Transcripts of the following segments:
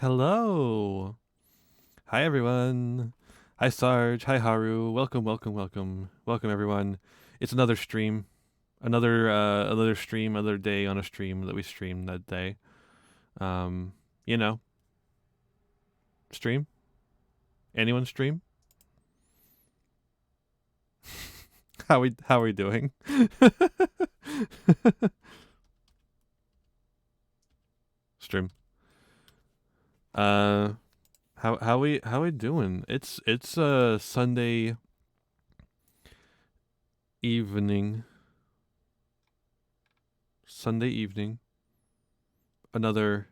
Hello. Hi, everyone. Hi, Sarge. Hi, Haru. Welcome, welcome, welcome. Welcome, everyone. It's another stream. Another stream, another day on a stream that we streamed that day. Um, you know, stream? Anyone stream? How we doing? Stream. Uh how we doing? It's Sunday evening. Sunday evening. Another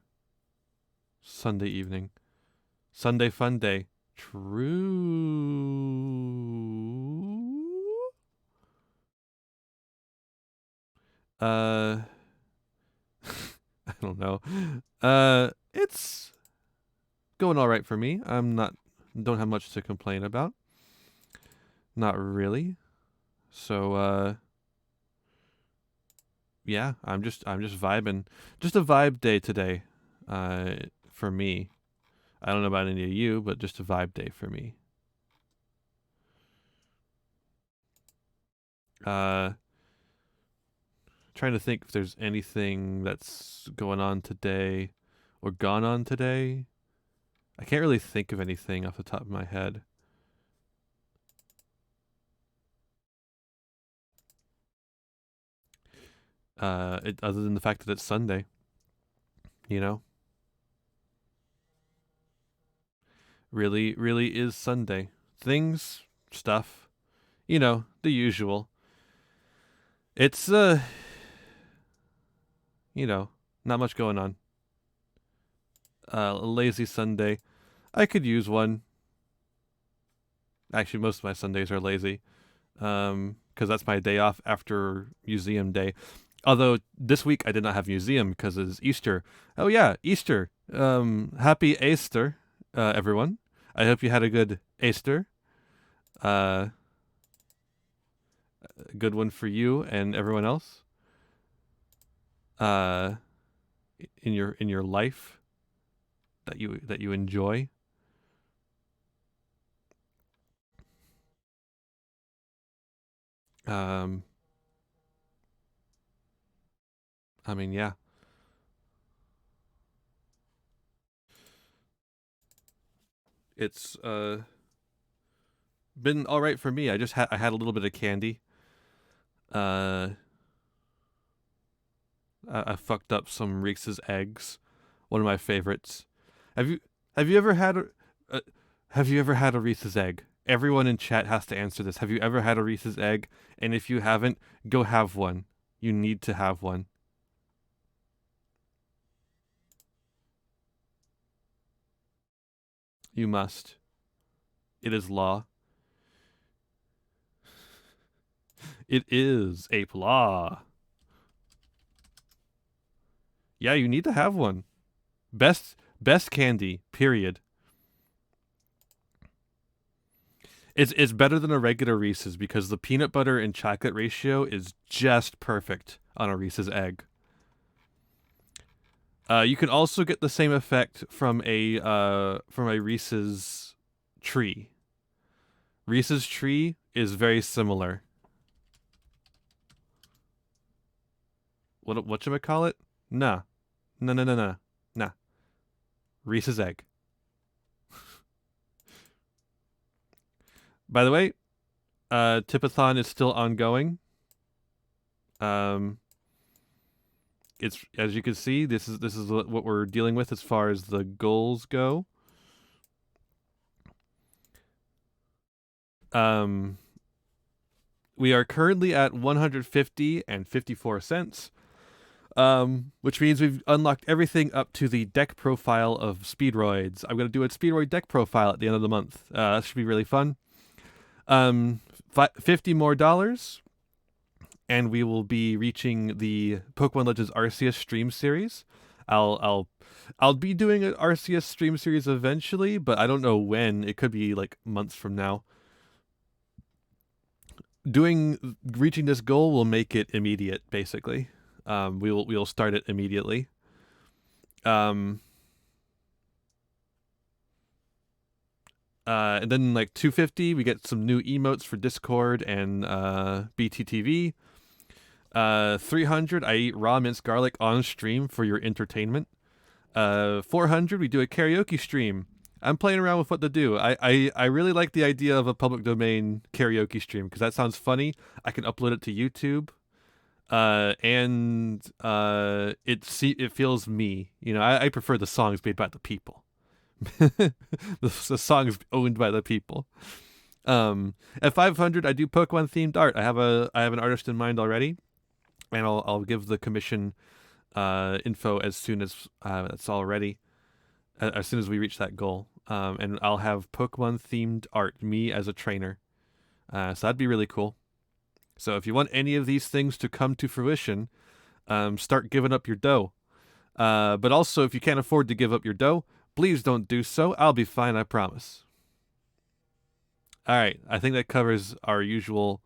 Sunday evening. Sunday fun day. True. Uh, I don't know. It's going all right for me. Don't have much to complain about. Not really. So, yeah, I'm just vibing. Just a vibe day today. For me. I don't know about any of you, but just a vibe day for me. Uh, Trying to think if there's anything that's going on today or gone on today. I can't really think of anything off the top of my head. Other than the fact that it's Sunday, you know, really is Sunday. Things, stuff, the usual. It's not much going on. A lazy Sunday. I could use one. Actually, most of my Sundays are lazy. Because that's my day off after museum day. Although this week I did not have museum because it's Easter. Oh yeah, Easter. Happy Easter, everyone. I hope you had a good Easter. Uh, a good one for you and everyone else. Uh, in your life that you enjoy. Um, I mean, yeah, it's been all right for me. I had a little bit of candy. Uh, I fucked up some Reese's eggs, one of my favorites. Have you have you ever had a uh, have you ever had a Reese's egg? Everyone in chat has to answer this. Have you ever had a Reese's egg? And if you haven't, go have one. You need to have one. You must. It is law. It is ape law. Yeah, you need to have one. Best candy. Period. It's better than a regular Reese's because the peanut butter and chocolate ratio is just perfect on a Reese's egg. You can also get the same effect from a Reese's tree. Reese's tree is very similar. Whatchamacallit? Nah. No. Nah. Reese's egg. By the way, Tipathon is still ongoing. Um it's, as you can see, this is what we're dealing with as far as the goals go. Um we are currently at 150 and 54 cents. Which means we've unlocked everything up to the deck profile of Speedroids. I'm going to do a Speedroid deck profile at the end of the month. That should be really fun. 50 more dollars, and we will be reaching the Pokemon Legends Arceus stream series. I'll be doing an Arceus stream series eventually, but I don't know when. It could be like months from now. Reaching this goal will make it immediate, basically. We will start it immediately. Um, And then like 250, we get some new emotes for Discord and BTTV. 300, I eat raw minced garlic on stream for your entertainment. 400, we do a karaoke stream. I'm playing around with what to do. I really like the idea of a public domain karaoke stream because that sounds funny. I can upload it to YouTube. And it feels me. You know, I prefer the songs made by the people. The songs owned by the people. At 500, I do Pokemon themed art. I have an artist in mind already, and I'll give the commission info as soon as it's all ready. As soon as we reach that goal, and I'll have Pokemon themed art, me as a trainer. So that'd be really cool. So if you want any of these things to come to fruition, start giving up your dough. But also, if you can't afford to give up your dough, please don't do so. I'll be fine, I promise. All right, I think that covers our usual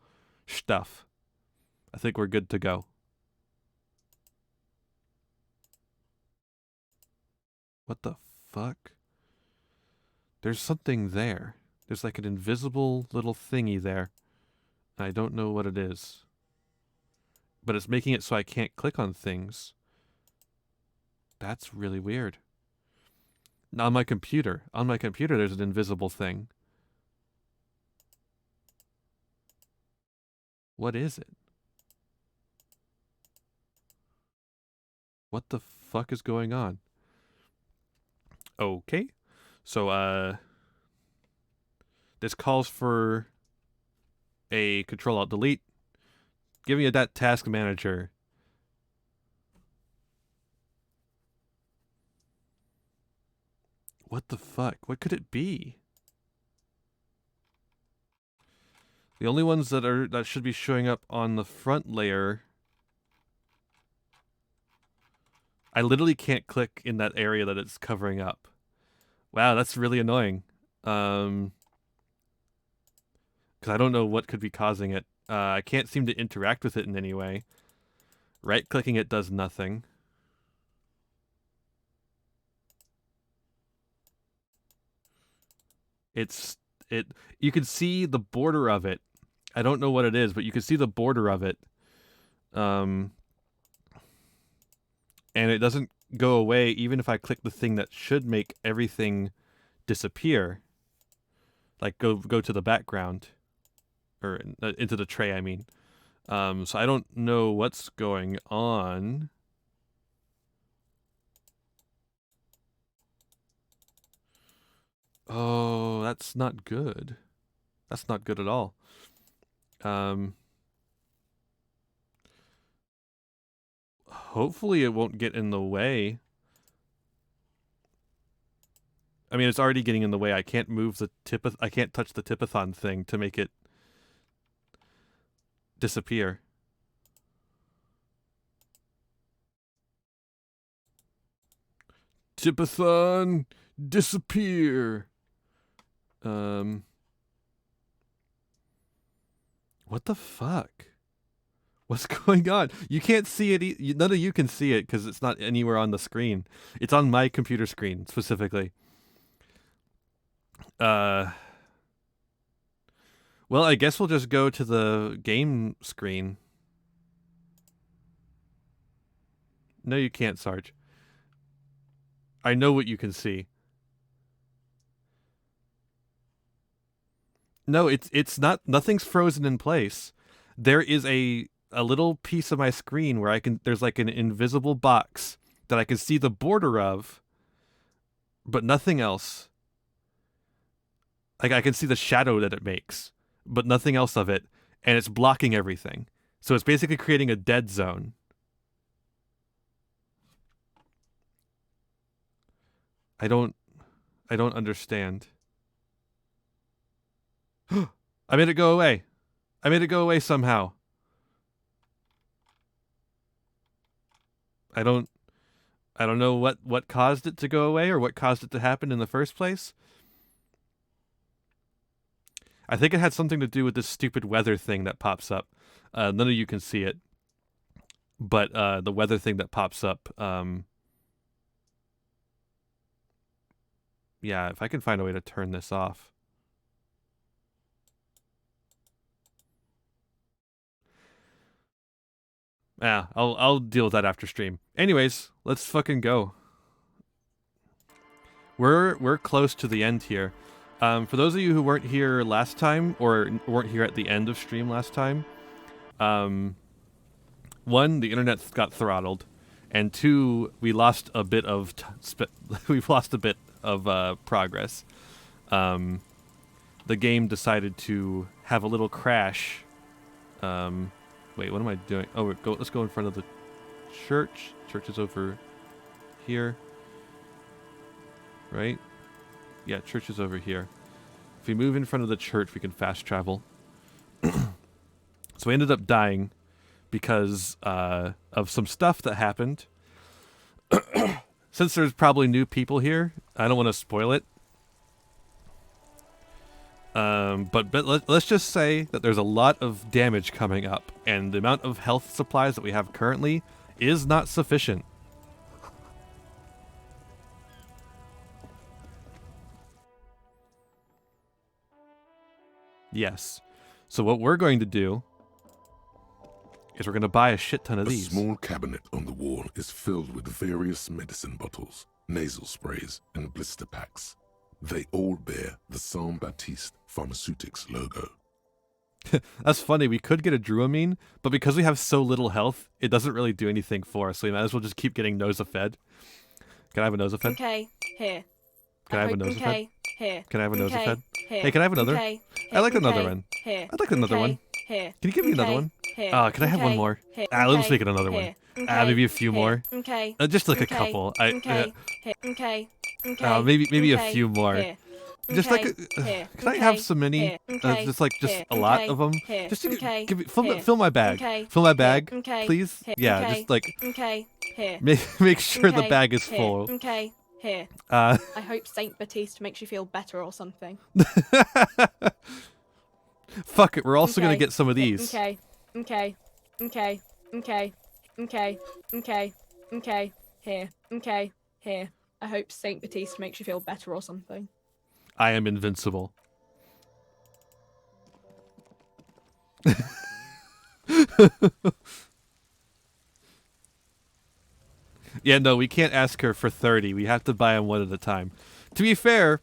stuff. I think we're good to go. What the fuck? There's something there. There's like an invisible little thingy there. I don't know what it is. But it's making it so I can't click on things. That's really weird. On my computer, there's an invisible thing. What is it? What the fuck is going on? Okay. So, this calls for a Control-Alt-Delete. Give me that task manager. What the fuck? What could it be? The only ones that should be showing up on the front layer. I literally can't click in that area that it's covering up. Wow, that's really annoying. Because I don't know what could be causing it. I can't seem to interact with it in any way. Right-clicking it does nothing. You can see the border of it. I don't know what it is, but you can see the border of it. And it doesn't go away even if I click the thing that should make everything disappear. Like go to the background. Or into the tray, I mean. So I don't know what's going on. Oh, that's not good. That's not good at all. Hopefully it won't get in the way. I mean, it's already getting in the way. I can't move the I can't touch the Tipathon thing to make it disappear. Tipathon, disappear. What the fuck? What's going on? You can't see it. None of you can see it because it's not anywhere on the screen. It's on my computer screen specifically. Well, I guess we'll just go to the game screen. No, you can't, Sarge. I know what you can see. No, it's not. Nothing's frozen in place. There is a little piece of my screen where there's like an invisible box that I can see the border of, but nothing else. Like I can see the shadow that it makes, but nothing else of it, and it's blocking everything. So it's basically creating a dead zone. I don't understand. I made it go away. I made it go away somehow. I don't know what caused it to go away or what caused it to happen in the first place. I think it had something to do with this stupid weather thing that pops up. None of you can see it, but the weather thing that pops up. Yeah, if I can find a way to turn this off. Yeah, I'll deal with that after stream. Anyways, let's fucking go. We're close to the end here. For those of you who weren't here last time or weren't here at the end of stream last time, one, the internet got throttled, and two, we lost a bit of we've lost a bit of progress. The game decided to have a little crash. Wait, what am I doing? Oh, let's go in front of the church. Church is over here. Right? Yeah, church is over here. If we move in front of the church, we can fast travel. So we ended up dying because of some stuff that happened. Since there's probably new people here, I don't want to spoil it. But let's just say that there's a lot of damage coming up, and the amount of health supplies that we have currently is not sufficient. Yes. So what we're going to do is we're going to buy a shit ton of these. A small cabinet on the wall is filled with various medicine bottles, nasal sprays, and blister packs. They all bear the Saint Baptiste Pharmaceutics logo. That's funny. We could get a Druamine, but because we have so little health, it doesn't really do anything for us. So we might as well just keep getting Nosafed. Can I have a Nosafed? Okay, here. Can I have a Nosafed? Okay, here. Can I have a Nosafed? Here. Hey, can I have another? Okay, I like another one. Here. I'd like another one. Here. Can you give me another one? Here. Can I have one more? Let's make it another one. Maybe a few more. Okay. Just like a couple. Okay. Maybe a few more. Just like, can I have so many? Just a lot of them. Just to give me, fill my bag. Fill my bag, please. Yeah, just like make sure the bag is full. Okay. Here. I hope Saint Baptiste makes you feel better or something. Fuck it, we're also gonna get some of these. Okay. Here. Here. I hope Saint Baptiste makes you feel better or something. I am invincible. Yeah, no, we can't ask her for 30. We have to buy them one at a time. To be fair,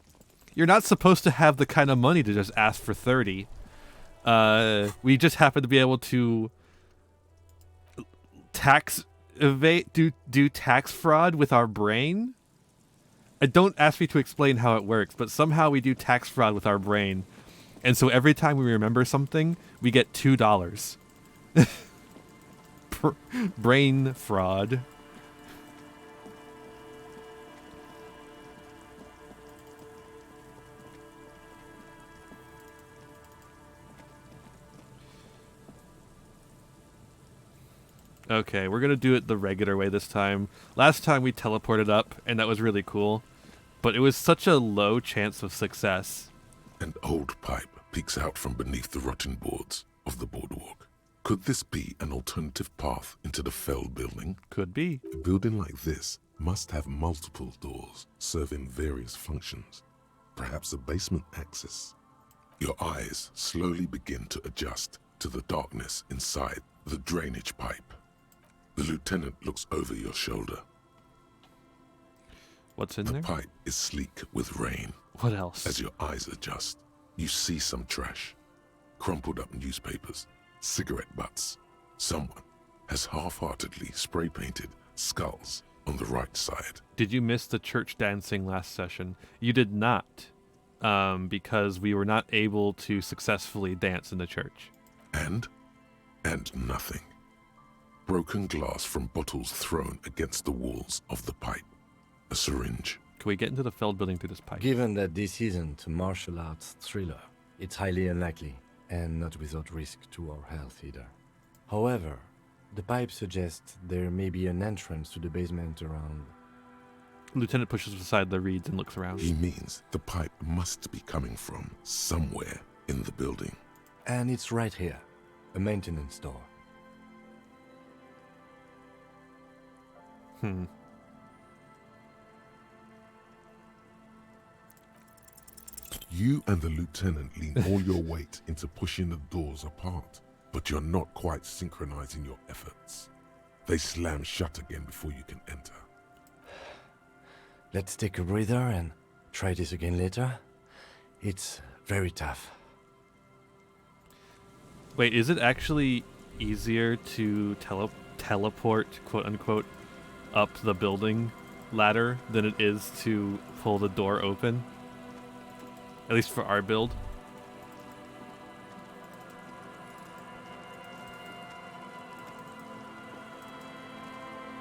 you're not supposed to have the kind of money to just ask for 30. We just happen to be able to tax evade, do tax fraud with our brain. Don't ask me to explain how it works, but somehow we do tax fraud with our brain. And so every time we remember something, we get $2. Brain fraud. Okay, we're gonna do it the regular way this time. Last time we teleported up, and that was really cool. But it was such a low chance of success. An old pipe peeks out from beneath the rotten boards of the boardwalk. Could this be an alternative path into the fell building? Could be. A building like this must have multiple doors serving various functions. Perhaps a basement access. Your eyes slowly begin to adjust to the darkness inside the drainage pipe. The lieutenant looks over your shoulder. What's in there? there? The pipe is sleek with rain. What else? As your eyes adjust, you see some trash. Crumpled up newspapers, cigarette butts. Someone has half-heartedly spray-painted skulls on the right side. Did you miss the church dancing last session? You did not, because we were not able to successfully dance in the church. And nothing. Broken glass from bottles thrown against the walls of the pipe. A syringe. Can we get into the felled building through this pipe? Given that this isn't a martial arts thriller, it's highly unlikely, and not without risk to our health either. However, the pipe suggests there may be an entrance to the basement around. Lieutenant pushes aside the reeds and looks around. He means the pipe must be coming from somewhere in the building. And it's right here, a maintenance door. You and the lieutenant lean all your weight into pushing the doors apart, but you're not quite synchronizing your efforts. They slam shut again before you can enter. Let's take a breather and try this again later. It's very tough. Wait, is it actually easier to teleport, quote unquote, up the building ladder than it is to pull the door open? At least for our build.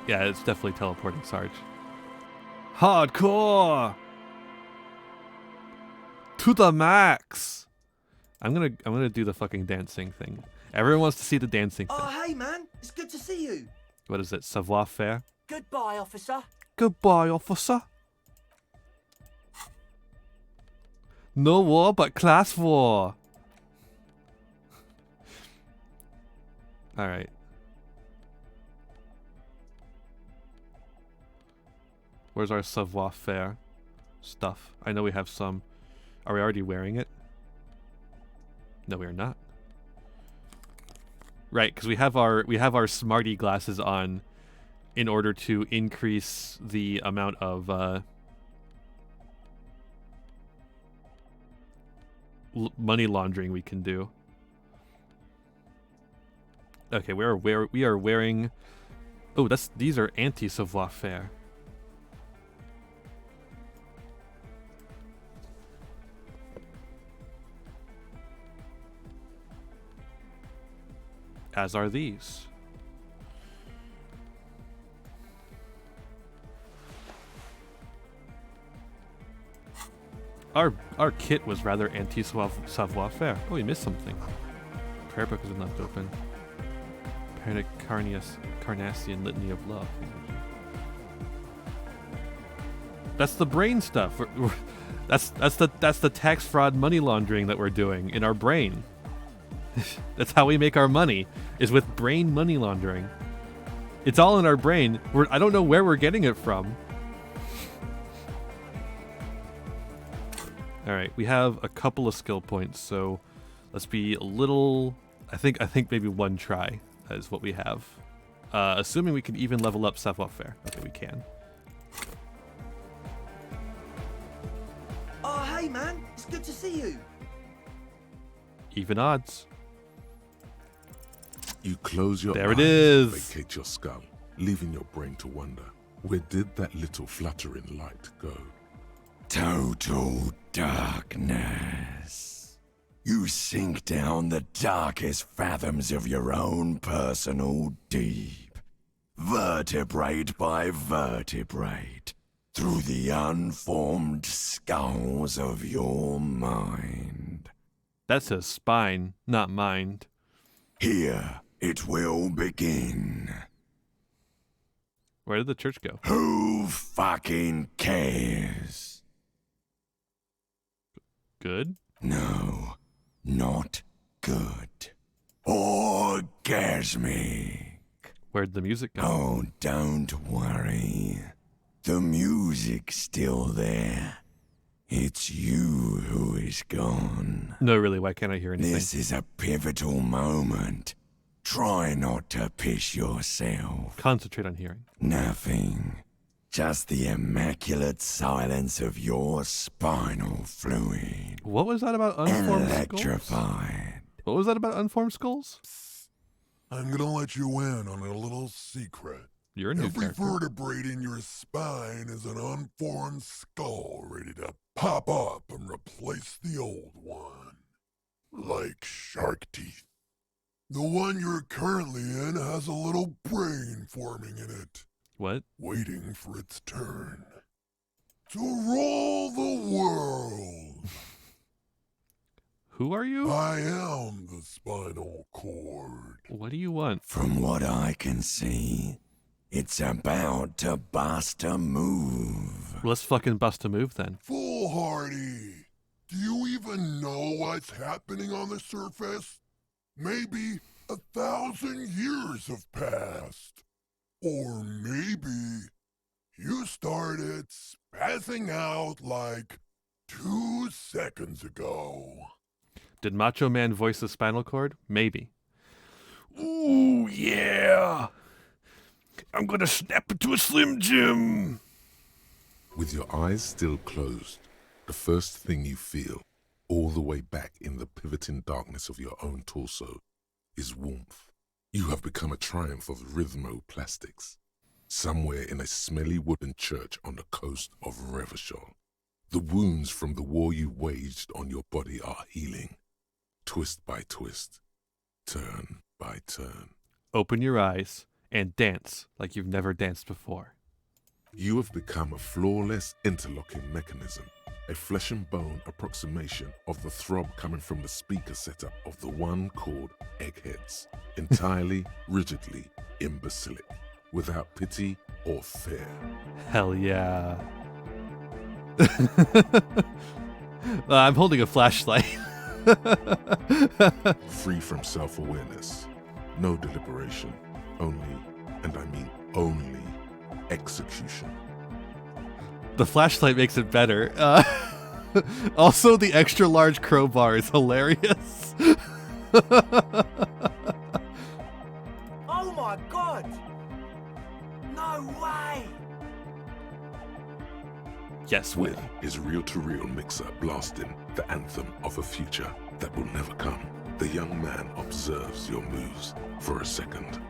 Yeah, it's definitely teleporting, Sarge. Hardcore! To the max! I'm gonna do the fucking dancing thing. Everyone wants to see the dancing thing. Oh, hey, man. It's good to see you. What is it? Savoir faire? Goodbye, officer. Goodbye, officer. No war but class war. Alright. Where's our savoir faire stuff? I know we have some. Are we already wearing it? No, we are not. Right, because we have our smarty glasses on in order to increase the amount of money laundering we can do. Okay, we are wearing. Oh, these are anti savoir faire. As are these. Our kit was rather anti-savoir faire. Oh, we missed something. Prayer book isn't left open. Carnassian litany of love. That's the brain stuff. That's the tax fraud money laundering that we're doing in our brain. That's how we make our money, is with brain money laundering. It's all in our brain. I don't know where we're getting it from. All right, we have a couple of skill points, so let's be a little. I think maybe one try is what we have. Assuming we can even level up savoir faire. Okay, we can. Oh, hey, man. It's good to see you. Even odds. You close your There eyes it is. and vacate your skull, leaving your brain to wonder, where did that little fluttering light go? Total darkness. You sink down the darkest fathoms of your own personal deep, vertebrate by vertebrate, through the unformed skulls of your mind. That says spine, not mind. Here it will begin. Where did the church go? Who fucking cares? Good? No, not good. Orgasmic. Where'd the music go? Oh, don't worry. The music's still there. It's you who is gone. No, really, why can't I hear anything? This is a pivotal moment. Try not to piss yourself. Concentrate on hearing. Nothing. Just the immaculate silence of your spinal fluid. What was that about unformed skulls? Electrified. What was that about unformed skulls? I'm gonna let you in on a little secret. You're a new Every character. vertebrae in your spine is an unformed skull ready to pop up and replace the old one. Like shark teeth. The one you're currently in has a little brain forming in it, What? waiting for its turn. To rule the world. Who are you? I am the spinal cord. What do you want? From what I can see, it's about to bust a move. Let's fucking bust a move then. Foolhardy, do you even know what's happening on the surface? Maybe 1,000 years have passed. Or maybe you started spazzing out like 2 seconds ago. Did Macho Man voice the spinal cord? Maybe. Ooh, yeah. I'm gonna snap into a Slim Jim. With your eyes still closed, the first thing you feel, all the way back in the pivoting darkness of your own torso, is warmth. You have become a triumph of rhythmoplastics, somewhere in a smelly wooden church on the coast of Revachol. The wounds from the war you waged on your body are healing, twist by twist, turn by turn. Open your eyes and dance like you've never danced before. You have become a flawless interlocking mechanism, a flesh and bone approximation of the throb coming from the speaker setup of the one called Eggheads, entirely, rigidly imbecilic, without pity or fear. Hell yeah. I'm holding a flashlight. Free from self-awareness, no deliberation, only, and I mean only, execution. The flashlight makes it better. Also, the extra large crowbar is hilarious. Oh my god! No way! Yes, With his reel-to-reel mixer blasting the anthem of a future that will never come, the young man observes your moves for a second.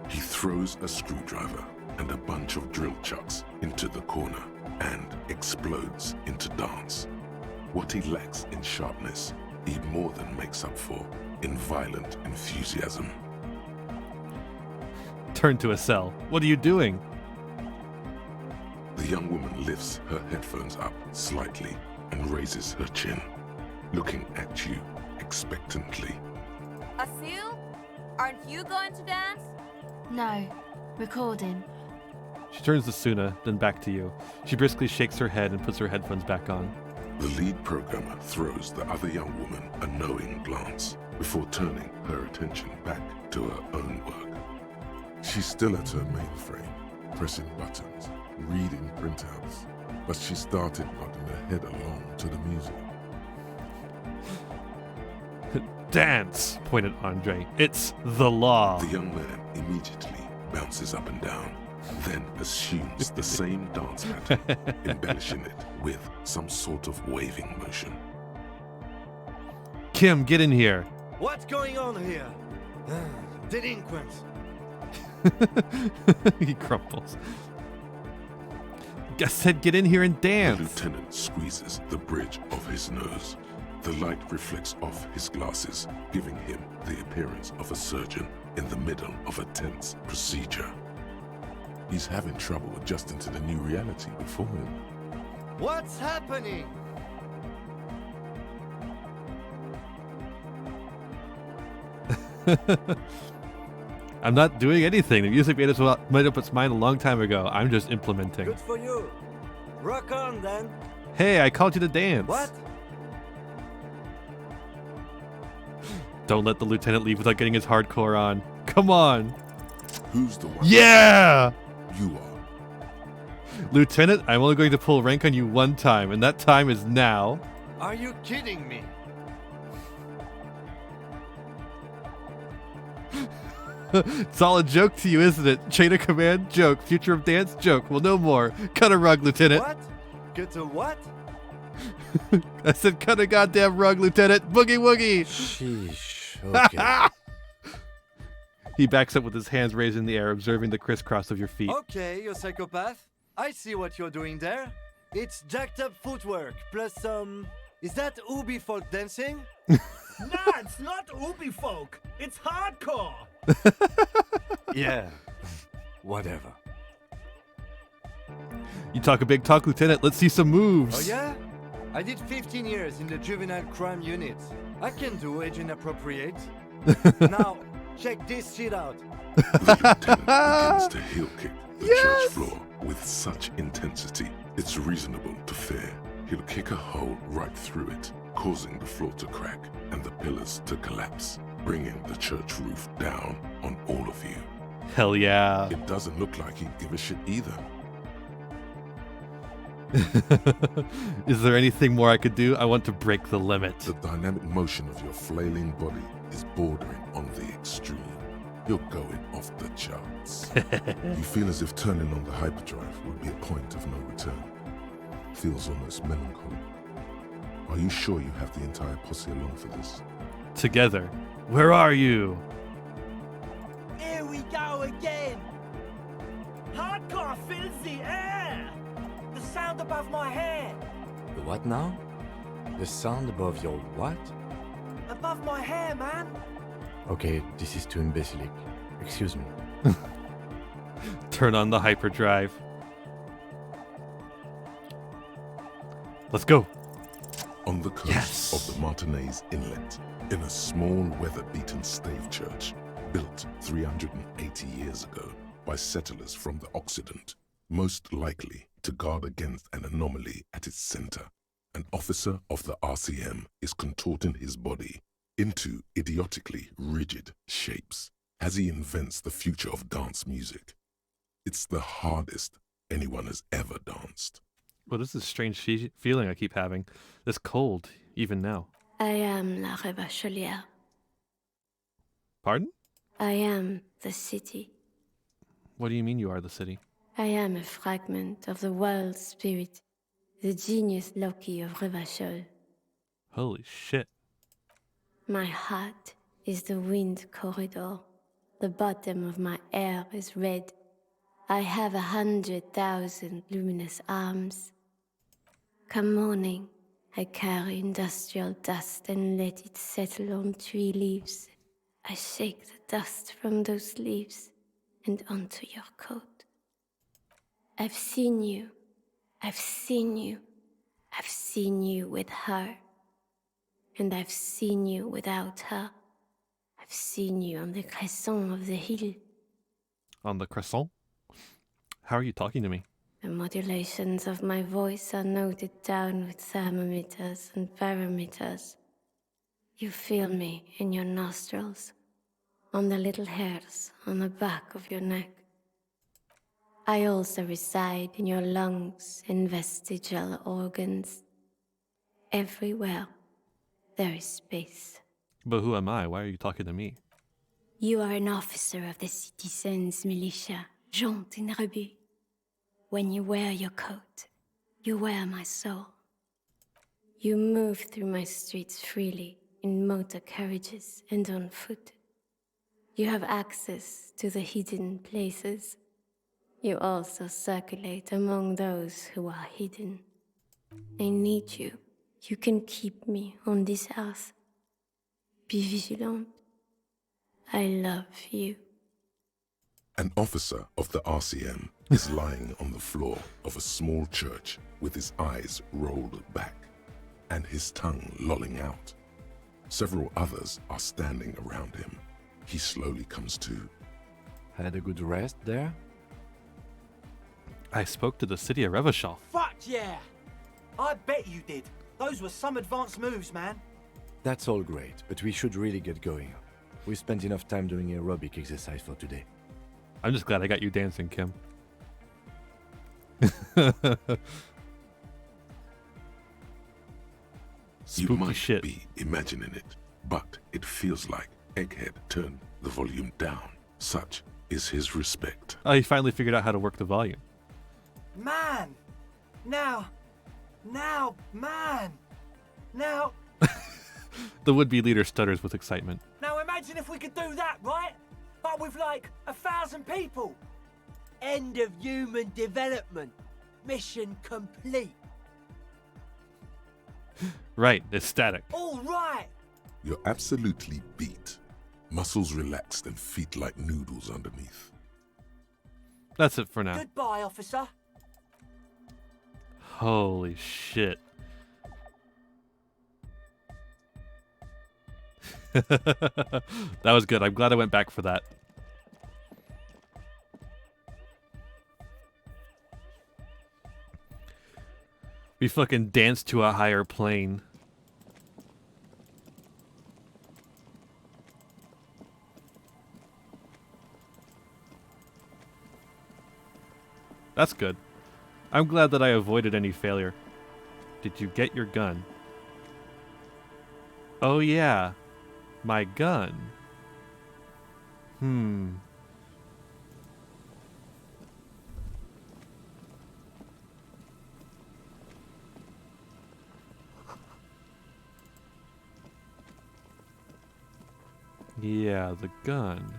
He throws a screwdriver and a bunch of drill chucks into the corner and explodes into dance. What he lacks in sharpness, he more than makes up for in violent enthusiasm. Turn to a cell. What are you doing? The young woman lifts her headphones up slightly and raises her chin, looking at you expectantly. Asil? Aren't you going to dance? No, recording. She turns to Suna, then back to you. She briskly shakes her head and puts her headphones back on. The lead programmer throws the other young woman a knowing glance before turning her attention back to her own work. She's still at her mainframe, pressing buttons, reading printouts, but she started nodding her head along to the music. Dance, pointed Andre. It's the law. The young man immediately bounces up and down, then assumes the same dance pattern, embellishing it with some sort of waving motion. Kim, get in here. What's going on here? Delinquents. He crumples. I said get in here and The dance. lieutenant squeezes the bridge of his nose. The light reflects off his glasses, giving him the appearance of a surgeon in the middle of a tense procedure. He's having trouble adjusting to the new reality before him. What's happening? I'm not doing anything. The music made up its mind a long time ago. I'm just implementing. Good for you. Rock on then. Hey, I called you to dance. What? Don't let the lieutenant leave without getting his hardcore on. Come on. Who's the one? Yeah! You are. Lieutenant, I'm only going to pull rank on you one time, and that time is now. Are you kidding me? It's all a joke to you, isn't it? Chain of command, joke. Future of dance, joke. Well, no more. Cut a rug, Lieutenant. What? Get a what? I said cut a goddamn rug, Lieutenant. Boogie woogie. Sheesh. Okay. He backs up with his hands raised in the air, observing the crisscross of your feet. Okay, you psychopath. I see what you're doing there. It's jacked up footwork plus some. Is that Ubi folk dancing? Nah, it's not Ubi folk. It's hardcore. Yeah. Whatever. You talk a big talk, Lieutenant. Let's see some moves. Oh yeah? I did 15 years in the juvenile crime unit. I can do age inappropriate. Now, check this shit out. The lieutenant begins to heel kick the Yes! church floor with such intensity, it's reasonable to fear he'll kick a hole right through it, causing the floor to crack and the pillars to collapse, bringing the church roof down on all of you. Hell yeah. It doesn't look like he'd give a shit either. Is there anything more I could do? I want to break the limit. The dynamic motion of your flailing body is bordering on the extreme. You're going off the charts. You feel as if turning on the hyperdrive would be a point of no return. Feels almost melancholy. Are you sure you have the entire posse along for this? Together. Where are you? Here we go again. Hardcore fills the air. The sound above my head. The what now? The sound above your what? Above my hair, man. Okay, this is too imbecilic. Excuse me. Turn on the hyperdrive. Let's go. On the coast of the Martinez Inlet, in a small weather-beaten stave church built 380 years ago by settlers from the Occident, most likely to guard against an anomaly at its center, an officer of the RCM is contorting his body into idiotically rigid shapes as he invents the future of dance music. It's the hardest anyone has ever danced. Well, this is a strange feeling I keep having. This cold, even now. I am la Revacholière. Pardon? I am the city. What do you mean you are the city? I am a fragment of the world spirit, the genius Loki of Revachol. Holy shit. My heart is the wind corridor. The bottom of my air is red. I have 100,000 luminous arms. Come morning, I carry industrial dust and let it settle on tree leaves. I shake the dust from those leaves and onto your coat. I've seen you. I've seen you. I've seen you with her. And I've seen you without her. I've seen you on the crescent of the hill. On the croissant? How are you talking to me? The modulations of my voice are noted down with thermometers and barometers. You feel me in your nostrils, on the little hairs on the back of your neck. I also reside in your lungs and vestigial organs. Everywhere there is space. But who am I? Why are you talking to me? You are an officer of the citizens' militia, Jaunt and Rebut. When you wear your coat, you wear my soul. You move through my streets freely, in motor carriages and on foot. You have access to the hidden places. You also circulate among those who are hidden. I need you. You can keep me on this earth. Be vigilant. I love you. An officer of the RCM is lying on the floor of a small church with his eyes rolled back and his tongue lolling out. Several others are standing around him. He slowly comes to. Had a good rest there? I spoke to the city of Revachol. Fuck yeah! I bet you did. Those were some advanced moves, man. That's all great, but we should really get going. We spent enough time doing aerobic exercise for today. I'm just glad I got you dancing, Kim. You Spooky might shit. be imagining it, but it feels like Egghead turned the volume down. Such is his respect. Oh, he finally figured out how to work the volume. Man! Now, man! Now, The would-be leader stutters with excitement. now imagine if we could do that, right? But with like 1,000 people. End of human development. Mission complete. Right, ecstatic. All right. You're absolutely beat. Muscles relaxed and feet like noodles underneath. That's it for now. Goodbye, officer. Holy shit. That was good. I'm glad I went back for that. We fucking danced to a higher plane. That's good. I'm glad that I avoided any failure. Did you get your gun? Oh yeah, my gun. Yeah, the gun.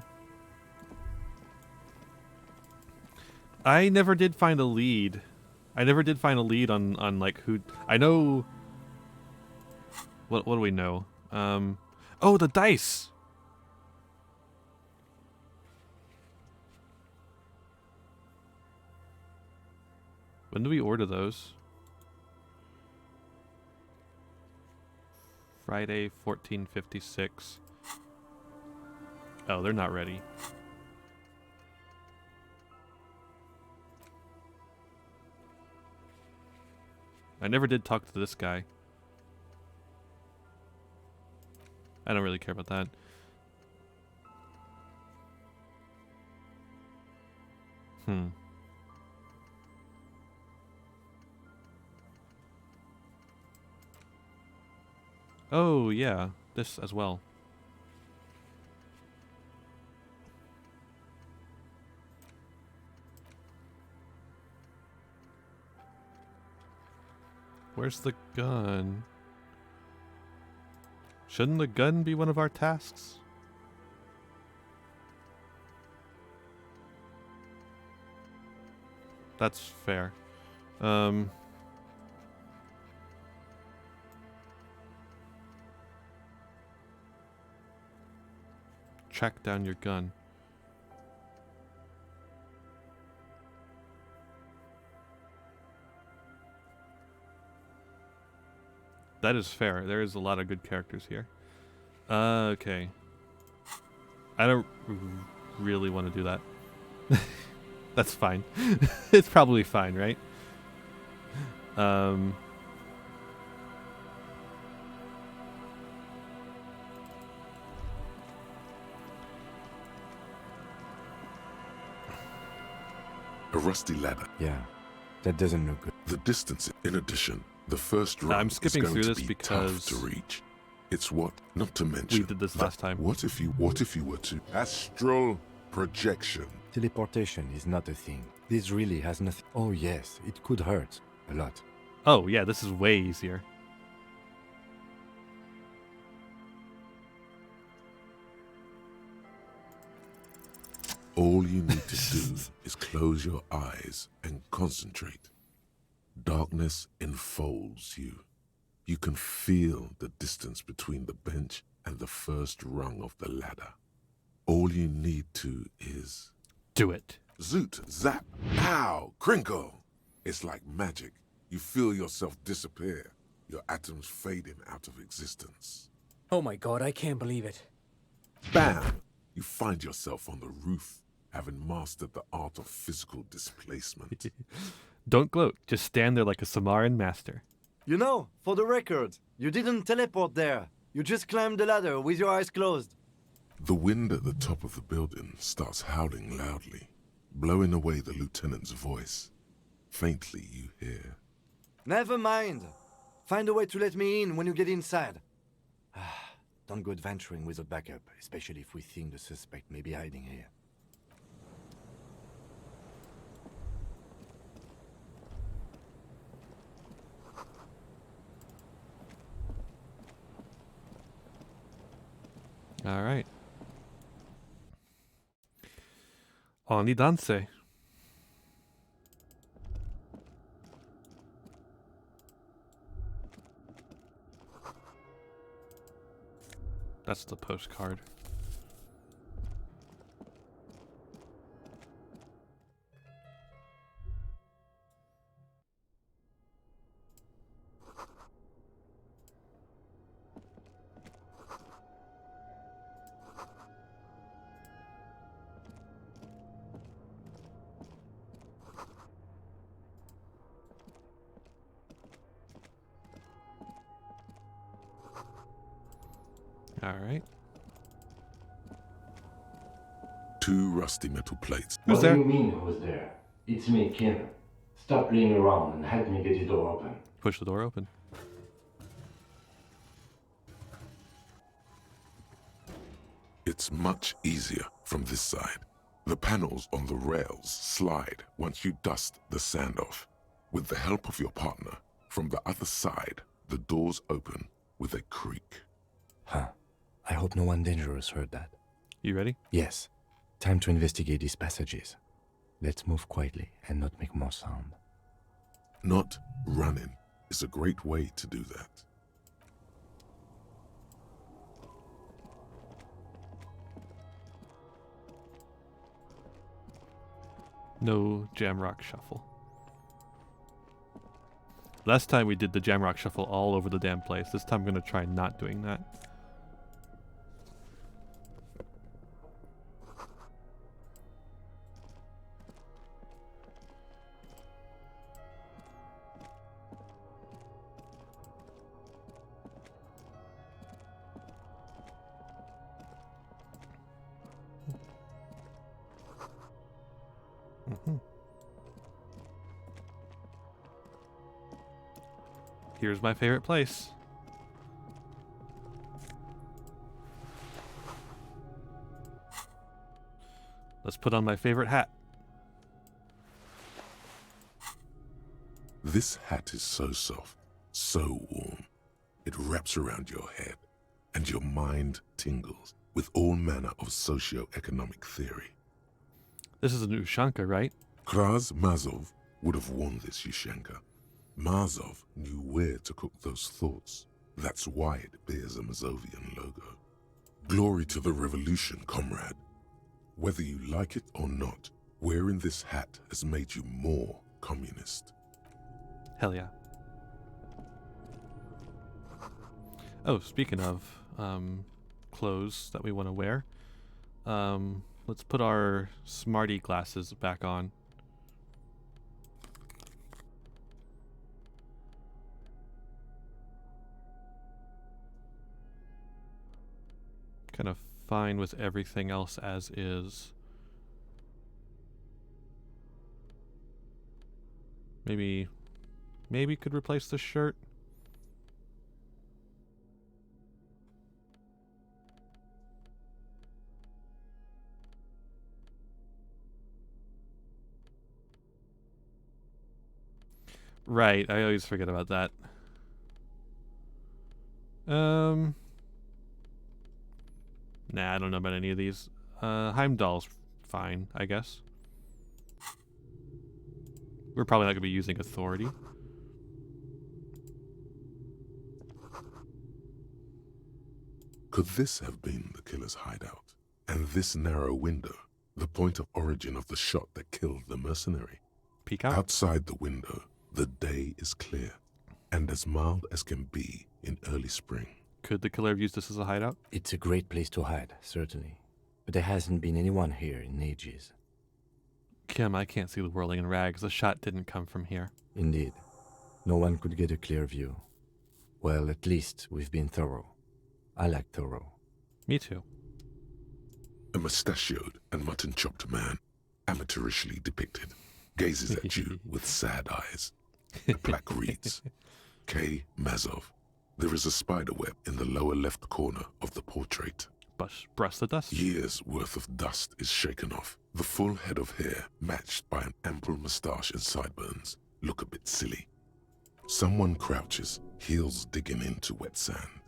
I never did find a lead. I never did find a lead on like who. I know. What do we know? Oh, the dice. When do we order those? Friday, 1456. Oh, they're not ready. I never did talk to this guy. I don't really care about that. Oh, yeah. This as well. Where's the gun? Shouldn't the gun be one of our tasks? That's fair. Track down your gun. That is fair. There is a lot of good characters here. Okay. I don't really want to do that. That's fine. It's probably fine, right? A rusty ladder. Yeah, that doesn't look good. The distance, in addition, the first run I'm skipping is going through to this be because tough to reach. It's what, not to mention. we did this last time. What if you were to Astral projection. Teleportation is not a thing. This really has nothing. Oh yes, it could hurt a lot. Oh, yeah, this is way easier. All you need to do is close your eyes and concentrate. Darkness enfolds you. You can feel the distance between the bench and the first rung of the ladder. All you need to is... Do it. Zoot, zap, pow, crinkle. It's like magic. You feel yourself disappear, your atoms fading out of existence. Oh my god, I can't believe it. Bam! You find yourself on the roof, having mastered the art of physical displacement. Don't gloat. Just stand there like a Samaran master. You know, for the record, you didn't teleport there. You just climbed the ladder with your eyes closed. The wind at the top of the building starts howling loudly, blowing away the lieutenant's voice. Faintly you hear. Never mind. Find a way to let me in when you get inside. Don't go adventuring without backup, especially if we think the suspect may be hiding here. All right. Oni danse. That's the postcard. All right. 2 rusty metal plates. Who's there? What do you mean who's there? It's me, Kim. Stop playing around and help me get the door open. Push the door open. It's much easier from this side. The panels on the rails slide once you dust the sand off. With the help of your partner, from the other side, the doors open with a creak. Huh. I hope no one dangerous heard that. You ready? Yes. Time to investigate these passages. Let's move quietly and not make more sound. Not running is a great way to do that. No Jamrock Shuffle. Last time we did the Jamrock Shuffle all over the damn place. This time I'm going to try not doing that. Here's my favorite place. Let's put on my favorite hat. This hat is so soft, so warm. It wraps around your head, and your mind tingles with all manner of socio-economic theory. This is an Ushanka, right? Kraz Mazov would have worn this Ushanka. Mazov knew where to cook those thoughts. That's why it bears a Mazovian logo. Glory to the revolution, comrade. Whether you like it or not, wearing this hat has made you more communist. Hell yeah. Oh, speaking of clothes that we want to wear, let's put our smarty glasses back on. Kind of fine with everything else as is. Maybe could replace the shirt. Right, I always forget about that. Nah, I don't know about any of these. Heimdall's fine, I guess. We're probably not going to be using authority. Could this have been the killer's hideout? And this narrow window, the point of origin of the shot that killed the mercenary? Peek out. Outside the window, the day is clear, and as mild as can be in early spring. Could the killer have used this as a hideout? It's a great place to hide, certainly. But there hasn't been anyone here in ages. Kim, I can't see the whirling in rags. The shot didn't come from here. Indeed. No one could get a clear view. Well, at least we've been thorough. I like thorough. Me too. A mustachioed and mutton-chopped man, amateurishly depicted, gazes at you with sad eyes. The plaque reads, K. Mazov. There is a spiderweb in the lower left corner of the portrait. Brush the dust. Years' worth of dust is shaken off. The full head of hair, matched by an ample moustache and sideburns, look a bit silly. Someone crouches, heels digging into wet sand.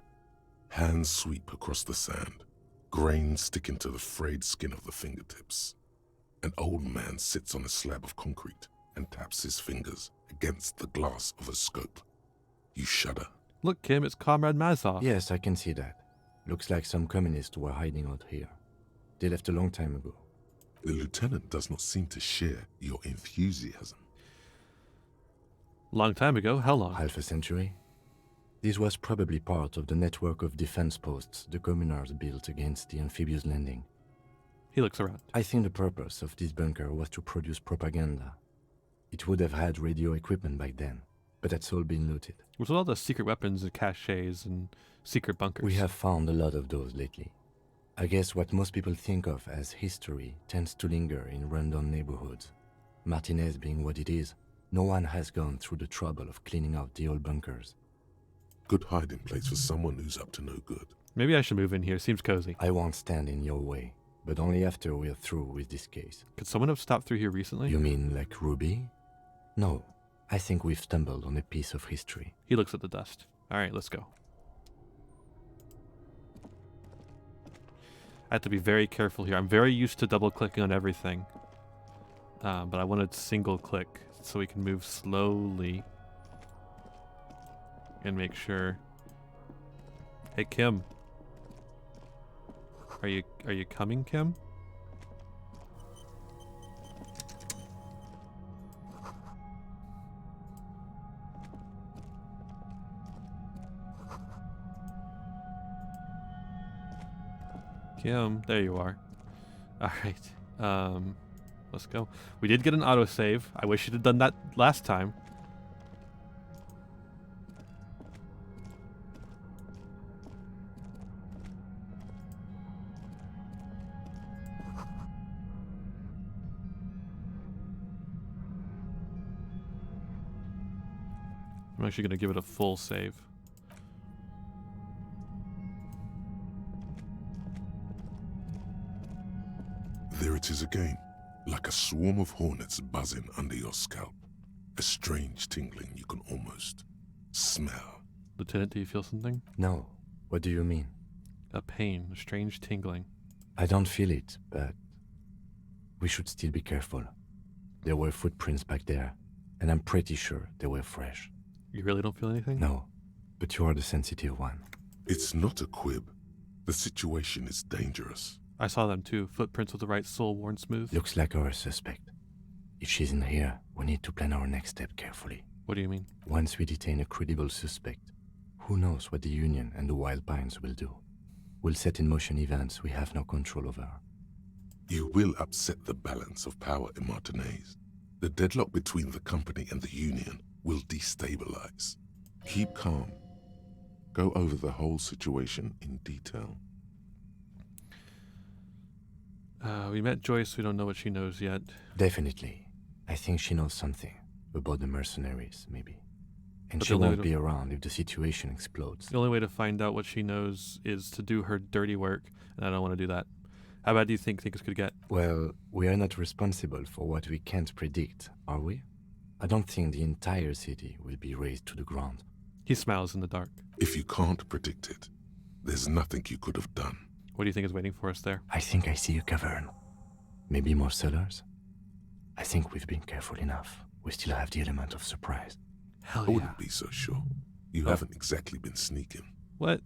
Hands sweep across the sand, grains sticking to the frayed skin of the fingertips. An old man sits on a slab of concrete and taps his fingers against the glass of a scope. You shudder. Look, Kim, it's Comrade Mazov. Yes, I can see that. Looks like some communists were hiding out here. They left a long time ago. The lieutenant does not seem to share your enthusiasm. Long time ago? How long? Half a century. This was probably part of the network of defense posts the communards built against the amphibious landing. He looks around. I think the purpose of this bunker was to produce propaganda. It would have had radio equipment back then, but that's all been looted. With all the secret weapons and caches and secret bunkers. We have found a lot of those lately. I guess what most people think of as history tends to linger in rundown neighborhoods, Martinez being what it is. No one has gone through the trouble of cleaning out the old bunkers. Good hiding place for someone who's up to no good. Maybe I should move in here. Seems cozy. I won't stand in your way, but only after we're through with this case. Could someone have stopped through here recently? You mean like Ruby? No, I think we've stumbled on a piece of history. He looks at the dust. All right, let's go. I have to be very careful here. I'm very used to double clicking on everything. But I wanted single click so we can move slowly and make sure. Hey, Kim. Are you coming, Kim? Kim, there you are. All right. Let's go. We did get an autosave. I wish you'd have done that last time. I'm actually going to give it a full save. There it is again, like a swarm of hornets buzzing under your scalp. A strange tingling you can almost smell. Lieutenant, do you feel something? No. What do you mean? A pain, a strange tingling. I don't feel it, but we should still be careful. There were footprints back there, and I'm pretty sure they were fresh. You really don't feel anything? No, but you are the sensitive one. It's not a quib. The situation is dangerous. I saw them too. Footprints with the right sole worn smooth. Looks like our suspect. If she's in here, we need to plan our next step carefully. What do you mean? Once we detain a credible suspect, who knows what the Union and the Wild Pines will do? We'll set in motion events we have no control over. You will upset the balance of power in Martinez. The deadlock between the company and the Union will destabilize. Keep calm. Go over the whole situation in detail. We met Joyce. We don't know what she knows yet. Definitely. I think she knows something about the mercenaries, maybe. And But she the won't little- be around if the situation explodes. The only way to find out what she knows is to do her dirty work, and I don't want to do that. How bad do you think things could get? Well, we are not responsible for what we can't predict, are we? I don't think the entire city will be razed to the ground. He smiles in the dark. If you can't predict it, there's nothing you could have done. What do you think is waiting for us there? I think I see a cavern. Maybe more cellars? I think we've been careful enough. We still have the element of surprise. Hell I yeah. wouldn't be so sure. You haven't exactly been sneaking. What?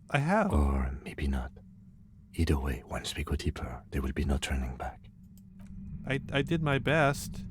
I have. Or maybe not. Either way, once we go deeper, there will be no turning back. I did my best.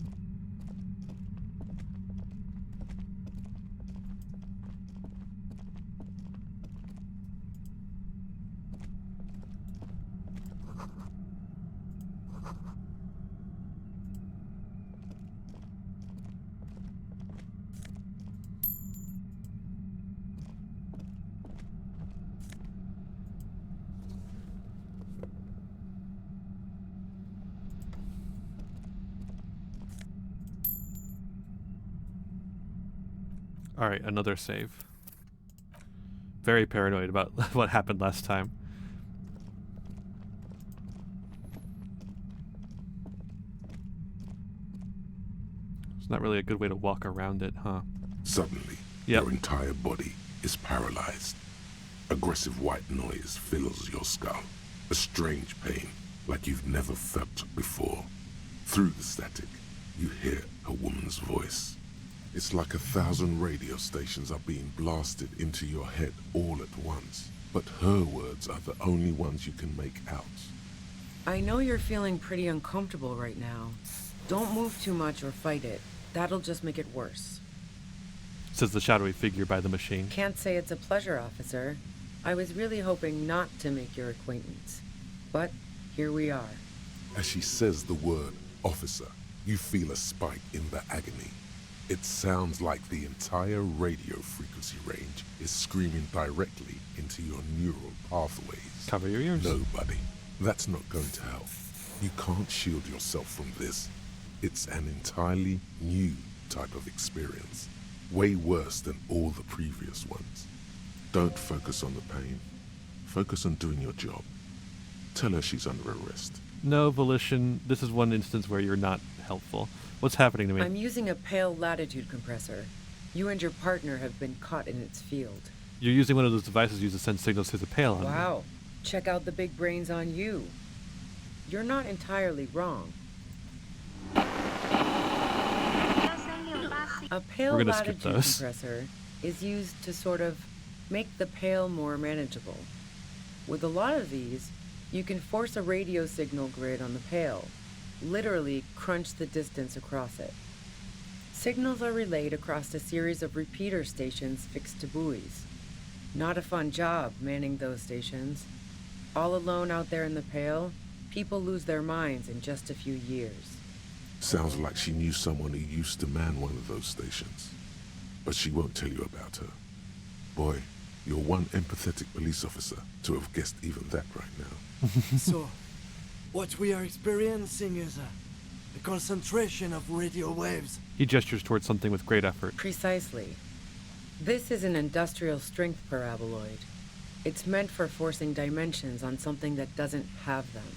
Alright, another save. Very paranoid about what happened last time. It's not really a good way to walk around it, huh? Suddenly, Yep. your entire body is paralyzed. Aggressive white noise fills your skull. A strange pain, like you've never felt before. Through the static, you hear a woman's voice. It's like 1,000 radio stations are being blasted into your head all at once. But her words are the only ones you can make out. I know you're feeling pretty uncomfortable right now. Don't move too much or fight it. That'll just make it worse. Says the shadowy figure by the machine. Can't say it's a pleasure, officer. I was really hoping not to make your acquaintance. But here we are. As she says the word officer, you feel a spike in the agony. It sounds like the entire radio frequency range is screaming directly into your neural pathways. Cover your ears. No, buddy. That's not going to help. You can't shield yourself from this. It's an entirely new type of experience, way worse than all the previous ones. Don't focus on the pain. Focus on doing your job. Tell her she's under arrest. No, Volition, this is one instance where you're not helpful. What's happening to me? I'm using a pale latitude compressor. You and your partner have been caught in its field. You're using one of those devices used to send signals through the pale on me. Wow. Check out the big brains on you. You're not entirely wrong. A pale We're gonna skip latitude those. compressor is used to sort of make the pale more manageable. With a lot of these, you can force a radio signal grid on the pale, literally crunch the distance across it. Signals are relayed across a series of repeater stations fixed to buoys. Not a fun job manning those stations. All alone out there in the pale, people lose their minds in just a few years. Sounds like she knew someone who used to man one of those stations. But she won't tell you about her. Boy, you're one empathetic police officer to have guessed even that right now. So, what we are experiencing is a concentration of radio waves. He gestures towards something with great effort. Precisely. This is an industrial strength paraboloid. It's meant for forcing dimensions on something that doesn't have them.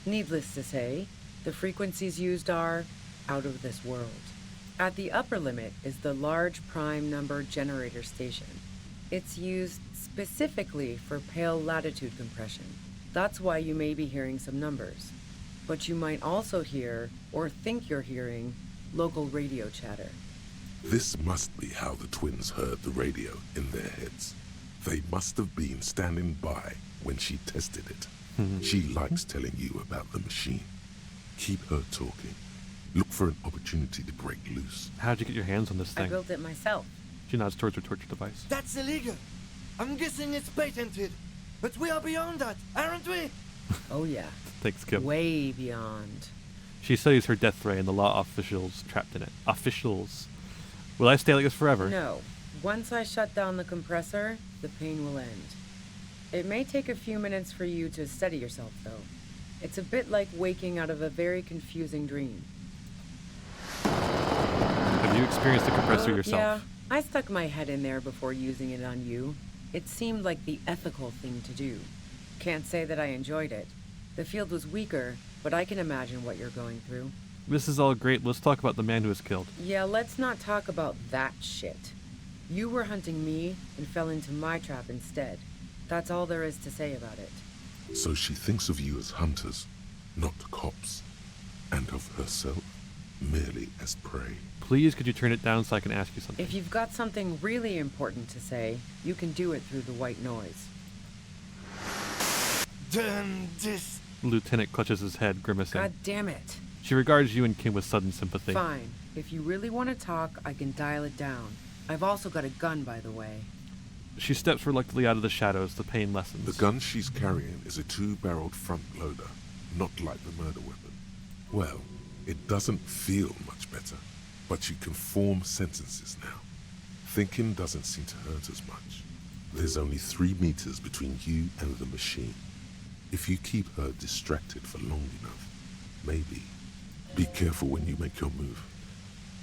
Needless to say, the frequencies used are out of this world. At the upper limit is the large prime number generator station. It's used specifically for pale latitude compression. That's why you may be hearing some numbers. But you might also hear, or think you're hearing, local radio chatter. This must be how the twins heard the radio in their heads. They must have been standing by when she tested it. She likes telling you about the machine. Keep her talking. Look for an opportunity to break loose. How'd you get your hands on this I thing? built it myself. She nods towards her torture device. That's illegal. I'm guessing it's patented. But we are beyond that, aren't we? Oh yeah. Thanks, Kim. Way beyond. She studies her death ray and the law officials trapped in it. Officials. Will I stay like this forever? No. Once I shut down the compressor, the pain will end. It may take a few minutes for you to steady yourself, though. It's a bit like waking out of a very confusing dream. Have you experienced the compressor yourself? Yeah, I stuck my head in there before using it on you. It seemed like the ethical thing to do. Can't say that I enjoyed it. The field was weaker, but I can imagine what you're going through. This is all great. Let's talk about the man who was killed. Yeah, let's not talk about that shit. You were hunting me and fell into my trap instead. That's all there is to say about it. So she thinks of you as hunters, not cops, and of herself merely as prey. Please, could you turn it down so I can ask you something? If you've got something really important to say, you can do it through the white noise. Then this... Lieutenant clutches his head, grimacing. God damn it. She regards you and Kim with sudden sympathy. Fine. If you really want to talk, I can dial it down. I've also got a gun, by the way. She steps reluctantly out of the shadows. The pain lessens. The gun she's carrying is a two-barreled front loader, not like the murder weapon. Well, it doesn't feel much better, but you can form sentences now. Thinking doesn't seem to hurt as much. There's only 3 meters between you and the machine. If you keep her distracted for long enough, maybe. Be careful when you make your move.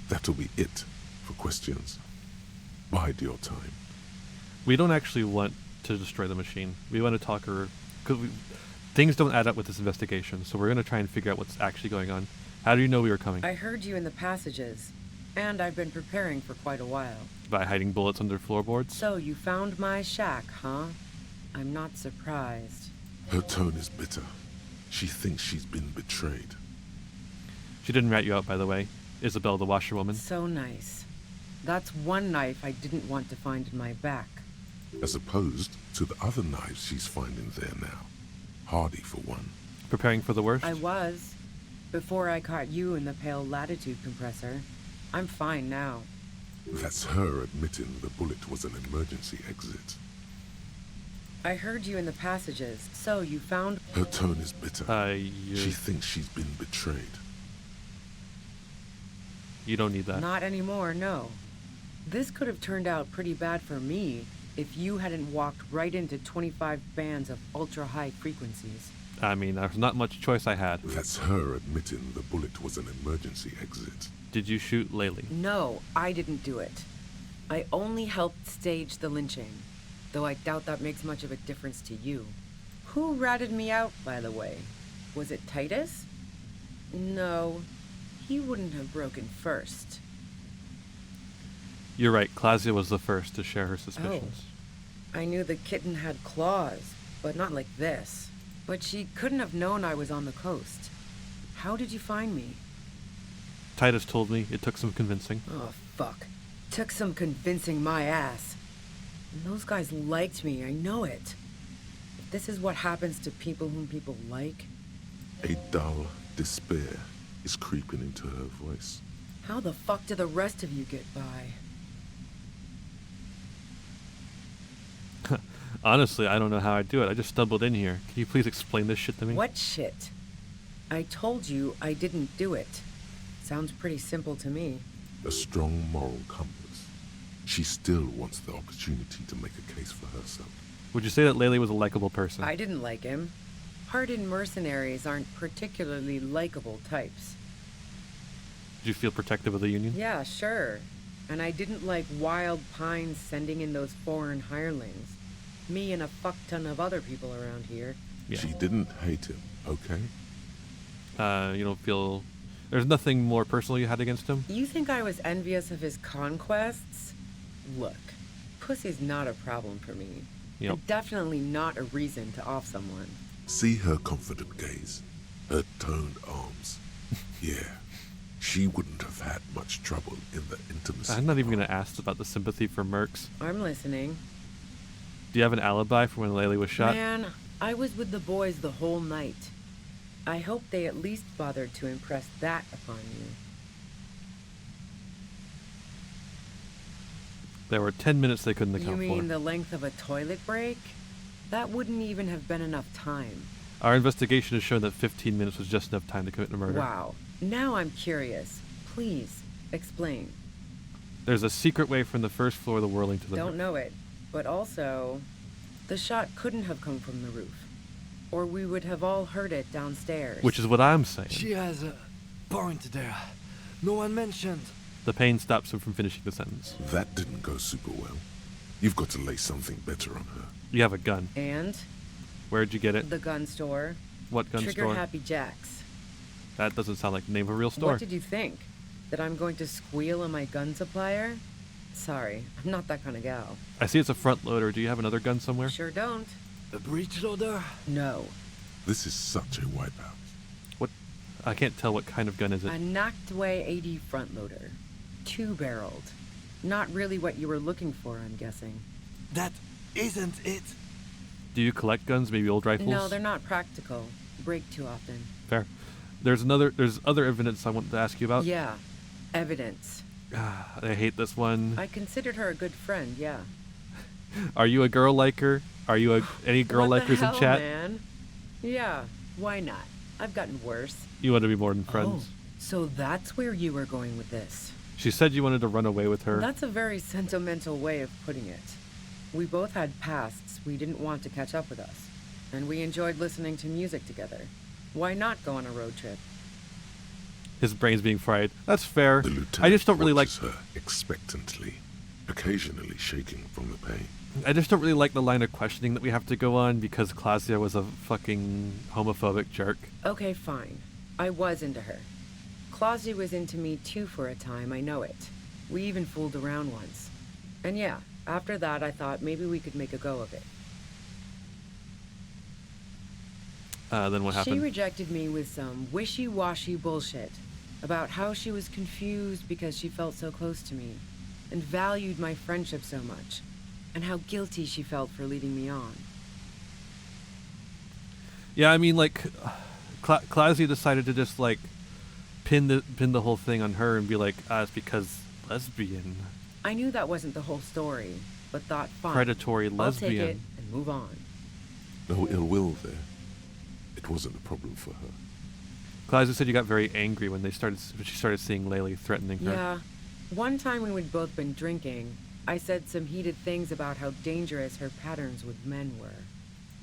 That'll be it for questions. Bide your time. We don't actually want to destroy the machine. We want to talk her... Because things don't add up with this investigation, so we're going to try and figure out what's actually going on. How do you know we were coming? I heard you in the passages, and I've been preparing for quite a while. By hiding bullets under floorboards? So you found my shack, huh? I'm not surprised. Her tone is bitter. She thinks she's been betrayed. She didn't rat you out, by the way. Isabel, the washerwoman. So nice. That's one knife I didn't want to find in my back. As opposed to the other knives she's finding there now. Hardy for one. Preparing for the worst? I was. Before I caught you in the pale latitude compressor. I'm fine now. That's her admitting the bullet was an emergency exit. I heard you in the passages, so you found... Her tone is bitter. You... She thinks she's been betrayed. You don't need that. Not anymore, no. This could have turned out pretty bad for me if you hadn't walked right into 25 bands of ultra-high frequencies. I mean, there's not much choice I had. That's her admitting the bullet was an emergency exit. Did you shoot Laylee? No, I didn't do it. I only helped stage the lynching, though I doubt that makes much of a difference to you. Who ratted me out, by the way? Was it Titus? No, he wouldn't have broken first. You're right, Claudia was the first to share her suspicions. I knew the kitten had claws, but not like this. But she couldn't have known I was on the coast. How did you find me? Titus told me it took some convincing. Oh, fuck. Took some convincing my ass. And those guys liked me, I know it. If this is what happens to people whom people like... A dull despair is creeping into her voice. How the fuck do the rest of you get by? Honestly, I don't know how I do it. I just stumbled in here. Can you please explain this shit to me? What shit? I told you I didn't do it. Sounds pretty simple to me. A strong moral compass. She still wants the opportunity to make a case for herself. Would you say that Laylee was a likable person? I didn't like him. Hardened mercenaries aren't particularly likable types. Did you feel protective of the Union? Yeah, sure. And I didn't like Wild Pines sending in those foreign hirelings. Me and a fuck ton of other people around here. Yeah. She didn't hate him, okay? You don't feel... There's nothing more personal you had against him? You think I was envious of his conquests? Look, pussy's not a problem for me. Yep. And definitely not a reason to off someone. See her confident gaze, her toned arms. Yeah, she wouldn't have had much trouble in the intimacy. I'm not even going to ask about the sympathy for mercs. I'm listening. Do you have an alibi for when Laylee was shot? Man, I was with the boys the whole night. I hope they at least bothered to impress that upon you. There were 10 minutes they couldn't account for. You mean the length of a toilet break? That wouldn't even have been enough time. Our investigation has shown that 15 minutes was just enough time to commit a murder. Wow. Now I'm curious. Please, explain. There's a secret way from the first floor of the whirling to the Don't know it. But also, the shot couldn't have come from the roof. Or we would have all heard it downstairs. Which is what I'm saying. She has a point there. No one mentioned. The pain stops him from finishing the sentence. That didn't go super well. You've got to lay something better on her. You have a gun. And? Where'd you get it? The gun store. What gun Trigger store? Happy Jacks. That doesn't sound like the name of a real store. What did you think? That I'm going to squeal on my gun supplier? Sorry, I'm not that kind of gal. I see it's a front loader. Do you have another gun somewhere? Sure don't. A breech loader? No. This is such a wipeout. What? I can't tell what kind of gun is it. A knocked away 80 front loader. 2-barreled. Not really what you were looking for, I'm guessing. That isn't it. Do you collect guns, maybe old rifles? No, they're not practical. Break too often. Fair. There's other evidence I want to ask you about. Yeah. Evidence. I hate this one. I considered her a good friend, yeah. Are you a girl liker? Are you any girl What the likers hell, in chat? Man? Yeah, why not? I've gotten worse. You want to be more than friends. Oh, so that's where you were going with this. She said you wanted to run away with her. That's a very sentimental way of putting it. We both had pasts we didn't want to catch up with us, and we enjoyed listening to music together. Why not go on a road trip? His brain's being fried. That's fair. The lieutenant I just don't really like watches her expectantly, occasionally shaking from the pain. I just don't really like the line of questioning that we have to go on because Claudia was a fucking homophobic jerk. Okay, fine. I was into her. Claudia was into me too for a time, I know it. We even fooled around once. And yeah, after that I thought maybe we could make a go of it. Then what happened? She rejected me with some wishy-washy bullshit about how she was confused because she felt so close to me and valued my friendship so much, and how guilty she felt for leading me on. Yeah, I mean, like, Claudia decided to just, like, pin the whole thing on her and be like, it's because lesbian. I knew that wasn't the whole story, but thought, fine. Predatory lesbian. I'll take it and move on. No ill will there. It wasn't a problem for her. Claudia said you got very angry when she started seeing Laylee threatening her. Yeah. One time when we'd both been drinking, I said some heated things about how dangerous her patterns with men were.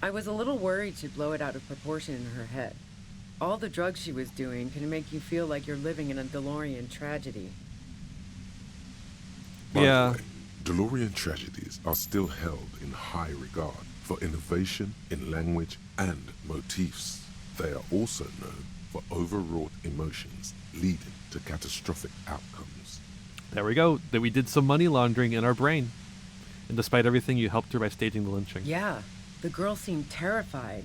I was a little worried she'd blow it out of proportion in her head. All the drugs she was doing can make you feel like you're living in a DeLorean tragedy. By Yeah. the way, DeLorean tragedies are still held in high regard for innovation in language and motifs. They are also known for overwrought emotions leading to catastrophic outcomes. There we go. That we did some money laundering in our brain. And despite everything, you helped her by staging the lynching. Yeah, the girl seemed terrified.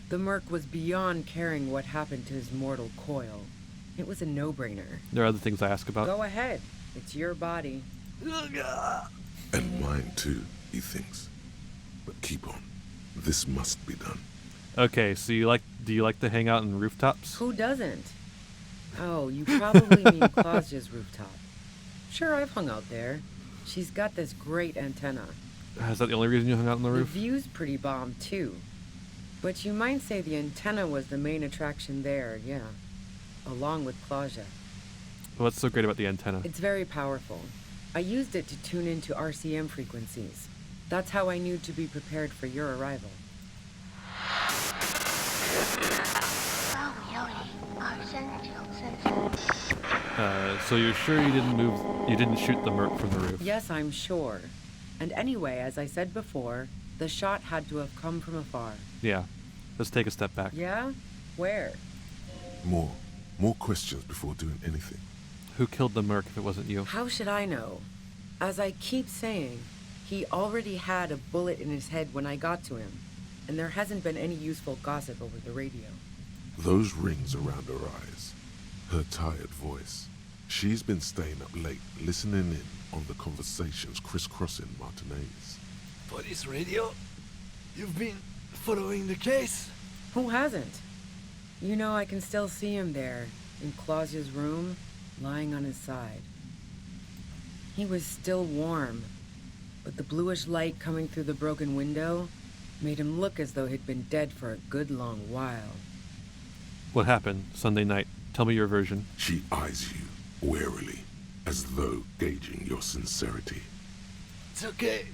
The merc was beyond caring what happened to his mortal coil. It was a no-brainer. There are other things I ask about. Go ahead. It's your body. And mine too, he thinks. But keep on. This must be done. Okay, so do you like to hang out in rooftops? Who doesn't? Oh, you probably mean Claudia's rooftop. Sure, I've hung out there. She's got this great antenna. Is that the only reason you hung out on the The roof? view's pretty bomb, too. But you might say the antenna was the main attraction there, yeah. Along with Claudia. What's so great about the antenna? It's very powerful. I used it to tune into RCM frequencies. That's how I knew to be prepared for your arrival. So you're sure you didn't shoot the merc from the roof? Yes, I'm sure. And anyway, as I said before, the shot had to have come from afar. Yeah. Let's take a step back. Yeah? Where? More questions before doing anything. Who killed the merc if it wasn't you? How should I know? As I keep saying, he already had a bullet in his head when I got to him, and there hasn't been any useful gossip over the radio. Those rings around her eyes, her tired voice. She's been staying up late, listening in on the conversations crisscrossing Martinez. Police radio? You've been following the case? Who hasn't? You know, I can still see him there, in Claudia's room, lying on his side. He was still warm, but the bluish light coming through the broken window made him look as though he'd been dead for a good long while. What happened Sunday night? Tell me your version. She eyes you warily, as though gauging your sincerity. It's okay.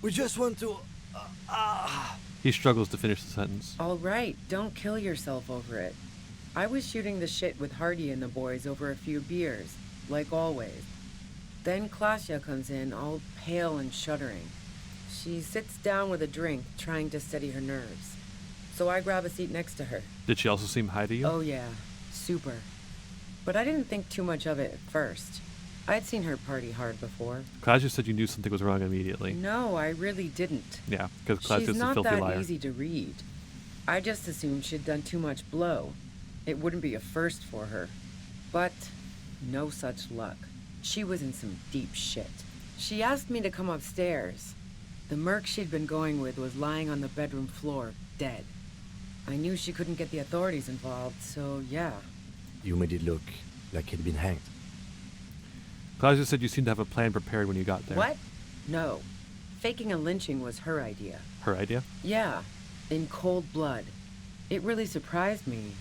We just want to... He struggles to finish the sentence. All right, don't kill yourself over it. I was shooting the shit with Hardy and the boys over a few beers, like always. Then Claudia comes in, all pale and shuddering. She sits down with a drink, trying to steady her nerves. So I grab a seat next to her. Did she also seem high to you? Oh yeah, super. But I didn't think too much of it at first. I'd seen her party hard before. Claudia said you knew something was wrong immediately. No, I really didn't. Yeah, because Claudia's She's a not filthy that liar. easy to read. I just assumed she'd done too much blow. It wouldn't be a first for her. But no such luck. She was in some deep shit. She asked me to come upstairs. The merc she'd been going with was lying on the bedroom floor, dead. I knew she couldn't get the authorities involved, so yeah. You made it look like he'd been hanged. Claudia said you seemed to have a plan prepared when you got there. What? No. Faking a lynching was her idea. Her idea? Yeah, in cold blood. It really surprised me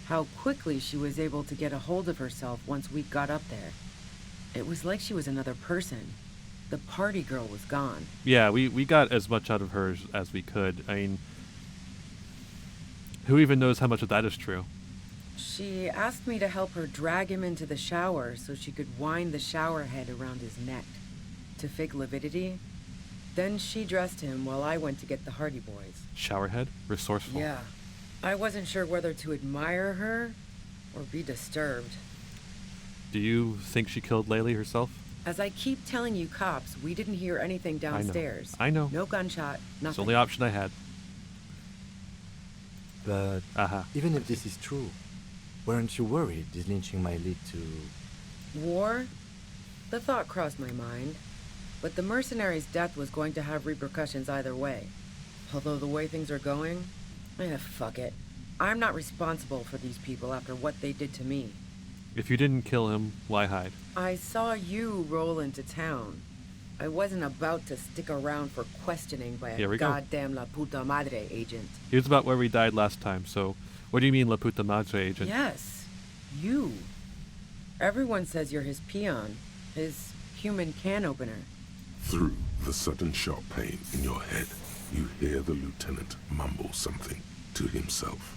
how quickly she was able to get a hold of herself once we got up there. It was like she was another person. The party girl was gone. Yeah, we got as much out of her as we could. I mean, who even knows how much of that is true? She asked me to help her drag him into the shower so she could wind the shower head around his neck to fake lividity. Then she dressed him while I went to get the Hardy Boys. Showerhead? Resourceful. Yeah. I wasn't sure whether to admire her or be disturbed. Do you think she killed Laylee herself? As I keep telling you cops, we didn't hear anything downstairs. I know. No gunshot, It's nothing. the only option I had. But even if this is true, weren't you worried this lynching might lead to... War? The thought crossed my mind. But the mercenary's death was going to have repercussions either way. Although the way things are going, fuck it. I'm not responsible for these people after what they did to me. If you didn't kill him, why hide? I saw you roll into town. I wasn't about to stick around for questioning by Here a we go. goddamn La Puta Madre agent. Here's about where we died last time, so what do you mean La Puta Madre agent? Yes, you. Everyone says you're his peon, his human can opener. Through the sudden sharp pain in your head, You hear the lieutenant mumble something to himself.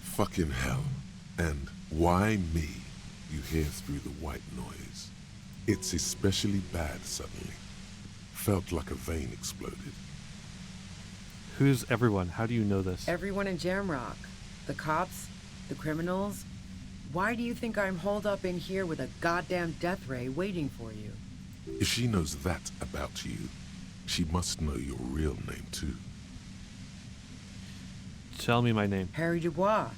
Fucking hell. And why me? You hear through the white noise. It's especially bad suddenly. Felt like a vein exploded. Who's everyone? How do you know this? Everyone in Jamrock. The cops, the criminals. Why do you think I'm holed up in here with a goddamn death ray waiting for you? If she knows that about you, she must know your real name too. Tell me my name. Harry Dubois.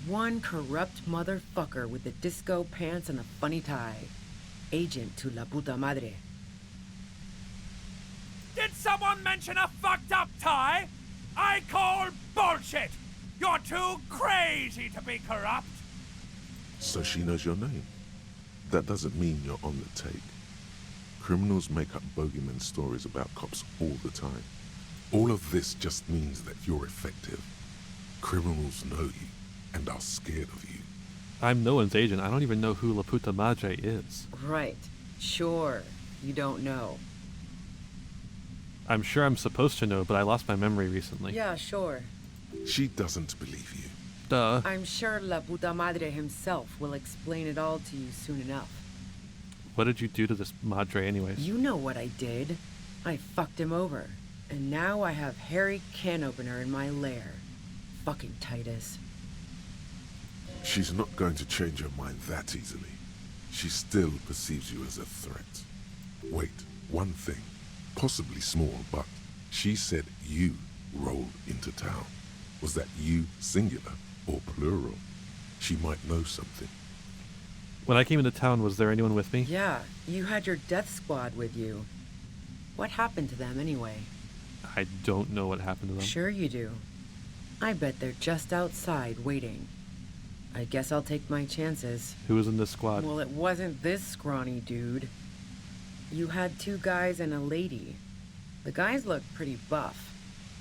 One corrupt motherfucker with the disco pants and a funny tie. Agent to la puta madre. Did someone mention a fucked up tie? I call bullshit! You're too crazy to be corrupt! So she knows your name. That doesn't mean you're on the take. Criminals make up bogeyman stories about cops all the time. All of this just means that you're effective. Criminals know you and are scared of you. I'm no one's agent. I don't even know who La Puta Madre is. Right. Sure. You don't know. I'm sure I'm supposed to know, but I lost my memory recently. Yeah, sure. She doesn't believe you. Duh. I'm sure La Puta Madre himself will explain it all to you soon enough. What did you do to this Madre anyways? You know what I did. I fucked him over. And now I have Harry Can Opener in my lair. Fucking Titus. She's not going to change her mind that easily. She still perceives you as a threat. Wait, one thing. Possibly small, but she said you rolled into town. Was that you singular or plural? She might know something. When I came into town, was there anyone with me? Yeah, you had your death squad with you. What happened to them anyway? I don't know what happened to them. Sure you do. I bet they're just outside waiting. I guess I'll take my chances. Who was in this squad? Well, it wasn't this scrawny dude. You had 2 guys and a lady. The guys looked pretty buff.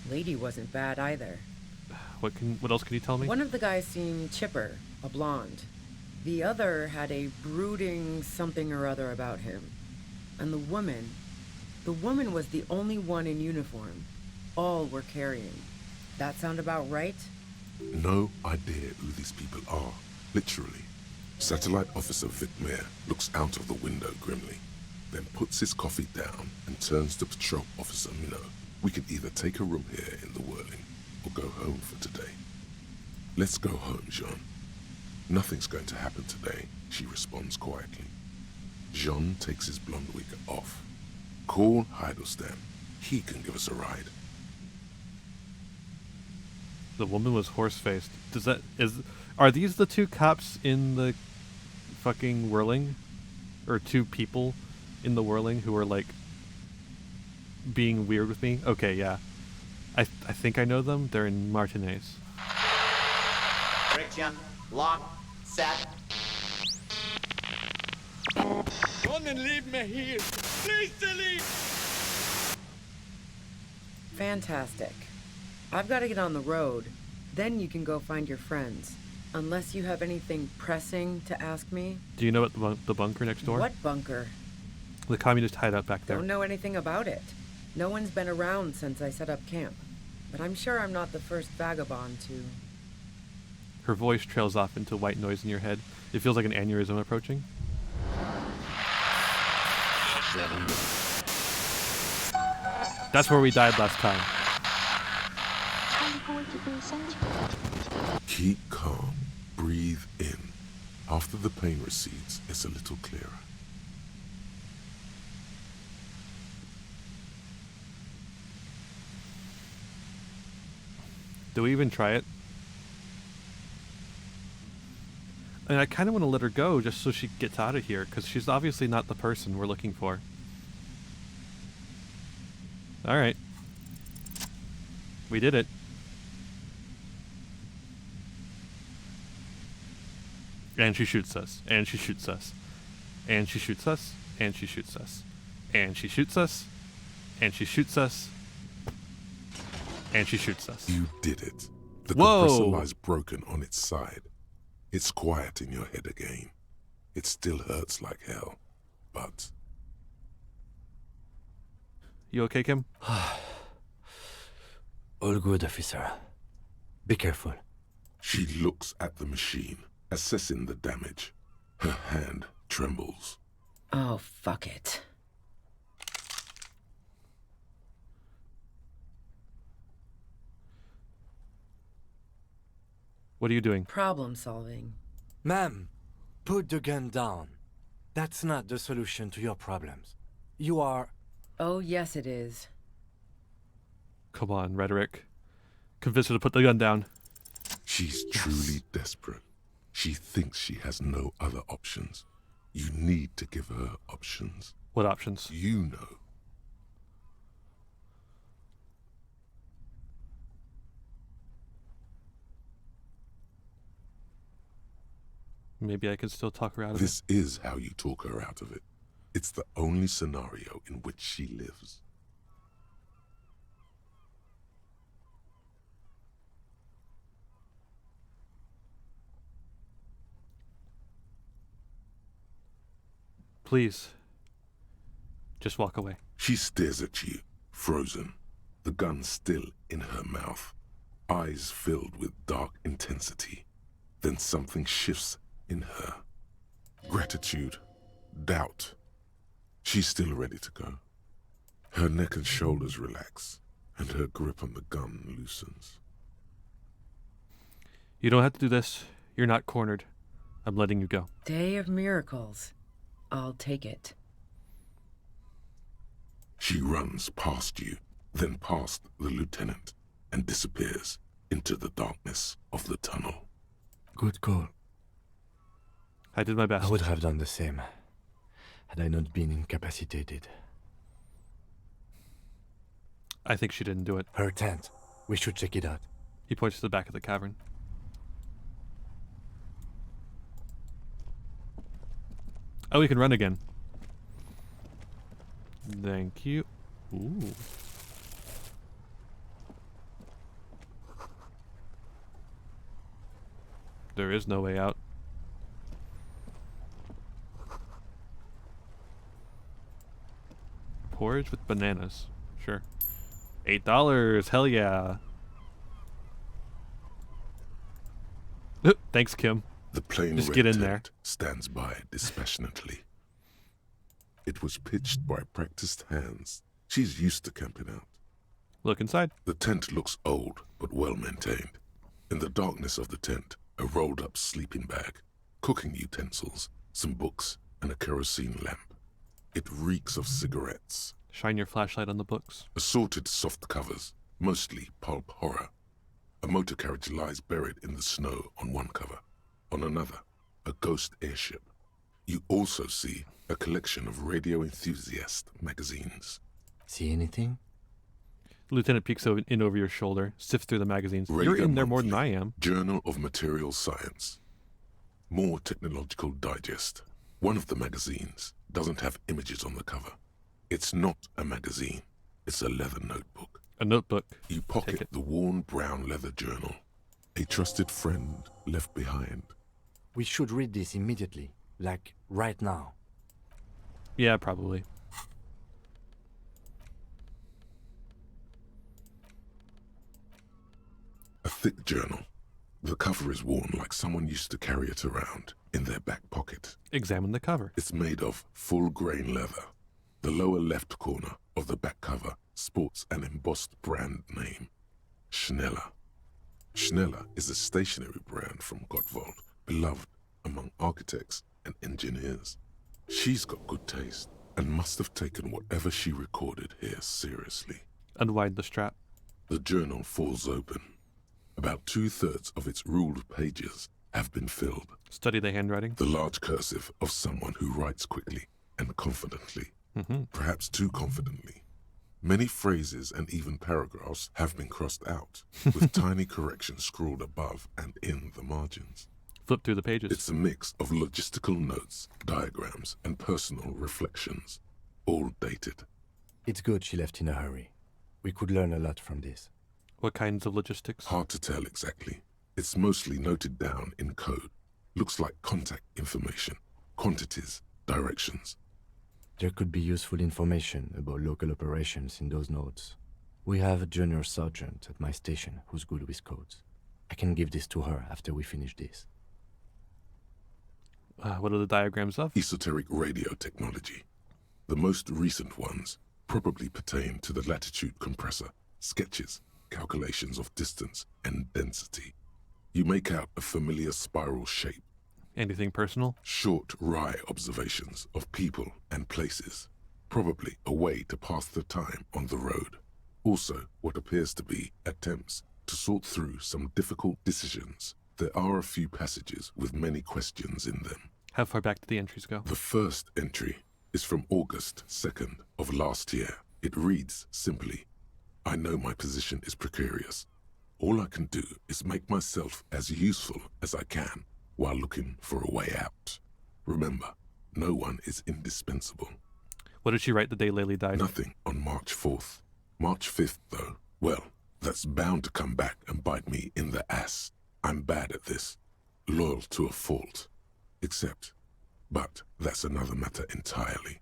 Lady wasn't bad either. What else can you tell me? One of the guys seemed chipper, a blonde. The other had a brooding something or other about him. And the woman was the only one in uniform. All were carrying. That sound about right? No idea who these people are, literally. Satellite Officer Vic Mayer looks out of the window grimly, then puts his coffee down and turns to Patrol Officer Minnow. We can either take a room here in the Whirling or go home for today. Let's go home, Jean. Nothing's going to happen today, she responds quietly. Jean takes his blonde wig off. Call Heidelstam. He can give us a ride. The woman was horse-faced. Are these the 2 cops in the fucking Whirling? Or 2 people in the Whirling who are like being weird with me? Okay, yeah. I think I know them. They're in Martinez. Friction, lock, set. Come and leave me here. Please delete. Fantastic. I've got to get on the road. Then you can go find your friends. Unless you have anything pressing to ask me. Do you know about the bunker next door? What bunker? The communist hideout back there. Don't know anything about it. No one's been around since I set up camp. But I'm sure I'm not the first vagabond to... Her voice trails off into white noise in your head. It feels like an aneurysm approaching. That's where we died last time. Keep calm. Breathe in. After the pain recedes, it's a little clearer. Do we even try it? I mean, I kind of want to let her go just so she gets out of here, because she's obviously not the person we're looking for. Alright. We did it. And she shoots us. And she shoots us. And she shoots us. And she shoots us. And she shoots us. And she shoots us. And she shoots us. You did it. The Whoa! compressor lies broken on its side. It's quiet in your head again. It still hurts like hell, but... You okay, Kim? All good, officer. Be careful. She looks at the machine, assessing the damage. Her hand trembles. Oh, fuck it. What are you doing? Problem solving. Ma'am, put the gun down. That's not the solution to your problems. You are... Oh, yes, it is. Come on, Rhetoric. Convince her to put the gun down. She's truly desperate. She thinks she has no other options. You need to give her options. What options? You know. Maybe I can still talk her out of it. This is how you talk her out of it. It's the only scenario in which she lives. Please. Just walk away. She stares at you, frozen, the gun still in her mouth, eyes filled with dark intensity. Then something shifts in her. Gratitude, doubt. She's still ready to go. Her neck and shoulders relax, and her grip on the gun loosens. You don't have to do this. You're not cornered. I'm letting you go. Day of miracles. I'll take it. She runs past you, then past the lieutenant, and disappears into the darkness of the tunnel. Good call. I did my best. I would have done the same, had I not been incapacitated. I think she didn't do it. Her tent. We should check it out. He points to the back of the cavern. Oh, we can run again. Thank you. Ooh. There is no way out. Porridge with bananas. Sure. $8. Hell yeah. Thanks, Kim. The plain Just red get in tent there. stands by dispassionately. It was pitched by practiced hands. She's used to camping out. Look inside. The tent looks old, but well maintained. In the darkness of the tent, a rolled up sleeping bag, cooking utensils, some books, and a kerosene lamp. It reeks of cigarettes. Shine your flashlight on the books. Assorted soft covers, mostly pulp horror. A motor carriage lies buried in the snow on one cover. On another, a ghost airship. You also see a collection of radio enthusiast magazines. See anything? Lieutenant peeks in over your shoulder, sifts through the magazines. You're Radar in there more than Monthly, I am. Journal of Material Science. More Technological Digest. One of the magazines doesn't have images on the cover. It's not a magazine. It's a leather notebook. A notebook. You Take pocket it. the worn brown leather journal. A trusted friend left behind. We should read this immediately. Like, right now. Yeah, probably. A thick journal. The cover is worn like someone used to carry it around in their back pocket. Examine the cover. It's made of full-grain leather. The lower left corner of the back cover sports an embossed brand name, Schneller. Schneller is a stationery brand from Gottwald, beloved among architects and engineers. She's got good taste and must have taken whatever she recorded here seriously. Unwind the strap. The journal falls open. About 2/3 of its ruled pages have been filled. Study the handwriting. The large cursive of someone who writes quickly and confidently, perhaps too confidently. Many phrases and even paragraphs have been crossed out, with tiny corrections scrawled above and in the margins. Flip through the pages. It's a mix of logistical notes, diagrams, and personal reflections, all dated. It's good she left in a hurry. We could learn a lot from this. What kinds of logistics? Hard to tell exactly. It's mostly noted down in code. Looks like contact information, quantities, directions. There could be useful information about local operations in those notes. We have a junior sergeant at my station who's good with codes. I can give this to her after we finish this. What are the diagrams of? Esoteric radio technology. The most recent ones probably pertain to the latitude compressor, sketches, calculations of distance and density. You make out a familiar spiral shape. Anything personal? Short, wry observations of people and places. Probably a way to pass the time on the road. Also, what appears to be attempts to sort through some difficult decisions. There are a few passages with many questions in them. How far back did the entries go? The first entry is from August 2nd of last year. It reads simply, I know my position is precarious. All I can do is make myself as useful as I can while looking for a way out. Remember, no one is indispensable. What did she write the day Laylee died? Nothing on March 4th. March 5th, though, well, that's bound to come back and bite me in the ass. I'm bad at this. Loyal to a fault. But that's another matter entirely.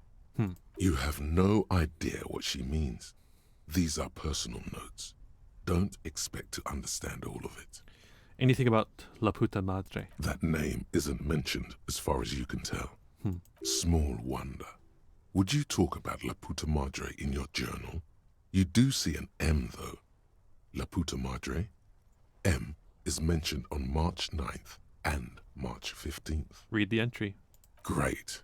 You have no idea what she means. These are personal notes. Don't expect to understand all of it. Anything about La Puta Madre? That name isn't mentioned as far as you can tell. Small wonder. Would you talk about La Puta Madre in your journal? You do see an M, though. La Puta Madre. M is mentioned on March 9th and March 15th. Read the entry. Great.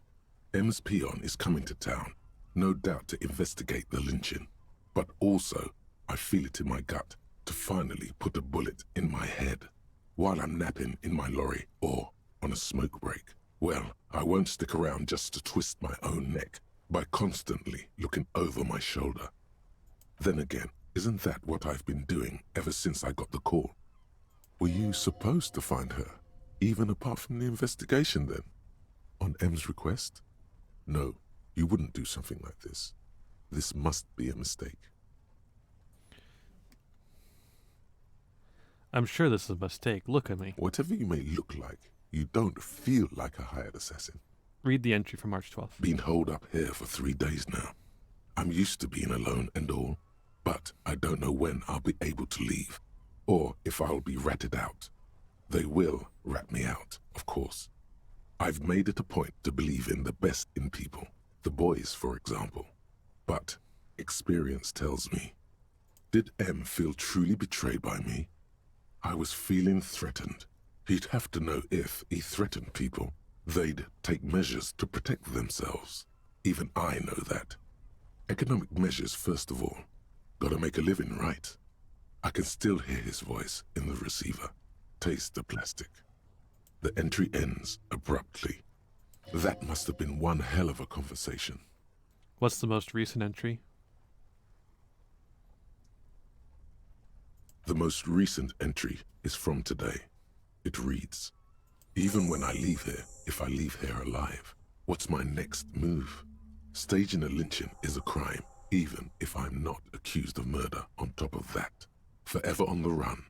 M's peon is coming to town, no doubt to investigate the lynching. But also, I feel it in my gut to finally put a bullet in my head while I'm napping in my lorry or on a smoke break. Well, I won't stick around just to twist my own neck by constantly looking over my shoulder. Then again, isn't that what I've been doing ever since I got the call? Were you supposed to find her, even apart from the investigation then? On M's request? No, you wouldn't do something like this. This must be a mistake. I'm sure this is a mistake. Look at me. Whatever you may look like, you don't feel like a hired assassin. Read the entry from March 12th. Been holed up here for 3 days now. I'm used to being alone and all, but I don't know when I'll be able to leave, or if I'll be ratted out. They will rat me out, of course. I've made it a point to believe in the best in people, the boys, for example. But experience tells me, did M feel truly betrayed by me? I was feeling threatened. He'd have to know if he threatened people, they'd take measures to protect themselves. Even I know that. Economic measures first of all. Gotta make a living, right? I can still hear his voice in the receiver. Taste the plastic. The entry ends abruptly. That must have been one hell of a conversation. What's the most recent entry? The most recent entry is from today. It reads, even when I leave here, if I leave here alive, what's my next move? Staging a lynching is a crime, even if I'm not accused of murder on top of that. Forever on the run.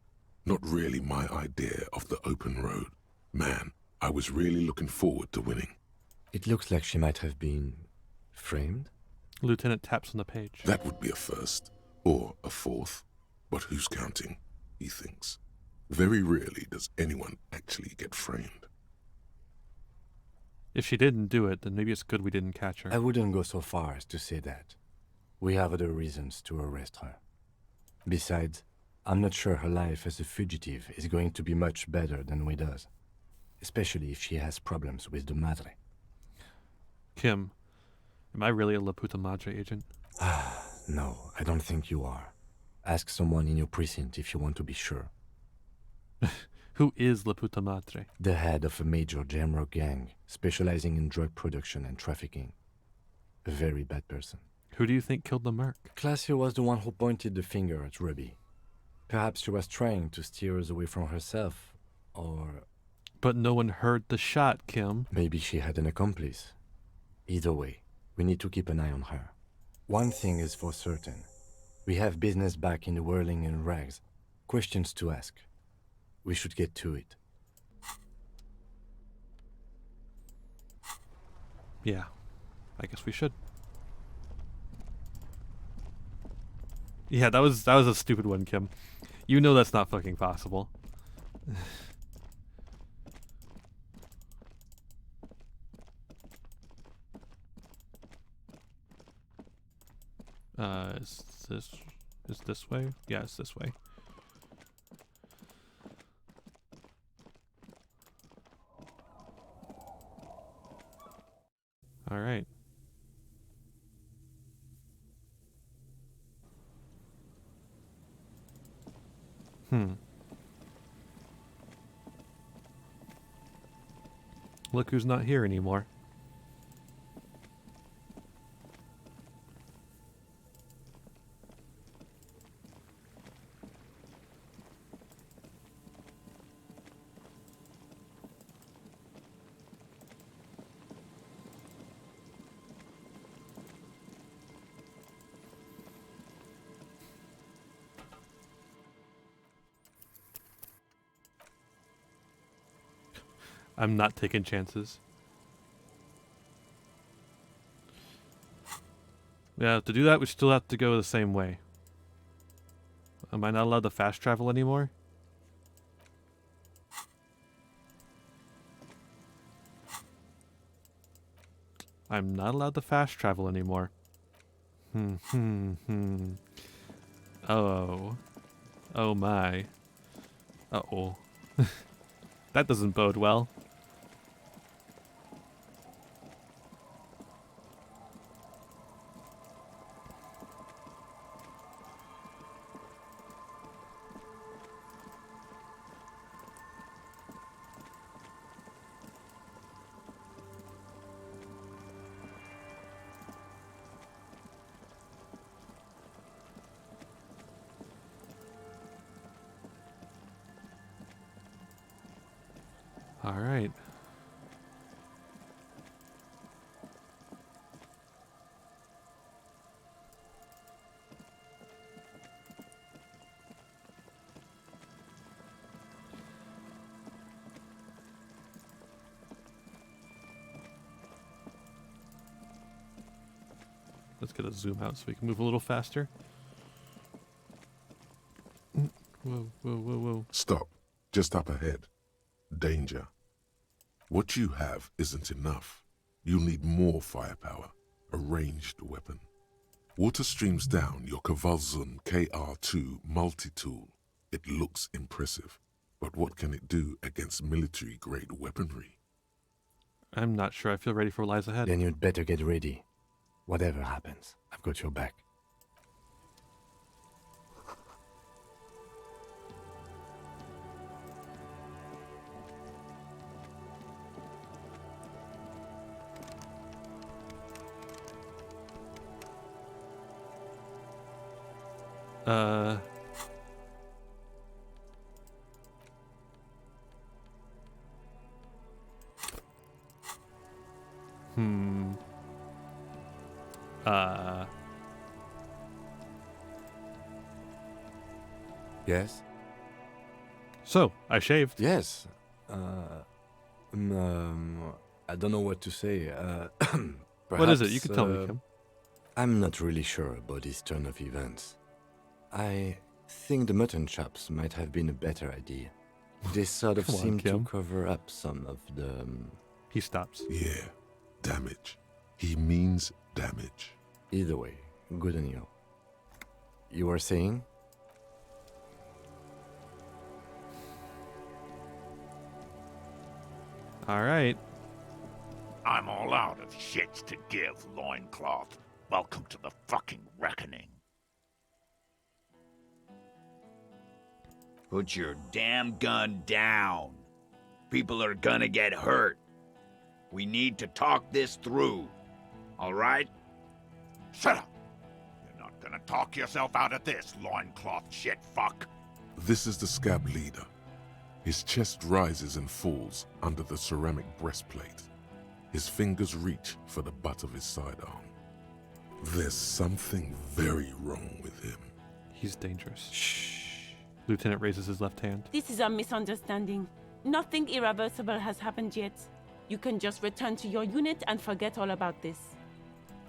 Not really my idea of the open road. Man, I was really looking forward to winning. It looks like she might have been framed. Lieutenant taps on the page. That would be a first, or a fourth. But who's counting, he thinks. Very rarely does anyone actually get framed. If she didn't do it, then maybe it's good we didn't catch her. I wouldn't go so far as to say that. We have other reasons to arrest her. Besides, I'm not sure her life as a fugitive is going to be much better than we does. Especially if she has problems with the Madre. Kim, am I really a La Puta Madre agent? No, I don't think you are. Ask someone in your precinct if you want to be sure. Who is La Puta Madre? The head of a major Jamrock gang, specializing in drug production and trafficking. A very bad person. Who do you think killed the merc? Classio was the one who pointed the finger at Ruby. Perhaps she was trying to steer us away from herself, or... But no one heard the shot, Kim. Maybe she had an accomplice. Either way, we need to keep an eye on her. One thing is for certain. We have business back in the whirling and rags. Questions to ask. We should get to it. Yeah, I guess we should. Yeah, that was a stupid one, Kim. You know that's not fucking possible. Is this way? Yeah, it's this way. All right. Look who's not here anymore. I'm not taking chances. Yeah, to do that, we still have to go the same way. Am I not allowed to fast travel anymore? I'm not allowed to fast travel anymore. Oh. Oh my. Uh-oh. That doesn't bode well. All right. Let's get a zoom out so we can move a little faster. Whoa, whoa, whoa, whoa. Stop. Just up ahead. Danger. What you have isn't enough. You'll need more firepower. A ranged weapon. Water streams down your Kvalzun KR2 multi-tool. It looks impressive, but what can it do against military-grade weaponry? I'm not sure I feel ready for what lies ahead. Then you'd better get ready. Whatever happens, I've got your back. Yes? So, I shaved. Yes. I don't know what to say. What is it? You perhaps, can tell me, Kim. I'm not really sure about this turn of events. I think the mutton chops might have been a better idea. They sort of Come on, seem to Kim. cover up some of the... He stops. Yeah, damage. He means damage. Either way, good on you. You were saying? All right. I'm all out of shits to give, loincloth. Welcome to the fucking reckoning. Put your damn gun down. People are gonna get hurt. We need to talk this through. All right? Shut up! You're not gonna talk yourself out of this, loincloth shit fuck. This is the scab leader. His chest rises and falls under the ceramic breastplate. His fingers reach for the butt of his sidearm. There's something very wrong with him. He's dangerous. Shh. Lieutenant raises his left hand. This is a misunderstanding. Nothing irreversible has happened yet. You can just return to your unit and forget all about this.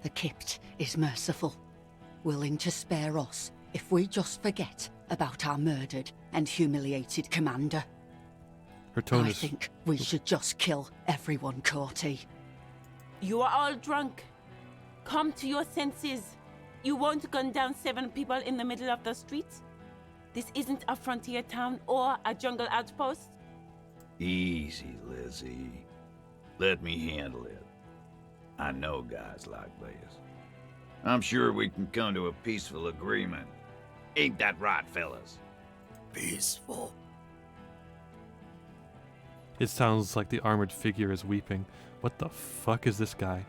The Kypt is merciful, willing to spare us if we just forget about our murdered and humiliated commander? Her tone I is... think we should just kill everyone, Courty. You are all drunk. Come to your senses. You won't gun down 7 people in the middle of the street. This isn't a frontier town or a jungle outpost. Easy, Lizzie. Let me handle it. I know guys like this. I'm sure we can come to a peaceful agreement. Ain't that right, fellas? Peaceful. It sounds like the armored figure is weeping. What the fuck is this guy?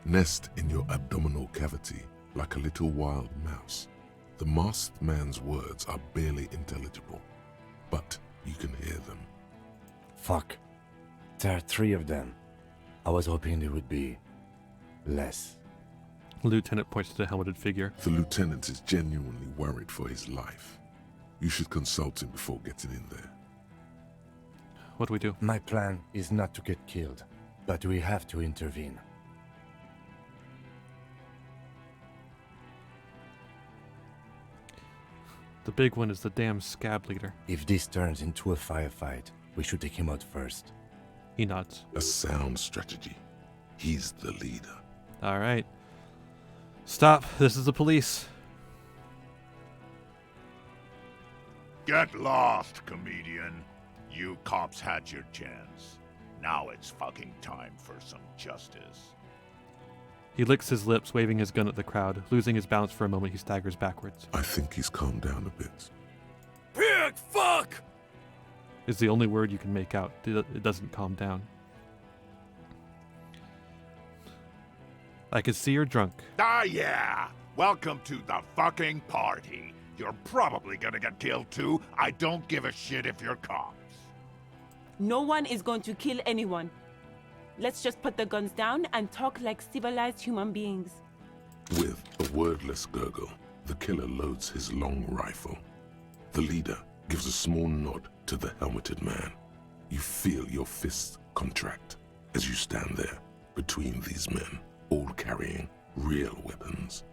Nest in your abdominal cavity like a little wild mouse. The masked man's words are barely intelligible, but you can hear them. Fuck. There are 3 of them. I was hoping there would be less. The lieutenant points to the helmeted figure. The lieutenant is genuinely worried for his life. You should consult him before getting in there. What do we do? My plan is not to get killed, but we have to intervene. The big one is the damn scab leader. If this turns into a firefight, we should take him out first. He nods. A sound strategy. He's the leader. All right. Stop. This is the police. Get lost, comedian. You cops had your chance. Now it's fucking time for some justice. He licks his lips, waving his gun at the crowd. Losing his balance for a moment, he staggers backwards. I think he's calmed down a bit. Pig fuck! Is the only word you can make out. It doesn't calm down. I can see you're drunk. Ah, yeah. Welcome to the fucking party. You're probably gonna get killed too. I don't give a shit if you're cops. No one is going to kill anyone. Let's just put the guns down and talk like civilized human beings. With a wordless gurgle, the killer loads his long rifle. The leader gives a small nod to the helmeted man. You feel your fists contract as you stand there between these men, all carrying real weapons.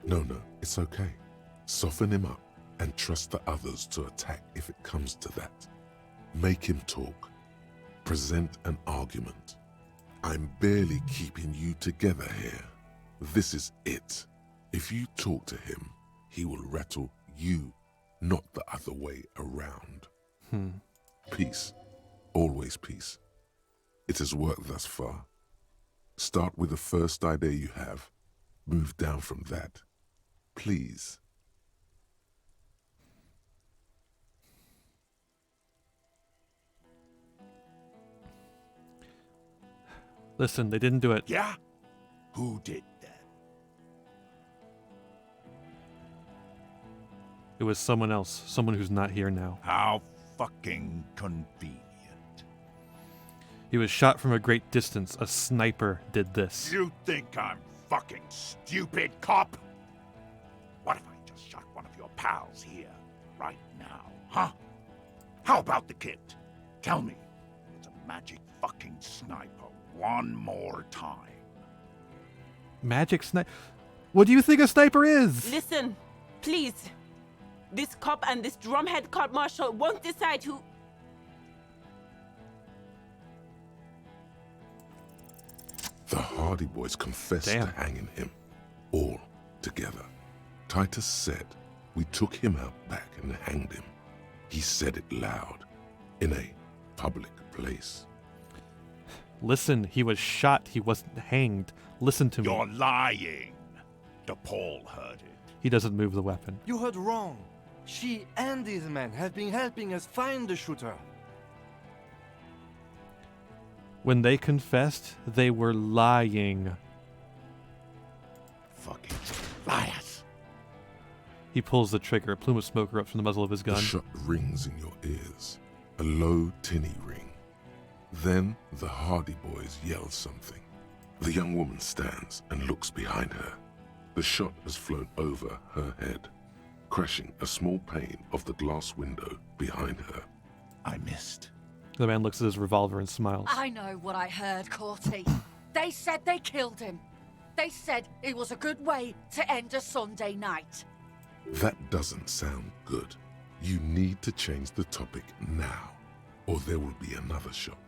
No, it's okay. Soften him up and trust the others to attack if it comes to that. Make him talk. Present an argument. I'm barely keeping you together here. This is it. If you talk to him, he will rattle you, not the other way around. Peace. Always peace. It has worked thus far. Start with the first idea you have. Move down from that. Please. Listen, they didn't do it. Yeah? Who did that? It was someone else. Someone who's not here now. How fucking convenient. He was shot from a great distance. A sniper did this. You think I'm fucking stupid, cop? What if I just shot one of your pals here, right now, huh? How about the kid? Tell me, it's a magic fucking sniper one more time. Magic sniper? What do you think a sniper is? Listen, please. This cop and this drumhead court marshal won't decide who... The Hardy Boys confessed to hanging him, all together. Titus said, we took him out back and hanged him. He said it loud, in a public place. Listen, he was shot. He wasn't hanged. Listen to me. You're lying. DePaul heard it. He doesn't move the weapon. You heard wrong. She and these men have been helping us find the shooter. When they confessed, they were lying. Fucking liars. He pulls the trigger. A plume of smoke erupts from the muzzle of his gun. The shot rings in your ears, a low, tinny ring. Then the Hardy Boys yell something. The young woman stands and looks behind her. The shot has flown over her head, crashing a small pane of the glass window behind her. I missed. The man looks at his revolver and smiles. I know what I heard, Courty. They said they killed him. They said it was a good way to end a Sunday night. That doesn't sound good. You need to change the topic now, or there will be another shot.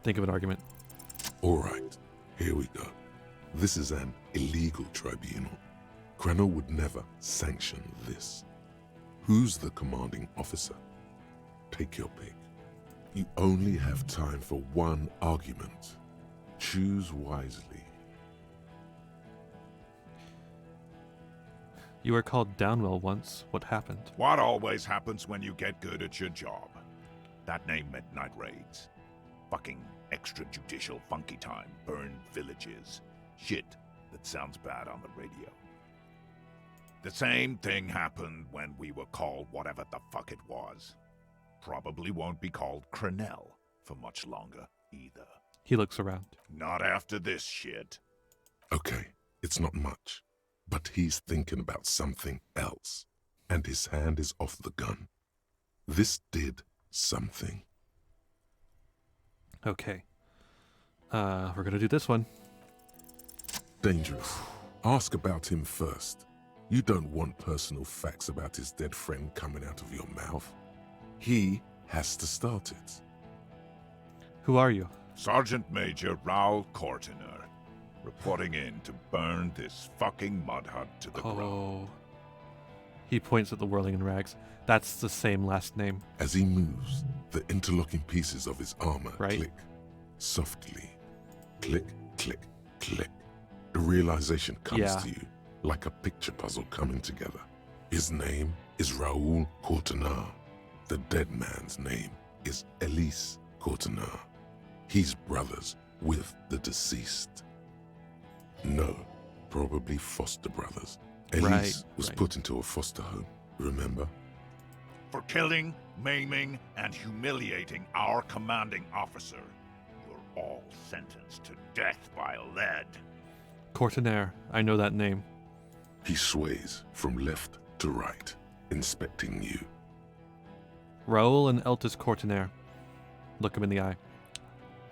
Think of an argument. All right, here we go. This is an illegal tribunal. Krenner would never sanction this. Who's the commanding officer? Take your pick. You only have time for one argument. Choose wisely. You were called Downwell once. What happened? What always happens when you get good at your job? That name meant night raids. Fucking extrajudicial funky time, burned villages. Shit that sounds bad on the radio. The same thing happened when we were called whatever the fuck it was. Probably won't be called Crenell for much longer either. He looks around. Not after this shit. Okay, it's not much, but he's thinking about something else, and his hand is off the gun. This did something. Okay. We're gonna do this one. Dangerous. Ask about him first. You don't want personal facts about his dead friend coming out of your mouth. He has to start it. Who are you? Sergeant Major Raoul Cortiner, reporting in to burn this fucking mud hut to the ground. He points at the whirling in rags. That's the same last name. As he moves, the interlocking pieces of his armor click softly. Click, click, click. The realization comes to you like a picture puzzle coming together. His name is Raoul Cortiner. The dead man's name is Elise Cortiner. He's brothers with the deceased. No, probably foster brothers. Elise was put into a foster home, remember? For killing, maiming, and humiliating our commanding officer, you're all sentenced to death by lead. Cortiner, I know that name. He sways from left to right, inspecting you. Raoul and Eltis Cortiner. Look him in the eye.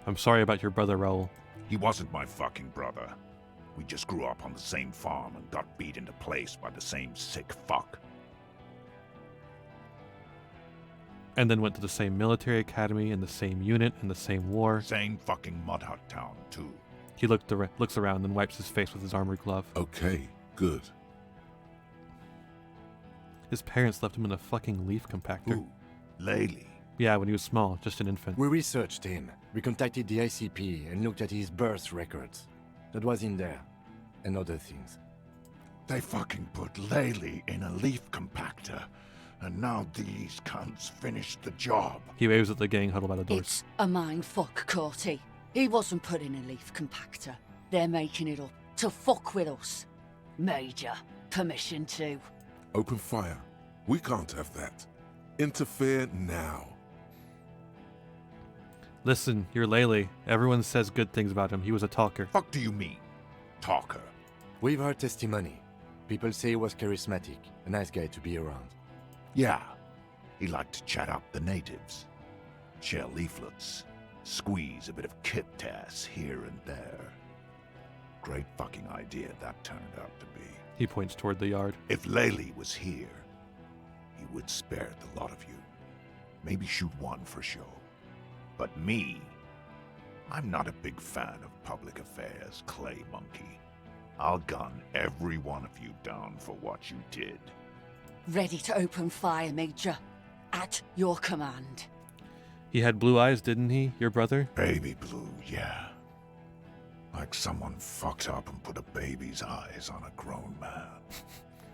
I'm sorry about your brother, Raoul. He wasn't my fucking brother. We just grew up on the same farm and got beat into place by the same sick fuck. And then went to the same military academy, in the same unit, in the same war. Same fucking mud hut town, too. He looks around and wipes his face with his armored glove. Okay, good. His parents left him in a fucking leaf compactor. Who? Laylee? Yeah, when he was small, just an infant. We researched him. We contacted the ICP and looked at his birth records. That was in there. And other things. They fucking put Laylee in a leaf compactor. And now these cunts finished the job. He waves at the gang huddled by the doors. It's a mind fuck, Corty. He wasn't put in a leaf compactor. They're making it up to fuck with us. Major, permission to. Open fire. We can't have that. Interfere now. Listen, you're Laylee. Everyone says good things about him. He was a talker. Fuck do you mean, talker? We've heard testimony. People say he was charismatic, a nice guy to be around. Yeah, he liked to chat up the natives. Share leaflets. Squeeze a bit of kip-tass here and there. Great fucking idea that turned out to be. He points toward the yard. If Laylee was here, he would spare the lot of you. Maybe shoot one for show. But me, I'm not a big fan of public affairs, clay monkey. I'll gun every one of you down for what you did. Ready to open fire, Major. At your command. He had blue eyes, didn't he, your brother? Baby blue, yeah. Like someone fucked up and put a baby's eyes on a grown man.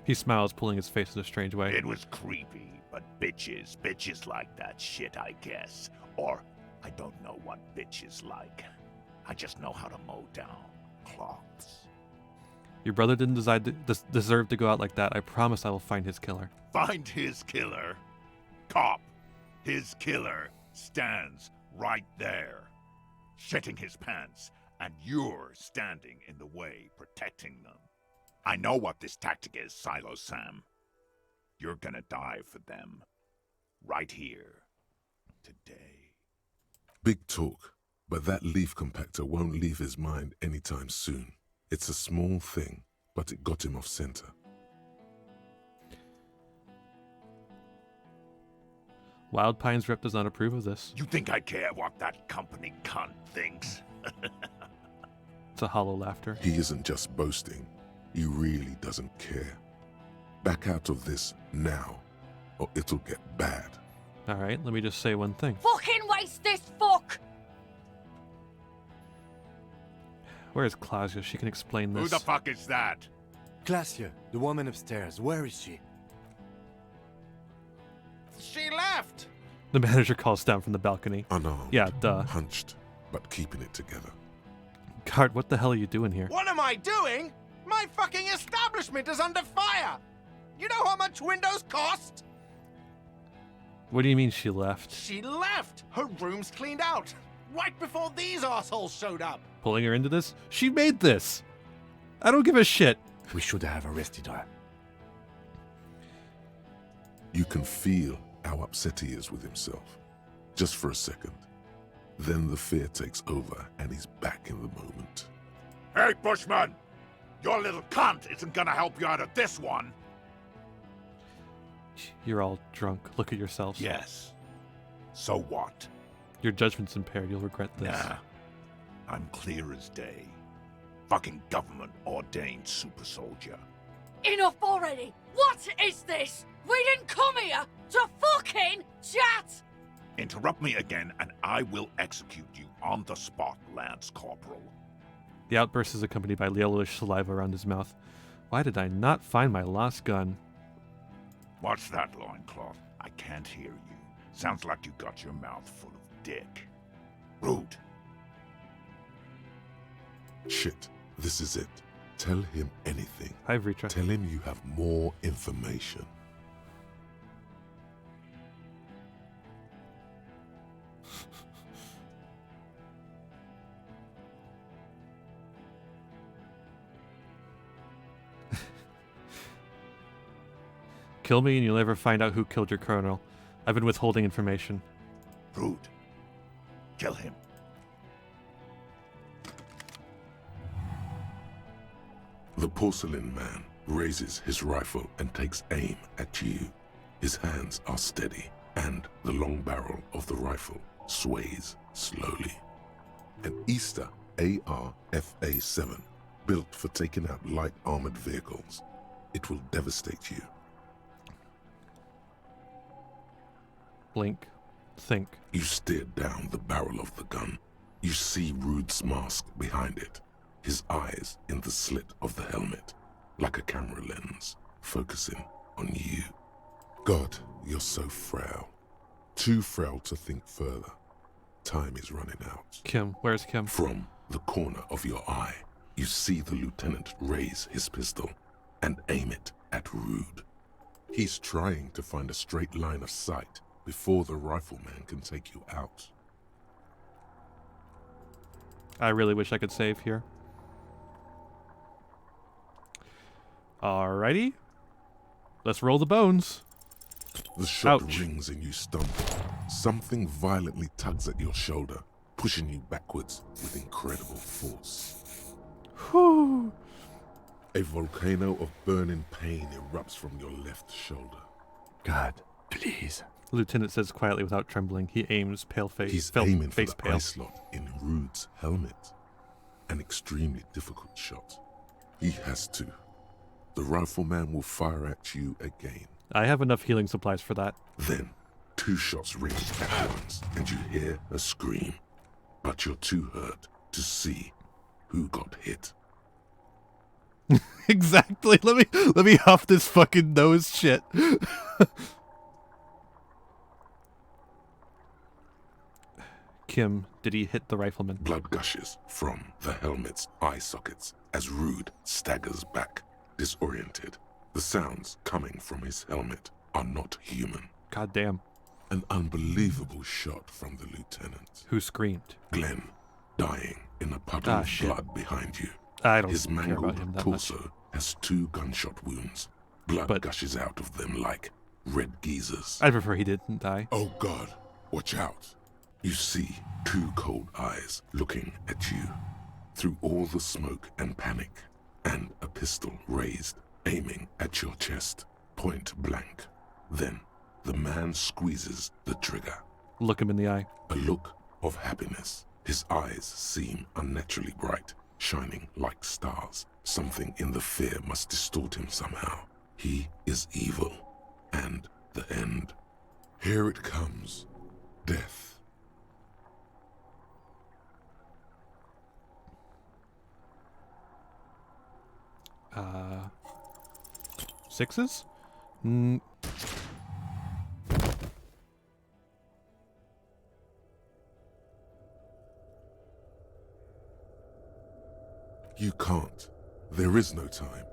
He smiles, pulling his face in a strange way. It was creepy, but bitches like that shit, I guess. Or, I don't know what bitches like. I just know how to mow down cloths. Your brother didn't deserve to go out like that. I promise I will find his killer. Find his killer. Cop, his killer stands right there, shitting his pants, and you're standing in the way, protecting them. I know what this tactic is, Silo Sam. You're gonna die for them. Right here. Today. Big talk, but that leaf compactor won't leave his mind anytime soon. It's a small thing, but it got him off center. Wild Pine's rep does not approve of this. You think I care what that company cunt thinks? It's a hollow laughter. He isn't just boasting. He really doesn't care. Back out of this now, or it'll get bad. Alright, let me just say one thing. Fucking waste this fuck! Where is Claudia? She can explain this. Who the fuck is that? Glacia, the woman upstairs. Where is she? She left! The manager calls down from the balcony. Unarmed. Yeah, duh. Hunched, but keeping it together. Guard, what the hell are you doing here? What am I doing? My fucking establishment is under fire! You know how much windows cost? What do you mean she left? She left! Her room's cleaned out! Right before these assholes showed up! Pulling her into this? She made this! I don't give a shit! We should have arrested her. You can feel how upset he is with himself. Just for a second. Then the fear takes over and he's back in the moment. Hey, Bushman! Your little cunt isn't gonna help you out of this one! You're all drunk. Look at yourselves. Yes. So what? Your judgment's impaired. You'll regret this. Nah. I'm clear as day. Fucking government-ordained super soldier. Enough already! What is this? We didn't come here to fucking chat! Interrupt me again and I will execute you on the spot, Lance Corporal. The outburst is accompanied by yellowish saliva around his mouth. Why did I not find my lost gun? What's that, loincloth? I can't hear you. Sounds like you got your mouth full of dick. Rude. Shit, this is it. Tell him anything. I've retried. Tell him you have more information. Kill me and you'll never find out who killed your colonel. I've been withholding information. Rude. Kill him. The porcelain man raises his rifle and takes aim at you. His hands are steady, and the long barrel of the rifle sways slowly. An Easter AR-FA-7, built for taking out light armored vehicles. It will devastate you. Blink. Think. You stare down the barrel of the gun. You see Rude's mask behind it. His eyes in the slit of the helmet, like a camera lens, focusing on you. God, you're so frail. Too frail to think further. Time is running out. Kim, where's Kim? From the corner of your eye, you see the lieutenant raise his pistol and aim it at Rude. He's trying to find a straight line of sight before the rifleman can take you out. I really wish I could save here. Alrighty. Let's roll the bones. The shot Ouch. rings and you stumble. Something violently tugs at your shoulder, pushing you backwards with incredible force. Whew. A volcano of burning pain erupts from your left shoulder. God, please. The lieutenant says quietly without trembling. He aims, pale face. He's aiming for the eye slot in Rude's helmet. An extremely difficult shot. He has to. The rifleman will fire at you again. I have enough healing supplies for that. Then, 2 shots ring at once, and you hear a scream. But you're too hurt to see. who got hit. Exactly. Let me huff this fucking nose shit. Kim, did he hit the rifleman? Blood gushes from the helmet's eye sockets as Rude staggers back, disoriented. The sounds coming from his helmet are not human. God damn. An unbelievable shot from the lieutenant. Who screamed? Glenn, dying in a puddle of blood behind you. I don't His care about mangled him that torso much. has 2 gunshot wounds. Blood gushes out of them like red geysers. I prefer he didn't die. Oh God, watch out. You see 2 cold eyes looking at you through all the smoke and panic, and a pistol raised, aiming at your chest, point blank. Then the man squeezes the trigger. Look him in the eye. A look of happiness. His eyes seem unnaturally bright, shining like stars. Something in the fear must distort him somehow. He is evil, and the end. Here it comes. Death. Sixes? You can't. There is no time.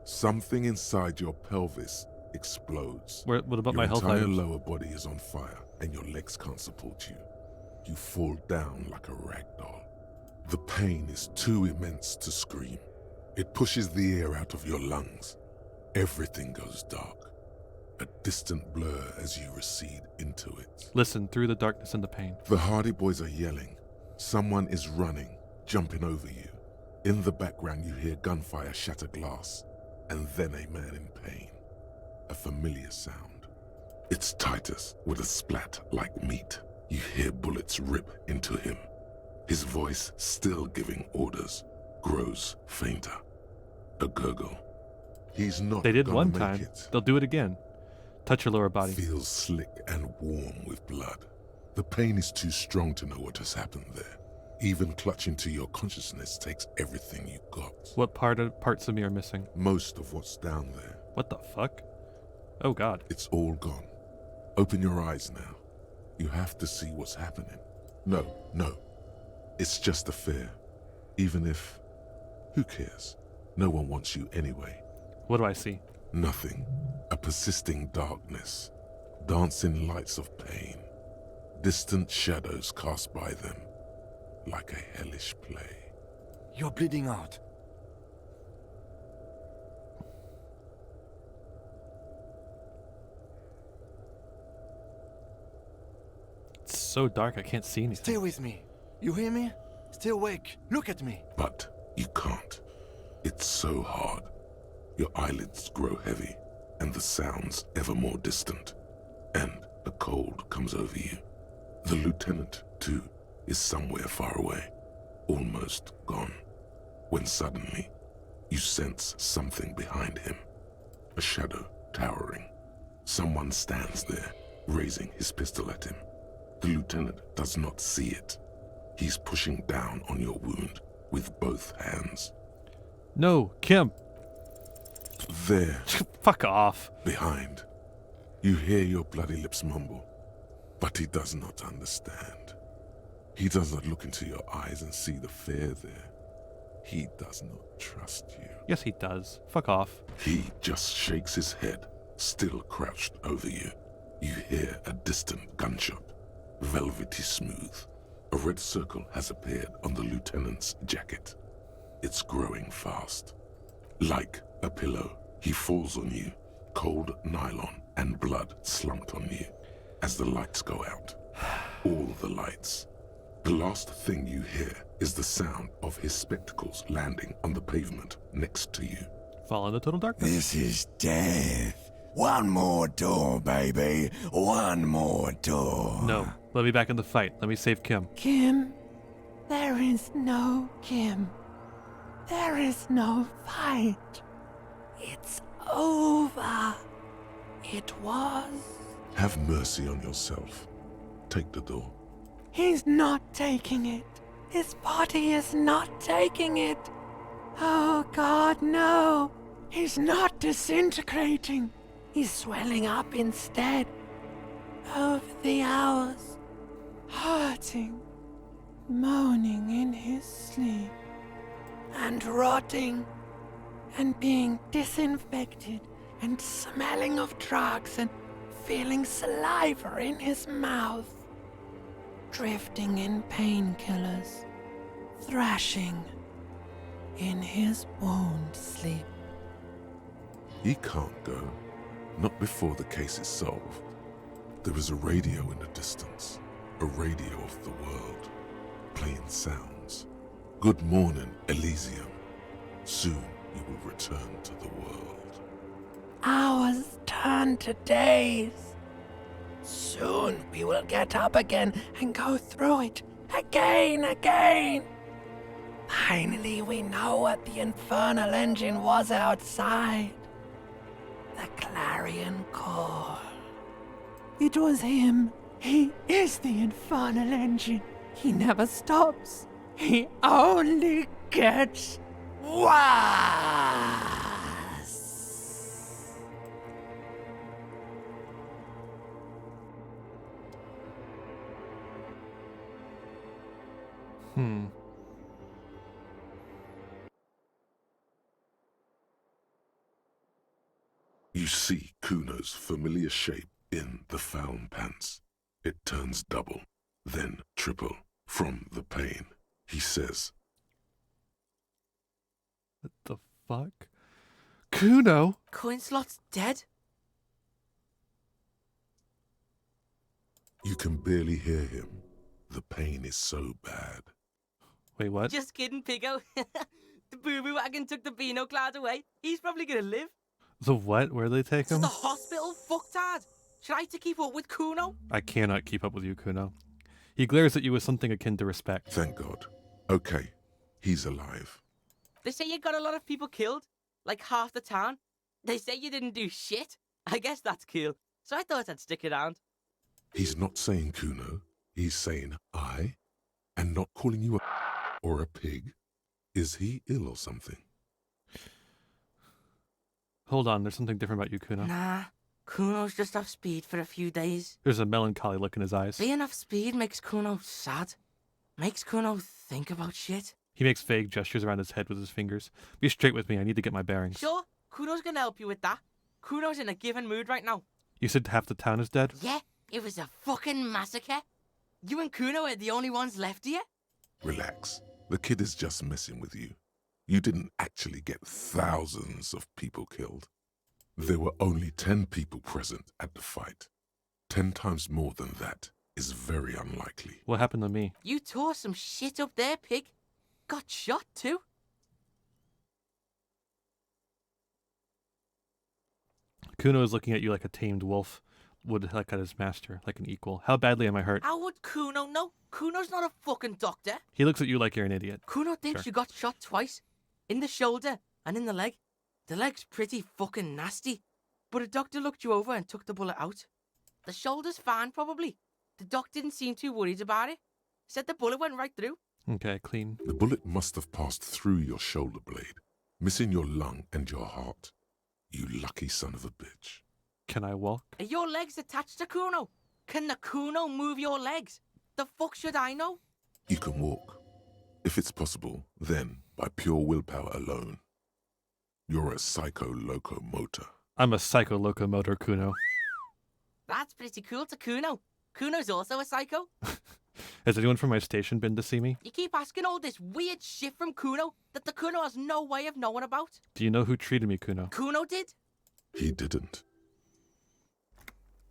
Something inside your pelvis explodes. What about my health Your entire items? lower body is on fire, and your legs can't support you. You fall down like a rag doll. The pain is too immense to scream. It pushes the air out of your lungs. Everything goes dark. A distant blur as you recede into it. Listen through the darkness and the pain. The Hardy Boys are yelling. Someone is running, jumping over you. In the background you hear gunfire shatter glass, and then a man in pain. A familiar sound. It's Titus with a splat like meat. You hear bullets rip into him. His voice, still giving orders, grows fainter. A gurgle. He's not They did gonna one make time. it. They'll do it again. Touch your lower body. Feels slick and warm with blood. The pain is too strong to know what has happened there. Even clutching to your consciousness takes everything you got. What parts of me are missing? Most of what's down there. What the fuck? Oh God. It's all gone. Open your eyes now. You have to see what's happening. No. It's just a fear. Even if... Who cares? No one wants you anyway. What do I see? Nothing. A persisting darkness. Dancing lights of pain. Distant shadows cast by them. Like a hellish play. You're bleeding out. It's so dark I can't see anything. Stay with me. You hear me? Stay awake. Look at me. But you can't. It's so hard. Your eyelids grow heavy, and the sounds ever more distant. And a cold comes over you. The lieutenant, too, is somewhere far away, almost gone, when suddenly you sense something behind him. A shadow towering. Someone stands there, raising his pistol at him. The lieutenant does not see it. He's pushing down on your wound with both hands. No, Kim. There. Fuck off. Behind. You hear your bloody lips mumble, but he does not understand. He does not look into your eyes and see the fear there. He does not trust you. Yes, he does. Fuck off. He just shakes his head, still crouched over you. You hear a distant gunshot, velvety smooth. A red circle has appeared on the lieutenant's jacket. It's growing fast. Like a pillow, he falls on you, cold nylon and blood slumped on you as the lights go out. All the lights. The last thing you hear is the sound of his spectacles landing on the pavement next to you. Fall into total darkness. This is death. One more door, baby. One more door. No. Let me back in the fight. Let me save Kim. Kim, there is no Kim. There is no fight. It's over. It was. Have mercy on yourself. Take the door. He's not taking it. His body is not taking it. Oh God, no. He's not disintegrating. He's swelling up instead. Over the hours, hurting, moaning in his sleep, and rotting, and being disinfected, and smelling of drugs, and feeling saliva in his mouth, drifting in painkillers, thrashing in his wound sleep. He can't go. Not before the case is solved. There is a radio in the distance. A radio of the world. Playing sounds. Good morning, Elysium. Soon you will return to the world. Hours turn to days. Soon we will get up again and go through it again. Finally we know what the infernal engine was outside. The clarion call. It was him. He is the infernal engine. He never stops. He only gets worse. You see Kuno's familiar shape in the found pants. It turns double, then triple from the pain. He says, What the fuck? Kuno? Coinslot's dead? You can barely hear him. The pain is so bad. Wait, what? Just kidding, Pigo. The boo-boo wagon took the Beano Cloud away. He's probably gonna live. The what? Where do they take To him? the hospital, fucktard. Try to keep up with Kuno. I cannot keep up with you, Kuno. He glares at you with something akin to respect. Thank God. Okay, he's alive. They say you got a lot of people killed, like half the town. They say you didn't do shit. I guess that's cool. So I thought I'd stick around. He's not saying Kuno. He's saying I, and not calling you a or a pig. Is he ill or something? Hold on, there's something different about you, Kuno. Nah, Kuno's just off speed for a few days. There's a melancholy look in his eyes. Being off speed makes Kuno sad. Makes Kuno think about shit. He makes vague gestures around his head with his fingers. Be straight with me, I need to get my bearings. Sure, Kuno's gonna help you with that. Kuno's in a given mood right now. You said half the town is dead? Yeah, it was a fucking massacre. You and Kuno are the only ones left here. Relax. The kid is just messing with you. You didn't actually get thousands of people killed. There were only 10 people present at the fight. 10 times more than that is very unlikely. What happened to me? You tore some shit up there, pig. Got shot too. Kuno is looking at you like a tamed wolf would look at his master, like an equal. How badly am I hurt? How would Kuno know? Kuno's not a fucking doctor. He looks at you like you're an idiot. Kuno thinks Sure. you got shot twice. In the shoulder and in the leg. The leg's pretty fucking nasty. But a doctor looked you over and took the bullet out. The shoulder's fine, probably. The doc didn't seem too worried about it. Said the bullet went right through. Okay, clean. The bullet must have passed through your shoulder blade, missing your lung and your heart. You lucky son of a bitch. Can I walk? Are your legs attached to Kuno? Can the Kuno move your legs? The fuck should I know? You can walk. If it's possible, then by pure willpower alone. You're a psycho-locomotor. I'm a psycho locomotor, Kuno. That's pretty cool to Kuno. Kuno's also a psycho. Has anyone from my station been to see me? You keep asking all this weird shit from Kuno that the Kuno has no way of knowing about. Do you know who treated me, Kuno? Kuno did? He didn't.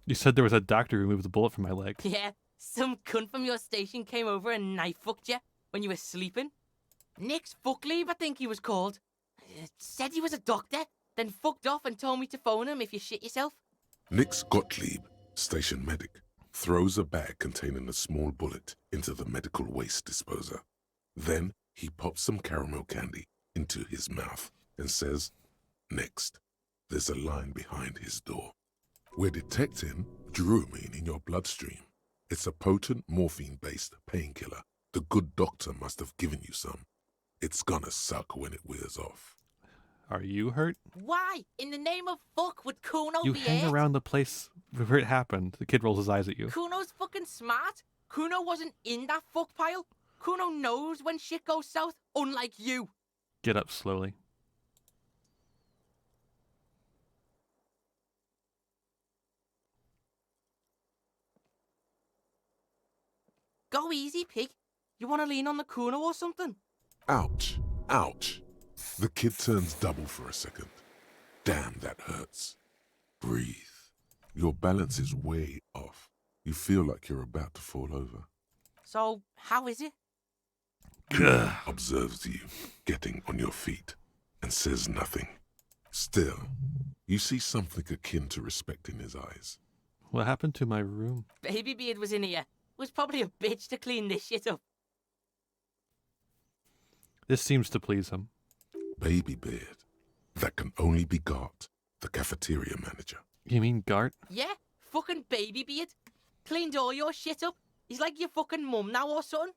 You said there was a doctor who removed the bullet from my leg. Yeah, some cunt from your station came over and knife fucked you when you were sleeping. Nick's Fuckleave, I think he was called. Said he was a doctor, then fucked off and told me to phone him if you shit yourself. Nix Gottlieb, station medic, throws a bag containing a small bullet into the medical waste disposer. Then he pops some caramel candy into his mouth and says, "Next." There's a line behind his door. We're detecting druamine in your bloodstream. It's a potent morphine-based painkiller The good doctor must have given you some. It's gonna suck when it wears off. Are you hurt? Why, in the name of fuck, would Kuno You be hang hurt? around the place where it happened. The kid rolls his eyes at you. Kuno's fucking smart. Kuno wasn't in that fuck pile. Kuno knows when shit goes south, unlike you. Get up slowly. Go easy, pig. You want to lean on the Kuno or something? Ouch. Ouch. The kid turns double for a second. Damn, that hurts. Breathe. Your balance is way off. You feel like you're about to fall over. So, how is it? Observes you getting on your feet and says nothing. Still, you see something akin to respect in his eyes. What happened to my room? Baby Beard was in here. Was probably a bitch to clean this shit up. This seems to please him. Baby Beard. That can only be Gart, the cafeteria manager. You mean Gart? Yeah, fucking Baby Beard. Cleaned all your shit up. He's like your fucking mum now or something.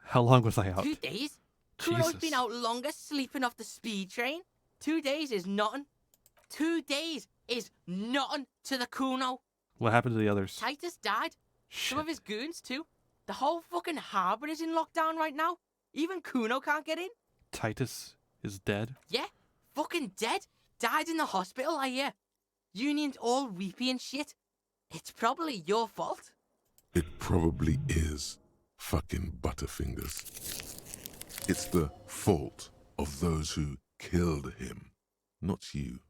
How long was I out? 2 days. Kuno's been out longer sleeping off the speed train. 2 days is nothing. 2 days is nothing to the Kuno. What happened to the others? Titus died. Shit. Some of his goons too. The whole fucking harbour is in lockdown right now. Even Kuno can't get in. Titus is dead? Yeah, fucking dead. Died in the hospital, I hear. Union's all weepy and shit. It's probably your fault. It probably is, fucking Butterfingers. It's the fault of those who killed him, not you.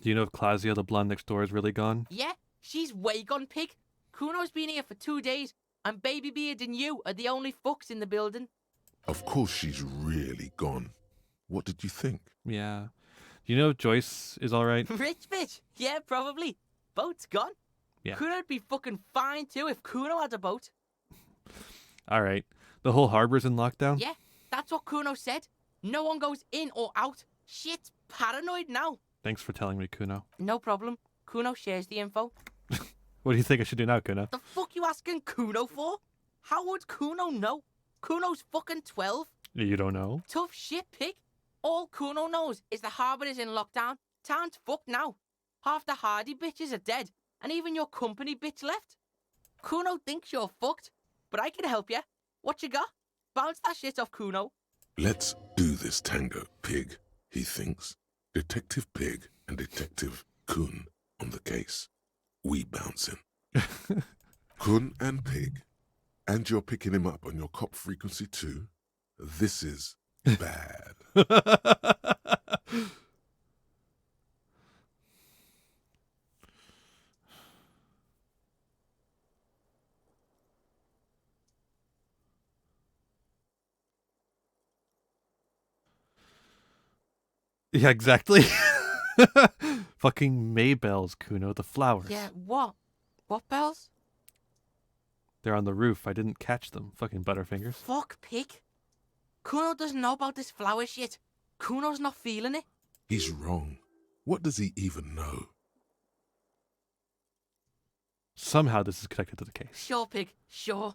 Do you know if Claudia, the blonde next door, is really gone? Yeah, she's way gone, pig. Kuno's been here for 2 days, and Baby Beard and you are the only fucks in the building. Of course she's really gone. What did you think? Yeah. Do you know if Joyce is alright? Rich bitch. Yeah, probably. Boat's gone. Yeah. Kuno'd be fucking fine too if Kuno had a boat. Alright. The whole harbor's in lockdown? Yeah, that's what Kuno said. No one goes in or out. Shit's paranoid now. Thanks for telling me, Kuno. No problem. Kuno shares the info. What do you think I should do now, Kuno? The fuck you asking Kuno for? How would Kuno know? Kuno's fucking 12. You don't know? Tough shit, pig. All Kuno knows is the harbour is in lockdown. Town's fucked now. Half the Hardy bitches are dead, and even your company bitch left. Kuno thinks you're fucked, but I can help you. What you got? Bounce that shit off Kuno. Let's do this tango, Pig, he thinks. Detective Pig and Detective Kun on the case. We bouncing. Kun and Pig. And you're picking him up on your cop frequency too? This is bad. Yeah, exactly. Fucking Maybells, Kuno, the flowers. Yeah, what? What bells? They're on the roof. I didn't catch them. Fucking Butterfingers. Fuck, pig. Kuno doesn't know about this flower shit. Kuno's not feeling it. He's wrong. What does he even know? Somehow this is connected to the case. Sure, pig, sure.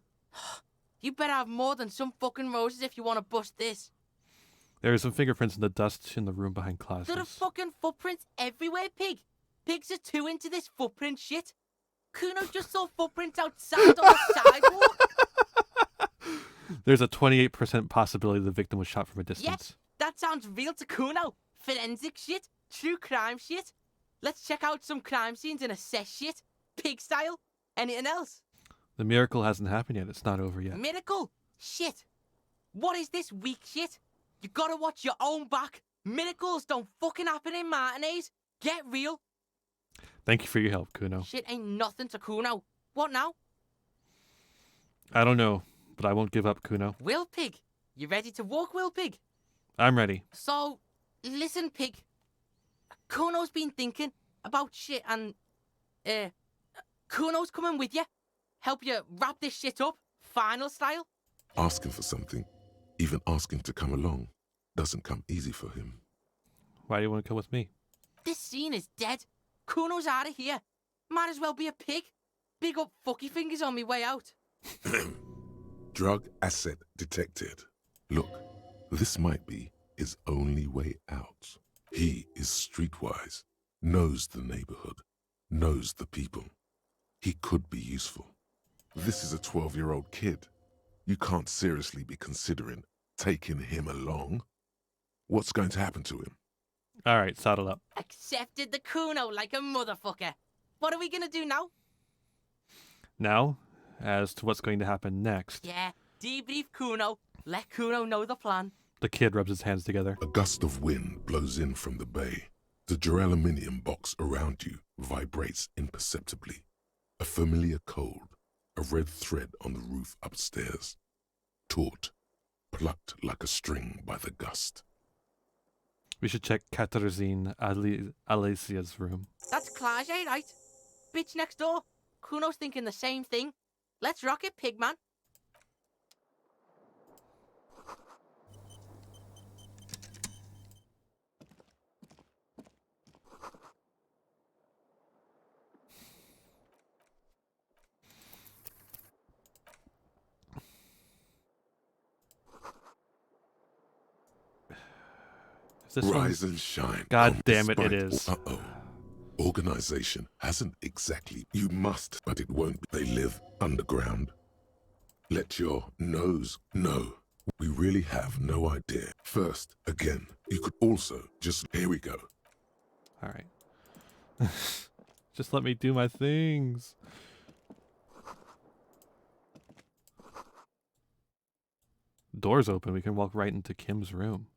You better have more than some fucking roses if you want to bust this. There are some fingerprints in the dust in the room behind There are closets. fucking footprints everywhere, pig. Pigs are too into this footprint shit. Kuno just saw footprints outside on the sidewalk. There's a 28% possibility the victim was shot from a distance. Yes, that sounds real to Kuno. Forensic shit, true crime shit. Let's check out some crime scenes and assess shit. Pig style. Anything else? The miracle hasn't happened yet. It's not over yet. Miracle? Shit. What is this weak shit? You gotta watch your own back. Miracles don't fucking happen in matinees. Get real. Thank you for your help, Kuno. Shit ain't nothing to Kuno. What now? I don't know, but I won't give up, Kuno. Will Pig. You ready to walk, Will Pig? I'm ready. So, listen, Pig. Kuno's been thinking about shit and, Kuno's coming with you. Help you wrap this shit up, final style. Asking for something, even asking to come along, doesn't come easy for him. Why do you want to come with me? This scene is dead. Kuno's out of here. Might as well be a pig. Big up fucky fingers on me way out. Drug asset detected. Look, this might be his only way out. He is streetwise, knows the neighborhood, knows the people. He could be useful. This is a 12-year-old kid. You can't seriously be considering taking him along. What's going to happen to him? All right, saddle up. Accepted the Kuno like a motherfucker. What are we gonna do now? Now, as to what's going to happen next. Yeah, debrief Kuno. Let Kuno know the plan. The kid rubs his hands together. A gust of wind blows in from the bay. The duraluminum box around you vibrates imperceptibly. A familiar cold, a red thread on the roof upstairs. Taut, plucked like a string by the gust. We should check Katarzyne Alesia's room. That's Klage, right? Bitch next door. Kuno's thinking the same thing. Let's rock it, Pigman. Rise and shine. God damn it, it is. Uh-oh. Organization hasn't exactly. You must, but it won't. They live underground. Let your nose know. We really have no idea. First, again, you could also just... Here we go. All right. Just let me do my things. Door's open. We can walk right into Kim's room.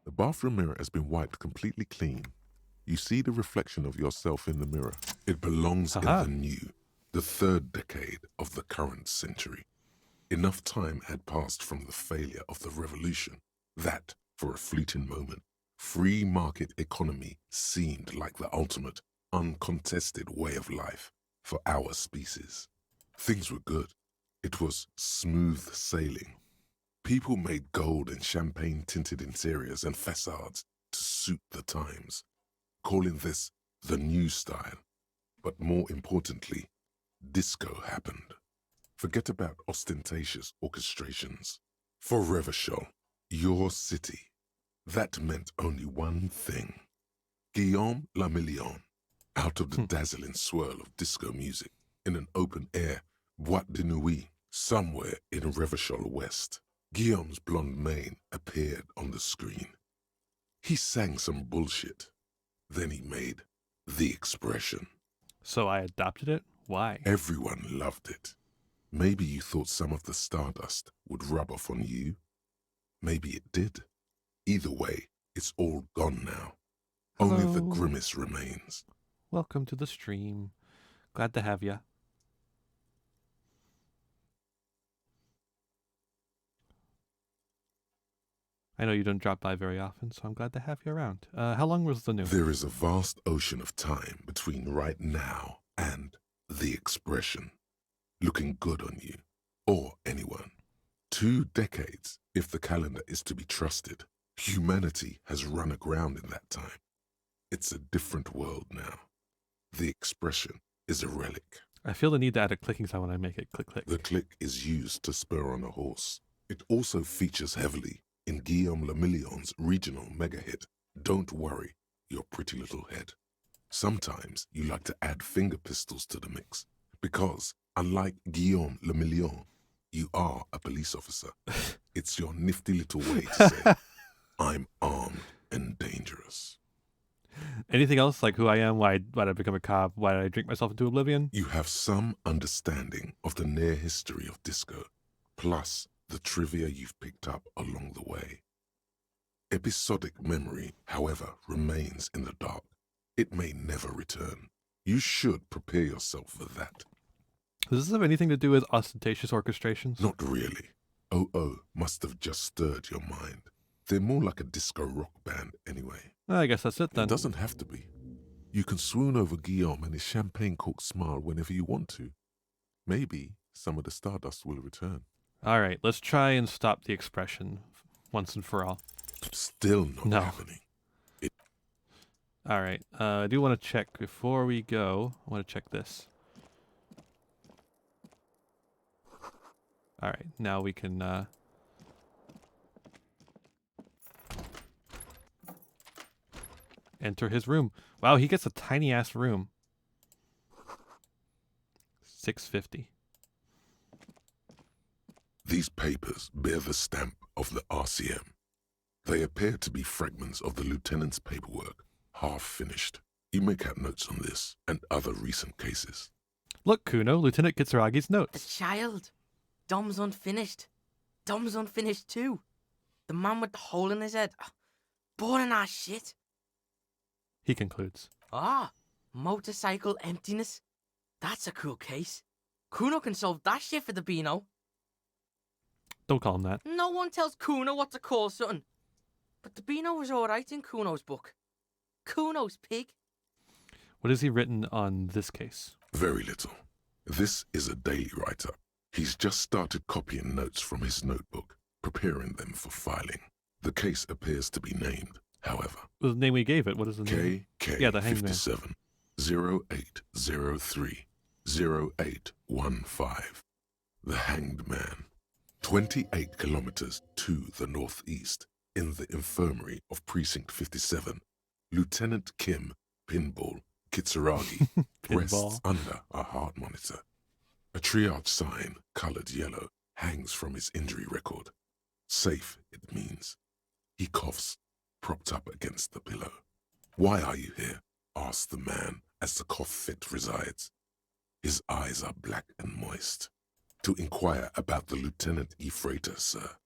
The bathroom mirror has been wiped completely clean. You see the reflection of yourself in the mirror. It belongs in the new, the third decade of the current century. Enough time had passed from the failure of the revolution that, for a fleeting moment, free market economy seemed like the ultimate, uncontested way of life for our species. Things were good. It was smooth sailing. People made gold and champagne-tinted interiors and facades to suit the times, calling this the new style. But more importantly, disco happened. Forget about ostentatious orchestrations. For Revachol, your city, that meant only one thing. Guillaume Lamillion, out of the dazzling swirl of disco music, in an open-air boîte de nuit somewhere in Revachol West. Guillaume's blonde mane appeared on the screen. He sang some bullshit. Then he made the expression. So I adopted it? Why? Everyone loved it. Maybe you thought some of the stardust would rub off on you. Maybe it did. Either way, it's all gone now. Hello. Only the grimace remains. Welcome to the stream. Glad to have ya. I know you don't drop by very often, so I'm glad to have you around. How long was the news? There is a vast ocean of time between right now and the expression. Looking good on you, or anyone. 2 decades, if the calendar is to be trusted. Humanity has run aground in that time. It's a different world now. The expression is a relic. I feel the need to add a clicking sound when I make it click click. The click is used to spur on a horse. It also features heavily in Guillaume Lamillion's regional mega hit, Don't Worry, Your Pretty Little Head. Sometimes you like to add finger pistols to the mix, because, unlike Guillaume Lamillion, you are a police officer. It's your nifty little way to say, I'm armed and dangerous. Anything else, like who I am, why did I become a cop, why did I drink myself into oblivion? You have some understanding of the near history of disco, plus the trivia you've picked up along the way. Episodic memory, however, remains in the dark. It may never return. You should prepare yourself for that. Does this have anything to do with ostentatious orchestrations? Not really. OO must have just stirred your mind. They're more like a disco rock band anyway. I guess that's it then. It doesn't have to be. You can swoon over Guillaume and his champagne-corked smile whenever you want to. Maybe some of the stardust will return. All right, let's try and stop the expression once and for all. Still not happening. All right, I do want to check before we go. I want to check this. All right, now we can. Enter his room. Wow, he gets a tiny ass room. 650. These papers bear the stamp of the RCM. They appear to be fragments of the lieutenant's paperwork, half finished. You may have notes on this and other recent cases. Look, Kuno, Lieutenant Kitsuragi's The notes. child. Dom's unfinished. Dom's unfinished too. The man with the hole in his head. Boring ass shit. He concludes. Ah, motorcycle emptiness. That's a cool case. Kuno can solve that shit for the Beano. Don't call him that. No one tells Kuno what to call something. But the Beano was alright in Kuno's book. Kuno's pig. What has he written on this case? Very little. This is a daily write-up. He's just started copying notes from his notebook, preparing them for filing. The case appears to be named, however. The name we gave it. What is the name? Yeah, the hangman. KK57 0803 0815. The Hanged Man. 28 kilometers to the northeast, in the infirmary of Precinct 57, Lieutenant Kim Pinball Kitsuragi rests under a heart monitor. A triage sign, colored yellow, hangs from his injury record. Safe, it means. He coughs, propped up against the pillow. "Why are you here?" asks the man as the cough fit resides. His eyes are black and moist. "To inquire about the Lieutenant E. Freighter, sir.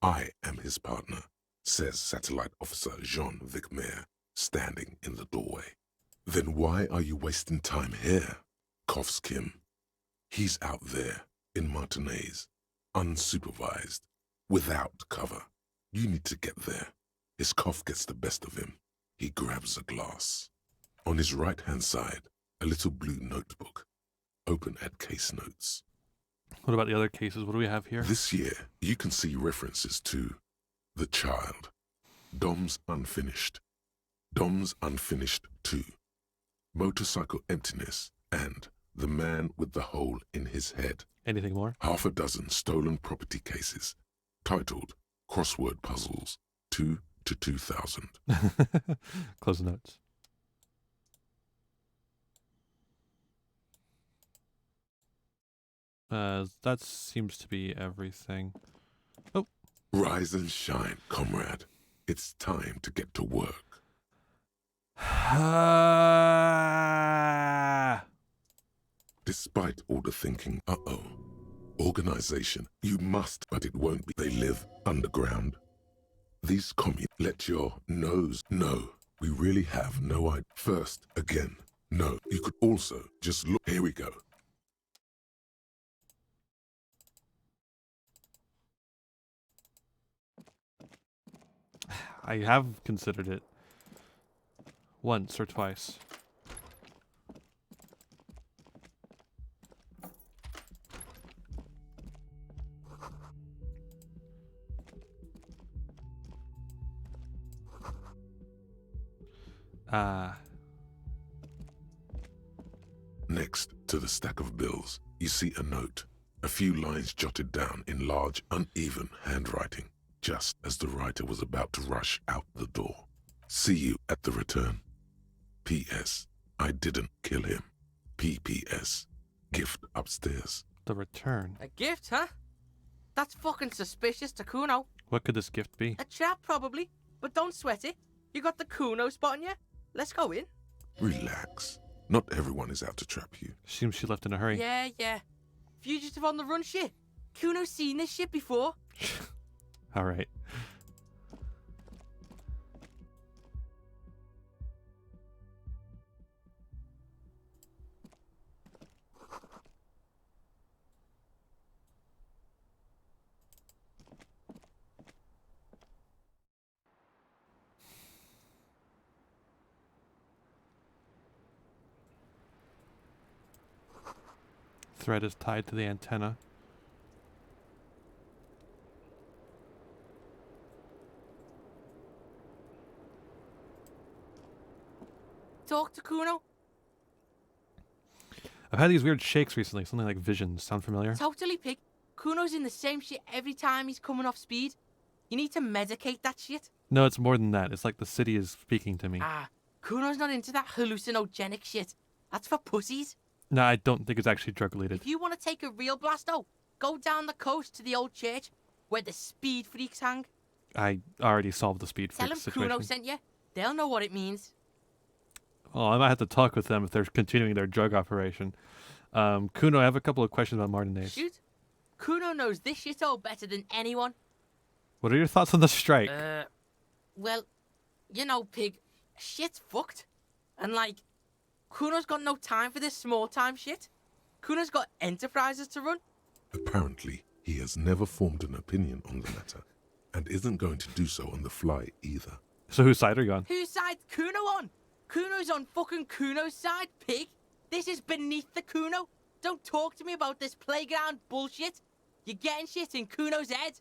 I am his partner," says Satellite Officer Jean Vicmer, standing in the doorway. "Then why are you wasting time here?" coughs Kim. "He's out there, in Martinez, unsupervised, without cover. You need to get there." His cough gets the best of him. He grabs a glass. On his right-hand side, a little blue notebook, open at case notes. What about the other cases? What do we have here? This year, you can see references to The Child, Dom's Unfinished 2, Motorcycle Emptiness, and The Man with the Hole in His Head. Anything more? Half a dozen stolen property cases, titled Crossword Puzzles 2 to 2000. Close the notes. That seems to be everything. Oh. Rise and shine, comrade. It's time to get to work. Despite all the thinking, organization, you must, but it won't be. They live underground. These commies let your nose know. We really have no idea. First, again, no. You could also just look. Here we go. I have considered it once or twice. Next to the stack of bills, you see a note, a few lines jotted down in large, uneven handwriting, just as the writer was about to rush out the door. "See you at the return. P.S. I didn't kill him. P.P.S. Gift upstairs." The return. A gift, huh? That's fucking suspicious to Kuno. What could this gift be? A trap, probably. But don't sweat it. You got the Kuno spot on you. Let's go in. Relax. Not everyone is out to trap you. Seems she left in a hurry. Yeah. Fugitive on the run shit. Kuno's seen this shit before. All right. Thread is tied to the antenna. Talk to Kuno. I've had these weird shakes recently, something like visions. Sound familiar? Totally, pig. Kuno's in the same shit every time he's coming off speed. You need to medicate that shit. No, it's more than that. It's like the city is speaking to me. Ah, Kuno's not into that hallucinogenic shit. That's for pussies. No, I don't think it's actually drug related. If you want to take a real blast, though, go down the coast to the old church where the speed freaks hang. I already solved the speed Tell freak them situation. Kuno sent you. They'll know what it means. Oh, I might have to talk with them if they're continuing their drug operation. Kuno, I have a couple of questions about Martinez. Shoot. Kuno knows this shithole better than anyone. What are your thoughts on the strike? Well, you know, Pig, shit's fucked. And, like, Kuno's got no time for this small-time shit. Kuno's got enterprises to run. Apparently, he has never formed an opinion on the matter, and isn't going to do so on the fly either. So whose side are you on? Whose side's Kuno on? Kuno's on fucking Kuno's side, Pig. This is beneath the Kuno. Don't talk to me about this playground bullshit. You're getting shit in Kuno's head.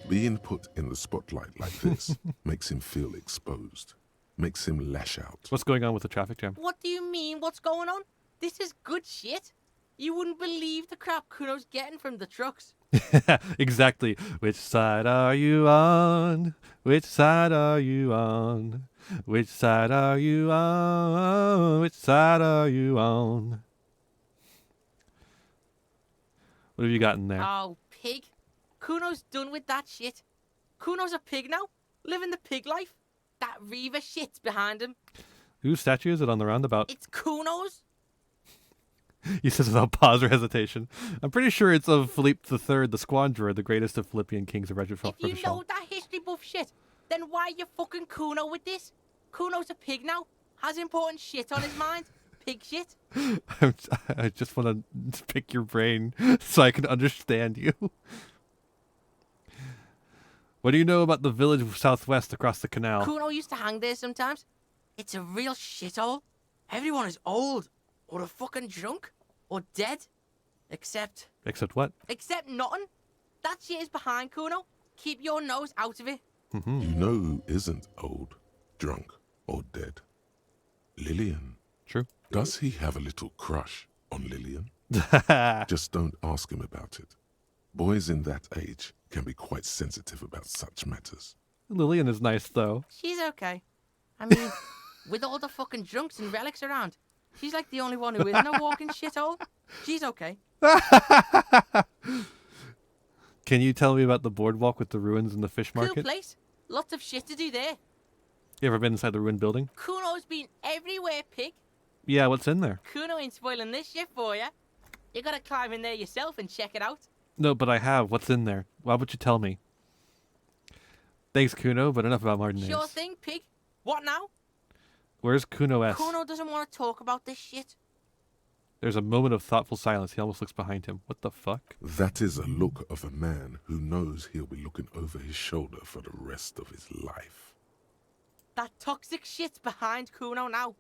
Being put in the spotlight like this makes him feel exposed, makes him lash out. What's going on with the traffic jam? What do you mean, what's going on? This is good shit. You wouldn't believe the crap Kuno's getting from the trucks. Exactly. Which side are you on? Which side are you on? Which side are you on? Which side are you on? What have you got in there? Oh, Pig. Kuno's done with that shit. Kuno's a pig now, living the pig life. That Reaver shit's behind him. Whose statue is it on the roundabout? It's Kuno's. He says without pause or hesitation. I'm pretty sure it's of Philippe III, the Squanderer, the greatest of Philippian kings of Regent If you know that history buff shit, then why are you fucking Kuno with this? Kuno's a pig now. Has important shit on his mind. Pig shit. I just want to pick your brain so I can understand you. What do you know about the village southwest across the canal? Kuno used to hang there sometimes. It's a real shithole. Everyone is old, or a fucking drunk, or dead. Except what? Except nothing. That shit is behind Kuno. Keep your nose out of it. You know who isn't old, drunk, or dead? Lillian. True. Does he have a little crush on Lillian? Just don't ask him about it. Boys in that age can be quite sensitive about such matters. Lillian is nice, though. She's okay. I mean, with all the fucking drunks and relics around, she's like the only one who isn't a walking shithole. She's okay. Can you tell me about the boardwalk with the ruins and the fish Cool market? place. Lots of shit to do there. You ever been inside the ruined building? Kuno's been everywhere, Pig. Yeah, what's in there? Kuno ain't spoiling this shit for you. You gotta climb in there yourself and check it out. No, but I have. What's in there? Why would you tell me? Thanks, Kuno, but enough about Martinez. Sure thing, Pig. What now? Where's Kuno S? Kuno doesn't want to talk about this shit. There's a moment of thoughtful silence. He almost looks behind him. What the fuck? That is a look of a man who knows he'll be looking over his shoulder for the rest of his life. That toxic shit's behind Kuno now.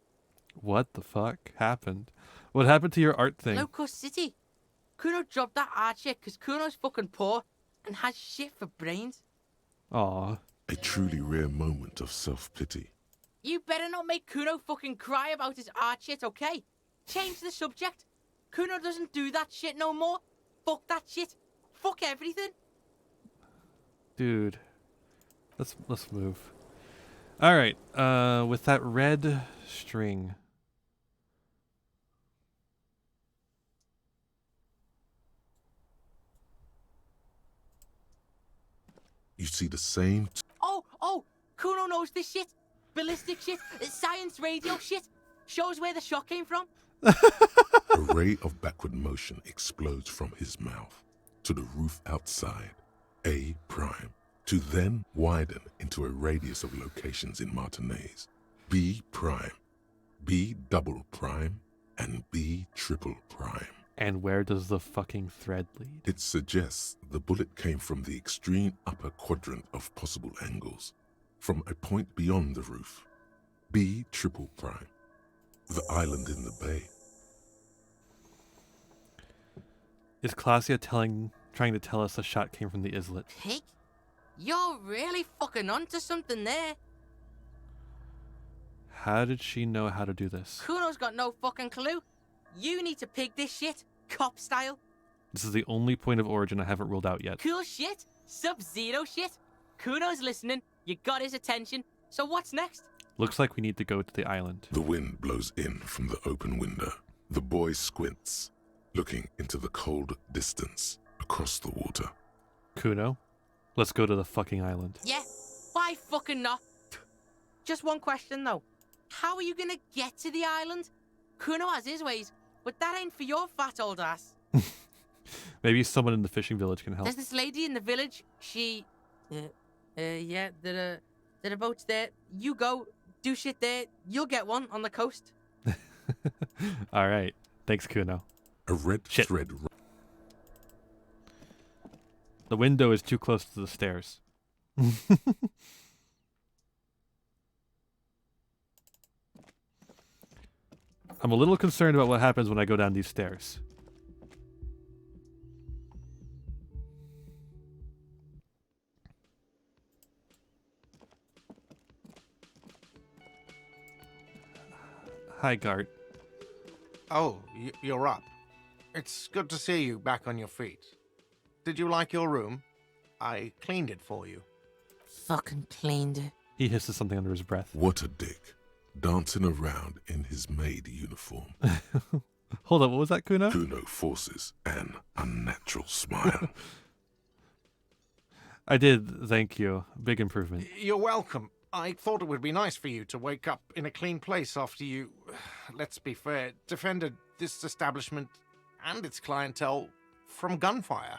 What the fuck happened? What happened to your art thing? Locust City. Kuno dropped that art shit because Kuno's fucking poor and has shit for brains. Aw. A truly rare moment of self-pity. You better not make Kuno fucking cry about his art shit, okay? Change the subject. Kuno doesn't do that shit no more. Fuck that shit. Fuck everything. Dude. Let's move. Alright, with that red string. You see the same... Oh, Kuno knows this shit. Ballistic shit, science radio shit. Shows where the shot came from. A ray of backward motion explodes from his mouth to the roof outside, A prime, to then widen into a radius of locations in Martinez, B prime, B double prime, and B triple prime. And where does the fucking thread lead? It suggests the bullet came from the extreme upper quadrant of possible angles, from a point beyond the roof, B triple prime, the island in the bay. Is Klasia trying to tell us the shot came from the islet? Pig? You're really fucking onto something there. How did she know how to do this? Kuno's got no fucking clue. You need to pig this shit, cop style. This is the only point of origin I haven't ruled out yet. Cool shit. Sub-Zero shit. Kuno's listening. You got his attention. So what's next? Looks like we need to go to the island. The wind blows in from the open window. The boy squints, looking into the cold distance across the water. Kuno, let's go to the fucking island. Yeah, why fucking not? Just one question though. How are you gonna get to the island? Kuno has his ways, but that ain't for your fat old ass. Maybe someone in the fishing village can help. There's this lady in the village. She... yeah, there are boats there. You go, do shit there. You'll get one on the coast. All right. Thanks, Kuno. A red thread. The window is too close to the stairs. I'm a little concerned about what happens when I go down these stairs. Hi, Gart. Oh, you're up. It's good to see you back on your feet. Did you like your room? I cleaned it for you. Fucking cleaned it. He hisses something under his breath. What a dick. Dancing around in his maid uniform. Hold up, what was that, Kuno? Kuno forces an unnatural smile. I did, thank you. Big improvement. You're welcome. I thought it would be nice for you to wake up in a clean place after you, let's be fair, defended this establishment and its clientele from gunfire.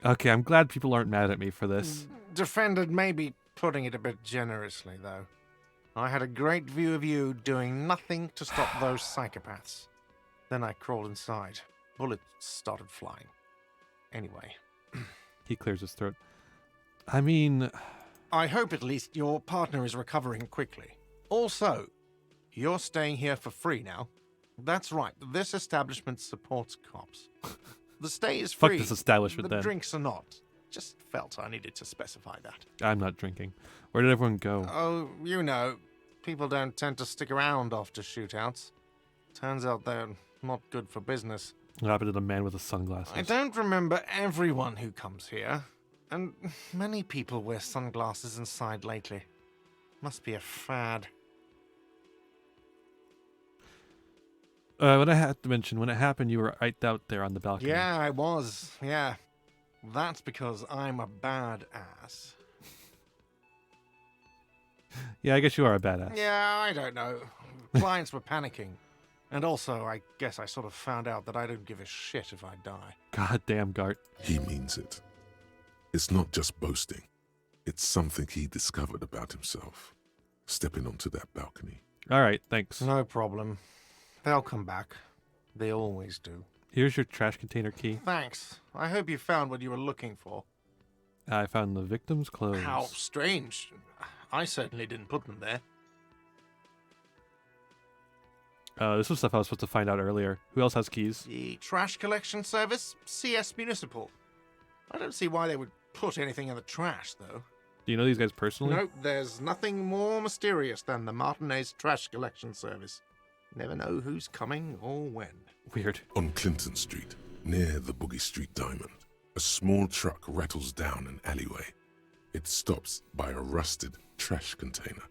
Okay, I'm glad people aren't mad at me for this. Defended may be putting it a bit generously, though. I had a great view of you doing nothing to stop those psychopaths. Then I crawled inside. Bullets started flying. Anyway. He clears his throat. I mean... I hope at least your partner is recovering quickly. Also, you're staying here for free now. That's right, this establishment supports cops. The stay is free. Fuck this establishment, the then. drinks are not. Just felt I needed to specify that. I'm not drinking. Where did everyone go? Oh, you know, people don't tend to stick around after shootouts. Turns out they're not good for business. What happened to the man with the sunglasses? I don't remember everyone who comes here. And many people wear sunglasses inside lately. Must be a fad. What I had to mention, when it happened, you were right out there on the balcony. Yeah, I was. Yeah. That's because I'm a badass. Yeah, I guess you are a badass. Yeah, I don't know. Clients were panicking. And also, I guess I sort of found out that I don't give a shit if I die. God damn, Gart. He means it. It's not just boasting. It's something he discovered about himself. Stepping onto that balcony. All right, thanks. No problem. They'll come back. They always do. Here's your trash container key. Thanks. I hope you found what you were looking for. I found the victim's clothes. How strange. I certainly didn't put them there. This was stuff I was supposed to find out earlier. Who else has keys? The trash collection service, CS Municipal. I don't see why they would put anything in the trash, though. Do you know these guys personally? Nope, there's nothing more mysterious than the Martinez trash collection service. Never know who's coming or when. Weird. On Clinton Street, near the Boogie Street Diamond, a small truck rattles down an alleyway. It stops by a rusted trash container.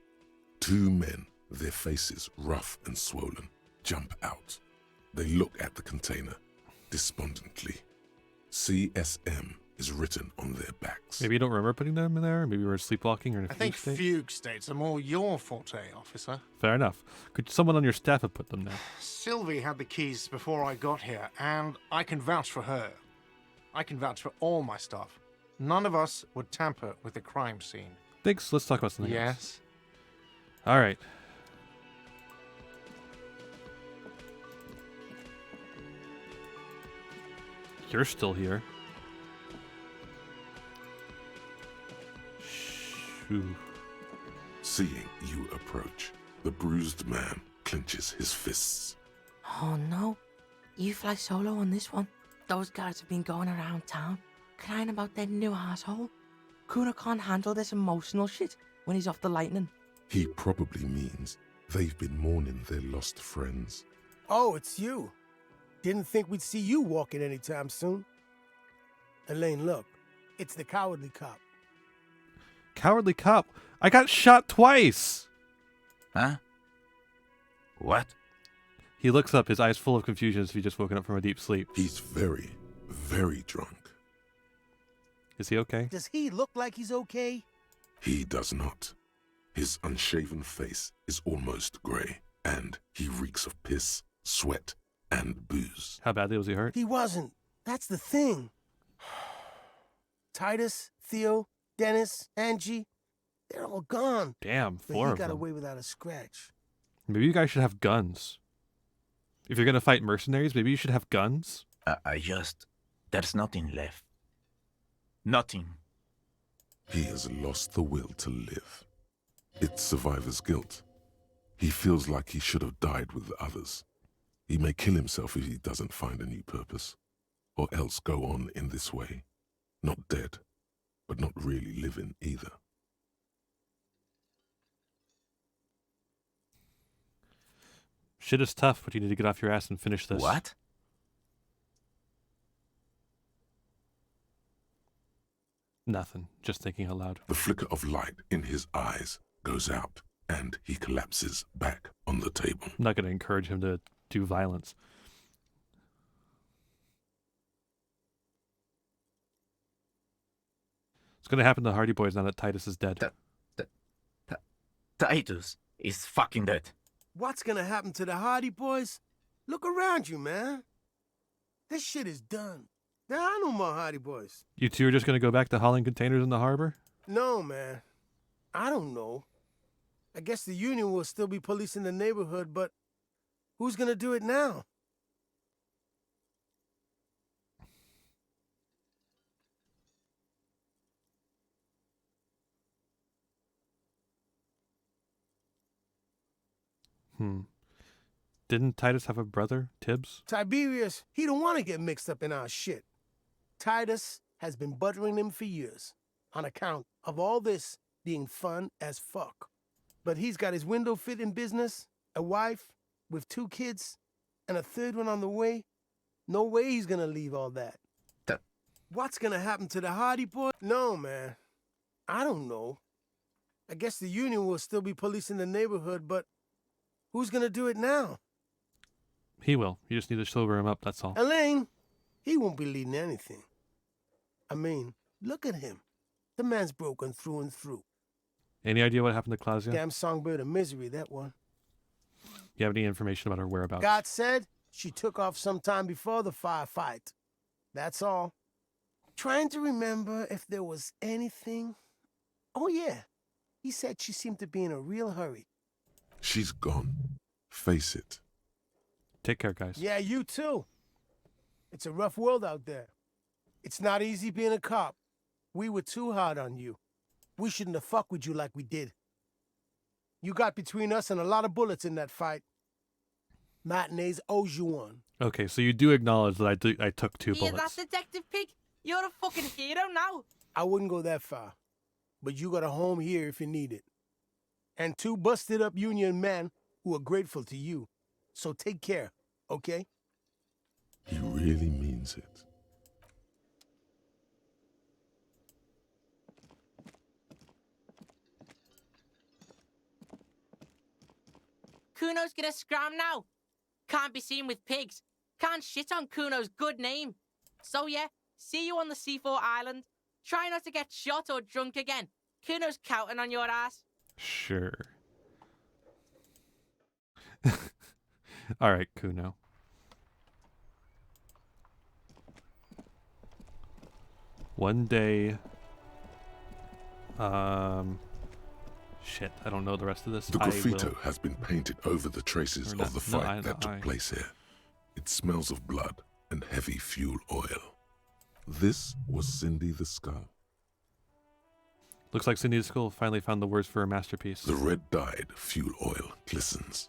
Two men, their faces rough and swollen, jump out. They look at the container despondently. CSM is written on their backs. Maybe you don't remember putting them in there? Maybe you were sleepwalking or in a I think fugue state? fugue states are more your forte, officer. Fair enough. Could someone on your staff have put them there? Sylvie had the keys before I got here, and I can vouch for her. I can vouch for all my staff. None of us would tamper with the crime scene. Thanks. Let's talk about something else. Yes? All right. You're still here. Shoo. Seeing you approach, the bruised man clenches his fists. Oh no. You fly solo on this one. Those guys have been going around town, crying about their new asshole. Kuno can't handle this emotional shit when he's off the lightning. He probably means they've been mourning their lost friends. Oh, it's you. Didn't think we'd see you walking anytime soon. Elaine, look. It's the cowardly cop. Cowardly cop? I got shot twice! Huh? What? He looks up, his eyes full of confusion as if he'd just woken up from a deep sleep. He's very, very drunk. Is he okay? Does he look like he's okay? He does not. His unshaven face is almost grey, and he reeks of piss, sweat, and booze. How badly was he hurt? He wasn't. That's the thing. Titus, Theo, Dennis, Angie, they're all gone. Damn, But four he of got them. away without a scratch. Maybe you guys should have guns. If you're gonna fight mercenaries, maybe you should have guns. There's nothing left. Nothing. He has lost the will to live. It's survivor's guilt. He feels like he should have died with the others. He may kill himself if he doesn't find a new purpose, or else go on in this way. Not dead, but not really living either. Shit is tough, but you need to get off your ass and finish this. What? Nothing. Just thinking out loud. The flicker of light in his eyes goes out, and he collapses back on the table. I'm not going to encourage him to do violence. It's going to happen to Hardy Boys now that Titus is dead. Titus is fucking dead. What's gonna happen to the Hardy Boys? Look around you, man. This shit is done. There are no more Hardy Boys. You two are just going to go back to hauling containers in the harbor? No, man. I don't know. I guess the Union will still be policing the neighborhood, but who's gonna do it now? Didn't Titus have a brother, Tibbs? Tiberius, he don't want to get mixed up in our shit. Titus has been buttering him for years, on account of all this being fun as fuck. But he's got his window fitting business, a wife with 2 kids, and a 3rd one on the way. No way he's gonna leave all that. What's gonna happen to the Hardy Boy? No, man. I don't know. I guess the Union will still be policing the neighborhood, but who's gonna do it now? He will. You just need to sober him up, that's all. Elaine, he won't be leading anything. I mean, look at him. The man's broken through and through. Any idea what happened to Claudia? Damn songbird of misery, that one. You have any information about her whereabouts? God said she took off sometime before the firefight. That's all. Trying to remember if there was anything. Oh, yeah. He said she seemed to be in a real hurry. She's gone. Face it. Take care, guys. Yeah, you too. It's a rough world out there. It's not easy being a cop. We were too hard on you. We shouldn't have fucked with you like we did. You got between us and a lot of bullets in that fight. Matinees owes you one. Okay, so you do acknowledge that I took 2 Yeah, bullets. that Detective Pig. You're a fucking hero now. I wouldn't go that far. But you got a home here if you need it. And 2 busted up Union men who are grateful to you. So take care, okay? He really means it. Kuno's gonna scram now. Can't be seen with pigs. Can't shit on Kuno's good name. So yeah, see you on the C4 island. Try not to get shot or drunk again. Kuno's counting on your ass. Sure. All right, Kuno. One day. Shit, I don't know the rest of this. The I graffito will- has been painted over the traces Or of not- the no, fight that took place here. It smells of blood and heavy fuel oil. This was Cindy the Skull. Looks like Cindy the Skull finally found the words for her masterpiece. The red-dyed fuel oil glistens.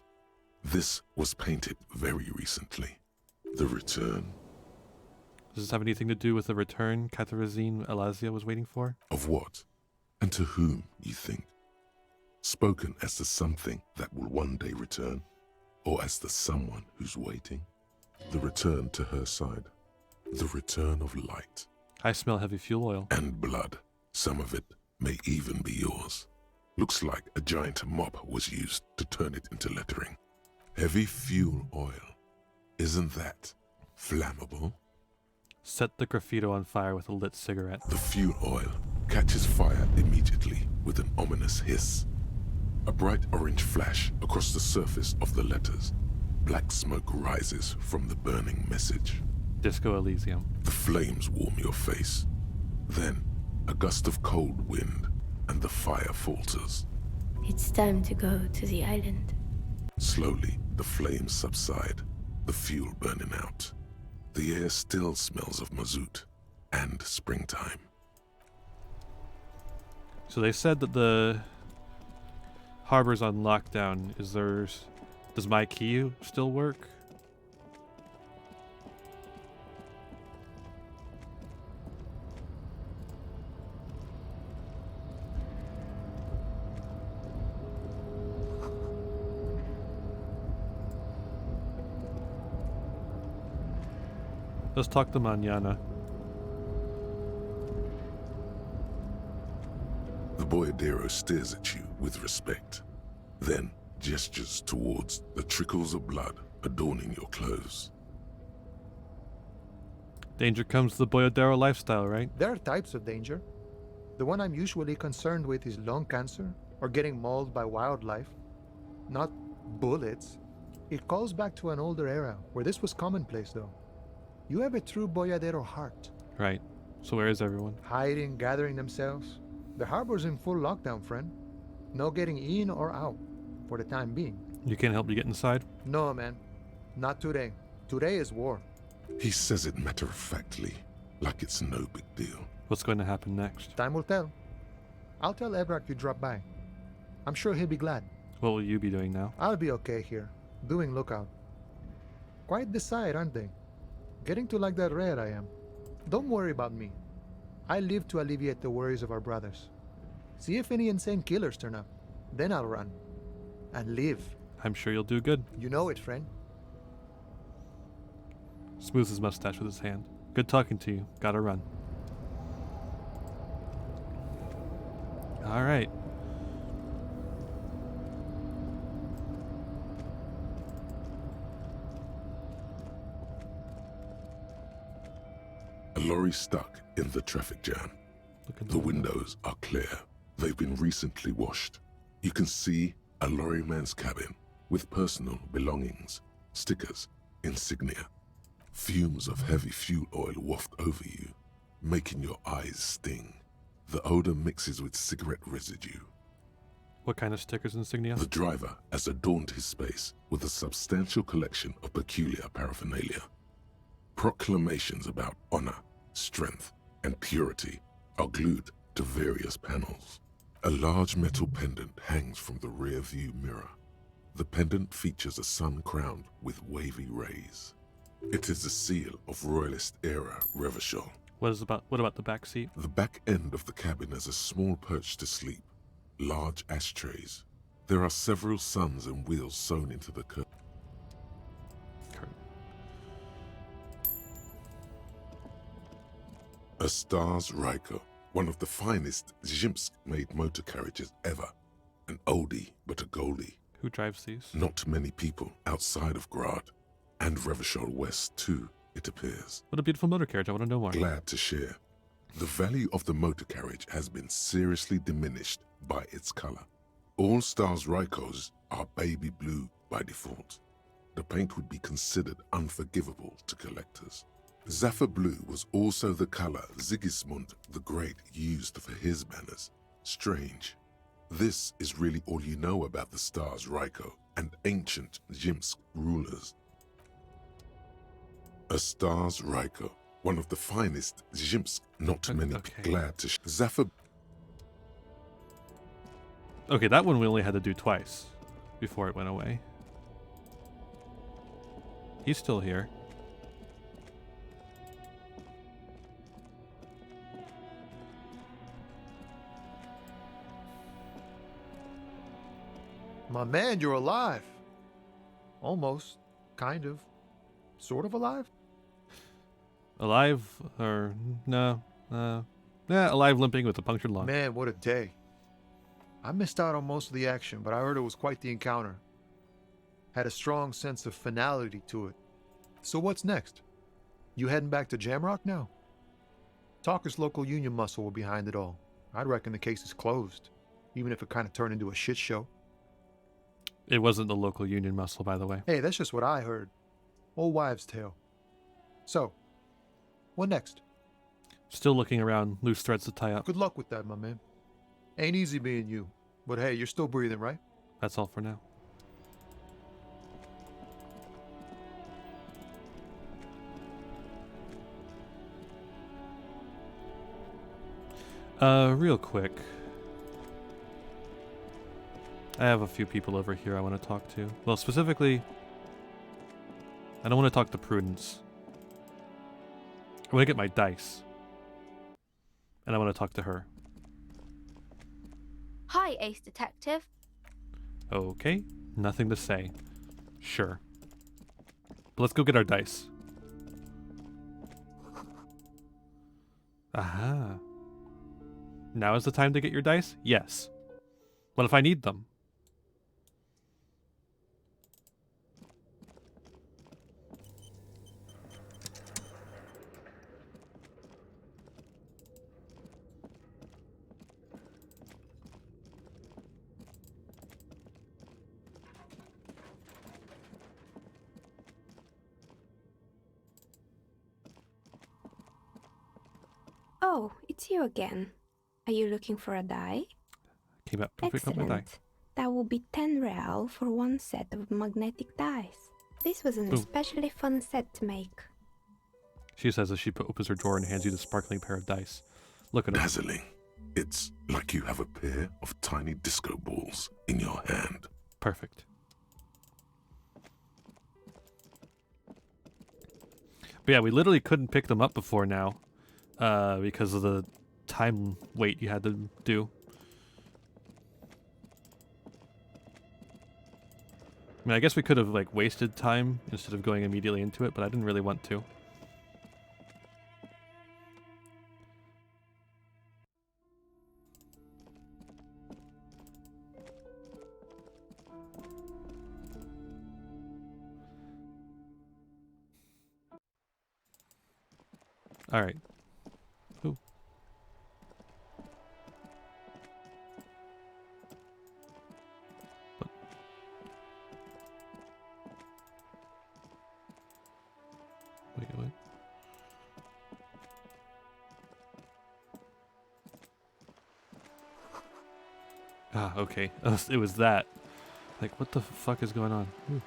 This was painted very recently. The return Does this have anything to do with the return Catherine Elazia was waiting for? of what? And to whom, you think? Spoken as the something that will one day return, or as the someone who's waiting? The return to her side. The return of light. I smell heavy fuel oil. And blood. Some of it may even be yours. Looks like a giant mop was used to turn it into lettering. Heavy fuel oil. Isn't that flammable? Set the graffito on fire with a lit cigarette. The fuel oil catches fire immediately with an ominous hiss. A bright orange flash across the surface of the letters. Black smoke rises from the burning message. Disco Elysium. The flames warm your face. Then, a gust of cold wind, and the fire falters. It's time to go to the island. Slowly, the flames subside, the fuel burning out. The air still smells of mazout and springtime. So they said that the harbor's on lockdown. Does my key still work? Let's talk to Mañana. The boyadero stares at you with respect, then gestures towards the trickles of blood adorning your clothes. Danger comes to the boyadero lifestyle, right? There are types of danger. The one I'm usually concerned with is lung cancer or getting mauled by wildlife, not bullets. It calls back to an older era where this was commonplace, though. You have a true boyadero heart. Right. So where is everyone? Hiding, gathering themselves. The harbor's in full lockdown, friend. No getting in or out, for the time being. You can't help me get inside? No, man. Not today. Today is war. He says it matter-of-factly, like it's no big deal. What's going to happen next? Time will tell. I'll tell Evrak you dropped by. I'm sure he'll be glad. What will you be doing now? I'll be okay here, doing lookout. Quite the sight, aren't they? Getting to like that rare I am. Don't worry about me. I live to alleviate the worries of our brothers. See if any insane killers turn up. Then I'll run. And live. I'm sure you'll do good. You know it, friend. Smooths his mustache with his hand. Good talking to you. Gotta run. Alright. A lorry stuck in the traffic jam. The windows are clear. They've been recently washed. You can see a lorryman's cabin with personal belongings, stickers, insignia. Fumes of heavy fuel oil waft over you, making your eyes sting. The odor mixes with cigarette residue. What kind of stickers and insignia? The driver has adorned his space with a substantial collection of peculiar paraphernalia. Proclamations about honor, strength, and purity are glued to various panels. A large metal pendant hangs from the rear view mirror. The pendant features a sun crowned with wavy rays. It is the seal of Royalist era Revachol. What about the back seat? The back end of the cabin has a small perch to sleep, large ashtrays. There are several suns and wheels sewn into the curtain. A Stars Ryko, one of the finest Zhimsk-made motor carriages ever. An oldie, but a goldie. Who drives these? Not many people outside of Grad. And Revachol West, too, it appears. What a beautiful motor carriage. I want to know more. Glad to share. The value of the motor carriage has been seriously diminished by its color. All Stars Rykos are baby blue by default. The paint would be considered unforgivable to collectors. Zephyr blue was also the color Sigismund the Great used for his banners. Strange. This is really all you know about the Stars Ryko and ancient Zhimsk rulers. A Stars Ryko, one of the finest Zhimsk, not many glad to Zephyr. Okay, that one we only had to do twice before it went away. He's still here. My man, you're alive. Almost. Kind of. Sort of alive. Alive or no? Yeah, alive, limping with a punctured lung. Man, what a day. I missed out on most of the action, but I heard it was quite the encounter. Had a strong sense of finality to it. So what's next? You heading back to Jamrock now? Talker's local union muscle were behind it all. I'd reckon the case is closed, even if it kind of turned into a shit show. It wasn't the local union muscle, by the way. Hey, that's just what I heard. Old wives' tale. So, what next? Still looking around, loose threads to tie up. Good luck with that, my man. Ain't easy being you, but hey, you're still breathing, right? That's all for now. Real quick. I have a few people over here I want to talk to. Well, specifically, I don't want to talk to Prudence. I want to get my dice. And I want to talk to her. Hi, Ace Detective. Okay, nothing to say. Sure. But let's go get our dice. Aha. Now is the time to get your dice? Yes. What if I need them? Oh, it's you again. Are you looking for a die? Came up to pick up my die. Excellent. That will be 10 real for one set of magnetic dice. This was an Boom. especially fun set to make. She says as she opens her drawer and hands you the sparkling pair of dice. Look at them. Dazzling. It's like you have a pair of tiny disco balls in your hand. Perfect. But yeah, we literally couldn't pick them up before now. Because of the time wait you had to do. I mean, I guess we could have like wasted time instead of going immediately into it, but I didn't really want to. All right. Ooh. Wait, what? Ah, okay. It was that. Like, what the fuck is going on? Ooh.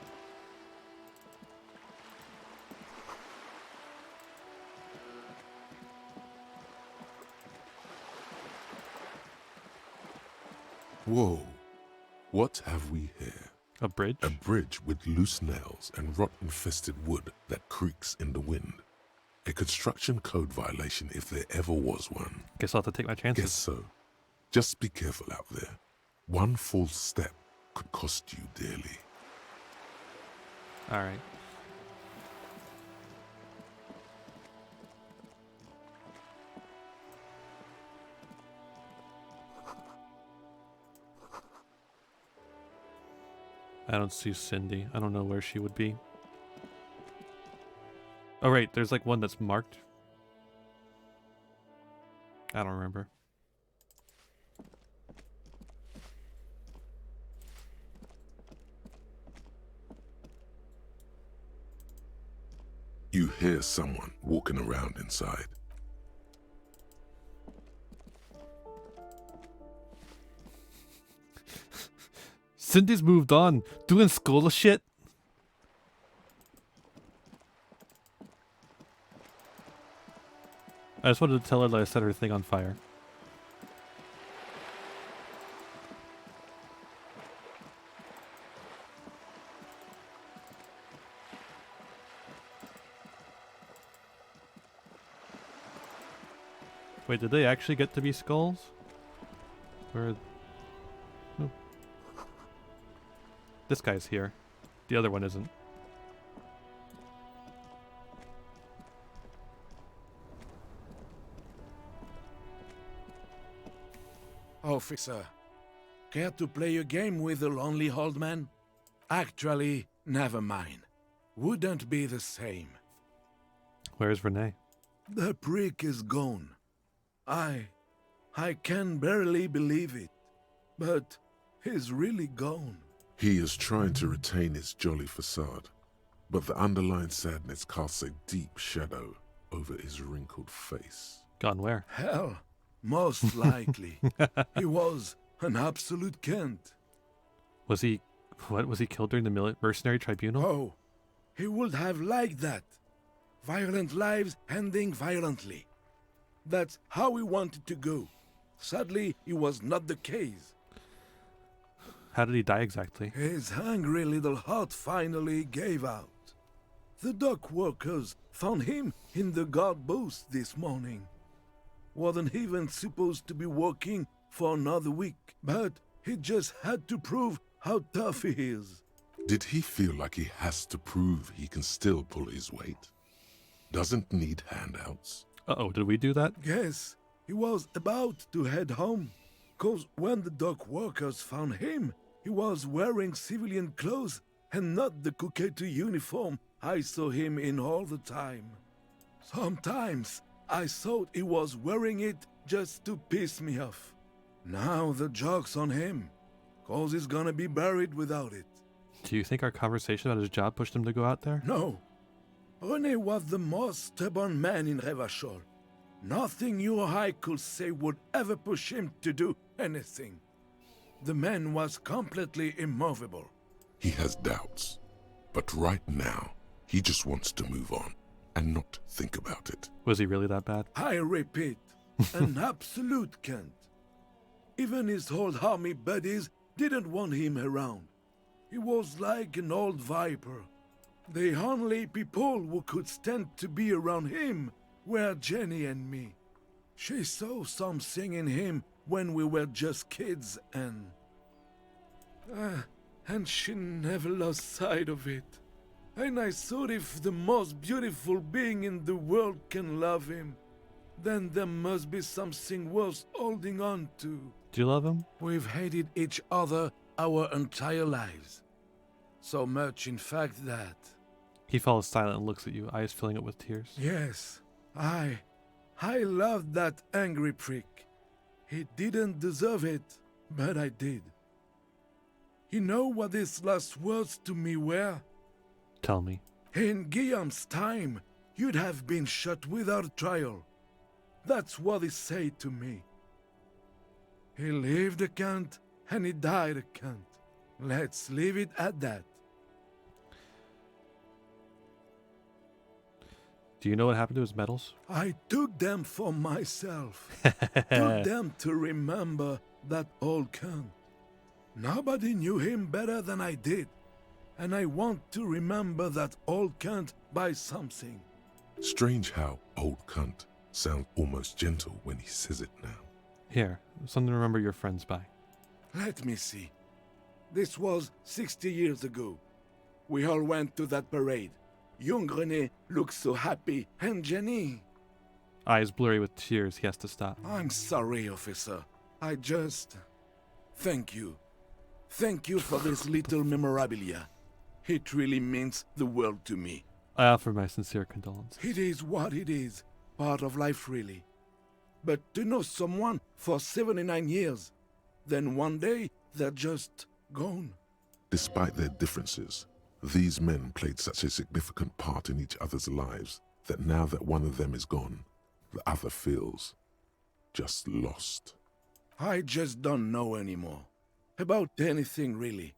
Whoa. What have we here? A bridge? A bridge with loose nails and rot-infested wood that creaks in the wind. A construction code violation if there ever was one. Guess I'll have to take my chances. Guess so. Just be careful out there. One false step could cost you dearly. All right. I don't see Cindy. I don't know where she would be. Oh, right. There's like one that's marked. I don't remember. You hear someone walking around inside. Cindy's moved on, doing school shit. I just wanted to tell her that I set her thing on fire. Wait, did they actually get to be skulls? Where? Oh. This guy's here. The other one isn't. Officer, care to play a game with the lonely old man? Actually, never mind. Wouldn't be the same. Where's Renee? The prick is gone. I can barely believe it. But he's really gone. He is trying to retain his jolly facade, but the underlying sadness casts a deep shadow over his wrinkled face. Gone where? Hell, most likely. He was an absolute Kent. Was he... What? Was he killed during the mercenary tribunal? Oh, he would have liked that. Violent lives ending violently. That's how he wanted to go. Sadly, it was not the case. How did he die exactly? His hungry little heart finally gave out. The dock workers found him in the guard booth this morning. Wasn't even supposed to be working for another week, but he just had to prove how tough he is. Did he feel like he has to prove he can still pull his weight? Doesn't need handouts? Uh-oh, did we do that? Yes, he was about to head home. 'Cause when the dock workers found him, he was wearing civilian clothes and not the Kuketu uniform I saw him in all the time. Sometimes I thought he was wearing it just to piss me off. Now the joke's on him, 'cause he's gonna be buried without it. Do you think our conversation about his job pushed him to go out there? No. René was the most stubborn man in Revachol. Nothing you or I could say would ever push him to do anything. The man was completely immovable. He has doubts, but right now, he just wants to move on and not think about it. Was he really that bad? I repeat, an absolute Kent. Even his old army buddies didn't want him around. He was like an old viper. The only people who could stand to be around him were Jenny and me. She saw something in him when we were just kids and she never lost sight of it. And I thought if the most beautiful being in the world can love him, then there must be something worth holding on to. Do you love him? We've hated each other our entire lives. So much, in fact, that... He falls silent and looks at you, eyes filling up with tears. Yes, I loved that angry prick. He didn't deserve it, but I did. You know what his last words to me were? Tell me. In Guillaume's time, you'd have been shot without trial. That's what he said to me. He lived a cunt, and he died a cunt. Let's leave it at that. Do you know what happened to his medals? I took them for myself. Took them to remember that old cunt. Nobody knew him better than I did. And I want to remember that old cunt by something. Strange how old cunt sounds almost gentle when he says it now. Here, something to remember your friends by. Let me see. This was 60 years ago. We all went to that parade. Young René looked so happy, and Jenny... Eyes blurry with tears, he has to stop. I'm sorry, officer. I just... Thank you. Thank you for this little memorabilia. It really means the world to me. I offer my sincere condolences. It is what it is. Part of life, really. But to know someone for 79 years, then one day they're just gone. Despite their differences, these men played such a significant part in each other's lives that now that one of them is gone, the other feels just lost. I just don't know anymore. About anything, really.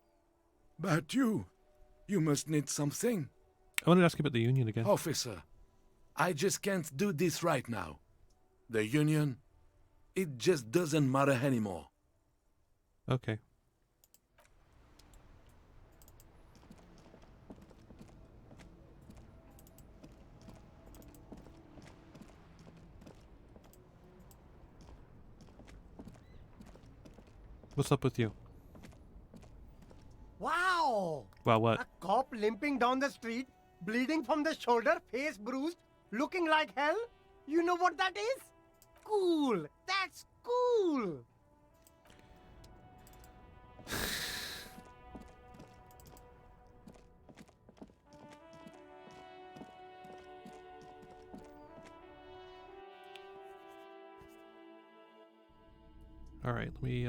But you must need something. I wanted to ask you about the Union again. Officer, I just can't do this right now. The Union, it just doesn't matter anymore. Okay. What's up with you? Wow! Wow, what? A cop limping down the street, bleeding from the shoulder, face bruised, looking like hell? You know what that is? Cool! That's cool! All right, let me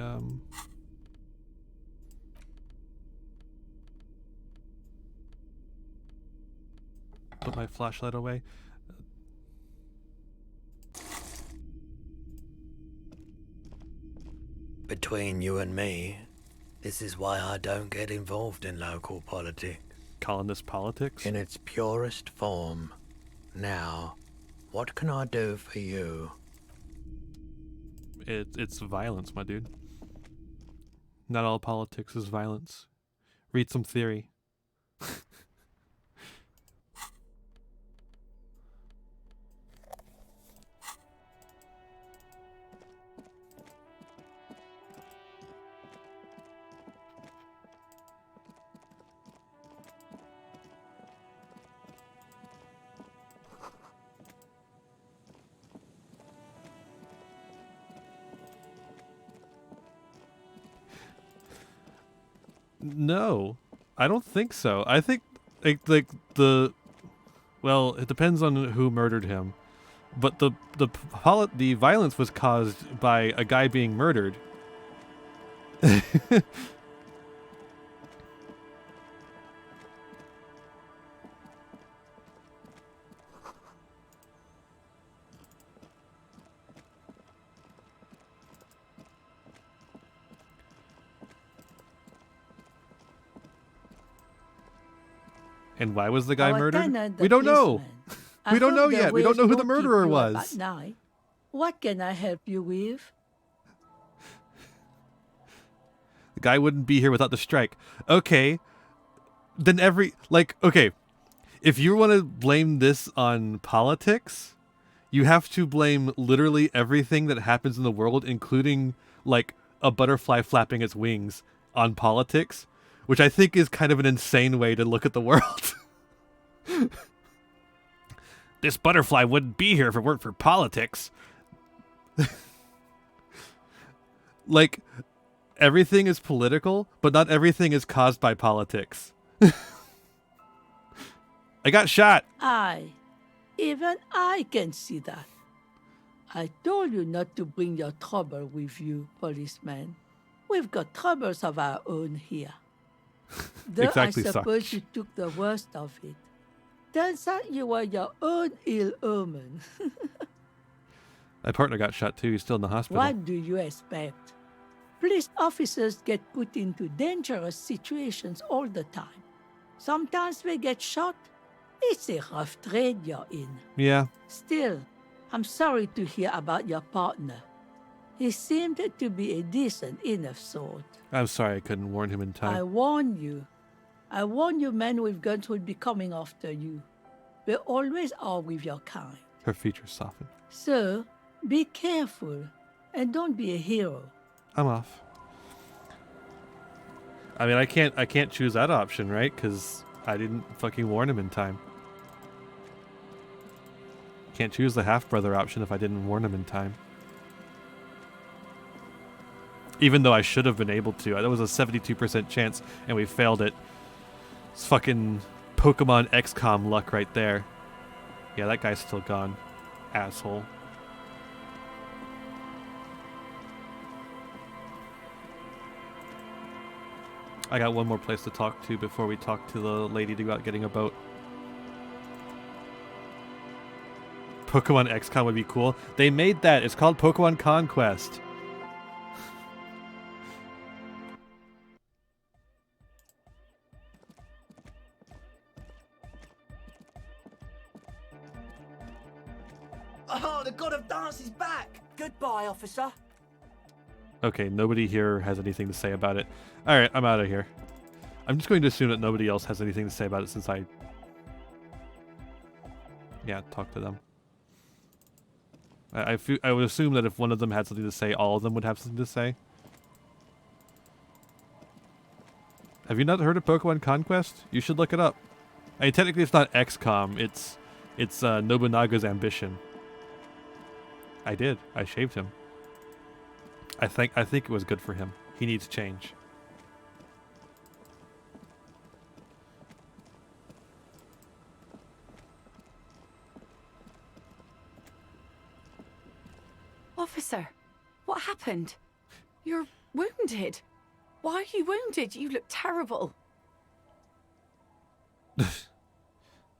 put my flashlight away. Between you and me, this is why I don't get involved in local politics. Colonist politics? In its purest form. Now, what can I do for you? It's violence, my dude. Not all politics is violence. Read some theory. No, I don't think so. I think like well, it depends on who murdered him, but the violence was caused by a guy being murdered. And why was the guy Our murdered? tenant, We the don't know. policeman. We don't know I hope yet. the We don't know who waves the don't keep murderer you up was. at night. What can I help you with? The guy wouldn't be here without the strike. Okay. Then okay. If you want to blame this on politics, you have to blame literally everything that happens in the world, including like a butterfly flapping its wings, on politics, which I think is kind of an insane way to look at the world. This butterfly wouldn't be here if it weren't for politics. Like, everything is political, but not everything is caused by politics. I got shot. Even I can see that. I told you not to bring your trouble with you, policeman. We've got troubles of our own here. Though Exactly, I suppose Sarge. you took the worst of it. Turns out you were your own ill omen. My partner got shot too. He's still in the hospital. What do you expect? Police officers get put into dangerous situations all the time. Sometimes they get shot. It's a rough trade you're in. Yeah. Still, I'm sorry to hear about your partner. He seemed to be a decent enough sort. I'm sorry I couldn't warn him in I time. warn you. I warn you men with guns will be coming after you. They always are with your kind. Her features softened. So, be careful and don't be a hero. I'm off. I mean, I can't choose that option, right? Because I didn't fucking warn him in time. Can't choose the half-brother option if I didn't warn him in time. Even though I should have been able to. That was a 72% chance, and we failed it. It's fucking Pokemon XCOM luck right there. Yeah, that guy's still gone. Asshole. I got one more place to talk to before we talk to the lady about getting a boat. Pokemon XCOM would be cool. They made that. It's called Pokemon Conquest. Oh, the god of dance is back! Goodbye, officer. Okay, nobody here has anything to say about it. Alright, I'm out of here. I'm just going to assume that nobody else has anything to say about it since I... Yeah, talk to them. I would assume that if one of them had something to say, all of them would have something to say. Have you not heard of Pokemon Conquest? You should look it up. I mean, technically it's not XCOM, it's Nobunaga's ambition. I did. I shaved him. I think it was good for him. He needs change. Officer, what happened? You're wounded. Why are you wounded? You look terrible.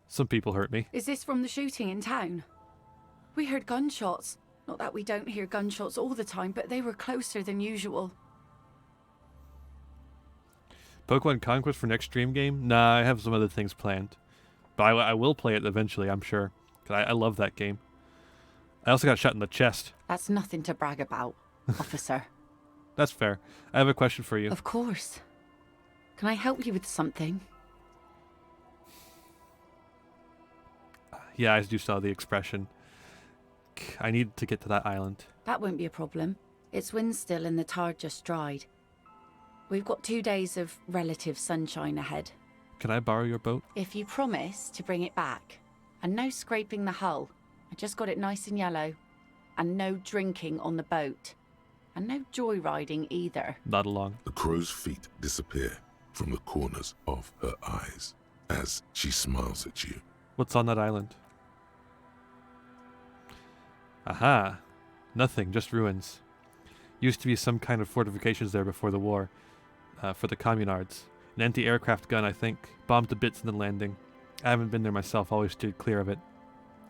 Some people hurt me. Is this from the shooting in town? We heard gunshots. Not that we don't hear gunshots all the time, but they were closer than usual. Pokemon Conquest for next stream game? Nah, I have some other things planned. But I will play it eventually, I'm sure. 'Cause I love that game. I also got shot in the chest. That's nothing to brag about, officer. That's fair. I have a question for you. Of course. Can I help you with something? Yeah, I do saw the expression. I need to get to that island. That won't be a problem. It's wind still and the tar just dried. We've got 2 days of relative sunshine ahead. Can I borrow your boat? If you promise to bring it back, and no scraping the hull, I just got it nice and yellow, and no drinking on the boat, and no joyriding either. Not along. The crow's feet disappear from the corners of her eyes as she smiles at you. What's on that island? Aha. Nothing, just ruins. Used to be some kind of fortifications there before the war. For the communards. An anti-aircraft gun, I think. Bombed to bits in the landing. I haven't been there myself, always steered clear of it.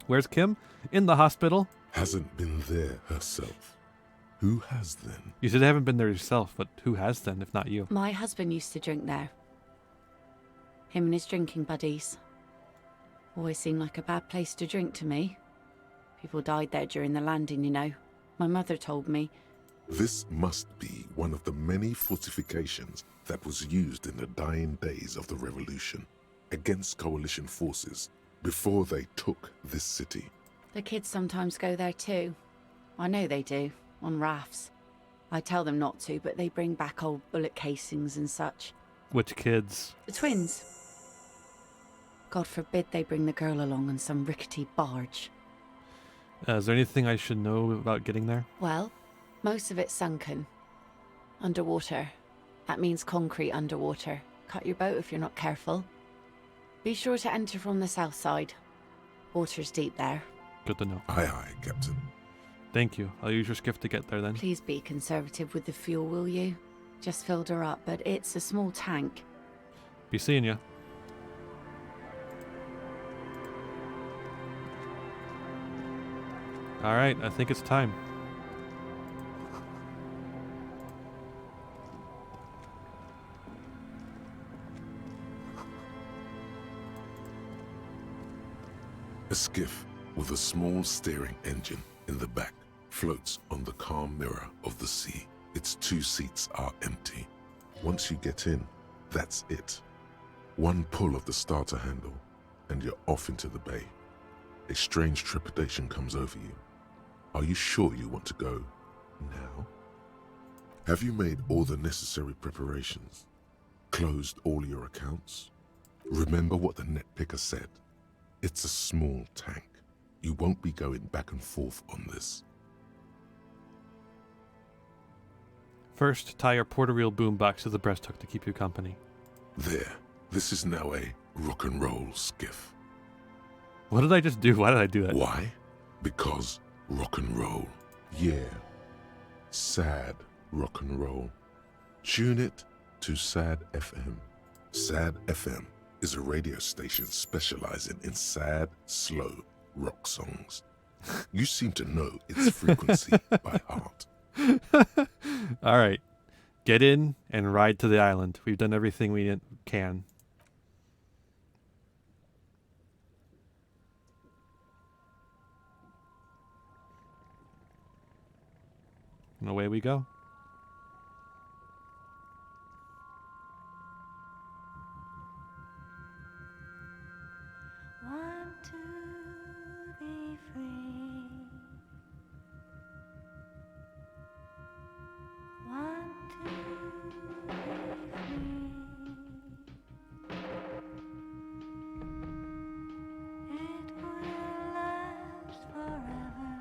Where's Kim? In the hospital. Hasn't been there herself. Who has then? You said I haven't been there yourself, but who has then, if not you? My husband used to drink there. Him and his drinking buddies. Always seemed like a bad place to drink to me. People died there during the landing, you know. My mother told me. This must be one of the many fortifications that was used in the dying days of the revolution against coalition forces before they took this city. The kids sometimes go there too. I know they do, on rafts. I tell them not to, but they bring back old bullet casings and such. Which kids? The twins. God forbid they bring the girl along on some rickety barge. Is there anything I should know about getting there? Well, most of it's sunken. Underwater. That means concrete underwater. Cut your boat if you're not careful. Be sure to enter from the south side. Water's deep there. Good to know. Aye, aye, Captain. Thank you. I'll use your skiff to get there then. Please be conservative with the fuel, will you? Just filled her up, but it's a small tank. Be seeing ya. Alright, I think it's time. A skiff with a small steering engine in the back floats on the calm mirror of the sea. Its 2 seats are empty. Once you get in, that's it. One pull of the starter handle, and you're off into the bay. A strange trepidation comes over you. Are you sure you want to go now? Have you made all the necessary preparations? Closed all your accounts? Remember what the net picker said. It's a small tank. You won't be going back and forth on this. First, tie your porter-reel boombox to the breasthook to keep you company. There. This is now a rock and roll skiff. What did I just do? Why did I do that? Why? Because rock and roll. Yeah. Sad rock and roll. Tune it to Sad FM. Sad FM is a radio station specializing in sad, slow rock songs. You seem to know its frequency by heart. All right. Get in and ride to the island. We've done everything we can. And away we go. Want to be free. Want to be free. It will last forever.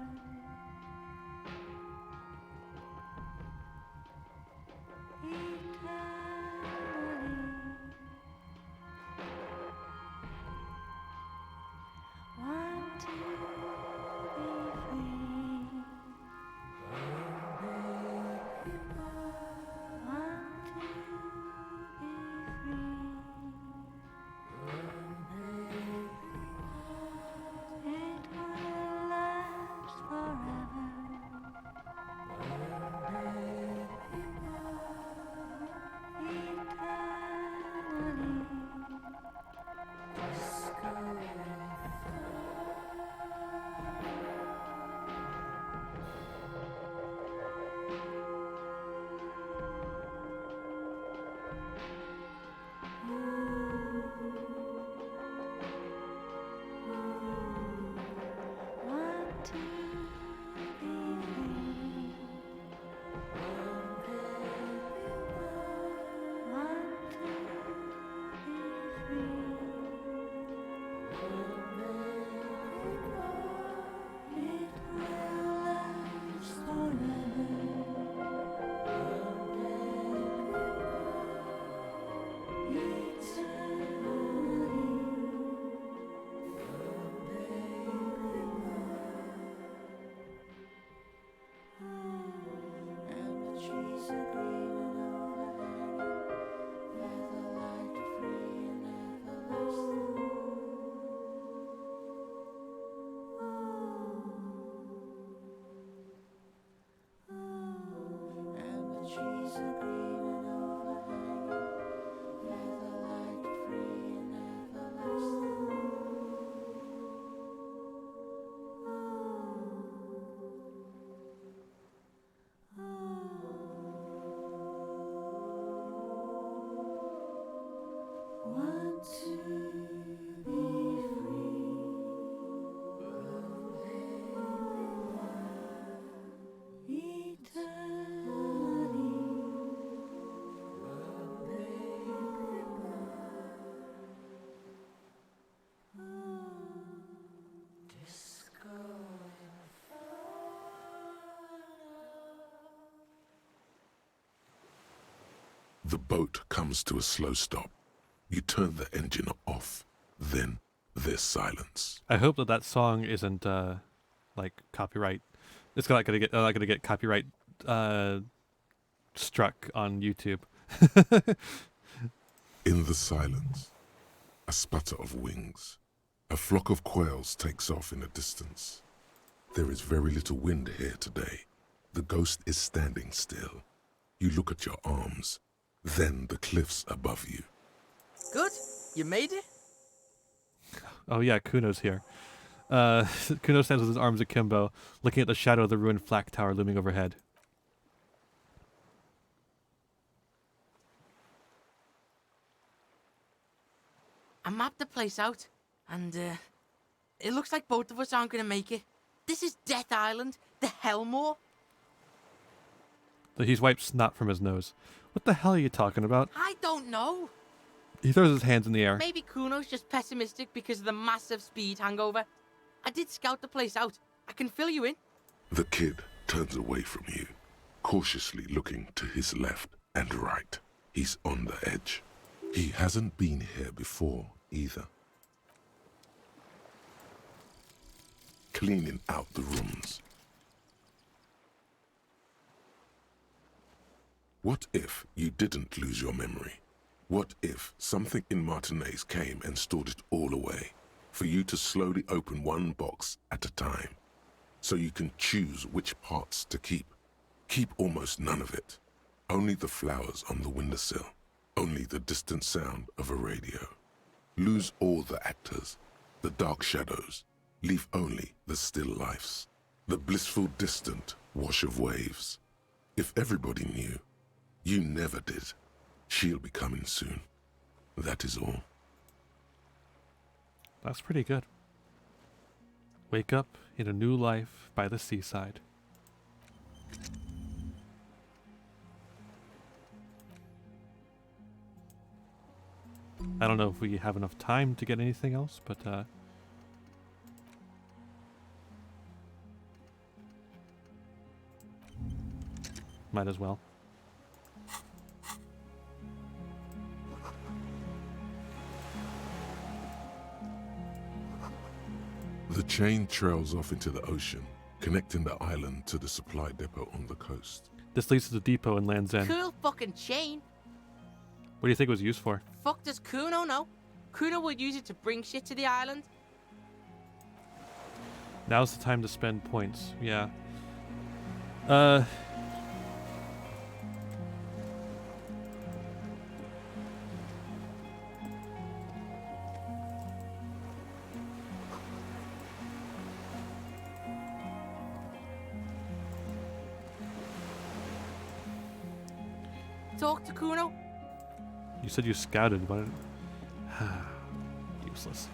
The boat comes to a slow stop. You turn the engine off. Then there's silence. I hope that song isn't like copyright. It's not gonna get copyright struck on YouTube. In the silence, a sputter of wings. A flock of quails takes off in the distance. There is very little wind here today. The ghost is standing still. You look at your arms, then the cliffs above you. Good. You made it? Oh yeah, Kuno's here. Kuno stands with his arms akimbo, looking at the shadow of the ruined flak tower looming overhead. I mapped the place out, and it looks like both of us aren't going to make it. This is Death Island, the Hellmore. He's wiped snot from his nose. What the hell are you talking about? I don't know. He throws his hands in the air. Maybe Kuno's just pessimistic because of the massive speed hangover. I did scout the place out. I can fill you in. The kid turns away from you, cautiously looking to his left and right. He's on the edge. He hasn't been here before either. Cleaning out the rooms. What if you didn't lose your memory? What if something in Martinez came and stored it all away, for you to slowly open one box at a time, so you can choose which parts to keep? Keep almost none of it. Only the flowers on the windowsill. Only the distant sound of a radio. Lose all the actors, the dark shadows. Leave only the still lifes, the blissful distant wash of waves. If everybody knew, you never did. She'll be coming soon. That is all. That's pretty good. Wake up in a new life by the seaside. I don't know if we have enough time to get anything else, but might as well. The chain trails off into the ocean, connecting the island to the supply depot on the coast. This leads to the depot in Land's End. Cool fucking chain. What do you think it was used for? Fuck does Kuno know? Kuno would use it to bring shit to the island. Now's the time to spend points. Yeah. Talk to Kuno. You said you scouted, but useless.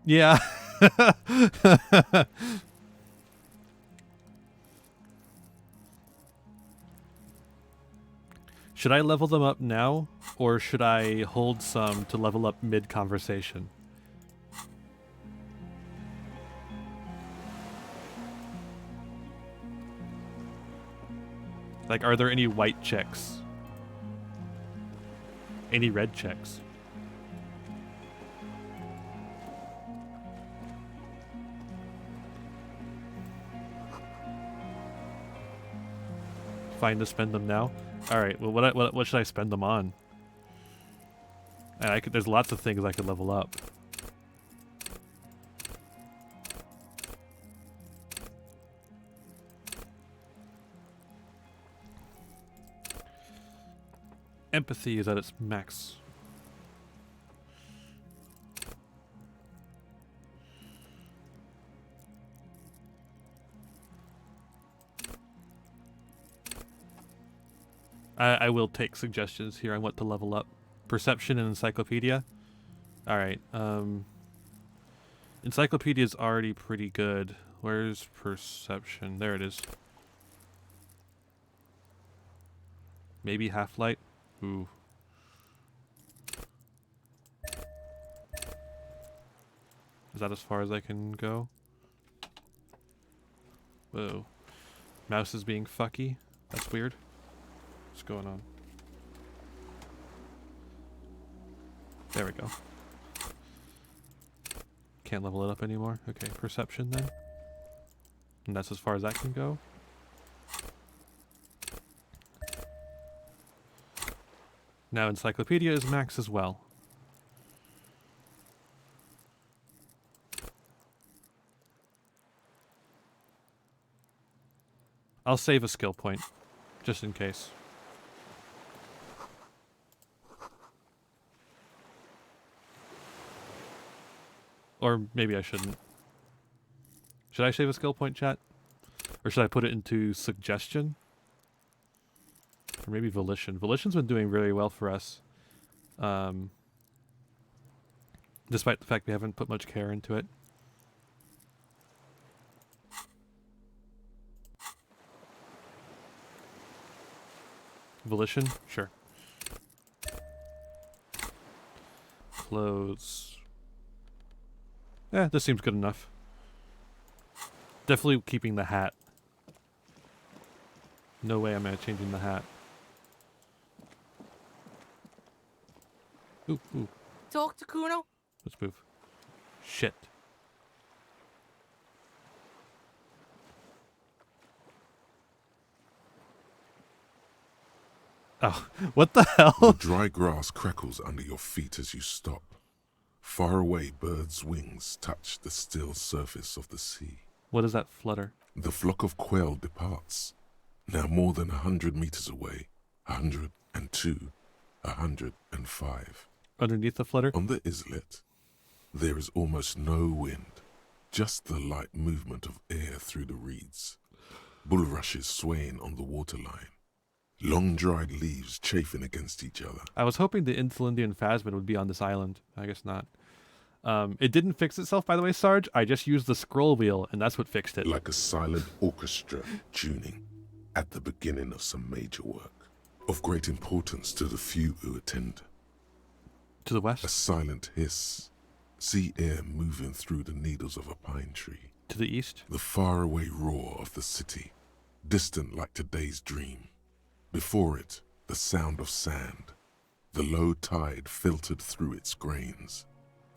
Yeah. Should I level them up now, or should I hold some to level up mid-conversation? Like, are there any white checks? Any red checks? Fine to spend them now. All right. Well, what should I spend them on? And there's lots of things I could level up. Empathy is at its max. I will take suggestions here on what to level up. Perception and Encyclopedia. Alright, Encyclopedia is already pretty good. Where's Perception? There it is. Maybe Half-Light? Ooh. that as far as I can go? Whoa. Mouse is being fucky. That's weird. What's going on? There we go. Can't level it up anymore. Okay, perception then. And that's as far as that can go. Now encyclopedia is max as well. I'll save a skill point, just in case. Or maybe I shouldn't. Should I save a skill point, chat? Or should I put it into suggestion? Or maybe volition. Volition's been doing very well for us. Despite the fact we haven't put much care into it. Volition? Sure. Clothes. Yeah, this seems good enough. Definitely keeping the hat. No way am I changing the hat. Ooh, ooh. Talk to Kuno. Let's move. Shit. Oh, what the hell? The dry grass crackles under your feet as you stop. Far away, birds' wings touch the still surface of the sea. What is that flutter? The flock of quail departs. Now more than 100 meters away. 102, 105. Underneath the flutter? On the islet, there is almost no wind. Just the light movement of air through the reeds. Bulrushes swaying on the waterline. Long dried leaves chafing against each other. I was hoping the Insulindian phasmid would be on this island. I guess not. It didn't fix itself, by the way, Sarge. I just used the scroll wheel, and that's what fixed it. Like a silent orchestra tuning at the beginning of some major work. Of great importance to the few who attend. To the west? A silent hiss. Sea air moving through the needles of a pine tree. To the east? The faraway roar of the city. Distant like today's dream. Before it, the sound of sand, the low tide filtered through its grains,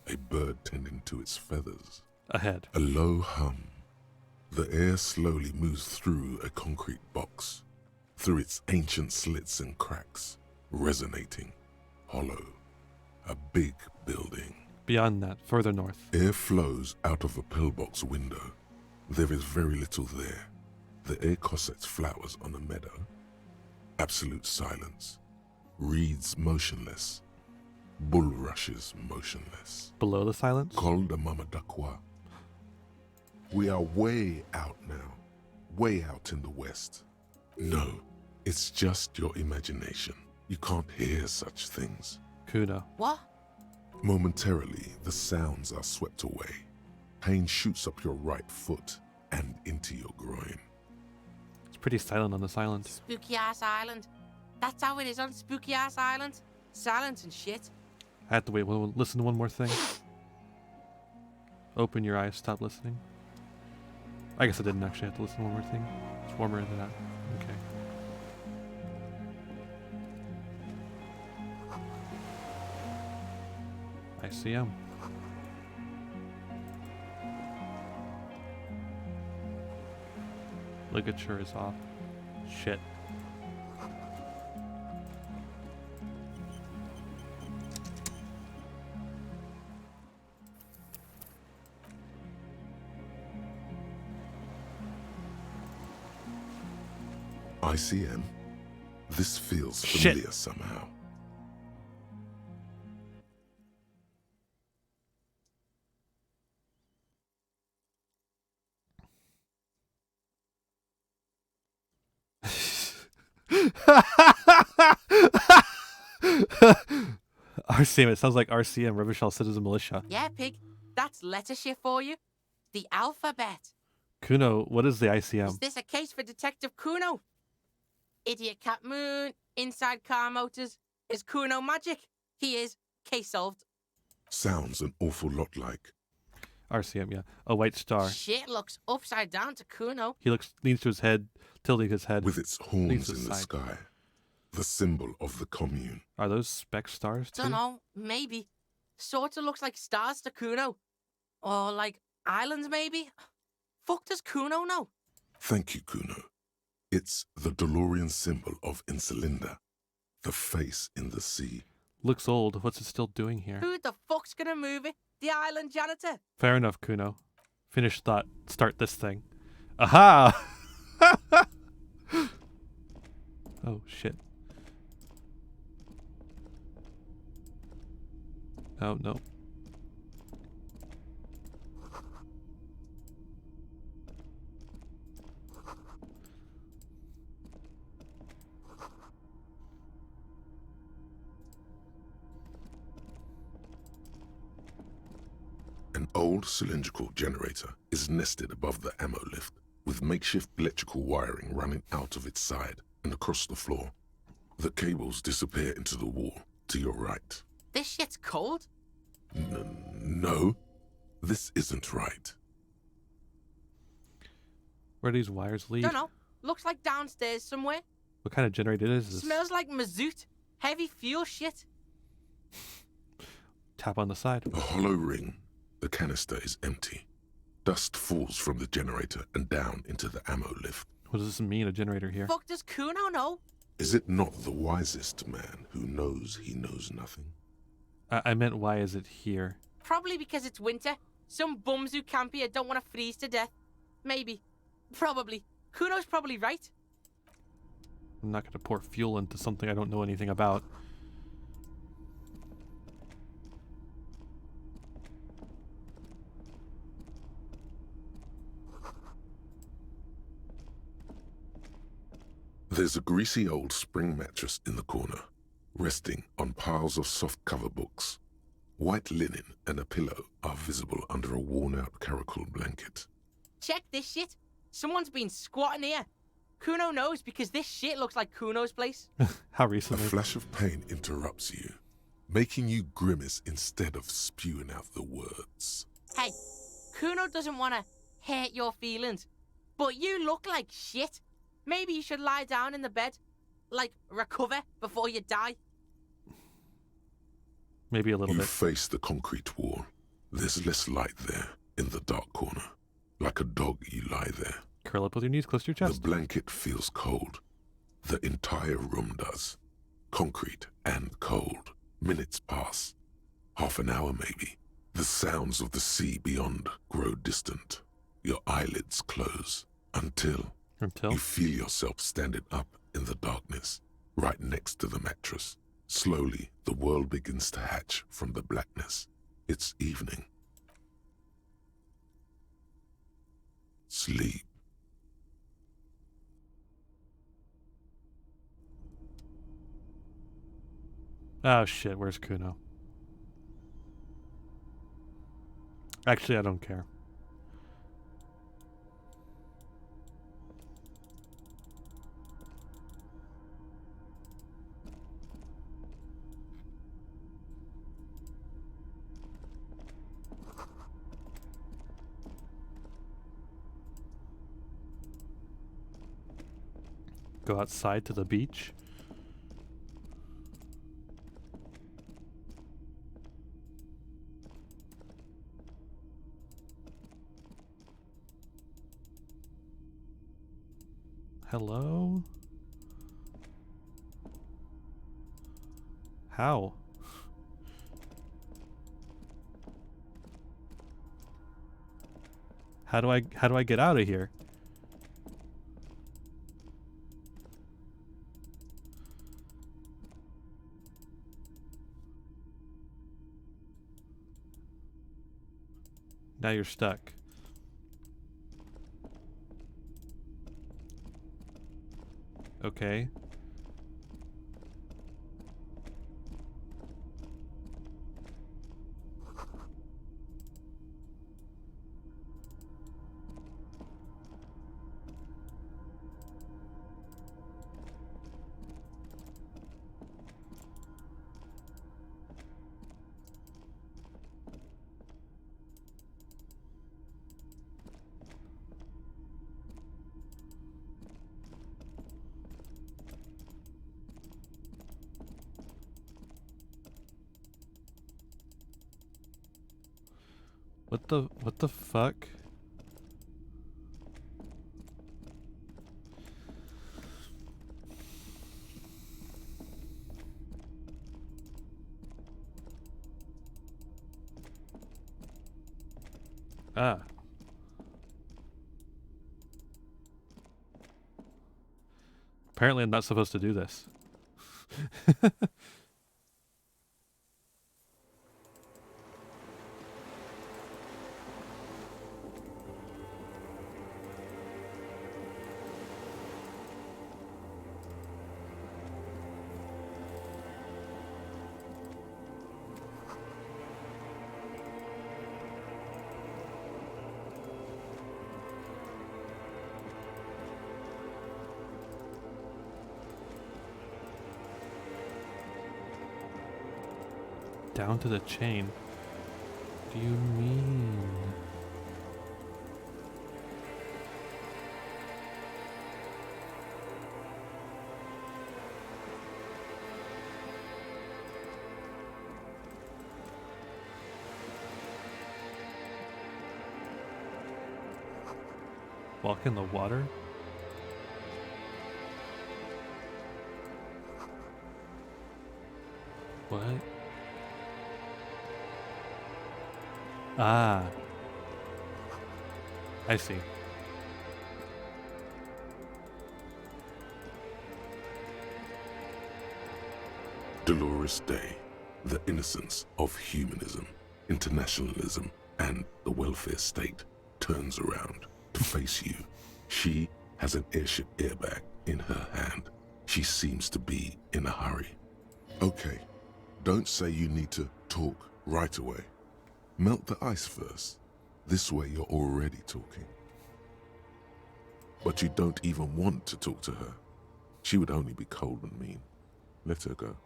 a bird tending to its feathers. Ahead. A low hum. The air slowly moves through a concrete box, through its ancient slits and cracks, resonating, hollow. A big building. Beyond that, further north. Air flows out of a pillbox window. There is very little there. The air cossets flowers on a meadow. Absolute silence. Reeds motionless. Bulrushes motionless. Below the silence? Col de Mamadakwa. We are way out now. Way out in the west. No, it's just your imagination. You can't hear such things. Kuno. What? Momentarily, the sounds are swept away. Pain shoots up your right foot and into your groin. Pretty silent on this island. Spooky ass island. That's how it is on spooky ass island. Silence and shit. I have to wait. Listen to one more thing. Open your eyes. Stop listening. I guess I didn't actually have to listen to one more thing. It's warmer than that. Okay. I see him. Ligature is off. Shit. ICM? This feels familiar somehow. RCM, it sounds like RCM, Revachol Citizen Militia. Yeah, pig. That's letter shit for you. The alphabet. Kuno, what is the ICM? Is this a case for Detective Kuno? Idiot Cat Moon, Inside Car Motors. Is Kuno magic? He is. Case solved. Sounds an awful lot like. RCM, yeah. A white star. Shit looks upside down to Kuno. He leans to his head, tilting his head. With its leans horns to his in the side. sky, the symbol of the commune. Are those speck stars too? Dunno, maybe. Sorta looks like stars to Kuno. Or like islands, maybe? Fuck does Kuno know? Thank you, Kuno. It's the DeLorean symbol of Insulinda, the face in the sea. Looks old. What's it still doing here? Who the fuck's gonna move it? The island janitor? Fair enough, Kuno. Finish thought. Start this thing. Aha! Oh, shit. Oh, no. An old cylindrical generator is nested above the ammo lift, with makeshift electrical wiring running out of its side and across the floor. The cables disappear into the wall to your right. This shit's cold? No, this isn't right. Where do these wires lead? Dunno. Looks like downstairs somewhere. What kind of generator is this? Smells like mazout. Heavy fuel shit. Tap on the side. A hollow ring. The canister is empty. Dust falls from the generator and down into the ammo lift. What does this mean, a generator here? Fuck does Kuno know? Is it not the wisest man who knows he knows nothing? I meant, why is it here? Probably because it's winter. Some bums who camp here don't want to freeze to death. Maybe. Probably. Kuno's probably right. I'm not going to pour fuel into something I don't know anything about. There's a greasy old spring mattress in the corner, resting on piles of soft cover books. White linen and a pillow are visible under a worn-out caracal blanket. Check this shit. Someone's been squatting here. Kuno knows because this shit looks like Kuno's place. How A recently? flash of pain interrupts you, making you grimace instead of spewing out the words. Hey, Kuno doesn't want to hurt your feelings, but you look like shit. Maybe you should lie down in the bed. Like, recover before you die. Maybe a little You bit. face the concrete wall. There's less light there, in the dark corner. Like a dog, you lie there. Curl up with your knees close to your chest. The blanket feels cold. The entire room does. Concrete and cold. Minutes pass. Half an hour, maybe. The sounds of the sea beyond grow distant. Your eyelids close. Until you feel yourself standing up in the darkness, right next to the mattress. Slowly, the world begins to hatch from the blackness. It's evening. Sleep. Oh shit, where's Kuno? Actually, I don't care. Go outside to the beach. Hello? How? How do I get out of here? Now you're stuck. Okay. What the fuck? Ah. Apparently I'm not supposed to do this. Down to the chain. What do you mean? Walk in the water? What? Ah. I see. Dolores Day, the innocence of humanism, internationalism, and the welfare state turns around to face you. She has an airship airbag in her hand. She seems to be in a hurry. Okay, don't say you need to talk right away. Melt the ice first. This way you're already talking. But you don't even want to talk to her. She would only be cold and mean. Let her go.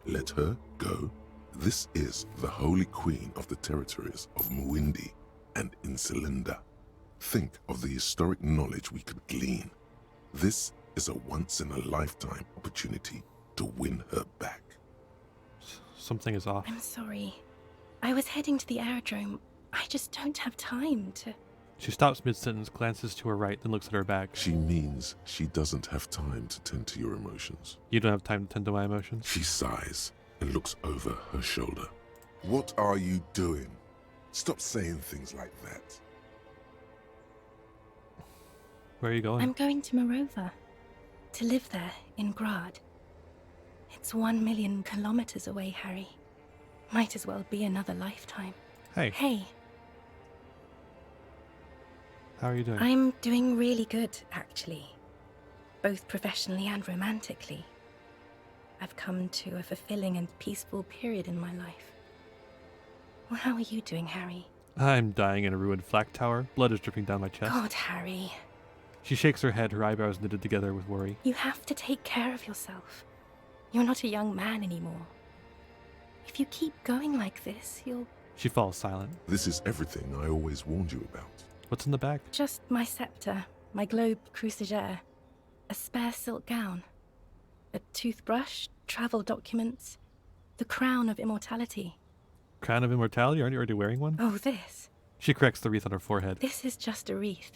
Let her go? This is the holy queen of the territories of Muindi and Insulinda. Think of the historic knowledge we could glean. This is a once-in-a-lifetime opportunity to win her back. Something is off. I'm sorry. I was heading to the aerodrome. I just don't have time to... She stops mid-sentence, glances to her right, then looks at her bag. She means she doesn't have time to tend to your emotions. You don't have time to tend to my emotions? She sighs and looks over her shoulder. What are you doing? Stop saying things like that. Where are you going? I'm going to Morova. To live there, in Grad. It's 1 million kilometers away, Harry. Might as well be another lifetime. Hey. Hey. How are you doing? I'm doing really good, actually. Both professionally and romantically. I've come to a fulfilling and peaceful period in my life. Well, how are you doing, Harry? I'm dying in a ruined flak tower. Blood is dripping down my chest. God, Harry. She shakes her head, her eyebrows knitted together with worry. You have to take care of yourself. You're not a young man anymore. If you keep going like this, you'll... She falls silent. This is everything I always warned you about. What's in the bag? Just my scepter, my globe cruciger, a spare silk gown, a toothbrush, travel documents, the crown of immortality. Crown of immortality? Aren't you already wearing one? Oh, this. She corrects the wreath on her forehead. This is just a wreath.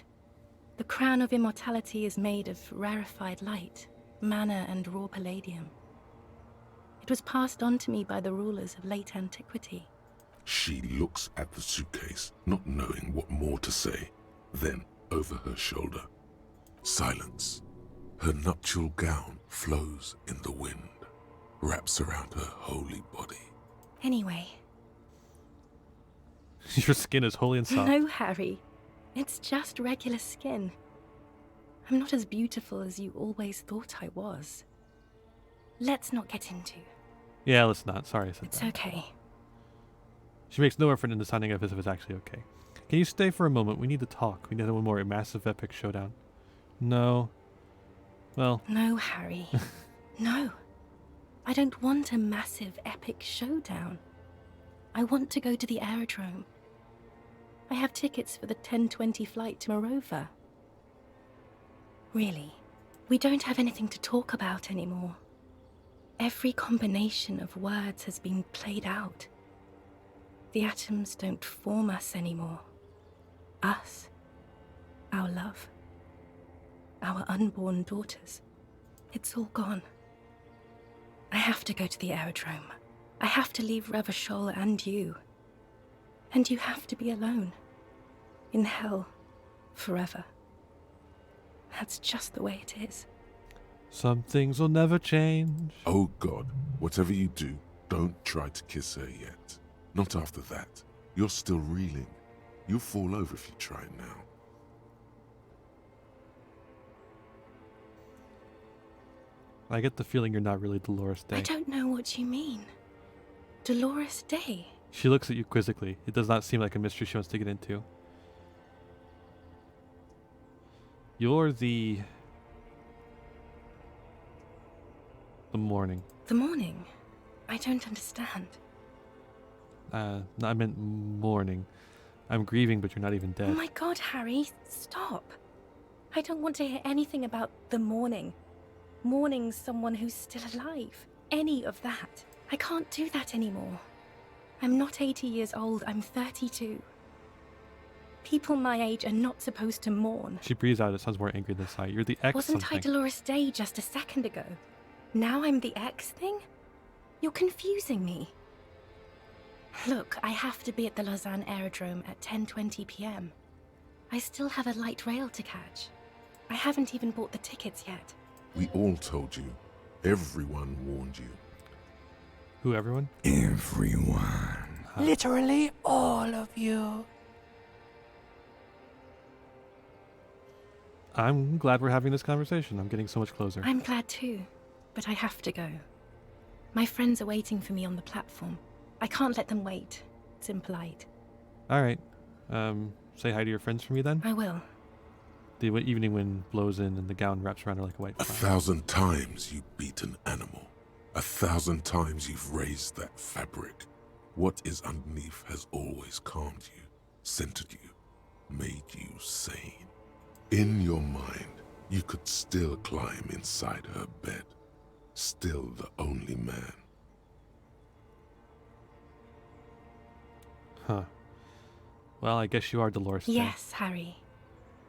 The crown of immortality is made of rarefied light, mana and raw palladium. It was passed on to me by the rulers of late antiquity. She looks at the suitcase, not knowing what more to say. Then, over her shoulder, silence. Her nuptial gown flows in the wind, wraps around her holy body. Anyway. Your skin is holy and soft. No, Harry. It's just regular skin. I'm not as beautiful as you always thought I was. Let's not get into... Yeah, let's not. Sorry I said It's that. okay. She makes no effort in deciding if it's actually okay. Can you stay for a moment? We need to talk. We need one more massive epic showdown. No. Well... No, Harry. No. I don't want a massive epic showdown. I want to go to the aerodrome. I have tickets for the 10:20 flight to Morova. Really, we don't have anything to talk about anymore. Every combination of words has been played out. The atoms don't form us anymore. Us. Our love. Our unborn daughters. It's all gone. I have to go to the aerodrome. I have to leave Ravachol and you. And you have to be alone. In hell. Forever. That's just the way it is. Some things will never change. Oh God, whatever you do, don't try to kiss her yet. Not after that. You're still reeling. You'll fall over if you try now. I get the feeling you're not really Dolores Day. I don't know what you mean. Dolores Day? She looks at you quizzically. It does not seem like a mystery she wants to get into. You're the morning. The morning? I don't understand. No, I meant mourning. I'm grieving, but you're not even Oh dead. my God, Harry, stop. I don't want to hear anything about the mourning. Mourning someone who's still alive. Any of that. I can't do that anymore. I'm not 80 years old, I'm 32. People my age are not supposed to mourn. She breathes out. It sounds more angry than sigh. You're the ex Wasn't something. I Dolores Day just a second ago? Now I'm the ex thing? You're confusing me. Look, I have to be at the Lausanne Aerodrome at 10:20 p.m. I still have a light rail to catch. I haven't even bought the tickets yet. We all told you. Everyone warned you. Who, everyone? Everyone. Literally all of you. I'm glad we're having this conversation. I'm getting so much closer. I'm glad too, but I have to go. My friends are waiting for me on the platform. I can't let them wait. It's impolite. All right. Say hi to your friends for me then. I will. The evening wind blows in and the gown wraps around her like a white flag. 1,000 times you beat an animal. 1,000 times you've raised that fabric. What is underneath has always calmed you, centered you, made you sane. In your mind, you could still climb inside her bed. Still the only man. Huh. Well, I guess you are Dolores Day. Yes, Harry.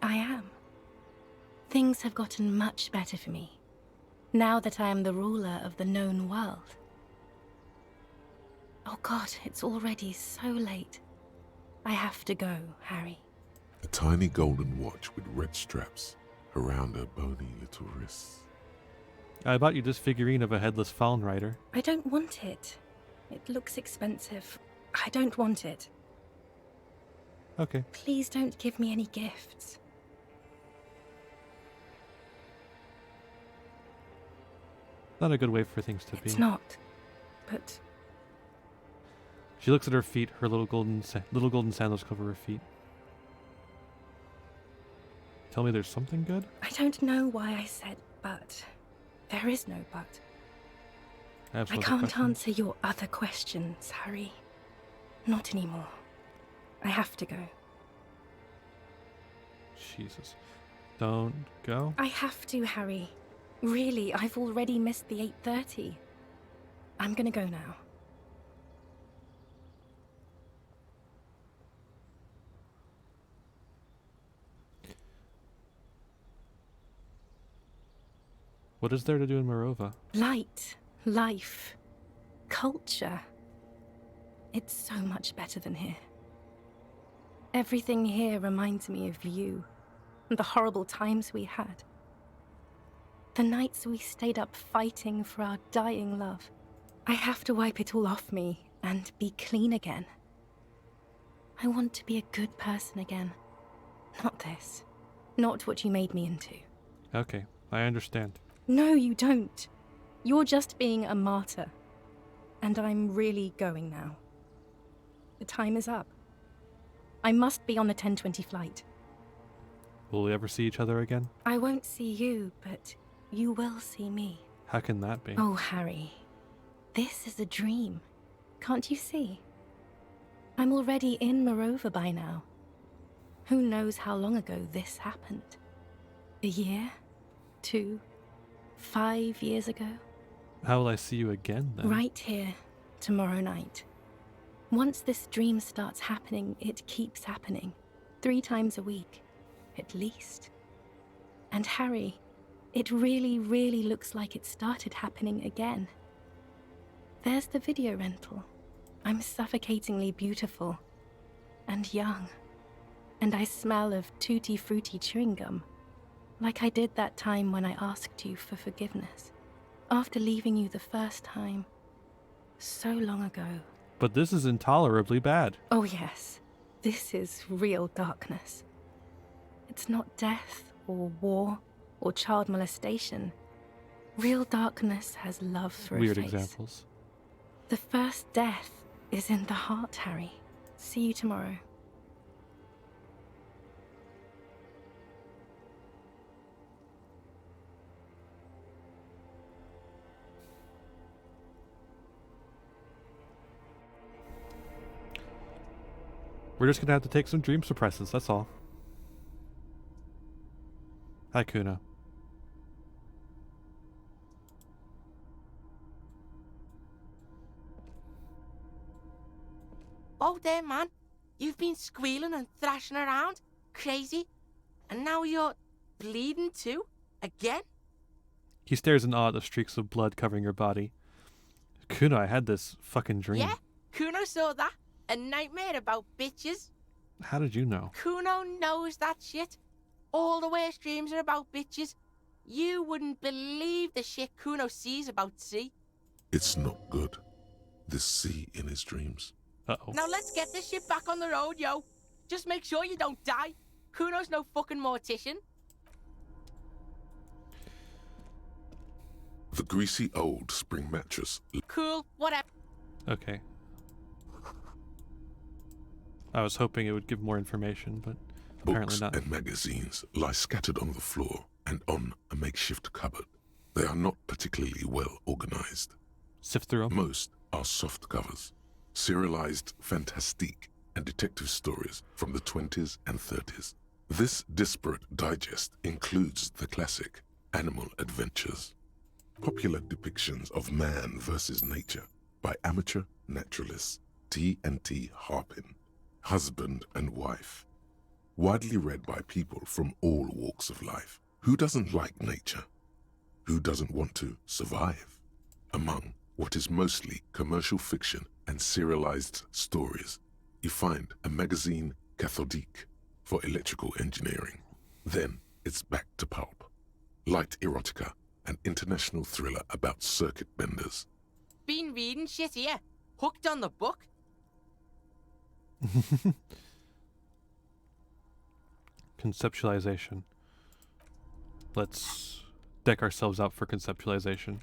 I am. Things have gotten much better for me, now that I am the ruler of the known world. Oh God, it's already so late. I have to go, Harry. A tiny golden watch with red straps around her bony little wrists. I bought you this figurine of a headless fawn rider. I don't want it. It looks expensive. I don't want it. Okay. Please don't give me any gifts. Not a good way for things to be. It's not. But She looks at her feet. Her little golden sandals cover her feet. Tell me there's something good? I don't know why I said but. There is no but. I can't answer your other questions, Harry. Not anymore. I have to go. Jesus. Don't go. I have to, Harry. Really, I've already missed the 8:30. I'm gonna go now. What is there to do in Morova? Light, life, culture. It's so much better than here. Everything here reminds me of you and the horrible times we had. The nights we stayed up fighting for our dying love. I have to wipe it all off me and be clean again. I want to be a good person again. Not this. Not what you made me into. Okay, I understand. No, you don't. You're just being a martyr. And I'm really going now. The time is up. I must be on the 10:20 flight. Will we ever see each other again? I won't see you, but you will see me. How can that be? Oh, Harry. This is a dream. Can't you see? I'm already in Morova by now. Who knows how long ago this happened? A year? 2? 5 years ago? How will I see you again then? Right here, tomorrow night. Once this dream starts happening, it keeps happening. 3 times a week, at least. And Harry, it really, really looks like it started happening again. There's the video rental. I'm suffocatingly beautiful. And young. And I smell of tutti frutti chewing gum. Like I did that time when I asked you for forgiveness. After leaving you the first time. So long ago. But this is intolerably bad. Oh yes, this is real darkness. It's not death or war or child molestation. Real darkness has love for Weird a face. examples. The first death is in the heart, Harry. See you tomorrow. We're just gonna have to take some dream suppressants, that's all. Hi, Kuno. Oh, there, man. You've been squealing and thrashing around. Crazy. And now you're bleeding too? Again? He stares in awe at the streaks of blood covering your body. Kuno, I had this fucking dream. Yeah? Kuno saw that? A nightmare about bitches? How did you know? Kuno knows that shit. All the worst dreams are about bitches. You wouldn't believe the shit Kuno sees about sea. It's not good. This sea in his dreams. Uh-oh. Now let's get this shit back on the road, yo. Just make sure you don't die. Kuno's no fucking mortician. The greasy old spring mattress. Cool, whatever. Okay. I was hoping it would give more information, but apparently Books not. and magazines lie scattered on the floor and on a makeshift cupboard. They are not particularly well organized. Sift through them? Most are soft covers, serialized fantastique and detective stories from the 20s and 30s. This disparate digest includes the classic Animal Adventures, popular depictions of man versus nature by amateur naturalists T&T Harpin, husband and wife, widely read by people from all walks of life. Who doesn't like nature? Who doesn't want to survive? Among what is mostly commercial fiction and serialized stories, you find a magazine cathodique for electrical engineering. Then it's back to pulp, light erotica, an international thriller about circuit benders. Been reading shit here. Hooked on the book. Conceptualization. Let's deck ourselves out for conceptualization.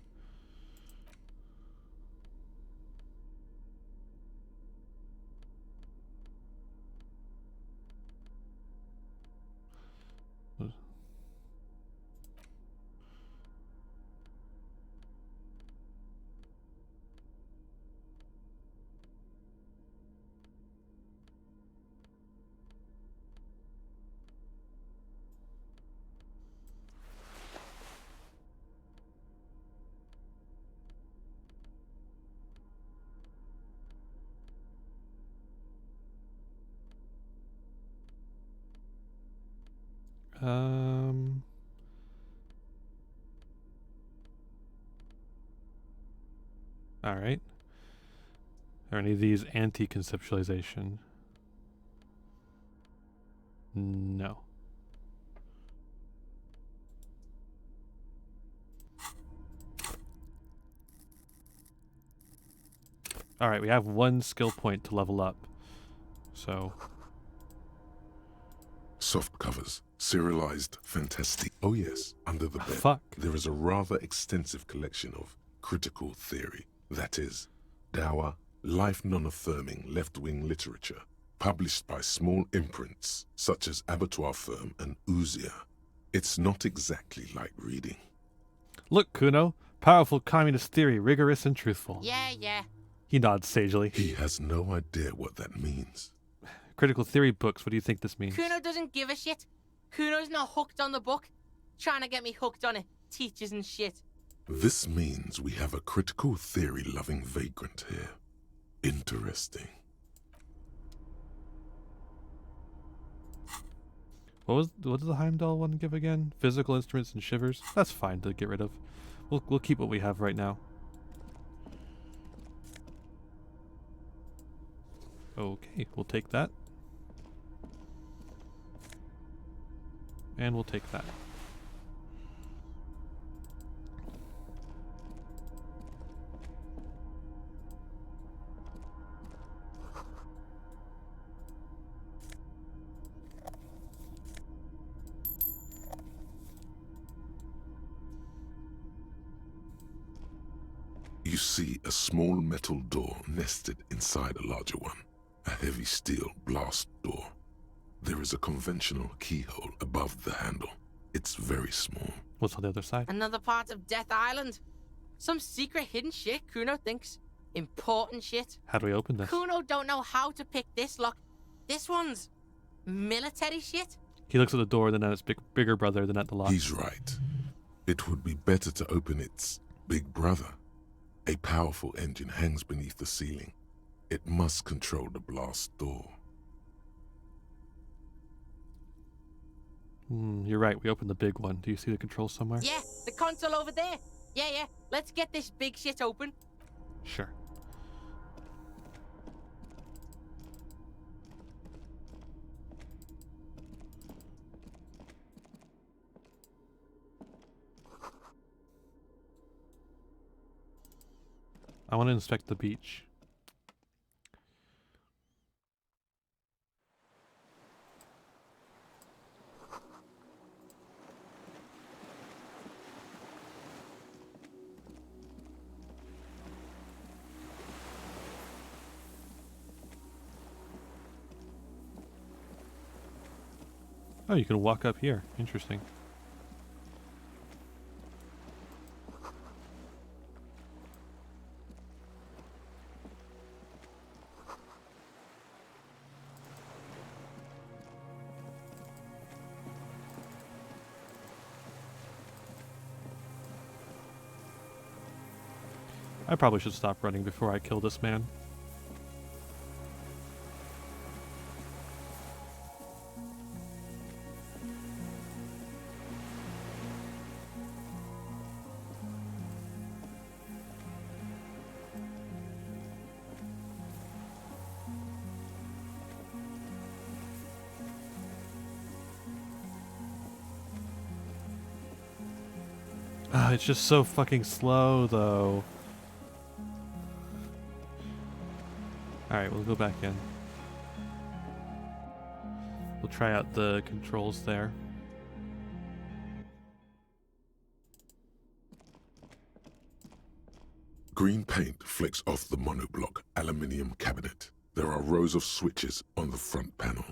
All right. Are any of these anti-conceptualization? No. All right, we have 1 skill point to level up. So Soft covers, serialized fantastic. Oh yes, under the bed. Fuck. There is a rather extensive collection of critical theory. That is, dour, life non-affirming left-wing literature, published by small imprints such as Abattoir Firm and Ouzia. It's not exactly like reading. look, Kuno, powerful communist theory, rigorous and truthful. Yeah. He nods sagely. He has no idea what that means. Critical theory books, what do you think this means? Kuno doesn't give a shit. Kuno's not hooked on the book. Trying to get me hooked on it. Teachers and shit. This means we have a critical theory-loving vagrant here. Interesting. What does the Heimdall one give again? Physical instruments and shivers. That's fine to get rid of. We'll keep what we have right now. Okay, we'll take that. And we'll take that. You see a small metal door nested inside a larger one, a heavy steel blast door. There is a conventional keyhole above the handle. It's very small. What's on the other side? Another part of Death Island. Some secret hidden shit Kuno thinks. Important shit. How do we open this? Kuno don't know how to pick this lock. This one's military shit. He looks at the door, then at its bigger brother, then at the lock. He's right. It would be better to open its big brother. A powerful engine hangs beneath the ceiling. It must control the blast door. You're right, we opened the big one. Do you see the controls somewhere? Yeah, the console over there. Yeah. Let's get this big shit open. Sure. I want to inspect the beach. Oh, you can walk up here. Interesting. I probably should stop running before I kill this man. It's just so fucking slow, though. Alright, we'll go back in. We'll try out the controls there. Green paint flecks off the monoblock aluminium cabinet. There are rows of switches on the front panel,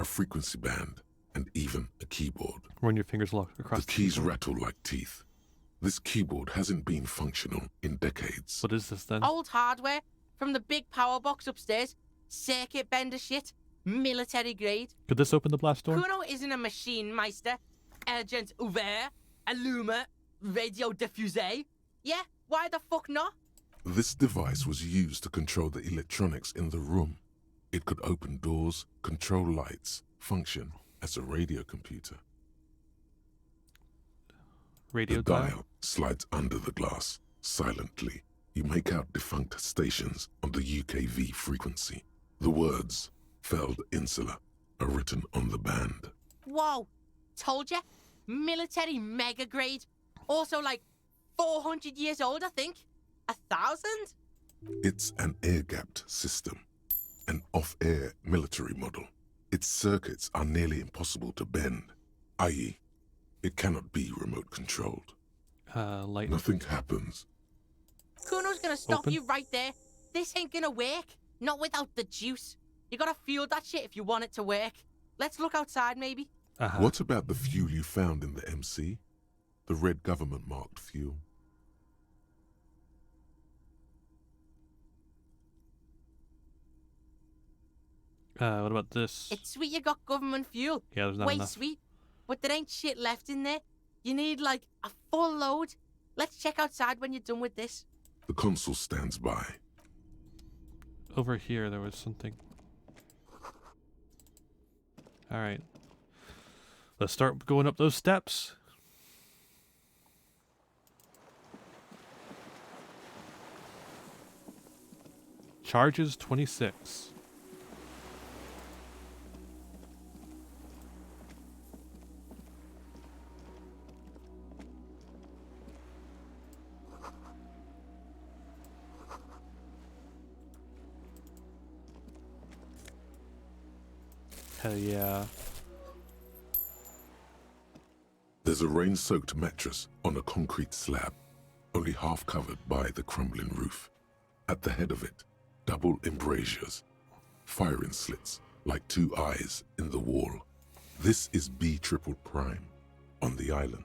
a frequency band, and even a keyboard. Run your fingers across the keys rattle like teeth. This keyboard hasn't been functional in decades. What is this then? Old hardware from the big power box upstairs. Circuit bender shit. Military grade. Could this open the blast door? Kuno isn't a machine meister. Agent ouvert. Allumer. Radio diffusé. Yeah, why the fuck not? This device was used to control the electronics in the room. It could open doors, control lights, function as a radio computer. Radio the dial slides under the glass. Silently, you make out defunct stations on the UKV frequency. The words, Feld Insula, are written on the band. Whoa, told ya. Military mega grade. Also like 400 years old, I think. 1,000? It's an air-gapped system, an off-air military model. Its circuits are nearly impossible to bend, i.e., it cannot be remote controlled. Light. Nothing happens. Kuno's gonna stop you right there. This ain't gonna work. Not without the juice. You gotta fuel that shit if you want it to work. Let's look outside, maybe. What about the fuel you found in the MC? The red government-marked fuel? What about this? It's sweet you got government fuel. Yeah, there's not Way enough. sweet. But there ain't shit left in there. You need, like, a full load. Let's check outside when you're done with this. The console stands by. Over here, there was something. Alright. Let's start going up those steps. Charges 26. Hell yeah. There's a rain-soaked mattress on a concrete slab, only half covered by the crumbling roof. At the head of it, double embrasures, firing slits like two eyes in the wall. This is B triple prime on the island.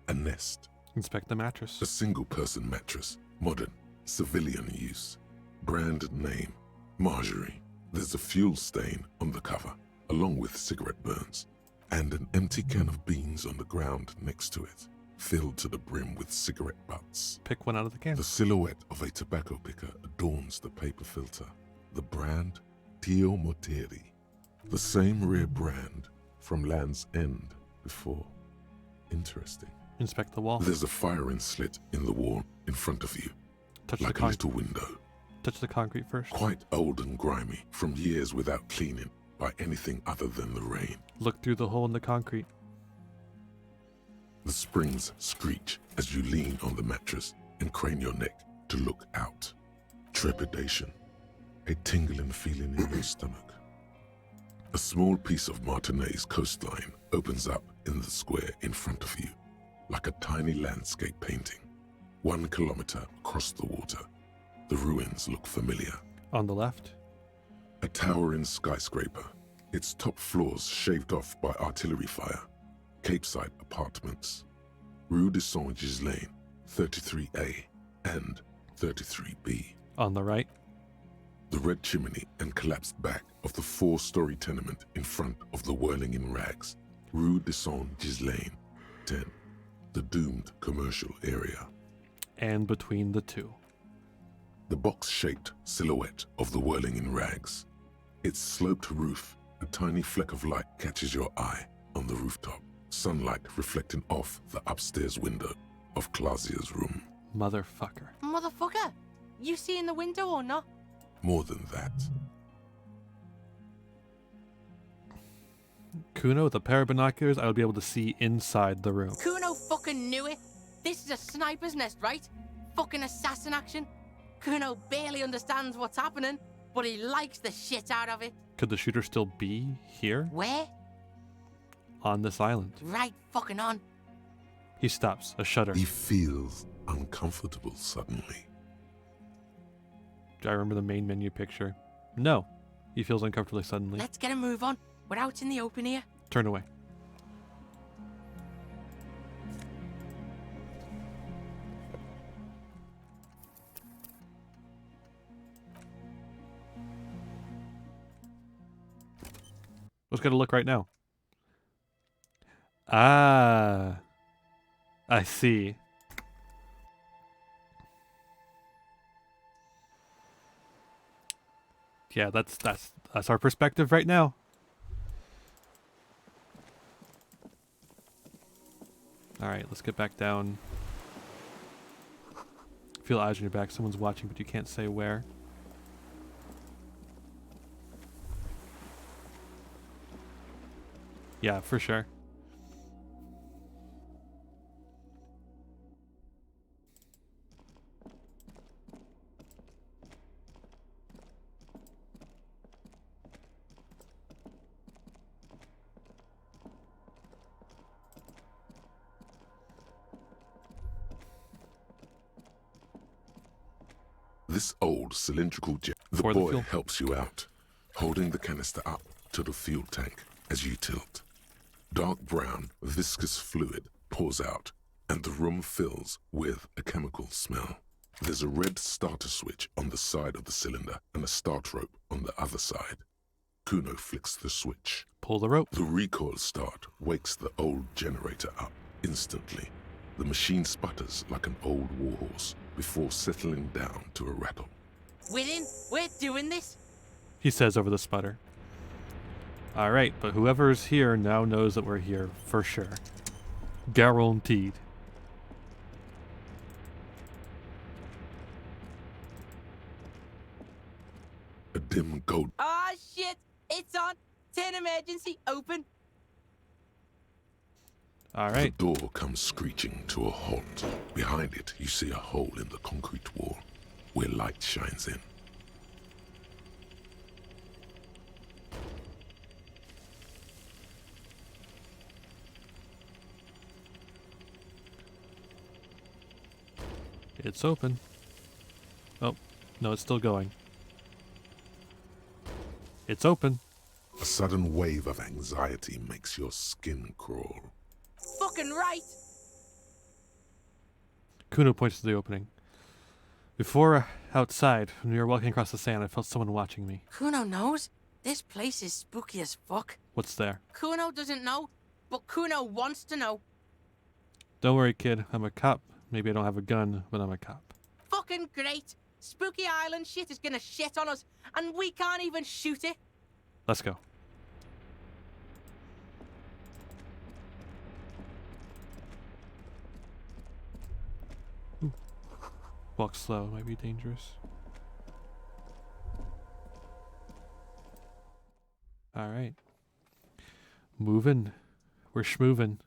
A nest. Inspect the mattress. A single-person mattress, modern, civilian use. Brand name, Marjorie. There's a fuel stain on the cover, along with cigarette burns, and an empty can of beans on the ground next to it, filled to the brim with cigarette butts. Pick one out of the can. The silhouette of a tobacco picker adorns the paper filter. The brand, Tio Moteri. The same rare brand from Land's End before. Interesting. Inspect the wall. There's a firing slit in the wall in front of you, Touch like the a little window. Touch the concrete first. Quite old and grimy from years without cleaning by anything other than the rain. Look through the hole in the concrete. The springs screech as you lean on the mattress and crane your neck to look out. Trepidation, a tingling feeling in your stomach. A small piece of Martinez coastline opens up in the square in front of you, like a tiny landscape painting. 1 kilometer across the water. The ruins look familiar. On the left? A towering skyscraper, its top floors shaved off by artillery fire. Capeside apartments. Rue de Saint-Ghislain, 33A and 33B. On the right? The red chimney and collapsed back of the 4-story tenement in front of the whirling in rags. Rue de Saint-Ghislain, 10. The doomed commercial area. And between the two. The box-shaped silhouette of the whirling in rags. Its sloped roof, a tiny fleck of light catches your eye on the rooftop. Sunlight reflecting off the upstairs window of Clausia's room. Motherfucker. Motherfucker! You see in the window or not? More than that. Kuno, with a pair of binoculars, I would be able to see inside the room. Kuno fucking knew it. This is a sniper's nest, right? Fucking assassin action. Kuno barely understands what's happening, but he likes the shit out of it. Could the shooter still be here? Where? On this island. Right fucking on. He stops, a shudder. He feels uncomfortable suddenly. Do I remember the main menu picture? No. He feels uncomfortably suddenly. Let's get a move on. We're out in the open here. Turn away. Let's get a look right now. Ah. I see. Yeah, that's our perspective right now. All right, let's get back down. Feel eyes on your back. Someone's watching, but you can't say where. Yeah, for sure. This old cylindrical jet. The For the boy fuel. helps you out, holding the canister up to the fuel tank as you tilt. Dark brown, viscous fluid pours out, and the room fills with a chemical smell. There's a red starter switch on the side of the cylinder and a start rope on the other side. Kuno flicks the switch. Pull the rope. The recoil start wakes the old generator up instantly. The machine sputters like an old warhorse before settling down to a rattle. We're in. We're doing this. He says over the sputter. Alright, but whoever's here now knows that we're here, for sure. Guaranteed. A dim gold. Ah, shit! It's on! 10 emergency, open! Alright. The door comes screeching to a halt. Behind it, you see a hole in the concrete wall, where light shines in. It's open. Oh, no, it's still going. It's open. A sudden wave of anxiety makes your skin crawl. Fucking right! Kuno points to the opening. Before, outside, when we were walking across the sand, I felt someone watching me. Kuno knows? This place is spooky as fuck. What's there? Kuno doesn't know, but Kuno wants to know. Don't worry, kid. I'm a cop. Maybe I don't have a gun, but I'm a cop. Fucking great! Spooky Island shit is gonna shit on us, and we can't even shoot it. Let's go. Ooh. Walk slow. Might be dangerous. Alright. Moving. We're schmoving.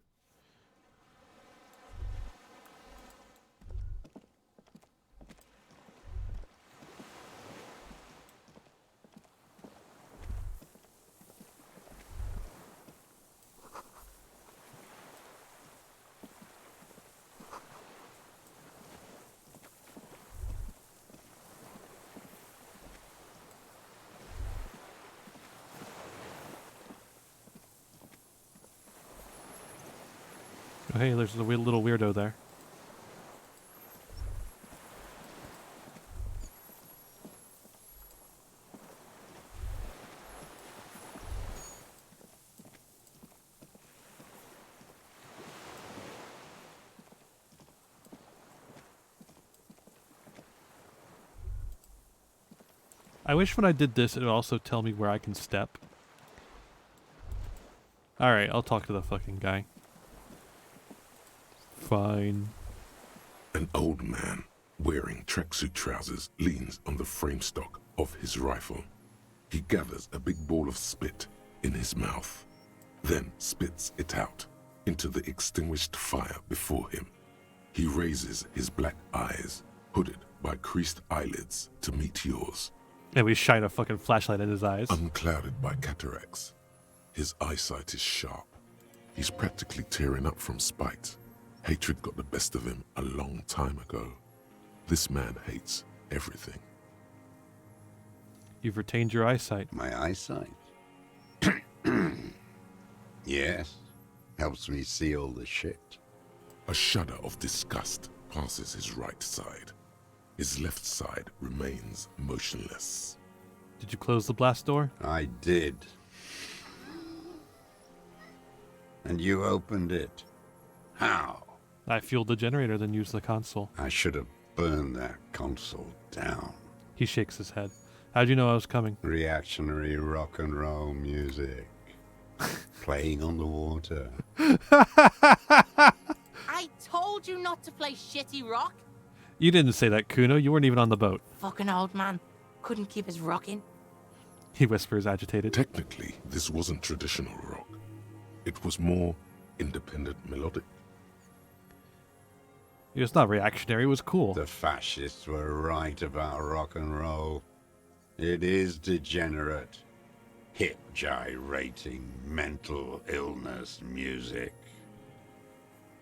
Oh, hey, there's a little weirdo there. I wish when I did this, it would also tell me where I can step. Alright, I'll talk to the fucking guy. Fine. An old man, wearing tracksuit trousers, leans on the frame stock of his rifle. He gathers a big ball of spit in his mouth, then spits it out into the extinguished fire before him. He raises his black eyes, hooded by creased eyelids, to meet yours. And we shine a fucking flashlight in his eyes. Unclouded by cataracts, his eyesight is sharp. He's practically tearing up from spite. Hatred got the best of him a long time ago. This man hates everything. You've retained your eyesight. My eyesight? Yes. Helps me see all the shit. A shudder of disgust passes his right side. His left side remains motionless. Did you close the blast door? I did. And you opened it. How? I fueled the generator, then used the console. I should have burned that console down. He shakes his head. How'd you know I was coming? Reactionary rock and roll music. Playing on the water. I told you not to play shitty rock. You didn't say that, Kuno. You weren't even on the boat. Fucking old man. Couldn't keep his rock in. He whispers, agitated. Technically, this wasn't traditional rock. It was more independent melodic. It was not reactionary, it was cool. The fascists were right about rock and roll. It is degenerate. Hip gyrating, mental illness music.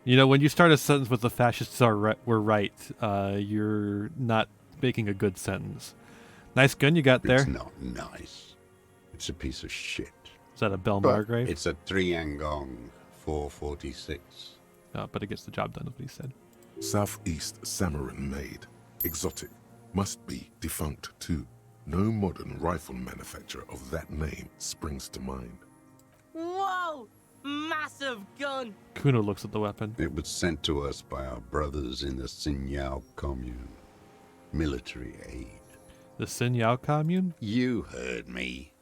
You know, when you start a sentence with the fascists were right, you're not making a good sentence. Nice gun you got there. It's not nice. It's a piece of shit. Is that a Belmargrave? It's a 3-Angong 446. Oh, but it gets the job done, is what he said. Southeast Samarin made. Exotic. Must be defunct too. No modern rifle manufacturer of that name springs to mind. Whoa! Massive gun! Kuno looks at the weapon. It was sent to us by our brothers in the Sinyao commune. Military aid. The Sinyao commune? You heard me.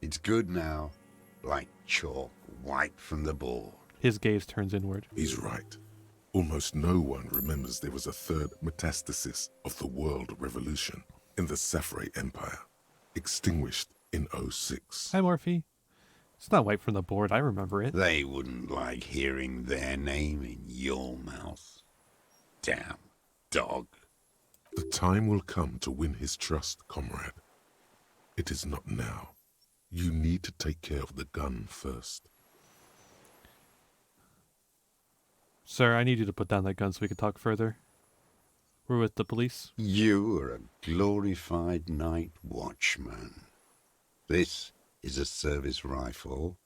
It's good now. like chalk wiped from the board. His gaze turns inward. He's right. Almost no one remembers there was a third metastasis of the world revolution in the Safre Empire, extinguished in 06. Hi, Morphe. It's not wiped from the board. I remember it. They wouldn't like hearing their name in your mouth. Damn dog. The time will come to win his trust, comrade. It is not now. You need to take care of the gun first. Sir, I need you to put down that gun so we can talk further. We're with the police. You are a glorified night watchman. This is a service rifle.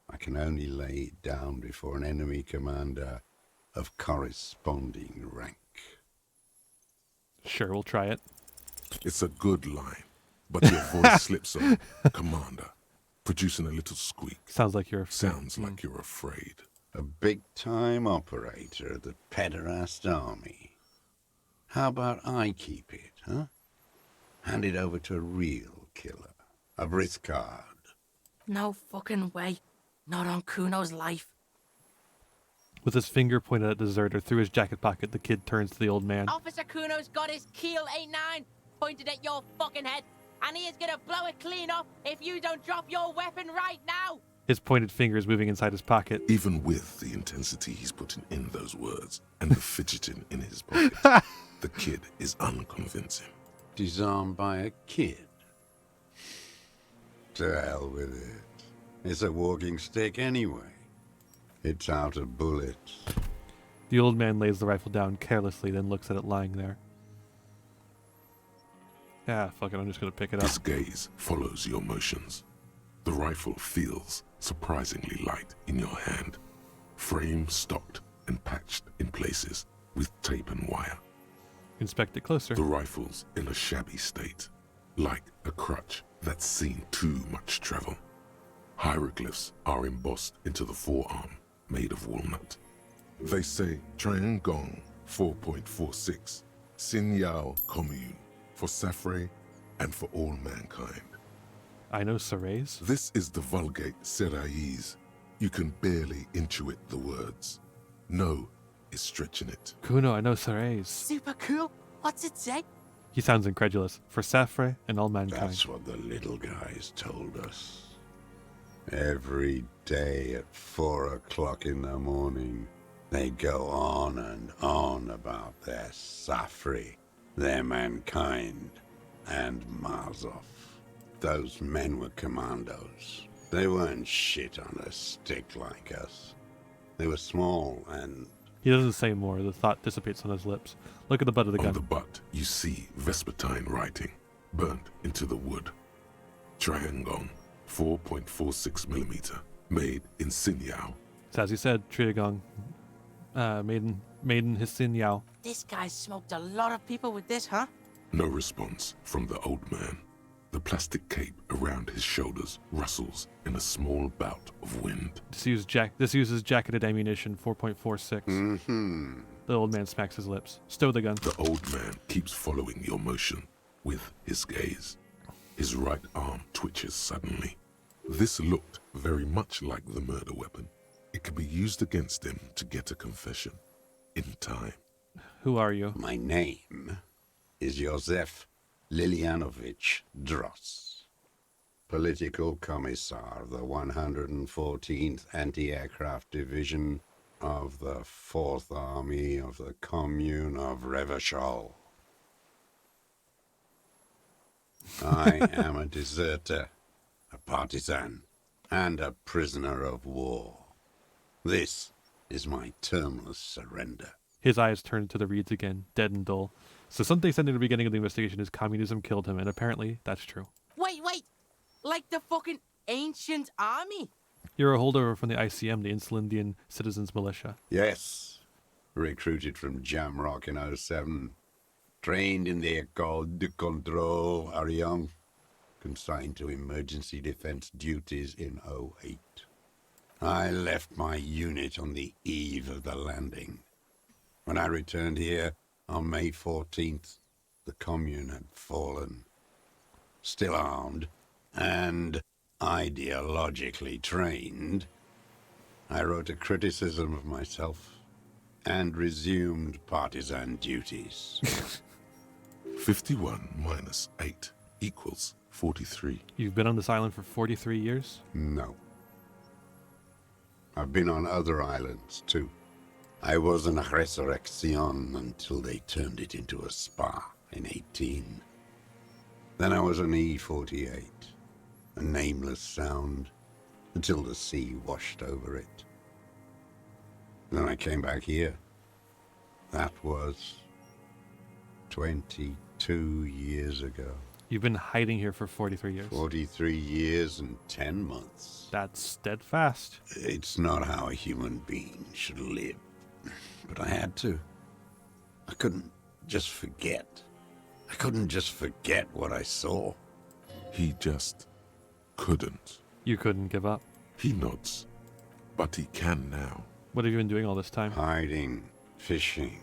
I can only lay it down before an enemy commander of corresponding rank. Sure, we'll try it. It's a good line, but your voice slips on, Commander, producing a little squeak. Sounds like you're afraid. Sounds like you're afraid. A big-time operator of the pederast army. How about I keep it, huh? Hand it over to a real killer. A Briscard. No fucking way. Not on Kuno's life. With his finger pointed at the deserter through his jacket pocket, the kid turns to the old man. Officer Kuno's got his keel 8-9 pointed at your fucking head, and he is gonna blow it clean off if you don't drop your weapon right now! His pointed finger is moving inside his pocket. Even with the intensity he's putting in those words and the fidgeting in his pocket, the kid is unconvincing. Disarmed by a kid. To hell with it. It's a walking stick anyway. It's out of bullets. The old man lays the rifle down carelessly, then looks at it lying there. Ah, fuck it, I'm just gonna pick it up. His gaze follows your motions. The rifle feels surprisingly light in your hand. Frame stocked and patched in places with tape and wire. Inspect it closer. The rifle's in a shabby state, like a crutch that's seen too much travel. Hieroglyphs are embossed into the forearm, made of walnut. They say Triangong 4.46, Sin Yao Commune, for Safre and for all mankind. I know Serays. This is the Vulgate Seraïs. You can barely intuit the words. No is stretching it. Kuno, I know Serays. Super cool. What's it say? He sounds incredulous. For Safre and all mankind. That's what the little guys told us. Every day at 4 o'clock in the morning, they go on and on about their Safri, their mankind, and Mazov. Those men were commandos. They weren't shit on a stick like us. They were small and... He doesn't say more. The thought dissipates on his lips. Look at the butt of the gun. On the butt, you see Vespertine writing, burnt into the wood. Triangon, 4.46 millimeter, made in Sin Yao. It's as he said, Triagong, made in his Sin Yao. This guy smoked a lot of people with this, huh? No response from the old man. The plastic cape around his shoulders rustles in a small bout of wind. This uses jacketed ammunition, 4.46. Mm-hmm. The old man smacks his lips. Stow the gun. The old man keeps following your motion with his gaze. His right arm twitches suddenly. This looked very much like the murder weapon. It could be used against him to get a confession. In time. Who are you? My name is Josef Lilianovich Dross, Political Commissar of the 114th Anti-Aircraft Division of the 4th Army of the Commune of Revachol. I am a deserter, a partisan, and a prisoner of war. This is my termless surrender. His eyes turn to the reeds again, dead and dull. So something said in the beginning of the investigation is communism killed him, and apparently that's true. Wait! Like the fucking ancient army? You're a holdover from the ICM, the Insulindian Citizens Militia. Yes. Recruited from Jamrock in 07. Trained in the École de Contrôle Ariane. Consigned to emergency defense duties in 08. I left my unit on the eve of the landing. When I returned here on May 14th, the commune had fallen. Still armed, and ideologically trained, I wrote a criticism of myself and resumed partisan duties. 51 minus 8 equals 43. You've been on this island for 43 years? No. I've been on other islands, too. I was in a resurrection until they turned it into a spa in 18. Then I was an E-48, a nameless sound, until the sea washed over it. Then I came back here. That was 22 years ago. You've been hiding here for 43 years. 43 years and 10 months. That's steadfast. It's not how a human being should live. But I had to. I couldn't just forget. I couldn't just forget what I saw. He just couldn't. You couldn't give up. He nods, but he can now. What have you been doing all this time? Hiding, fishing,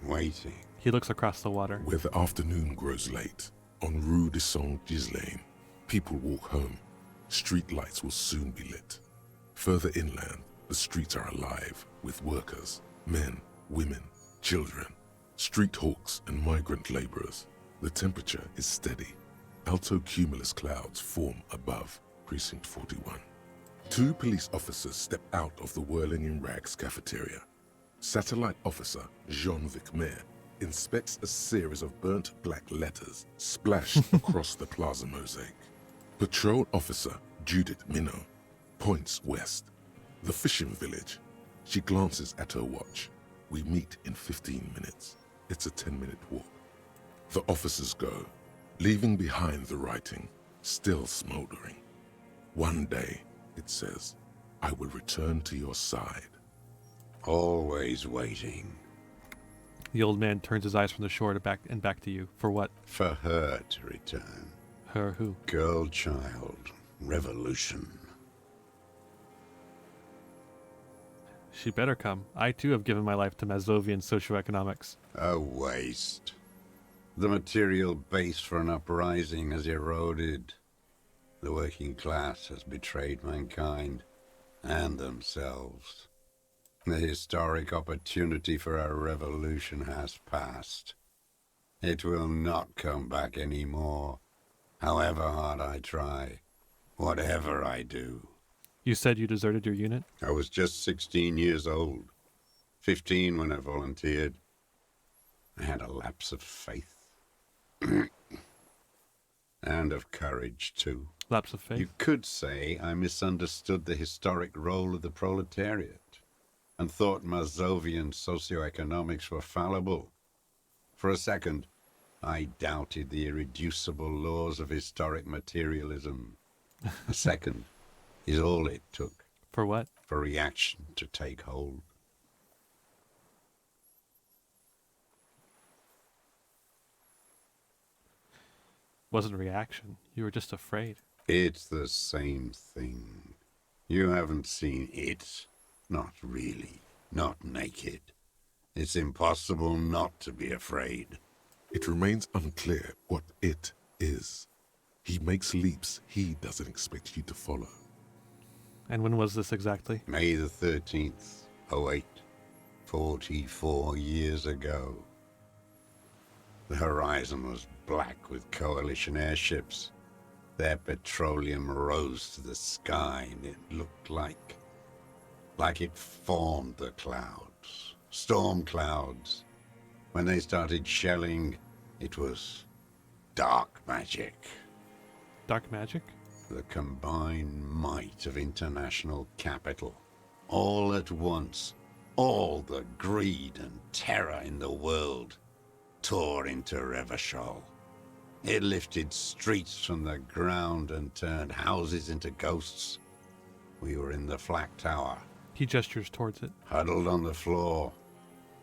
waiting. He looks across the water. Where the afternoon grows late, on Rue de Saint-Ghislain, people walk home. Street lights will soon be lit. Further inland, the streets are alive with workers, men, women, children, street hawks and migrant laborers. The temperature is steady. Alto cumulus clouds form above Precinct 41. 2 police officers step out of the Whirling in Rags cafeteria. Satellite officer Jean-Vic Mayer inspects a series of burnt black letters splashed across the plaza mosaic. Patrol officer Judith Minot points west. The fishing village. She glances at her watch. We meet in 15 minutes. It's a 10-minute walk. The officers go, leaving behind the writing, still smoldering. One day, it says, I will return to your side. Always waiting. The old man turns his eyes from the shore to back to you. For what? For her to return. Her who? Girl child. Revolution. She better come. I too have given my life to Mazovian socioeconomics. A waste. The material base for an uprising has eroded. The working class has betrayed mankind and themselves. The historic opportunity for a revolution has passed. It will not come back anymore, however hard I try, whatever I do. You said you deserted your unit? I was just 16 years old, 15 when I volunteered. I had a lapse of faith. And of courage, too. Lapse of faith? You could say I misunderstood the historic role of the proletariat and thought Mazovian socioeconomics were fallible. For a second, I doubted the irreducible laws of historic materialism. A second is all it took. For what? For reaction to take hold. Wasn't reaction. You were just afraid. It's the same thing. You haven't seen it. Not really. Not naked. It's impossible not to be afraid. It remains unclear what it is. He makes leaps he doesn't expect you to follow. And when was this exactly? May the 13th, 08. 44 years ago. The horizon was black with coalition airships. Their petroleum rose to the sky and it looked like it formed the clouds. Storm clouds. When they started shelling, it was dark magic. Dark magic? The combined might of international capital. All at once, all the greed and terror in the world tore into Revachol. It lifted streets from the ground and turned houses into ghosts. We were in the flak tower. He gestures towards it. Huddled on the floor.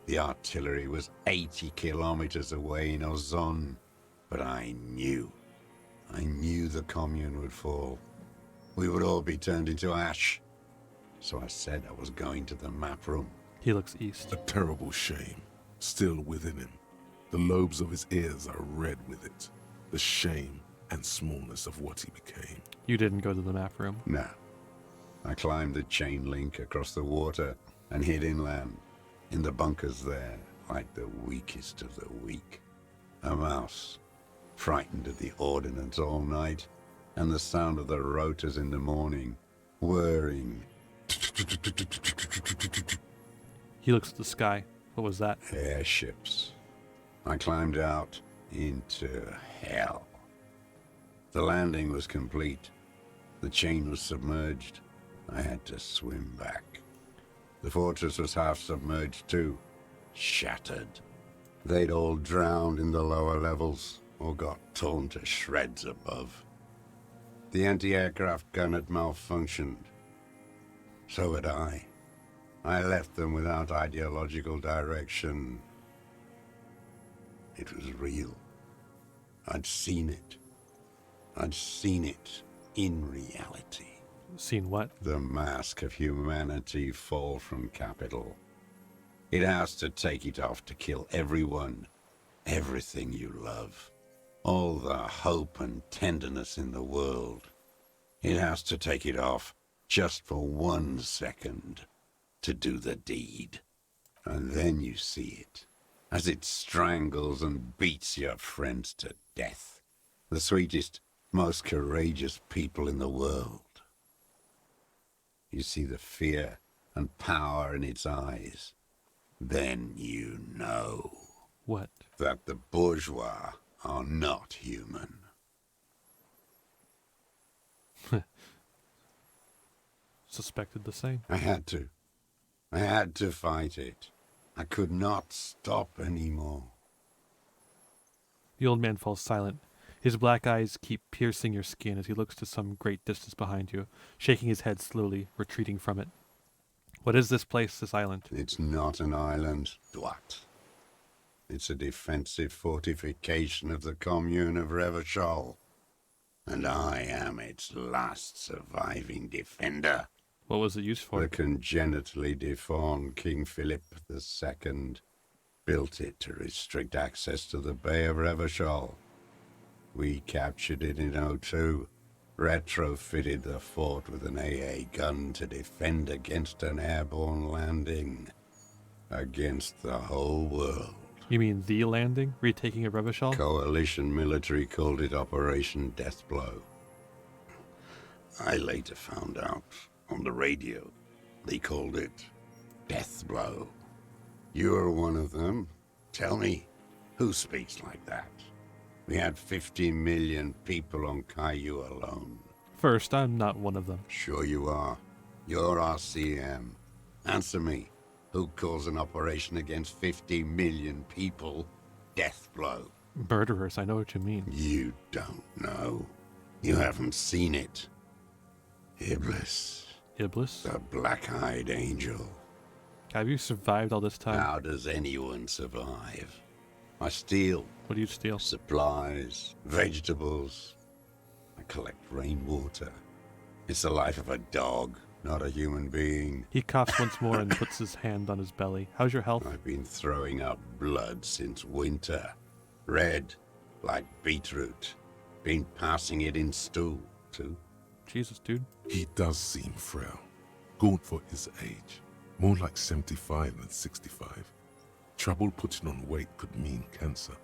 The artillery was 80 kilometers away in Ozon. But I knew the commune would fall. We would all be turned into ash. So I said I was going to the map room. He looks east. A terrible shame, still within him. The lobes of his ears are red with it. The shame and smallness of what he became. You didn't go to the map room. No. I climbed the chain link across the water and hid inland, in the bunkers there, like the weakest of the weak. A mouse, frightened at the ordnance all night, and the sound of the rotors in the morning, whirring. He looks at the sky. What was that? Airships. I climbed out into hell. The landing was complete. The chain was submerged. I had to swim back. The fortress was half submerged too, shattered. They'd all drowned in the lower levels or got torn to shreds above. The anti-aircraft gun had malfunctioned. So had I. I left them without ideological direction. It was real. I'd seen it. I'd seen it in reality. Seen what? The mask of humanity fall from capital. It has to take it off to kill everyone, everything you love. All the hope and tenderness in the world. It has to take it off just for 1 second to do the deed. And then you see it, as it strangles and beats your friends to death. The sweetest, most courageous people in the world. You see the fear and power in its eyes. Then you know. What? That the bourgeois are not human. Suspected the same. I had to. I had to fight it. I could not stop anymore. The old man falls silent. His black eyes keep piercing your skin as he looks to some great distance behind you, shaking his head slowly, retreating from it. What is this place, this island? It's not an island, Dwat. It's a defensive fortification of the commune of Revachol. And I am its last surviving defender. What was it used for? The congenitally deformed King Philip II built it to restrict access to the Bay of Revachol. We captured it in '02, retrofitted the fort with an AA gun to defend against an airborne landing. Against the whole world. You mean the landing? Retaking of Revachol? Coalition military called it Operation Deathblow. I later found out on the radio they called it Deathblow. You're one of them. Tell me, who speaks like that? We had 50 million people on Caillou alone. First, I'm not one of them. Sure you are. You're RCM. Answer me. Who calls an operation against 50 million people Deathblow? Murderers, I know what you mean. You don't know. You haven't seen it. Iblis. Iblis? The black-eyed angel. Have you survived all this time? How does anyone survive? I steal. What do you steal? Supplies, vegetables. I collect rainwater. It's the life of a dog, not a human being. He coughs once more and puts his hand on his belly. How's your health? I've been throwing up blood since winter. Red, like beetroot. Been passing it in stool, too. Jesus, dude. He does seem frail. Good for his age. More like 75 than 65. Trouble putting on weight could mean cancer.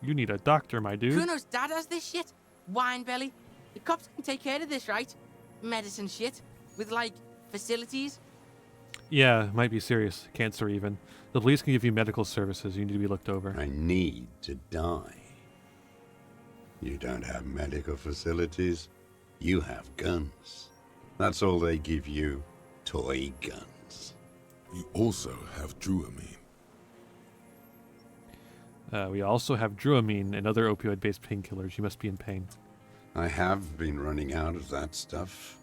You need a doctor, my dude. Kuno's dad has this shit. Wine belly. The cops can take care of this, right? Medicine shit. With, like, facilities. Yeah, might be serious. Cancer, even. The police can give you medical services. You need to be looked over. I need to die. You don't have medical facilities. You have guns. That's all they give you. Toy guns. You also have Druamine. We also have Druamine and other opioid-based painkillers. You must be in pain. I have been running out of that stuff.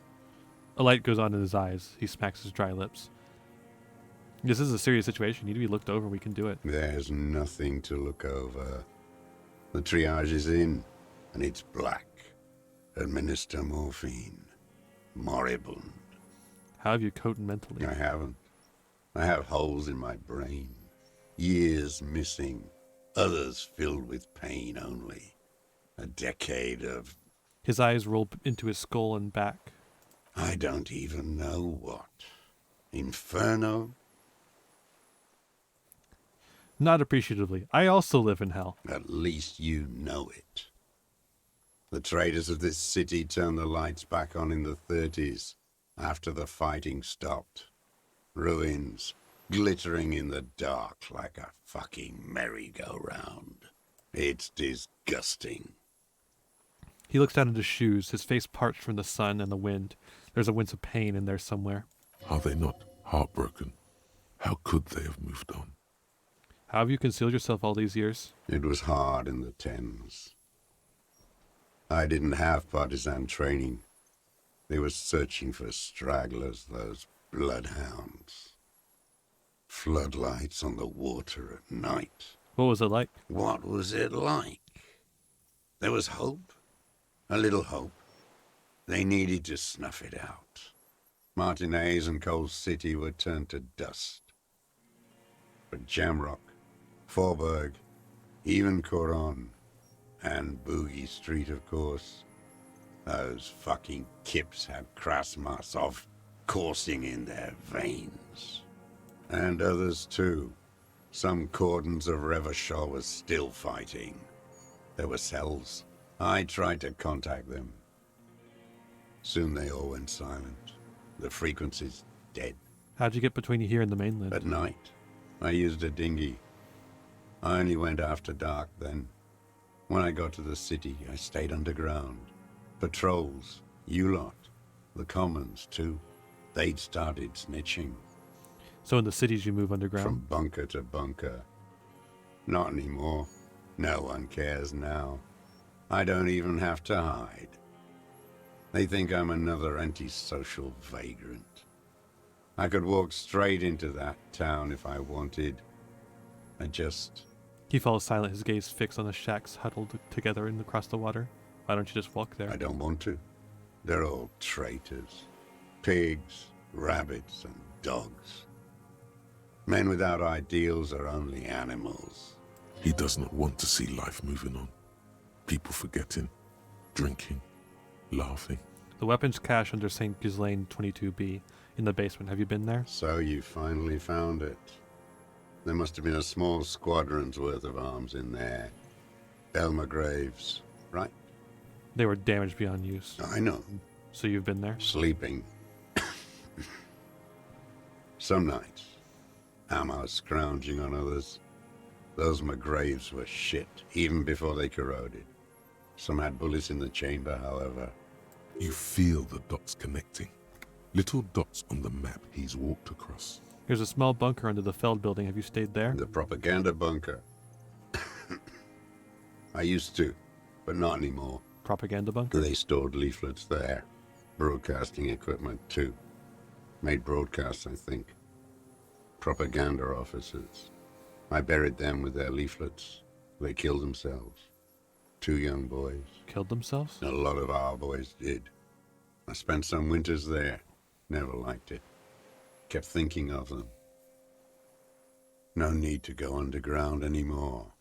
A light goes on in his eyes. He smacks his dry lips. This is a serious situation. You need to be looked over. We can do it. There's nothing to look over. The triage is in, and it's black. Administer morphine. Moribund. How have you coped mentally? I haven't. I have holes in my brain. Years missing. Others filled with pain only. A decade of His eyes roll into his skull and back. I don't even know what. Inferno? Not appreciatively. I also live in hell. At least you know it. The traders of this city turned the lights back on in the 30s, after the fighting stopped. Ruins, glittering in the dark like a fucking merry-go-round. It's disgusting. He looks down at his shoes, his face parched from the sun and the wind. There's a wince of pain in there somewhere. Are they not heartbroken? How could they have moved on? How have you concealed yourself all these years? It was hard in the Thames. I didn't have partisan training. They were searching for stragglers, those bloodhounds. Floodlights on the water at night. What was it like? What was it like? There was hope. A little hope. They needed to snuff it out. Martinez and Coal City were turned to dust. But Jamrock, Forburg, even Coron, and Boogie Street, of course. Those fucking kips had Krasmasov coursing in their veins. And others too. Some cordons of Revachol was still fighting. There were cells. I tried to contact them. Soon they all went silent. The frequencies dead. How'd you get between here and the mainland? At night, I used a dinghy. I only went after dark then. When I got to the city, I stayed underground. Patrols, you lot, the commons too. They'd started snitching. So in the cities you move underground? From bunker to bunker. Not anymore. No one cares now. I don't even have to hide. They think I'm another antisocial vagrant. I could walk straight into that town if I wanted. I just... He falls silent, his gaze fixed on the shacks huddled together across the water. Why don't you just walk there? I don't want to. They're all traitors. Pigs, rabbits, and dogs. Men without ideals are only animals. He does not want to see life moving on. People forgetting, drinking, laughing. The weapons cache under St. Ghislaine 22B in the basement. Have you been there? So you finally found it. There must have been a small squadron's worth of arms in there. Belma Graves, right? They were damaged beyond use. I know. So you've been there? Sleeping. Some nights. Ammo scrounging on others. Those McGraves were shit, even before they corroded. Some had bullets in the chamber, however. You feel the dots connecting. Little dots on the map he's walked across. There's a small bunker under the Feld building. Have you stayed there? The propaganda bunker. I used to, but not anymore. Propaganda bunker? They stored leaflets there. Broadcasting equipment, too. Made broadcasts, I think. Propaganda officers. I buried them with their leaflets. They killed themselves. 2 young boys. Killed themselves? A lot of our boys did. I spent some winters there. Never liked it. Kept thinking of them. No need to go underground anymore.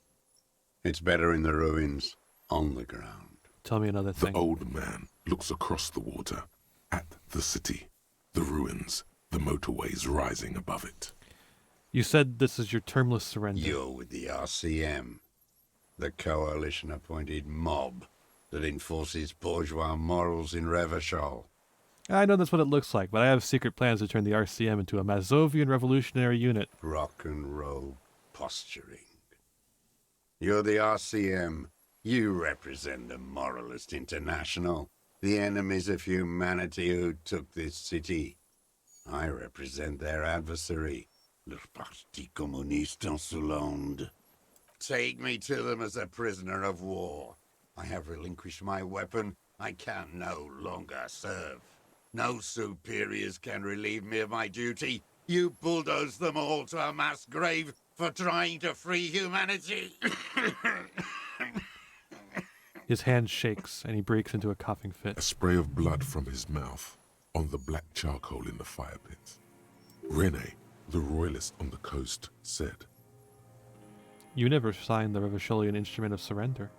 It's better in the ruins, on the ground. Tell me another thing. The old man looks across the water, at the city, the ruins, the motorways rising above it. You said this is your termless surrender. You're with the RCM, the coalition-appointed mob that enforces bourgeois morals in Revachol. I know that's what it looks like, but I have secret plans to turn the RCM into a Mazovian revolutionary unit. Rock and roll posturing. You're the RCM. You represent the Moralist International, the enemies of humanity who took this city. I represent their adversary, le Parti Communiste Insolente. Take me to them as a prisoner of war. I have relinquished my weapon. I can no longer serve. No superiors can relieve me of my duty. You bulldoze them all to a mass grave for trying to free humanity. His hand shakes, and he breaks into a coughing fit. A spray of blood from his mouth on the black charcoal in the fire pit. Rene, the royalist on the coast, said, You never signed the Revacholian Instrument of Surrender.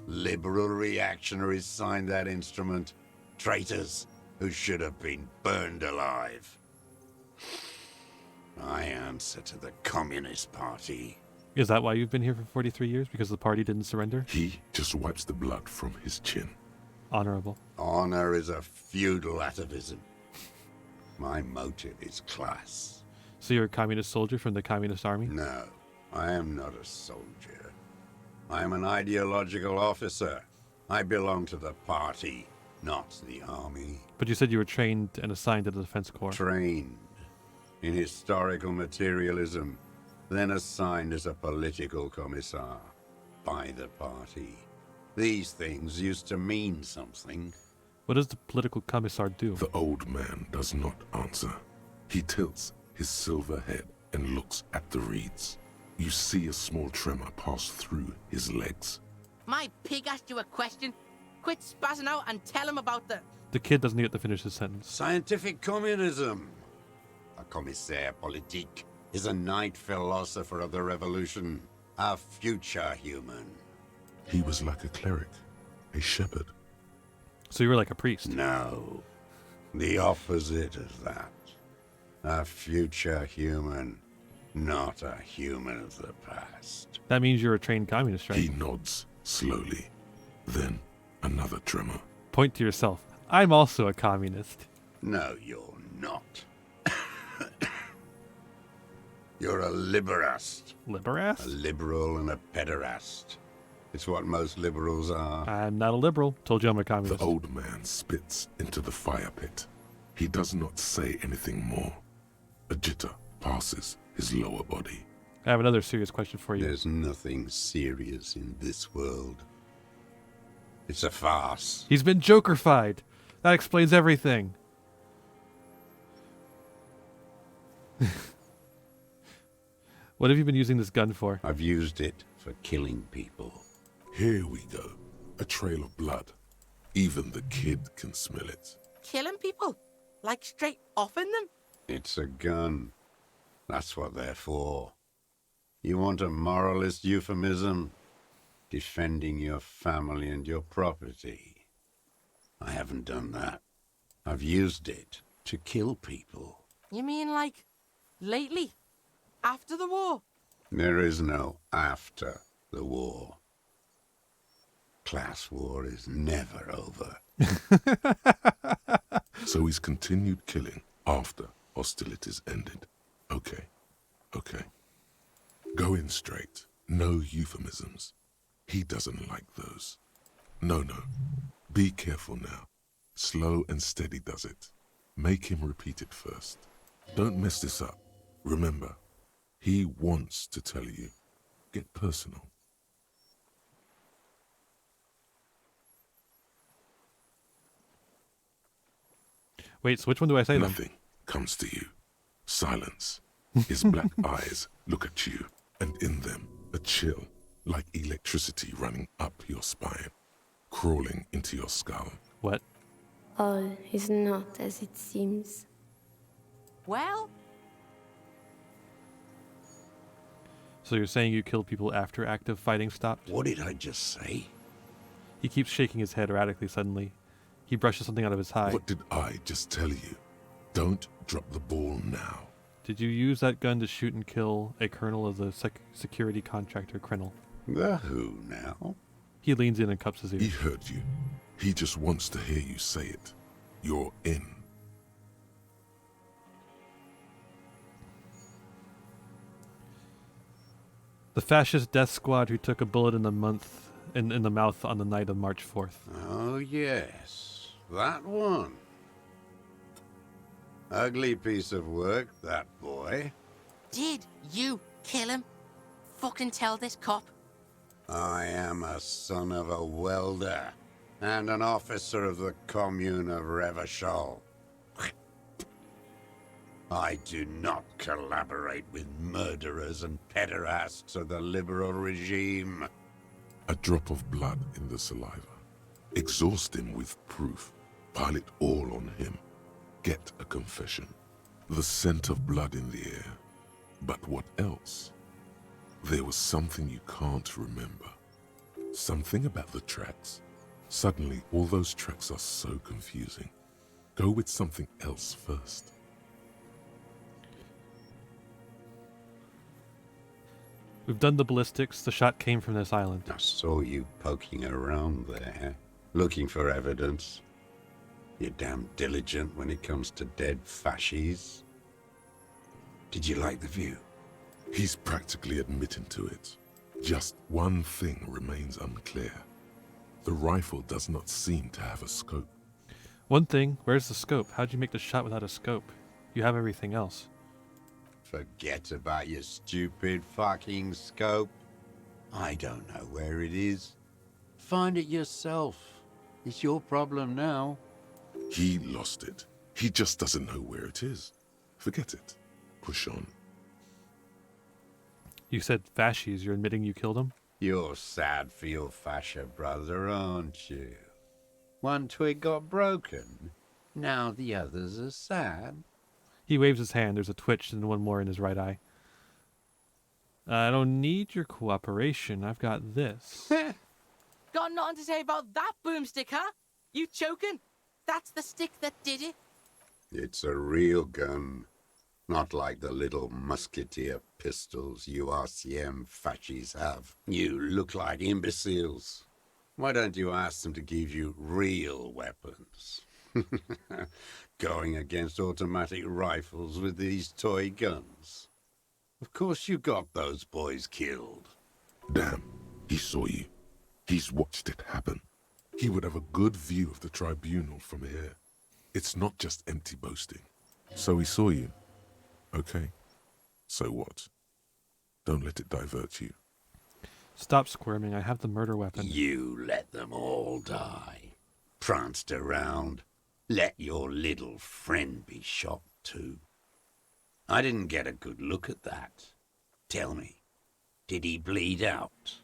Liberal reactionaries signed that instrument. Traitors who should have been burned alive. I answer to the Communist Party. Is that why you've been here for 43 years? Because the party didn't surrender? He just wipes the blood from his chin. Honorable. Honor is a feudal atavism. My motive is class. So you're a communist soldier from the communist army? No, I am not a soldier. I am an ideological officer. I belong to the party, not the army. But you said you were trained and assigned to the Defense Corps. Trained in historical materialism, then assigned as a political commissar by the party. These things used to mean something. What does the political commissar do? The old man does not answer. He tilts his silver head and looks at the reeds. You see a small tremor pass through his legs. My pig asked you a question. Quit spazzing out and tell him about the... The kid doesn't get to finish his sentence. Scientific communism. A commissaire politique is a knight philosopher of the revolution, a future human. He was like a cleric, a shepherd. So you were like a priest? No, the opposite of that. A future human, not a human of the past. That means you're a trained communist, right? He nods slowly. Then another tremor. Point to yourself. I'm also a communist. No, you're not. You're a liberast. Liberast? A liberal and a pederast. It's what most liberals are. I'm not a liberal. Told you I'm a communist. The old man spits into the fire pit. He does not say anything more. A jitter passes his lower body. I have another serious question for you. There's nothing serious in this world. It's a farce. He's been Jokerfied. That explains everything. What have you been using this gun for? I've used it for killing people. Here we go. A trail of blood. Even the kid can smell it. Killing people? Like straight offing them? It's a gun. That's what they're for. You want a moralist euphemism? Defending your family and your property. I haven't done that. I've used it to kill people. You mean like lately? After the war? There is no after the war. Class war is never over. So he's continued killing after hostilities ended. Okay. Go in straight. No euphemisms. He doesn't like those. No. Be careful now. Slow and steady does it. Make him repeat it first. Don't mess this up. Remember, he wants to tell you. Get personal. Wait, so which one do I say then? Nothing comes to you. Silence. His black eyes look at you, and in them a chill, like electricity running up your spine, crawling into your skull. What? All is not as it seems. Well? So you're saying you killed people after active fighting stopped? What did I just say? He keeps shaking his head erratically suddenly. He brushes something out of his eye. What did I just tell you? Don't drop the ball now. Did you use that gun to shoot and kill a colonel of the security contractor, Krennel? The who now? He leans in and cups his ears. He heard you. He just wants to hear you say it. You're in. The fascist death squad who took a bullet in the mouth on the night of March 4th. Oh, yes. That one. Ugly piece of work, that boy. Did you kill him? Fucking tell this cop. I am a son of a welder and an officer of the commune of Revachol. I do not collaborate with murderers and pederasts of the liberal regime. A drop of blood in the saliva. Exhaust him with proof. Pile it all on him. Get a confession. The scent of blood in the air. But what else? There was something you can't remember. Something about the tracks. Suddenly, all those tracks are so confusing. Go with something else first. We've done the ballistics. The shot came from this island. I saw you poking around there, looking for evidence. You're damn diligent when it comes to dead fascies. Did you like the view? He's practically admitting to it. Just one thing remains unclear. The rifle does not seem to have a scope. One thing, where's the scope? How'd you make the shot without a scope? You have everything else. Forget about your stupid fucking scope. I don't know where it is. Find it yourself. It's your problem now. He lost it. He just doesn't know where it is. Forget it. Push on. You said fascies. You're admitting you killed him? You're sad for your fascia brother, aren't you? One twig got broken. Now the others are sad. He waves his hand. There's a twitch and one more in his right eye. I don't need your cooperation. I've got this. Got nothing to say about that boomstick, huh? You choking? That's the stick that did it. It's a real gun. Not like the little musketeer pistols you RCM fascies have. You look like imbeciles. Why don't you ask them to give you real weapons? Going against automatic rifles with these toy guns. Of course you got those boys killed. Damn, he saw you. He's watched it happen. He would have a good view of the tribunal from here. It's not just empty boasting. So he saw you. Okay. So what? Don't let it divert you. Stop squirming. I have the murder weapon. You let them all die. Pranced around. Let your little friend be shot too. I didn't get a good look at that. Tell me, did he bleed out?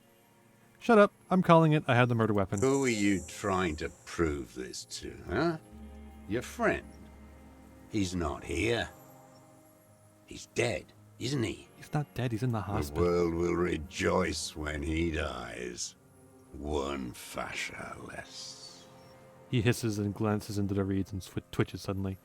Shut up. I'm calling it. I have the murder weapon. Who are you trying to prove this to, huh? Your friend? He's not here. He's dead, isn't he? He's not dead. He's in the The hospital. world will rejoice when he dies. One fascia less. He hisses and glances into the reeds and twitches suddenly.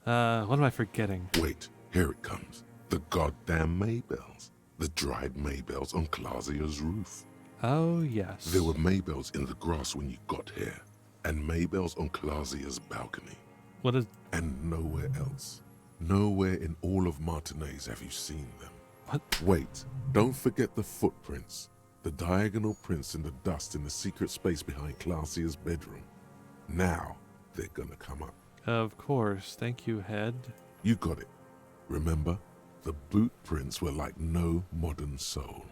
What am I forgetting? Wait, here it comes. The goddamn Maybells. The dried Maybells on Clausia's roof. Oh, yes. There were Maybells in the grass when you got here, and Maybells on Clausia's balcony. What is... And nowhere else. Nowhere in all of Martinez have you seen them. What? Wait, don't forget the footprints. The diagonal prints in the dust in the secret space behind Clausia's bedroom. Now, they're gonna come up. Of course. Thank you, Head. You got it. Remember? The boot prints were like no modern soul.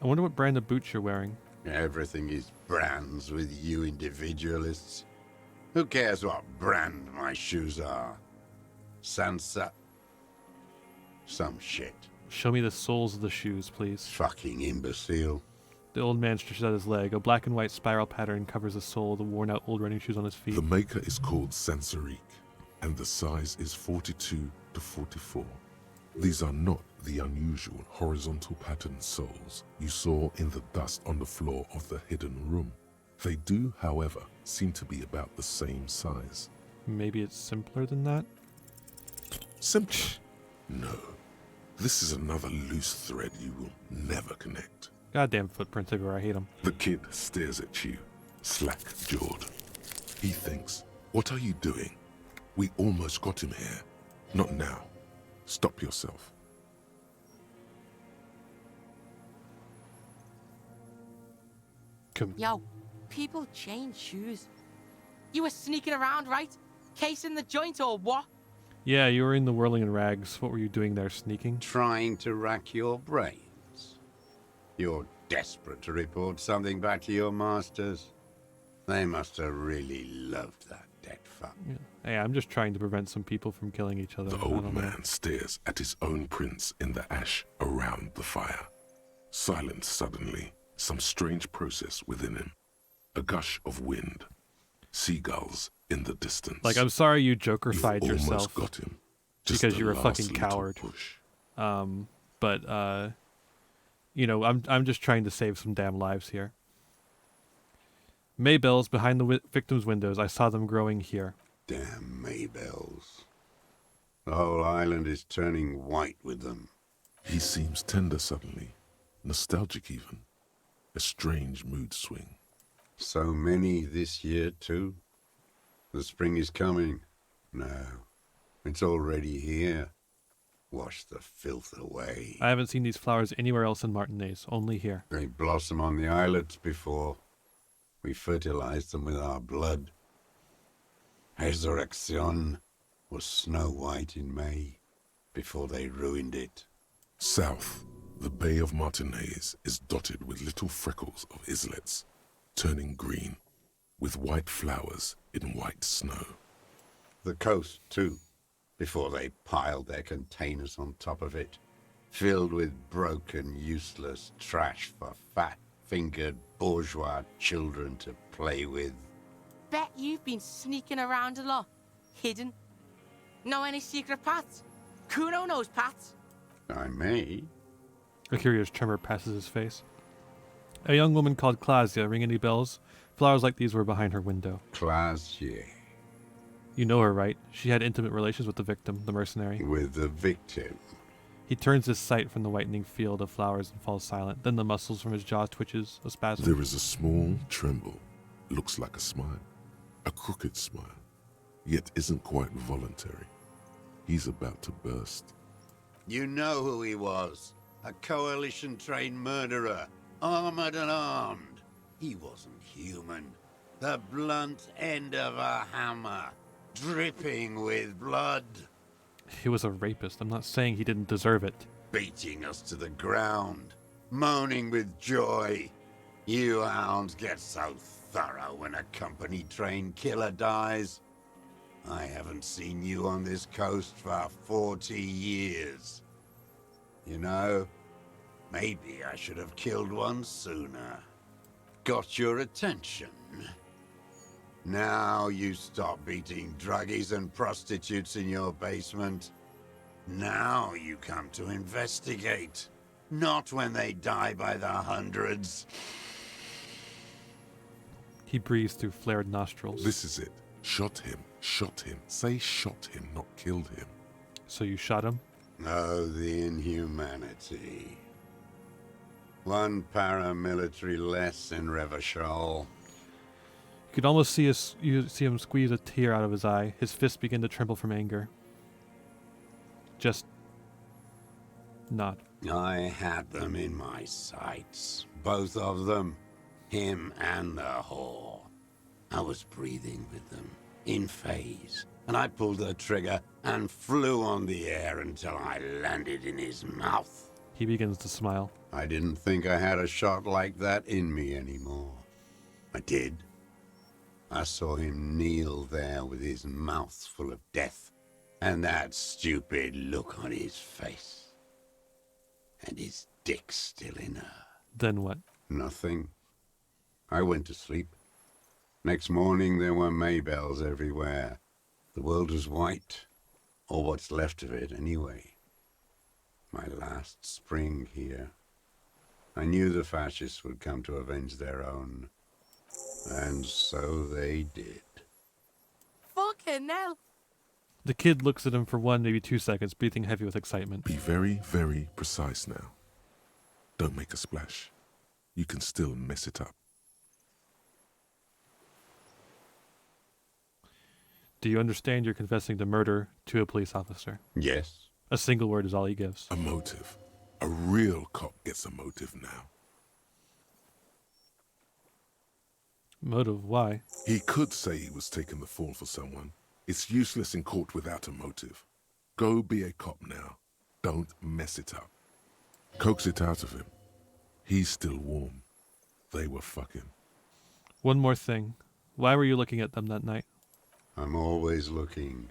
I wonder what brand of boots you're wearing. Everything is brands with you individualists. Who cares what brand my shoes are? Sansa. Some shit. Show me the soles of the shoes, please. Fucking imbecile. The old man stretches out his leg. A black and white spiral pattern covers the sole of the worn-out old running shoes on his feet. The maker is called Sansarique, and the size is 42 to 44. These are not the unusual horizontal pattern soles you saw in the dust on the floor of the hidden room. They do, however, seem to be about the same size. Maybe it's simpler than that? Simple? No. This is another loose thread you will never connect. Goddamn footprints everywhere. I hate them. The kid stares at you, slack-jawed. He thinks, what are you doing? We almost got him here. Not now. Stop yourself. Yo, people change shoes. You were sneaking around, right? Casing the joint or what? Yeah, you were in the whirling in rags. What were you doing there, sneaking? Trying to rack your brains. You're desperate to report something back to your masters. They must have really loved that dead fuck. Yeah. Hey, I'm just trying to prevent some people from killing each other. The old man stares at his own prints in the ash around the fire. Silent suddenly, some strange process within him. A gush of wind. Seagulls in the distance. Like, I'm sorry you Joker-fied You've yourself. almost got him. Just because the you're a last fucking little coward. push. But you know, I'm just trying to save some damn lives here. Maybells behind the victims' windows. I saw them growing here. Damn Maybells. The whole island is turning white with them. He seems tender suddenly, nostalgic even. A strange mood swing. So many this year, too. The spring is coming. No, it's already here. Wash the filth away. I haven't seen these flowers anywhere else in Martinez, only here. They blossom on the islets before. We fertilized them with our blood. Resurrection was snow white in May, before they ruined it. South, the Bay of Martinez is dotted with little freckles of islets, turning green, with white flowers in white snow. The coast, too, before they piled their containers on top of it, filled with broken, useless trash for fat-fingered bourgeois children to play with. Bet you've been sneaking around a lot. Hidden. Know any secret paths? Kuno knows paths. I may. A curious tremor passes his face. A young woman called Claudia, ring any bells? Flowers like these were behind her window. Claudia. You know her, right? She had intimate relations with the victim, the mercenary. With the victim? He turns his sight from the whitening field of flowers and falls silent. Then the muscles from his jaw twitches, a spasm. There is a small tremble. Looks like a smile. A crooked smile. Yet isn't quite voluntary. He's about to burst. You know who he was. A coalition-trained murderer. Armored and armed. He wasn't human. The blunt end of a hammer. Dripping with blood. He was a rapist. I'm not saying he didn't deserve it. Beating us to the ground. Moaning with joy. You hounds get so thorough when a company-trained killer dies. I haven't seen you on this coast for 40 years. You know, maybe I should have killed one sooner. Got your attention. Now you stop beating druggies and prostitutes in your basement. Now you come to investigate. Not when they die by the hundreds. He breathes through flared nostrils. This is it. Shot him. Shot him. Say shot him, not killed him. So you shot him? Oh, the inhumanity. One paramilitary less in Revachol. You could almost see him squeeze a tear out of his eye. His fists begin to tremble from anger. Just not. I had them in my sights. Both of them. Him and the whore. I was breathing with them, in phase, and I pulled the trigger and flew on the air until I landed in his mouth. He begins to smile. I didn't think I had a shot like that in me anymore. I did. I saw him kneel there with his mouth full of death, and that stupid look on his face. And his dick still in her. Then what? Nothing. I went to sleep. Next morning there were Maybells everywhere. The world was white, or what's left of it anyway. My last spring here. I knew the fascists would come to avenge their own. And so they did. Fucking hell. The kid looks at him for 1, maybe 2 seconds, breathing heavy with excitement. Be very, very precise now. Don't make a splash. You can still mess it up. Do you understand you're confessing to murder to a police officer? Yes. A single word is all he gives. A motive. A real cop gets a motive now. Motive? Why? He could say he was taking the fall for someone. It's useless in court without a motive. Go be a cop now. Don't mess it up. Coax it out of him. He's still warm. They were fucking. One more thing. Why were you looking at them that night? I'm always looking.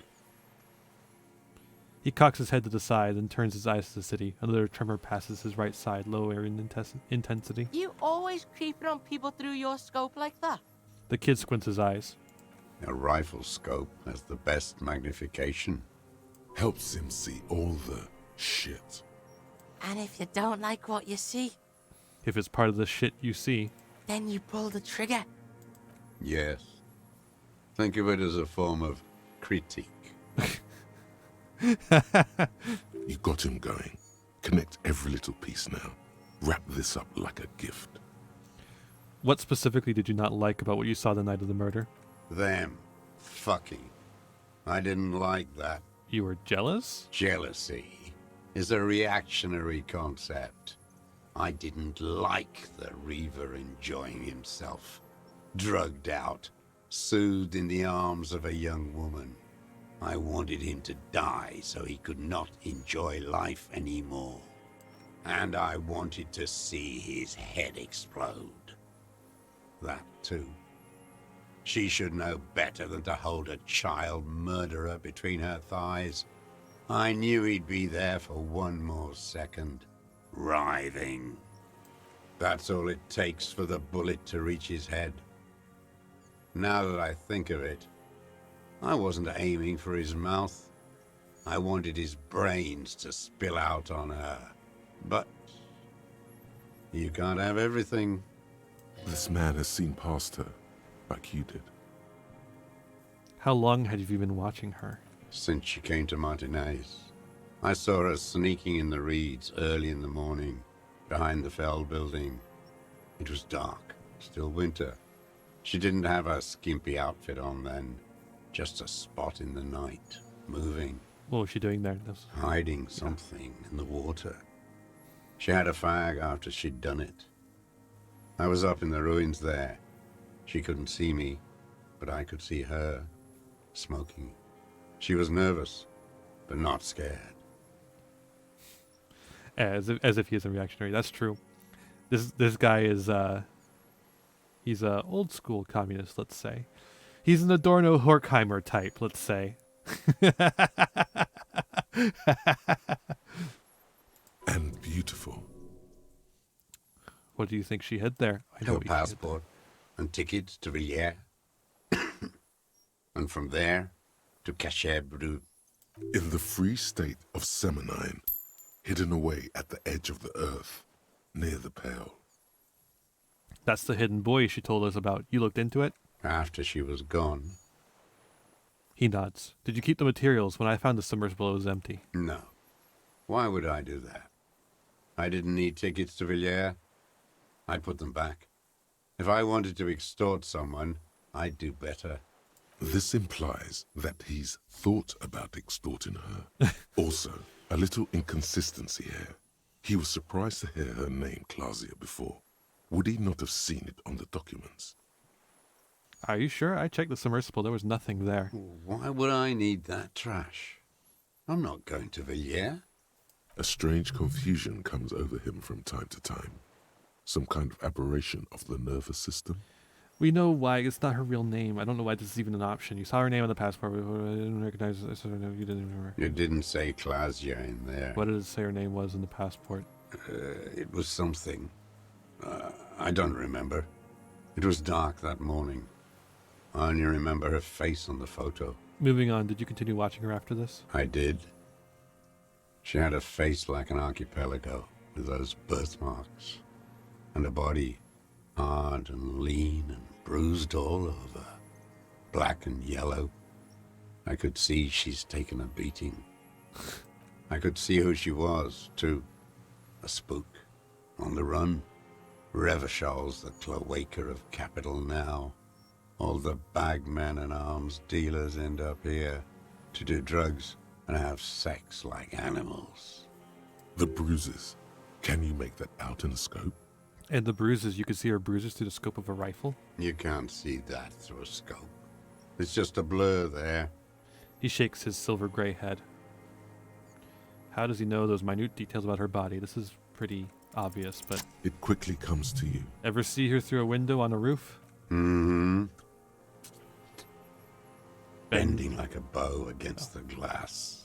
He cocks his head to the side and turns his eyes to the city. Another tremor passes his right side, lower in intensity. You always creeping on people through your scope like that? The kid squints his eyes. A rifle scope has the best magnification. Helps him see all the shit. And if you don't like what you see, If it's part of the shit you see. then you pull the trigger. Yes. Think of it as a form of critique. You got him going. Connect every little piece now. Wrap this up like a gift. What specifically did you not like about what you saw the night of the murder? Them. Fucking. I didn't like that. You were jealous? Jealousy is a reactionary concept. I didn't like the Reaver enjoying himself. Drugged out, soothed in the arms of a young woman. I wanted him to die so he could not enjoy life anymore. And I wanted to see his head explode. That too. She should know better than to hold a child murderer between her thighs. I knew he'd be there for one more second, writhing. That's all it takes for the bullet to reach his head. Now that I think of it, I wasn't aiming for his mouth. I wanted his brains to spill out on her. But you can't have everything. This man has seen past her, like you did. How long had you been watching her? Since she came to Martinez. I saw her sneaking in the reeds early in the morning, behind the Fell building. It was dark, still winter. She didn't have her skimpy outfit on then, just a spot in the night, moving. What was she doing there? Hiding something in the water. She had a fag after she'd done it. I was up in the ruins there. She couldn't see me, but I could see her, smoking. She was nervous, but not scared. As if he is a reactionary. That's true. This guy is he's a old school communist, let's say. He's an Adorno Horkheimer type, let's say. And beautiful. What do you think she hid there? I know Her what you hid passport and tickets to Villiers. And from there to Cachet Brut. In the free state of Seminine, hidden away at the edge of the earth, near the Pale. That's the hidden buoy she told us about. You looked into it? After she was gone. He nods. Did you keep the materials? When I found the submersible, it was empty. No. Why would I do that? I didn't need tickets to Villiers. I put them back. If I wanted to extort someone, I'd do better. This implies that he's thought about extorting her. Also, a little inconsistency here. He was surprised to hear her name Clausia before. Would he not have seen it on the documents? Are you sure? I checked the submersible. There was nothing there. Why would I need that trash? I'm not going to Villiers. A strange confusion comes over him from time to time. Some kind of aberration of the nervous system. We know why. It's not her real name. I don't know why this is even an option. You saw her name on the passport. I didn't recognize it. So no, you didn't remember. You didn't say Clausia in there. What did it say her name was in the passport? It was something. I don't remember. It was dark that morning. I only remember her face on the photo. Moving on, did you continue watching her after this? I did. She had a face like an archipelago with those birthmarks. And a body hard and lean and bruised all over. Black and yellow. I could see she's taken a beating. I could see who she was, too. A spook. On the run. Revachol's the cloaca of capital now. All the bagmen and arms dealers end up here to do drugs and have sex like animals. The bruises. Can you make that out in a scope? And the bruises, you could see her bruises through the scope of a rifle? You can't see that through a scope. It's just a blur there. He shakes his silver gray head. How does he know those minute details about her body? This is pretty obvious, but... It quickly comes to you. Ever see her through a window on a roof? Mm-hmm. Bending like a bow against the glass.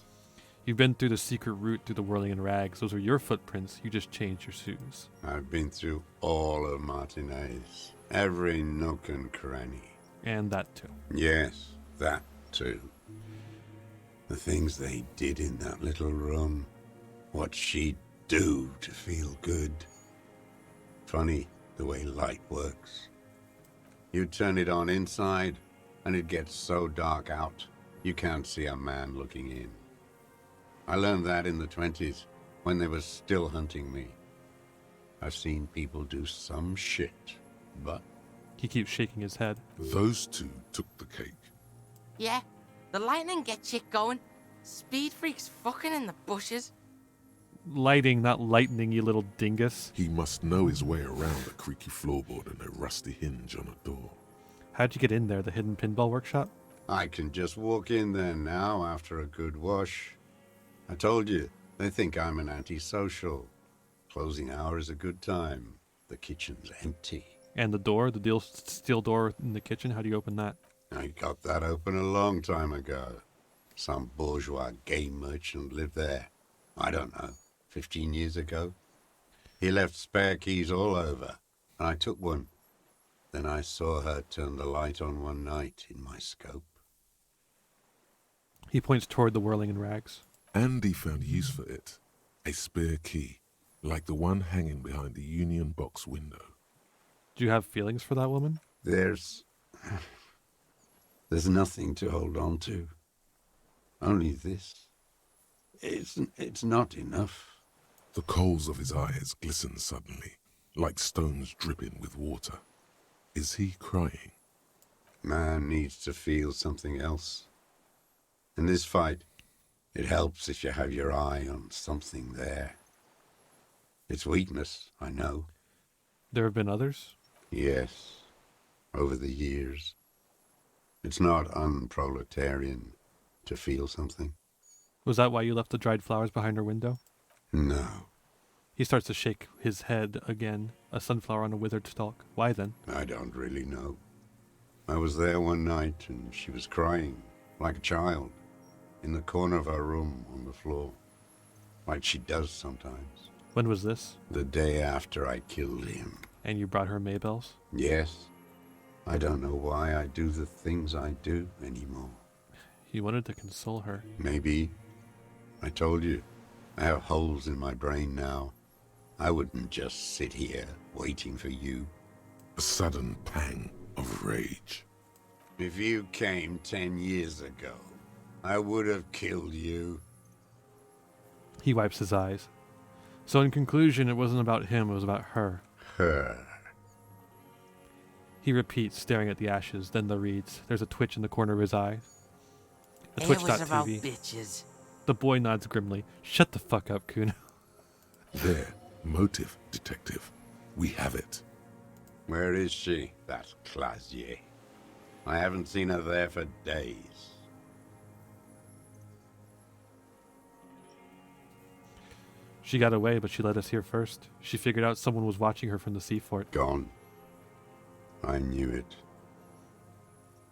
You've been through the secret route through the whirling and rags. Those are your footprints. You just changed your shoes. I've been through all of Martinez. Every nook and cranny. And that too. Yes, that too. The things they did in that little room. What she'd do to feel good. Funny the way light works. You turn it on inside, and it gets so dark out, you can't see a man looking in. I learned that in the 20s, when they were still hunting me. I've seen people do some shit, but... He keeps shaking his head. Those two took the cake. Yeah, the lightning gets shit going. Speed freaks fucking in the bushes. Lighting, not lightning, you little dingus. He must know his way around a creaky floorboard and a rusty hinge on a door. How'd you get in there, the hidden pinball workshop? I can just walk in there now after a good wash. I told you, they think I'm an antisocial. Closing hour is a good time. The kitchen's empty. And the door, the steel door in the kitchen, how do you open that? I got that open a long time ago. Some bourgeois game merchant lived there. I don't know, 15 years ago. He left spare keys all over, and I took one. Then I saw her turn the light on one night in my scope. He points toward the whirling in rags. Andy found use for it. A spare key, like the one hanging behind the Union Box window. Do you have feelings for that woman? There's nothing to hold on to. Only this. It's not enough. The coals of his eyes glisten suddenly, like stones dripping with water. Is he crying? Man needs to feel something else. In this fight, it helps if you have your eye on something there. It's weakness, I know. There have been others? Yes, over the years. It's not unproletarian to feel something. Was that why you left the dried flowers behind her window? No. He starts to shake his head again, a sunflower on a withered stalk. Why then? I don't really know. I was there one night and she was crying, like a child, in the corner of her room on the floor, like she does sometimes. When was this? The day after I killed him. And you brought her Maybells? Yes. I don't know why I do the things I do anymore. You wanted to console her. Maybe. I told you, I have holes in my brain now. I wouldn't just sit here waiting for you. A sudden pang of rage. If you came 10 years ago, I would have killed you. He wipes his eyes. So in conclusion, it wasn't about him, it was about her. Her. He repeats, staring at the ashes, then the reeds. There's a twitch in the corner of his eye. A It was about twitch.tv. bitches. The boy nods grimly. Shut the fuck up, Kuno. There, motive, detective. We have it. Where is she, that Clasier? I haven't seen her there for days. She got away, but she let us here first. She figured out someone was watching her from the sea fort. Gone. I knew it.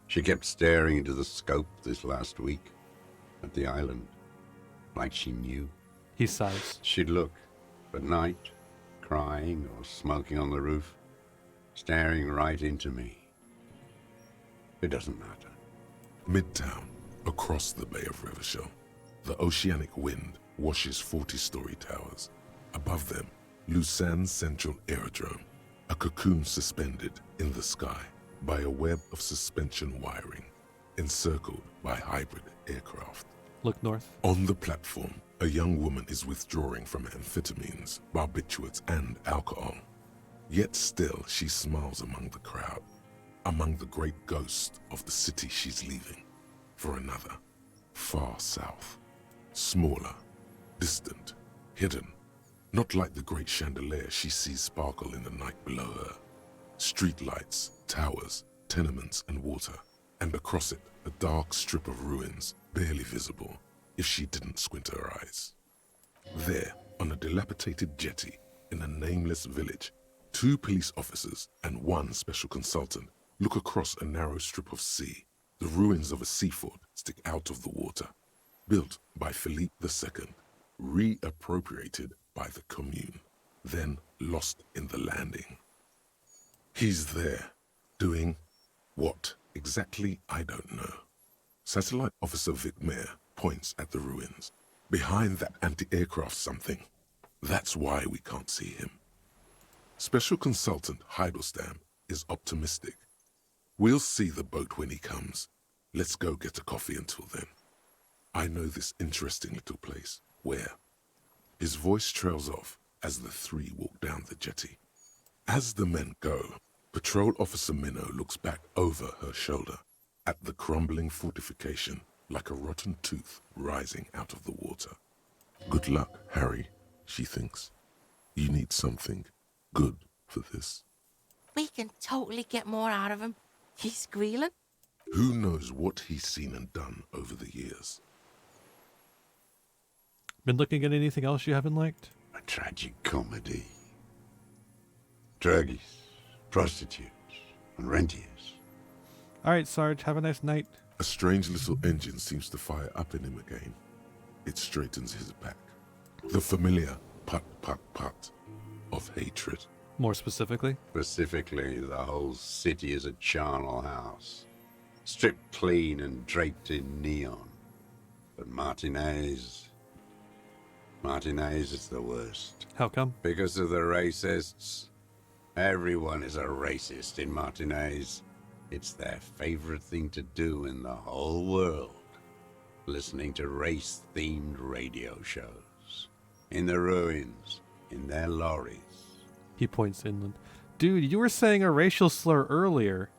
She kept staring into the scope this last week at the island, like she knew. He sighs. She'd look at night, crying or smoking on the roof, staring right into me. It doesn't matter. Midtown, across the Bay of Revachol, the oceanic wind washes 40-story towers. Above them, Lausanne's Central Aerodrome, a cocoon suspended in the sky by a web of suspension wiring, encircled by hybrid aircraft. Look north. On the platform, a young woman is withdrawing from amphetamines, barbiturates, and alcohol. Yet still she smiles among the crowd, among the great ghosts of the city she's leaving, for another, far south, smaller, distant, hidden, not like the great chandelier she sees sparkle in the night below her. Streetlights, towers, tenements, and water, and across it a dark strip of ruins, barely visible if she didn't squint her eyes. There, on a dilapidated jetty in a nameless village, 2 police officers and 1 special consultant look across a narrow strip of sea. The ruins of a sea fort stick out of the water, built by Philippe II, reappropriated by the Commune, then lost in the landing. He's there, doing what exactly, I don't know. Satellite Officer Vic Mayer points at the ruins. Behind that anti-aircraft something. That's why we can't see him. Special Consultant Heidelstein is optimistic. We'll see the boat when he comes. Let's go get a coffee until then. I know this interesting little place. Where? His voice trails off as the three walk down the jetty. As the men go, Patrol Officer Minnow looks back over her shoulder at the crumbling fortification like a rotten tooth rising out of the water. Good luck, Harry, she thinks. You need something good for this. We can totally get more out of him. He's squealing. Who knows what he's seen and done over the years? Been looking at anything else you haven't liked? A tragic comedy. Druggies, prostitutes, and rentiers. All right, Sarge, have a nice night. A strange little engine seems to fire up in him again. It straightens his back. The familiar put, put, put of hatred. More specifically? Specifically, the whole city is a charnel house. Stripped clean and draped in neon. But Martinez is the worst. How come? Because of the racists. Everyone is a racist in Martinez. It's their favorite thing to do in the whole world. Listening to race-themed radio shows. In the ruins, in their lorries. He points inland. Dude, you were saying a racial slur earlier.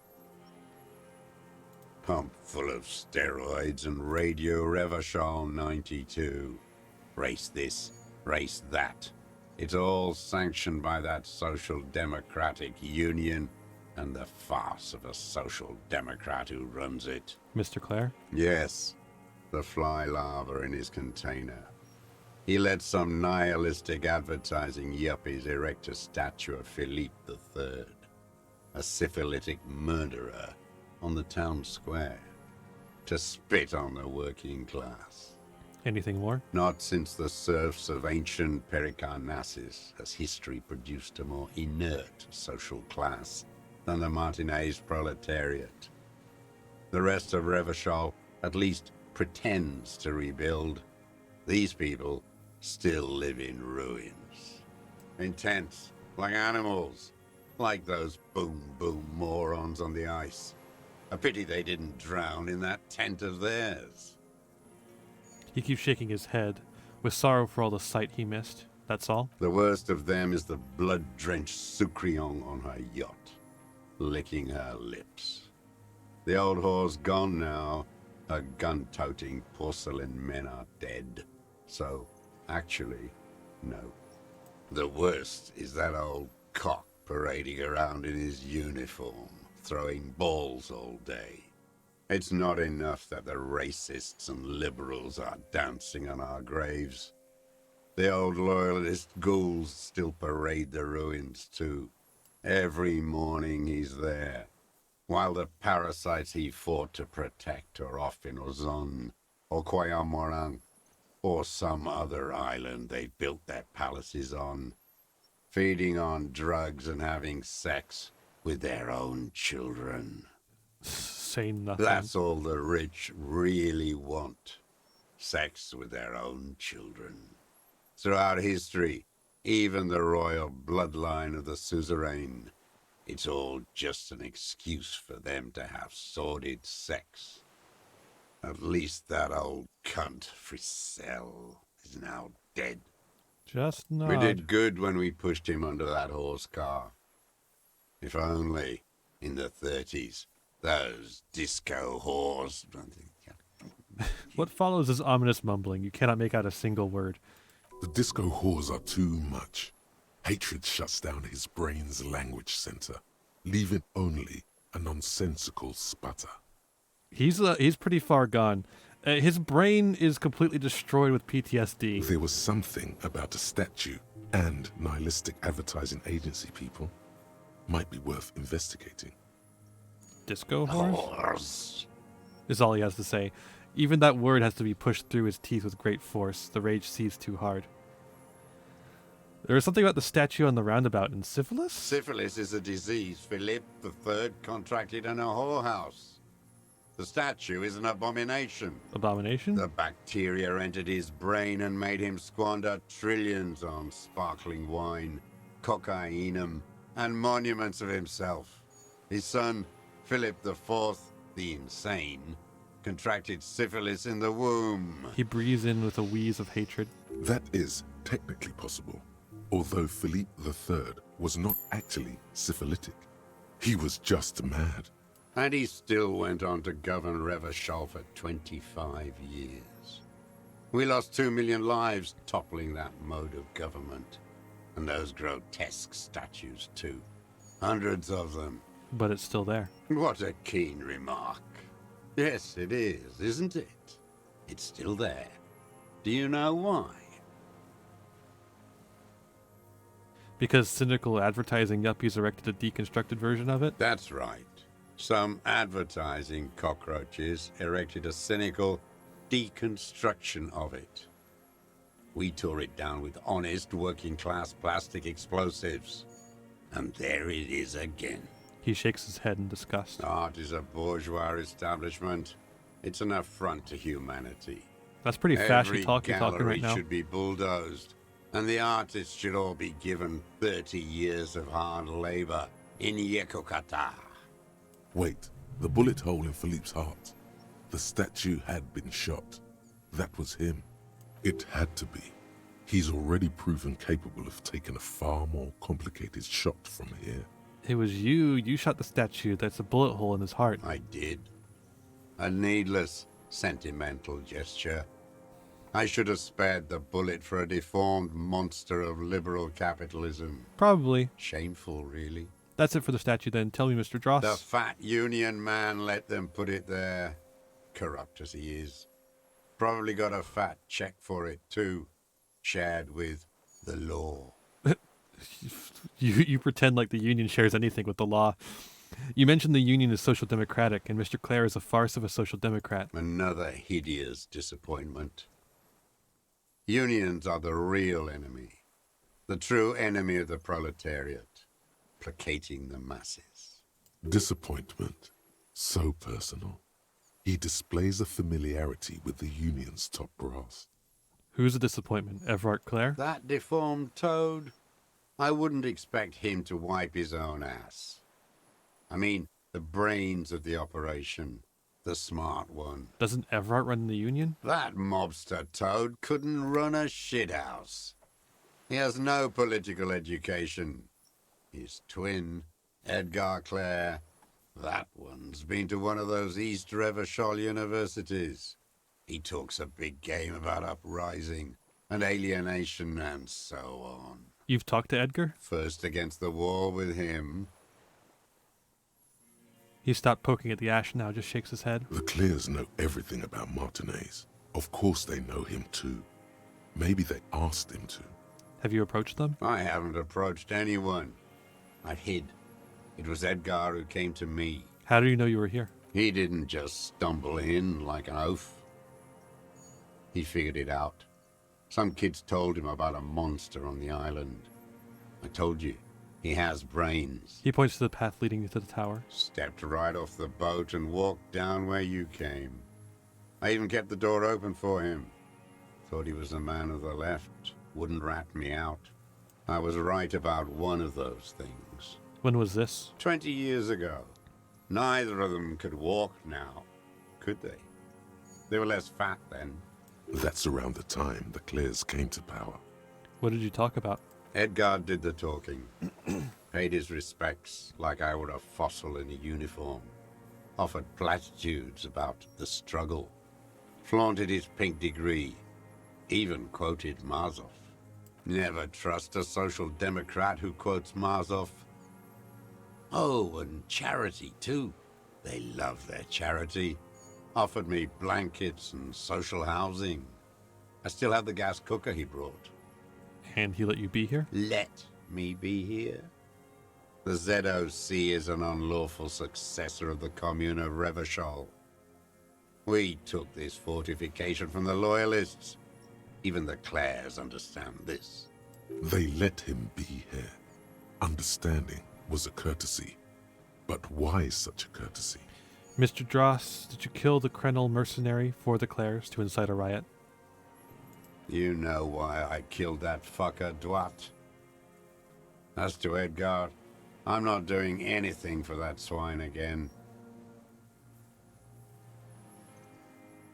Pump full of steroids and Radio Revachol 92. Race this, race that. It's all sanctioned by that Social Democratic Union and the farce of a Social Democrat who runs it. Mr. Clare? Yes, the fly larva in his container. He let some nihilistic advertising yuppies erect a statue of Philippe III, a syphilitic murderer, on the town square, to spit on the working class. Anything more? Not since the serfs of ancient Pericarnassus has history produced a more inert social class than the Martinez proletariat. The rest of Revachol at least pretends to rebuild. These people still live in ruins. In tents, like animals, like those boom-boom morons on the ice. A pity they didn't drown in that tent of theirs. He keeps shaking his head, with sorrow for all the sight he missed. That's all? The worst of them is the blood-drenched Sucrion on her yacht, licking her lips. The old whore's gone now. Her gun-toting porcelain men are dead. So, actually, no. The worst is that old cock parading around in his uniform, throwing balls all day. It's not enough that the racists and liberals are dancing on our graves. The old loyalist ghouls still parade the ruins too. Every morning he's there, while the parasites he fought to protect are off in Ozon, or Quayamorang, or some other island they built their palaces on, feeding on drugs and having sex with their own children. Say nothing. That's all the rich really want. Sex with their own children. Throughout history, even the royal bloodline of the suzerain, it's all just an excuse for them to have sordid sex. At least that old cunt, Frisell, is now dead. Just nod. We did good when we pushed him under that horse car. If only, in the 30s, those disco whores. What follows is ominous mumbling. You cannot make out a single word. The disco whores are too much. Hatred shuts down his brain's language center, leaving only a nonsensical sputter. He's pretty far gone. His brain is completely destroyed with PTSD. There was something about a statue and nihilistic advertising agency people. Might be worth investigating. Disco horse? Is all he has to say. Even that word has to be pushed through his teeth with great force. The rage seethes too hard. There is something about the statue on the roundabout in syphilis? Syphilis is a disease Philippe III contracted in a whorehouse. The statue is an abomination. Abomination? The bacteria entered his brain and made him squander trillions on sparkling wine, cocainum, and monuments of himself. His son, Philip IV, the insane, contracted syphilis in the womb. He breathes in with a wheeze of hatred. That is technically possible, although Philippe III was not actually syphilitic. He was just mad. And he still went on to govern Revachol for 25 years. We lost 2 million lives toppling that mode of government. And those grotesque statues, too. Hundreds of them. But it's still there. What a keen remark. Yes, it is, isn't it? It's still there. Do you know why? Because cynical advertising yuppies erected a deconstructed version of it? That's right. Some advertising cockroaches erected a cynical deconstruction of it. We tore it down with honest working-class plastic explosives. And there it is again. He shakes his head in disgust. Art is a bourgeois establishment. It's an affront to humanity. That's pretty fashy talk you're Every talking right gallery now. should be bulldozed, and the artists should all be given 30 years of hard labor in Yekokata. Wait, the bullet hole in Philippe's heart. The statue had been shot. That was him. It had to be. He's already proven capable of taking a far more complicated shot from here. It was you. You shot the statue. That's a bullet hole in his heart. I did. A needless, sentimental gesture. I should have spared the bullet for a deformed monster of liberal capitalism. Probably. Shameful, really. That's it for the statue then. Tell me, Mr. Dross. The fat union man let them put it there. Corrupt as he is. Probably got a fat check for it, too. Shared with the law. You pretend like the Union shares anything with the law. You mentioned the Union is social democratic, and Mr. Clare is a farce of a social democrat. Another hideous disappointment. Unions are the real enemy. The true enemy of the proletariat. Placating the masses. Disappointment. So personal. He displays a familiarity with the Union's top brass. Who's a disappointment? Everard Clare? That deformed toad? I wouldn't expect him to wipe his own ass. I mean, the brains of the operation. The smart one. Doesn't Everard run the Union? That mobster toad couldn't run a shithouse. He has no political education. His twin, Edgar Clare, that one's been to one of those East Revachol universities. He talks a big game about uprising and alienation and so on. You've talked to Edgar? First against the wall with him. He stopped poking at the ash now, just shakes his head. The Clares know everything about Martinez. Of course they know him too. Maybe they asked him to. Have you approached them? I haven't approached anyone. I hid. It was Edgar who came to me. How do you know you were here? He didn't just stumble in like an oaf. He figured it out. Some kids told him about a monster on the island. I told you, he has brains. He points to the path leading you to the tower. Stepped right off the boat and walked down where you came. I even kept the door open for him. Thought he was a man of the left. Wouldn't rat me out. I was right about one of those things. When was this? 20 years ago. Neither of them could walk now, could they? They were less fat then. That's around the time the Clares came to power. What did you talk about? Edgar did the talking. Paid his respects like I were a fossil in a uniform. Offered platitudes about the struggle. Flaunted his pink degree. Even quoted Marzoff. Never trust a social democrat who quotes Marzoff. Oh, and charity too. They love their charity. Offered me blankets and social housing. I still have the gas cooker he brought. And he let you be here? Let me be here? The ZOC is an unlawful successor of the Commune of Revachol. We took this fortification from the Loyalists. Even the Clares understand this. They let him be here. Understanding was a courtesy. But why such a courtesy? Mr. Dross, did you kill the Krenel mercenary for the Clares to incite a riot? You know why I killed that fucker, Dwat. As to Edgar, I'm not doing anything for that swine again.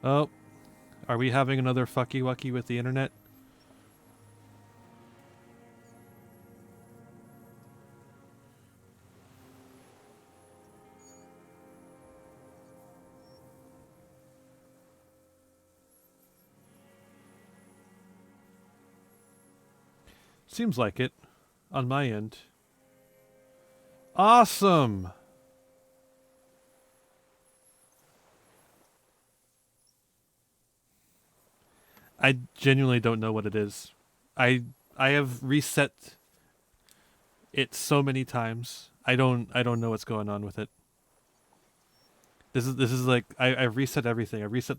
Oh, are we having another fucky wucky with the internet? Seems like it on my end. Awesome! I genuinely don't know what it is. I have reset it so many times. I don't know what's going on with it. This is like I've reset everything. I reset.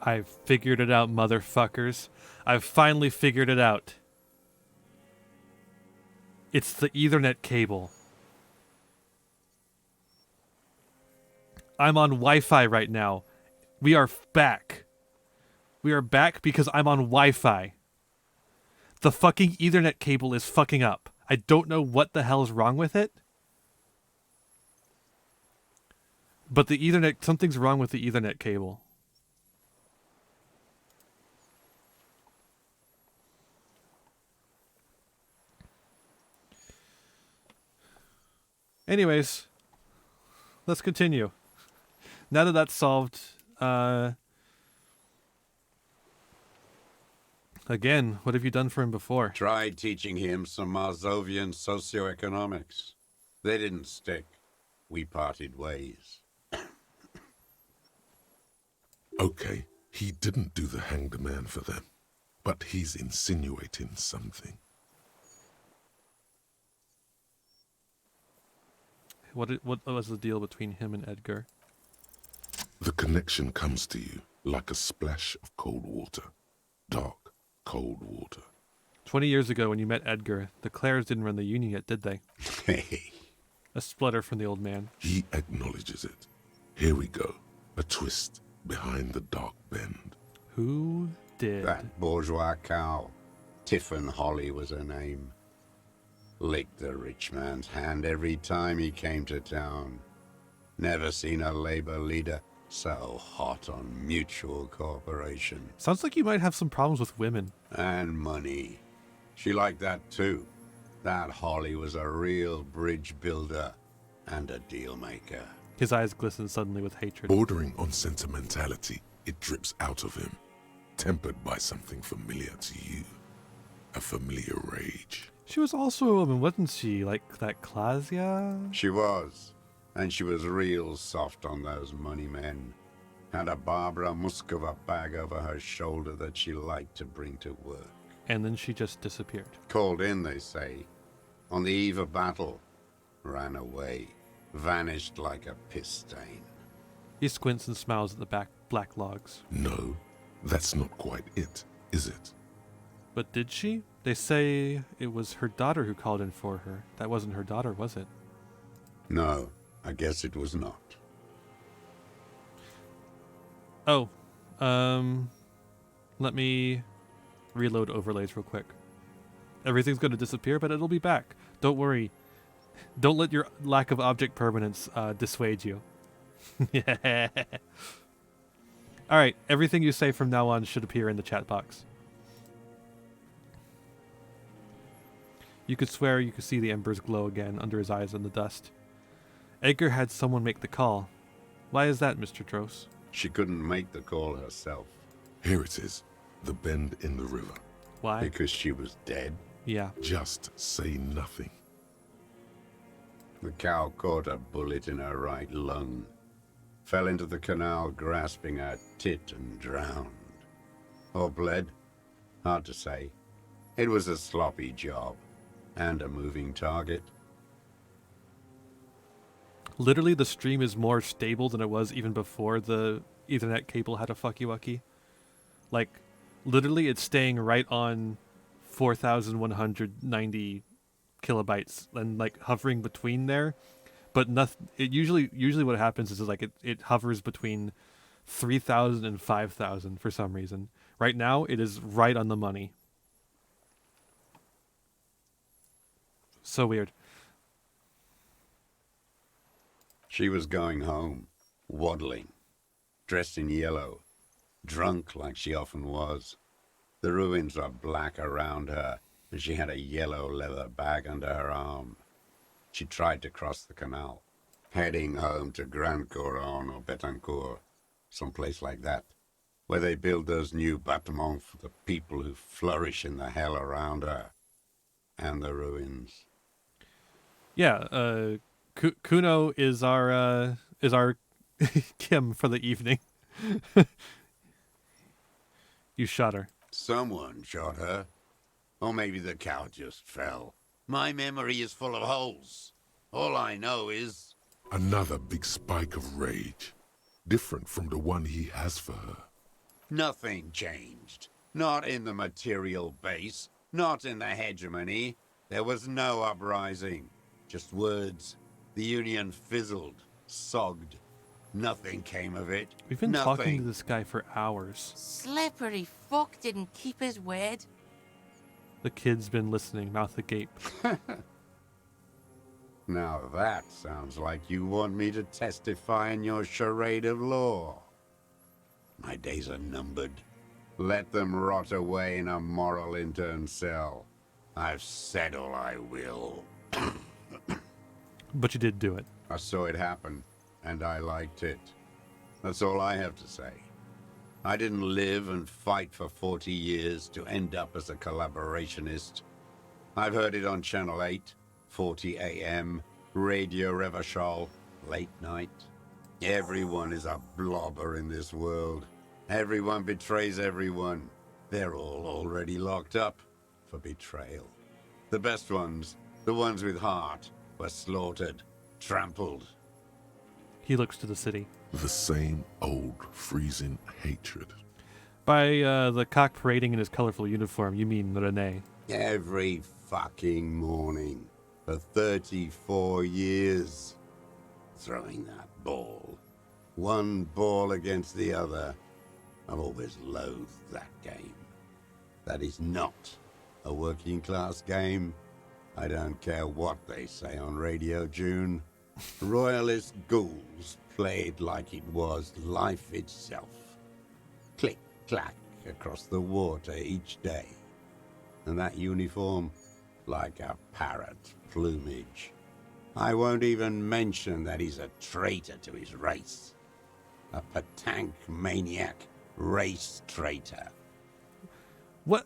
I've figured it out, motherfuckers. I've finally figured it out. It's the Ethernet cable. I'm on Wi-Fi right now. We are back. We are back because I'm on Wi-Fi. The fucking Ethernet cable is fucking up. I don't know what the hell is wrong with it. But the Ethernet, something's wrong with the Ethernet cable. Anyways, let's continue. Now that that's solved, again, what have you done for him before? Tried teaching him some Marzovian socioeconomics. They didn't stick. We parted ways. Okay, he didn't do the hanged man for them, but he's insinuating something. What was the deal between him and Edgar? The connection comes to you like a splash of cold water. Dark, cold water. 20 years ago when you met Edgar, the Clares didn't run the union yet, did they? Hey. A splutter from the old man. He acknowledges it. Here we go. A twist behind the dark bend. Who did? That bourgeois cow. Tiffin Holly was her name. Licked the rich man's hand every time he came to town. Never seen a labor leader so hot on mutual cooperation. Sounds like you might have some problems with women. And money. She liked that too. That Holly was a real bridge builder and a deal maker. His eyes glisten suddenly with hatred. Bordering on sentimentality, it drips out of him, tempered by something familiar to you. A familiar rage. She was also a woman, wasn't she? Like that Klasia? She was. And she was real soft on those money men. Had a Barbara Muskova bag over her shoulder that she liked to bring to work. And then she just disappeared. Called in, they say. On the eve of battle. Ran away. Vanished like a piss stain. He squints and smiles at the black logs. No, that's not quite it, is it? But did she? They say it was her daughter who called in for her. That wasn't her daughter, was it? No, I guess it was not. Oh, let me reload overlays real quick. Everything's going to disappear, but it'll be back. Don't worry. Don't let your lack of object permanence dissuade you. Yeah. All right, everything you say from now on should appear in the chat box. You could swear you could see the embers glow again under his eyes in the dust. Edgar had someone make the call. Why is that, Mr. Trost? She couldn't make the call herself. Here it is, the bend in the river. Why? Because she was dead. Yeah. Just say nothing. The cow caught a bullet in her right lung, fell into the canal grasping her tit and drowned. Or bled? Hard to say. It was a sloppy job, and a moving target. Literally, the stream is more stable than it was even before the Ethernet cable had a fucky-wucky. Like, literally, it's staying right on 4,190 kilobytes and like hovering between there. But nothing. It usually what happens is like it hovers between 3,000 and 5,000 for some reason. Right now, it is right on the money. So weird. She was going home, waddling, dressed in yellow, drunk like she often was. The ruins were black around her, and she had a yellow leather bag under her arm. She tried to cross the canal, heading home to Grand Couronne or Betancourt, someplace like that, where they build those new bâtiments for the people who flourish in the hell around her, and the ruins. Yeah, Kuno is our Kim for the evening. You shot her. Someone shot her. Or maybe the cow just fell. My memory is full of holes. All I know is... Another big spike of rage. Different from the one he has for her. Nothing changed. Not in the material base. Not in the hegemony. There was no uprising. Just words. The Union fizzled. Sogged. Nothing came of it. We've been talking to this guy for hours. Slippery fuck didn't keep his word. The kid's been listening, mouth agape. Now that sounds like you want me to testify in your charade of law. My days are numbered. Let them rot away in a moral intern cell. I've said all I will. But you did do it. I saw it happen, and I liked it. That's all I have to say. I didn't live and fight for 40 years to end up as a collaborationist. I've heard it on Channel 8, 40 AM, Radio Revachol, late night. Everyone is a blobber in this world. Everyone betrays everyone. They're all already locked up for betrayal. The best ones, the ones with heart, were slaughtered, trampled. He looks to the city. The same old freezing hatred. By the cock parading in his colorful uniform, you mean René. Every fucking morning for 34 years. Throwing that ball. One ball against the other. I've always loathed that game. That is not a working class game. I don't care what they say on Radio June. Royalist ghouls played like it was life itself. Click, clack across the water each day. And that uniform, like a parrot plumage. I won't even mention that he's a traitor to his race. A petanque maniac race traitor. What?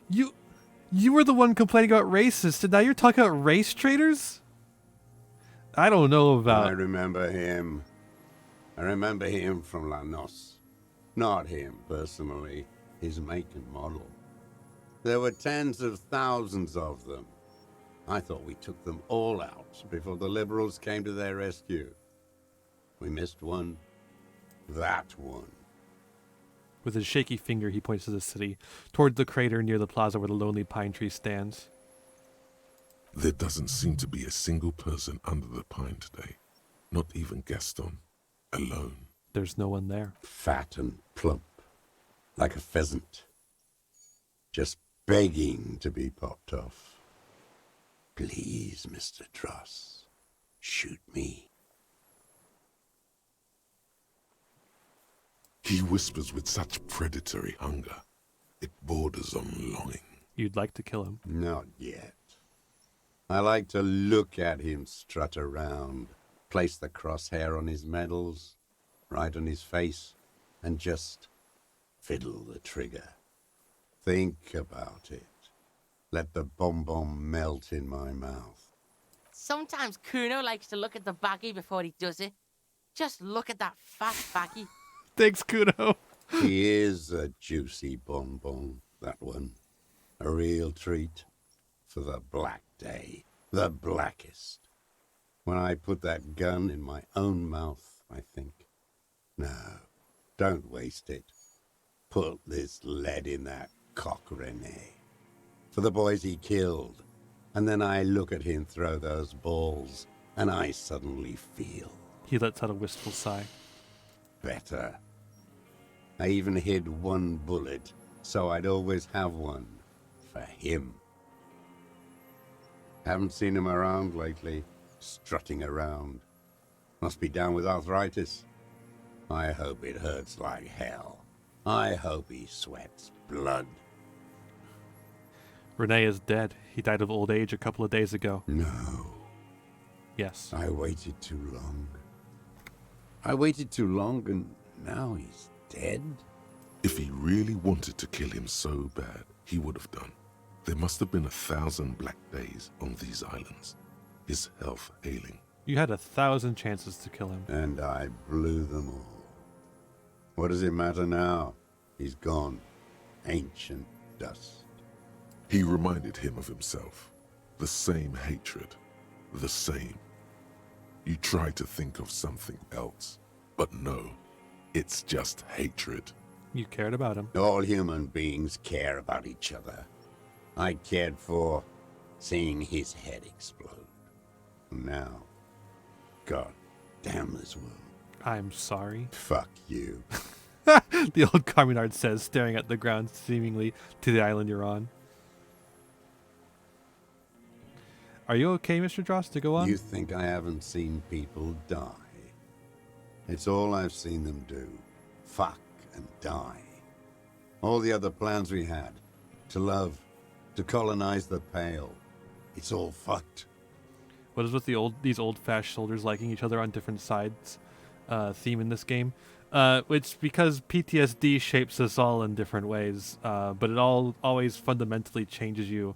You were the one complaining about racists, and now you're talking about race traitors? I don't know about... I remember him. I remember him from La Noce. Not him, personally. His make and model. There were tens of thousands of them. I thought we took them all out before the liberals came to their rescue. We missed one. That one. With his shaky finger, he points to the city, toward the crater near the plaza where the lonely pine tree stands. There doesn't seem to be a single person under the pine today. Not even Gaston. Alone. There's no one there. Fat and plump. Like a pheasant. Just begging to be popped off. Please, Mr. Dross. Shoot me. He whispers with such predatory hunger. It borders on longing. You'd like to kill him? Not yet. I like to look at him strut around, place the crosshair on his medals, right on his face, and just fiddle the trigger. Think about it. Let the bonbon melt in my mouth. Sometimes Kuno likes to look at the baggie before he does it. Just look at that fat baggie. Thanks, Kuno. He is a juicy bonbon, that one. A real treat for the black day, the blackest. When I put that gun in my own mouth, I think, no, don't waste it. Put this lead in that cock, Rene. For the boys he killed. And then I look at him throw those balls, and I suddenly feel He lets out a wistful sigh. better. I even hid one bullet, so I'd always have one for him. Haven't seen him around lately, strutting around. Must be down with arthritis. I hope it hurts like hell. I hope he sweats blood. Renee is dead. He died of old age a couple of days ago. No. Yes. I waited too long. I waited too long, and now he's dead? If he really wanted to kill him so bad, he would have done. There must have been 1,000 black days on these islands. His health ailing. You had 1,000 chances to kill him. And I blew them all. What does it matter now? He's gone. Ancient dust. He reminded him of himself. The same hatred. The same. You try to think of something else, but no. It's just hatred. You cared about him. All human beings care about each other. I cared for seeing his head explode. Now, God damn this world. I'm sorry. Fuck you. The old Carminard says, staring at the ground, seemingly to the island you're on. Are you okay, Mr. Dross, to go on? You think I haven't seen people die? It's all I've seen them do. Fuck and die. All the other plans we had. To love. To colonize the Pale. It's all fucked. What is with these old-fashioned soldiers liking each other on different sides theme in this game? It's because PTSD shapes us all in different ways, but it always fundamentally changes you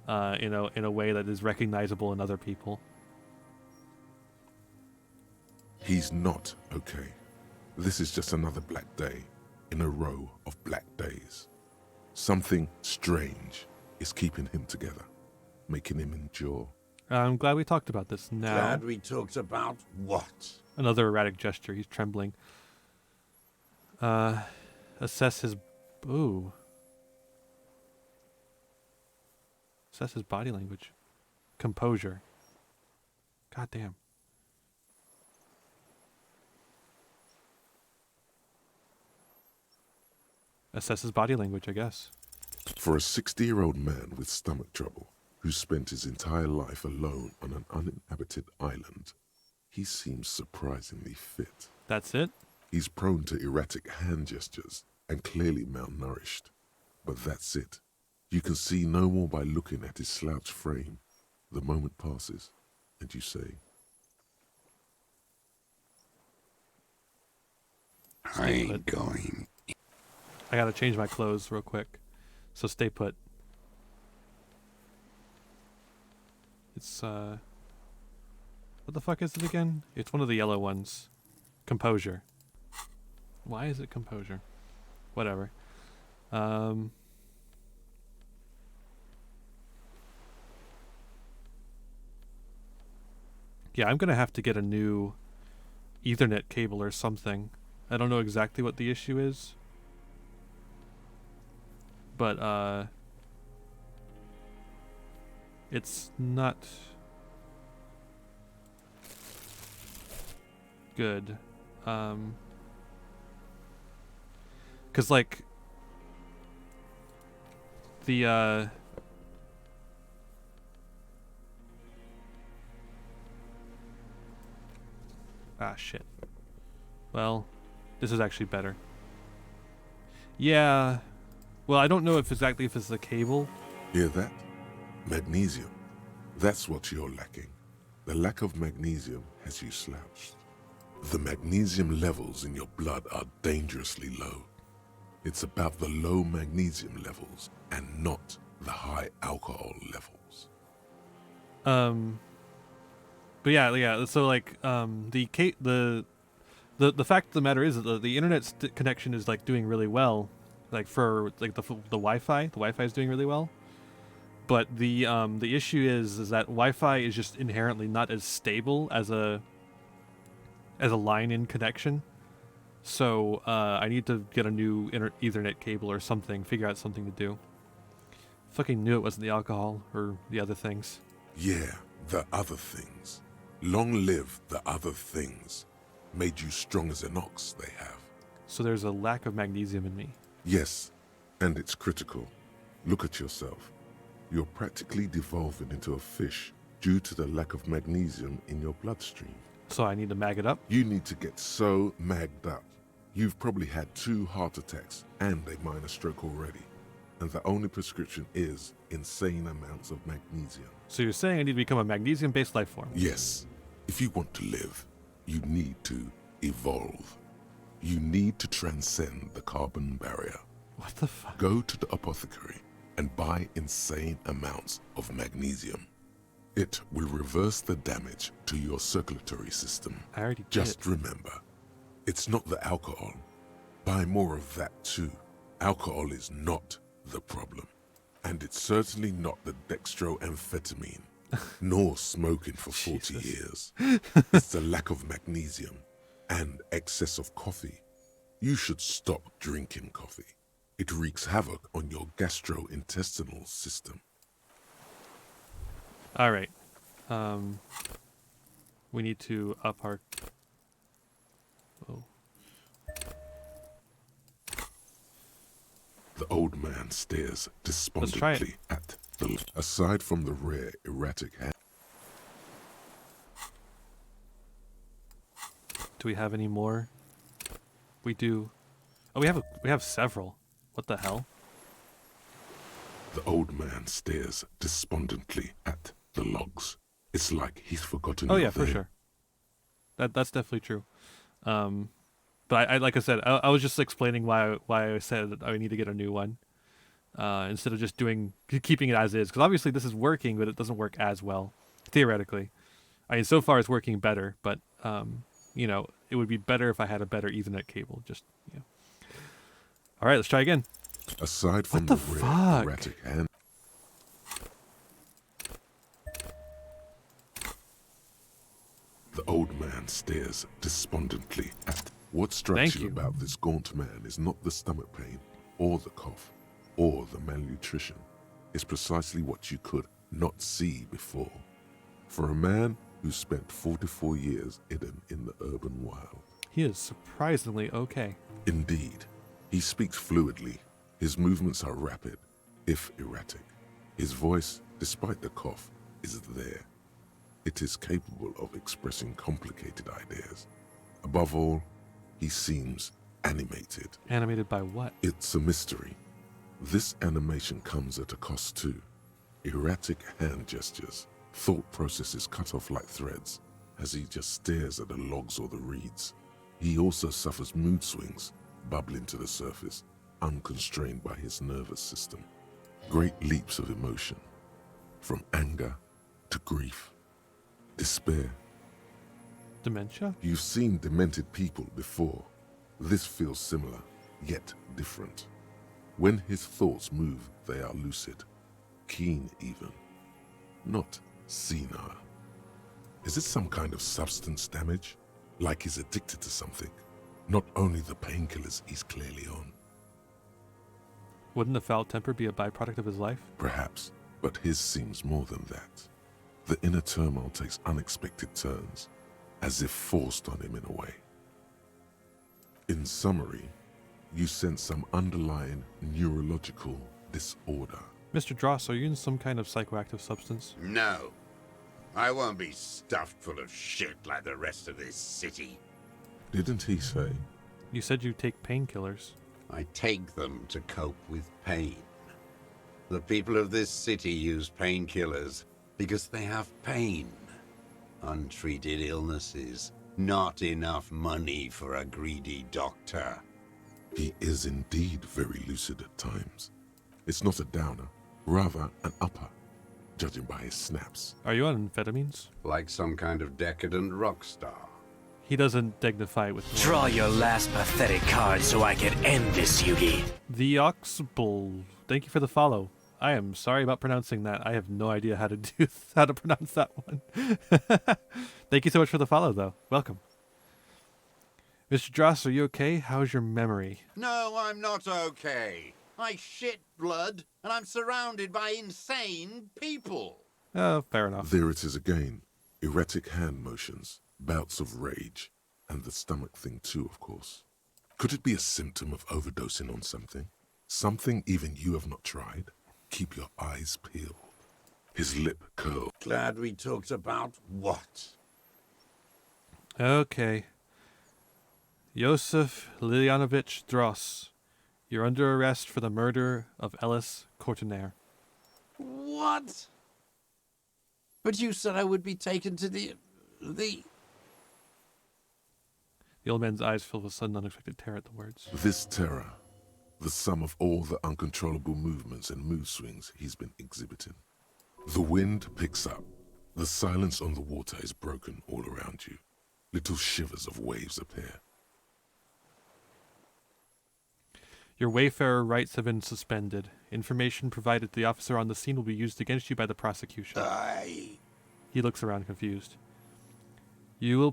in a way that is recognizable in other people. He's not okay. This is just another black day in a row of black days. Something strange is keeping him together, making him endure. I'm glad we talked about this now. Glad we talked about what? Another erratic gesture. He's trembling. Assess his... Ooh. Assess his body language. Composure. God damn. Assess his body language, I guess. For a 60-year-old man with stomach trouble, who spent his entire life alone on an uninhabited island, he seems surprisingly fit. That's it? He's prone to erratic hand gestures and clearly malnourished. But that's it. You can see no more by looking at his slouched frame. The moment passes, and you say, I ain't going. I gotta change my clothes real quick. So stay put. It's, what the fuck is it again? It's one of the yellow ones. Composure. Why is it composure? Whatever. Yeah, I'm gonna have to get a new Ethernet cable or something. I don't know exactly what the issue is. But, it's not good. 'Cause like the shit. Well, this is actually better. Yeah. Well, I don't know if it's the cable. hear that? Magnesium. That's what you're lacking. The lack of magnesium has you slouched. The magnesium levels in your blood are dangerously low. It's about the low magnesium levels and not the high alcohol levels. But yeah. So like, the fact of the matter is that the internet connection is like doing really well, like for like the Wi-Fi. The Wi-Fi is doing really well. But the issue is that Wi-Fi is just inherently not as stable as a line-in connection. So I need to get a new Ethernet cable or something. Figure out something to do. Fucking knew it wasn't the alcohol or the other things. Yeah, the other things. Long live the other things. Made you strong as an ox, they have. So there's a lack of magnesium in me. Yes, and it's critical. Look at yourself. You're practically devolving into a fish due to the lack of magnesium in your bloodstream. So I need to mag it up? You need to get so magged up. You've probably had 2 heart attacks and a minor stroke already. And the only prescription is insane amounts of magnesium. So you're saying I need to become a magnesium-based life form? Yes. If you want to live, you need to evolve. You need to transcend the carbon barrier. What the fuck? Go to the apothecary and buy insane amounts of magnesium. It will reverse the damage to your circulatory system. I already did. Just remember, it's not the alcohol. Buy more of that too. Alcohol is not the problem. And it's certainly not the dextroamphetamine, nor smoking for 40 years. It's the lack of magnesium and excess of coffee. You should stop drinking coffee. It wreaks havoc on your gastrointestinal system. All right. We need to up our... Oh. The old man stares despondently at the... Aside from the rare erratic hand... Do we have any more? We do. Oh, we have several. What the hell? The old man stares despondently at the logs. It's like he's forgotten. Oh yeah, for sure. That's definitely true. But I like I said, I was just explaining why I said that I need to get a new one, instead of just keeping it as is. Because obviously this is working, but it doesn't work as well, theoretically. I mean, so far it's working better, but you know, it would be better if I had a better Ethernet cable. Just All right, let's try again. Aside from the rare fuck? erratic hand. The old man stares despondently at... What strikes you about this gaunt man is not the stomach pain, or the cough, or the malnutrition. It's precisely what you could not see before. For a man who spent 44 years hidden in the urban wild. He is surprisingly okay. Indeed. He speaks fluidly. His movements are rapid, if erratic. His voice, despite the cough, is there. It is capable of expressing complicated ideas. Above all, he seems animated. Animated by what? It's a mystery. This animation comes at a cost too. Erratic hand gestures, thought processes cut off like threads, as he just stares at the logs or the reeds. He also suffers mood swings, bubbling to the surface, unconstrained by his nervous system. Great leaps of emotion, from anger to grief, despair. Dementia? You've seen demented people before. This feels similar, yet different. When his thoughts move, they are lucid, keen even, not senile. Is it some kind of substance damage? Like he's addicted to something? Not only the painkillers he's clearly on. Wouldn't the foul temper be a byproduct of his life? Perhaps, but his seems more than that. The inner turmoil takes unexpected turns, as if forced on him in a way. In summary, you sense some underlying neurological disorder. Mr. Dross, are you in some kind of psychoactive substance? No. I won't be stuffed full of shit like the rest of this city. Didn't he say? You said you take painkillers. I take them to cope with pain. The people of this city use painkillers because they have pain. Untreated illnesses, not enough money for a greedy doctor. He is indeed very lucid at times. It's not a downer, rather an upper, judging by his snaps. Are you on amphetamines? Like some kind of decadent rock star. He doesn't dignify it with words. Draw your last pathetic card so I can end this, Yugi. The Oxbull. Thank you for the follow. I am sorry about pronouncing that. I have no idea how to pronounce that one. Thank you so much for the follow, though. Welcome. Mr. Dross, are you okay? How's your memory? No, I'm not okay. I shit blood, and I'm surrounded by insane people. Oh, fair enough. There it is again. Erratic hand motions, bouts of rage, and the stomach thing too, of course. Could it be a symptom of overdosing on something? Something even you have not tried? Keep your eyes peeled. His lip curled. Glad we talked about what? Okay. Josef Lilianovich Dross, you're under arrest for the murder of Ellis Courtenaire. What? But you said I would be taken to the... The old man's eyes fill with sudden unexpected terror at the words. This terror, the sum of all the uncontrollable movements and mood swings he's been exhibiting. The wind picks up. The silence on the water is broken all around you. Little shivers of waves appear. Your Wayfarer rights have been suspended. Information provided to the officer on the scene will be used against you by the prosecution. He looks around confused. You will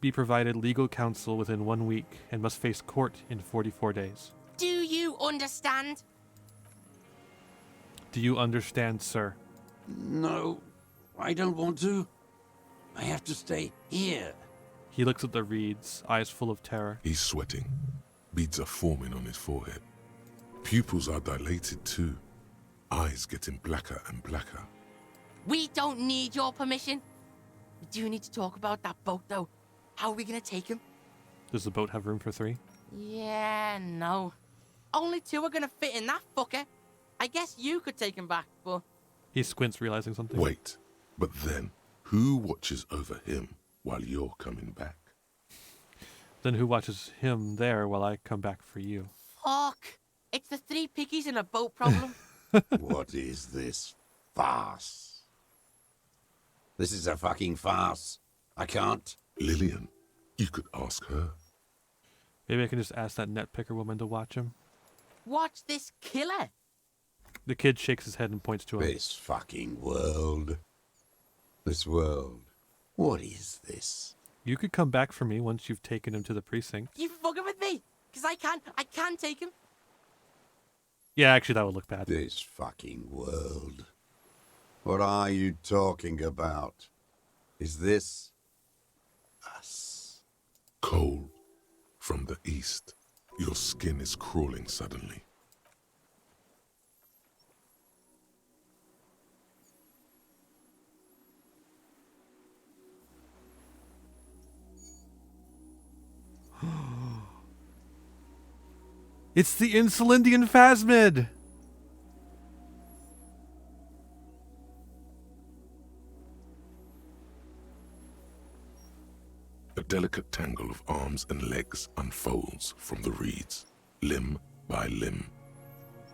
be provided legal counsel within 1 week and must face court in 44 days. Do you understand? Do you understand, sir? No, I don't want to. I have to stay here. He looks at the reeds, eyes full of terror. He's sweating. Beads are forming on his forehead. Pupils are dilated too. Eyes getting blacker and blacker. We don't need your permission. We do need to talk about that boat, though. How are we going to take him? Does the boat have room for 3? Yeah, no. Only 2 are going to fit in that fucker. I guess you could take him back, but... He squints, realizing something. Wait, but then, who watches over him while you're coming back? Then who watches him there while I come back for you? Fuck. It's the 3 piggies and a boat problem. What is this farce? This is a fucking farce. I can't. Lillian, you could ask her. Maybe I can just ask that net picker woman to watch him. Watch this killer. The kid shakes his head and points to him. This fucking world. This world. What is this? You could come back for me once you've taken him to the precinct. You fucking with me? Because I can take him. Yeah, actually, that would look bad. This fucking world. What are you talking about? Is this us? Cold from the east. Your skin is crawling suddenly. It's the Insulindian Phasmid! A delicate tangle of arms and legs unfolds from the reeds, limb by limb,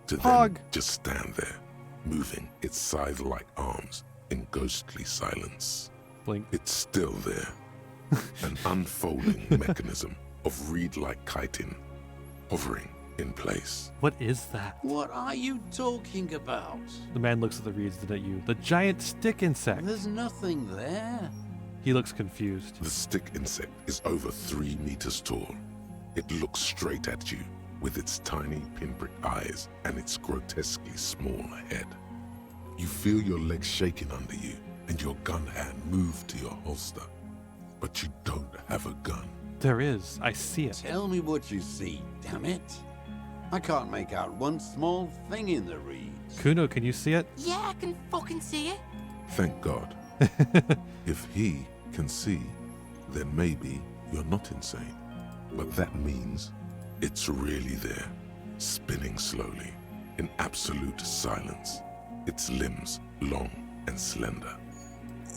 to then just stand there, moving its scythe-like arms in ghostly silence. Blink. It's still there, an unfolding mechanism of reed-like chitin, hovering in place. What is that? What are you talking about? The man looks at the reeds, then at you. The giant stick insect. There's nothing there. He looks confused. The stick insect is over 3 meters tall. It looks straight at you with its tiny pinprick eyes and its grotesquely small head. You feel your legs shaking under you and your gun hand move to your holster. But you don't have a gun. There is. I see it. Tell me what you see, damn it. I can't make out one small thing in the reeds. Kuno, can you see it? Yeah, I can fucking see it. Thank God. If he can see, then maybe you're not insane. But that means it's really there, spinning slowly, in absolute silence. Its limbs long and slender.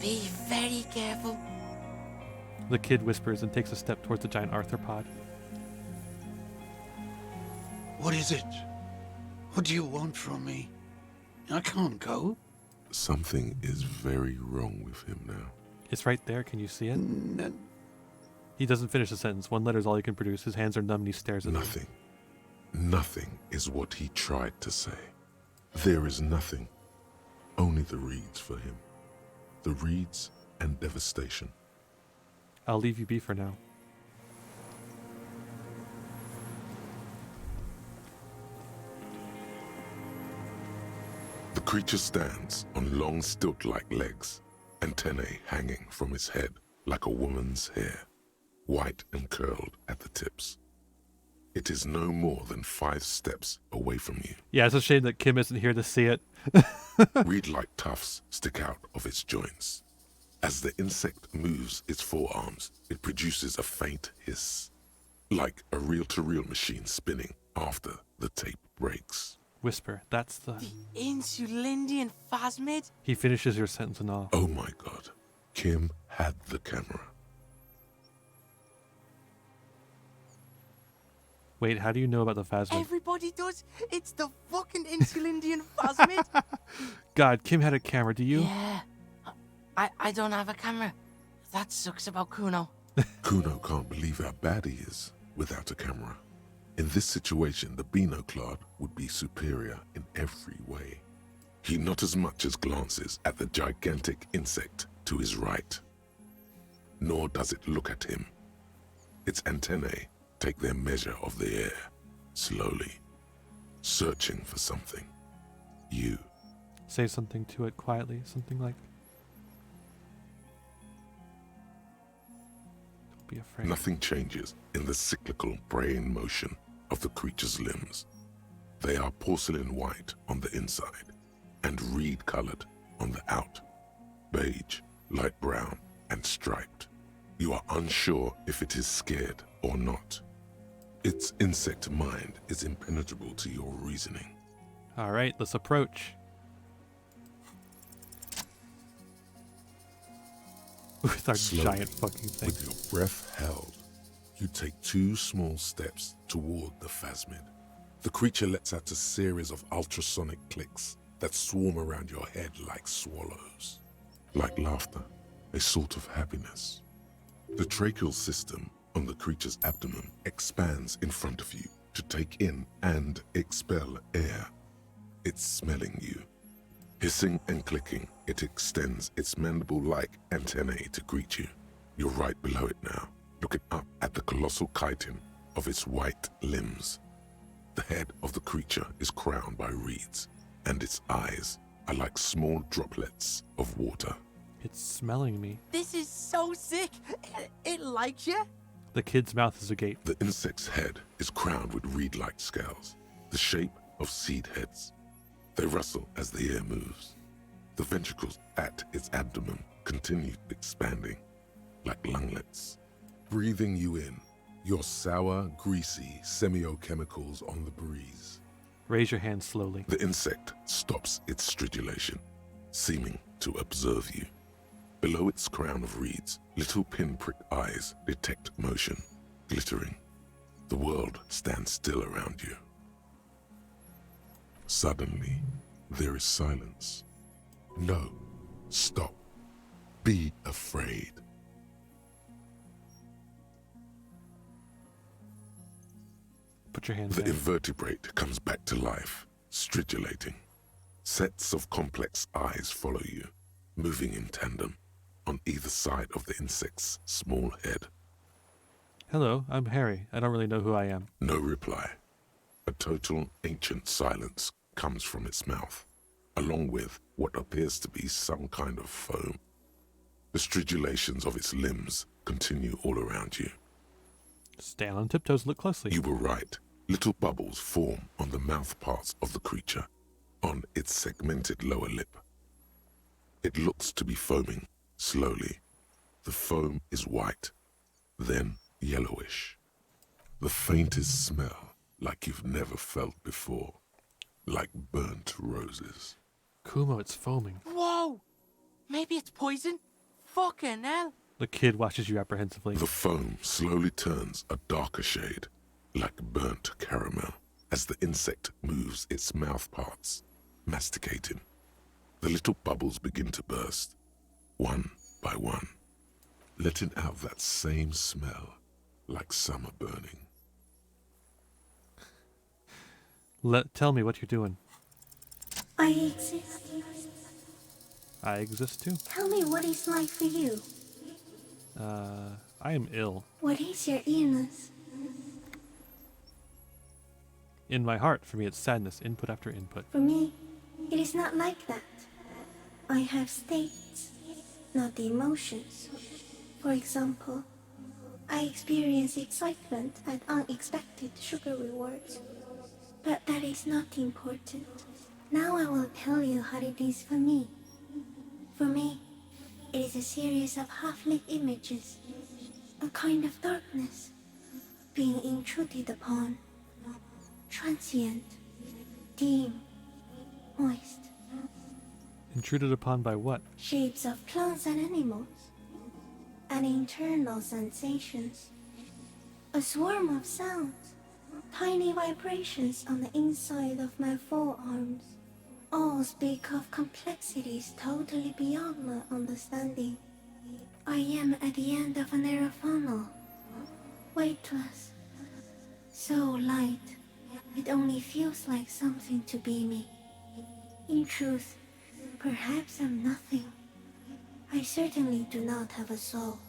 Be very careful. The kid whispers and takes a step towards the giant arthropod. What is it? What do you want from me? I can't go. Something is very wrong with him now. It's right there. Can you see it? He doesn't finish the sentence. One letter is all he can produce. His hands are numb and he stares at Nothing. Nothing is what he tried to say. There is nothing. Only the reeds for him. The reeds and devastation. I'll leave you be for now. The creature stands on long stilt-like legs, antennae hanging from his head like a woman's hair, white and curled at the tips. It is no more than 5 steps away from you. Yeah, it's a shame that Kim isn't here to see it. Reed-like tufts stick out of its joints. As the insect moves its forearms, it produces a faint hiss, like a reel-to-reel machine spinning after the tape breaks. Whisper, that's the... Insulindian phasmid? He finishes your sentence and off. Oh my god. Kim had the camera. Wait, how do you know about the phasmid? Everybody does. It's the fucking Insulindian phasmid. God, Kim had a camera, do you? Yeah. I don't have a camera. That sucks about Kuno. Kuno can't believe how bad he is without a camera. In this situation, the Binoclad would be superior in every way. He not as much as glances at the gigantic insect to his right, nor does it look at him. Its antennae take their measure of the air, slowly, searching for something. You. Say something to it quietly, something like... Don't be afraid. Nothing changes in the cyclical brain motion of the creature's limbs. They are porcelain white on the inside and reed-colored on the out, beige, light brown, and striped. You are unsure if it is scared or not. Its insect mind is impenetrable to your reasoning. All right, let's approach. With our Slowly, giant fucking thing. with your breath held, you take 2 small steps toward the phasmid. The creature lets out a series of ultrasonic clicks that swarm around your head like swallows. Like laughter, a sort of happiness. The tracheal system on the creature's abdomen expands in front of you to take in and expel air. It's smelling you. Hissing and clicking, it extends its mandible-like antennae to greet you. You're right below it now, looking up at the colossal chitin of its white limbs. The head of the creature is crowned by reeds, and its eyes are like small droplets of water. It's smelling me. This is so sick. It likes you. The kid's mouth is agape. The insect's head is crowned with reed-like scales, the shape of seed heads. They rustle as the air moves. The ventricles at its abdomen continue expanding, like lunglets, breathing you in, your sour, greasy semiochemicals on the breeze. Raise your hand slowly. The insect stops its stridulation, seeming to observe you. Below its crown of reeds, little pinprick eyes detect motion, glittering. The world stands still around you. Suddenly, there is silence. No, stop. Be afraid. Put your hands The down. invertebrate comes back to life, stridulating. Sets of complex eyes follow you, moving in tandem on either side of the insect's small head. Hello, I'm Harry. I don't really know who I am. No reply. A total ancient silence comes from its mouth, along with what appears to be some kind of foam. The stridulations of its limbs continue all around you. Stand on tiptoes, look closely. You were right. Little bubbles form on the mouth parts of the creature, on its segmented lower lip. It looks to be foaming, slowly. The foam is white, then yellowish. The faintest smell like you've never felt before, like burnt roses. Kumo, it's foaming. Whoa! Maybe it's poison? Fucking hell. The kid watches you apprehensively. The foam slowly turns a darker shade, like burnt caramel. as the insect moves its mouth parts, masticating. The little bubbles begin to burst, one by one, letting out that same smell like summer burning. Tell me what you're doing. I exist. I exist too. Tell me what it's like for you. I am ill. What is your illness? In my heart, for me, it's sadness, input after input. For me, it is not like that. I have states, not the emotions. For example, I experience excitement at unexpected sugar rewards. But that is not important. Now I will tell you how it is for me. For me, it is a series of half-lit images, a kind of darkness, being intruded upon, transient, dim, moist. Intruded upon by what? Shapes of plants and animals, and internal sensations. A swarm of sounds, tiny vibrations on the inside of my forearms. All speak of complexities totally beyond my understanding. I am at the end of a narrow funnel, weightless, so light, it only feels like something to be me. In truth, perhaps I'm nothing. I certainly do not have a soul,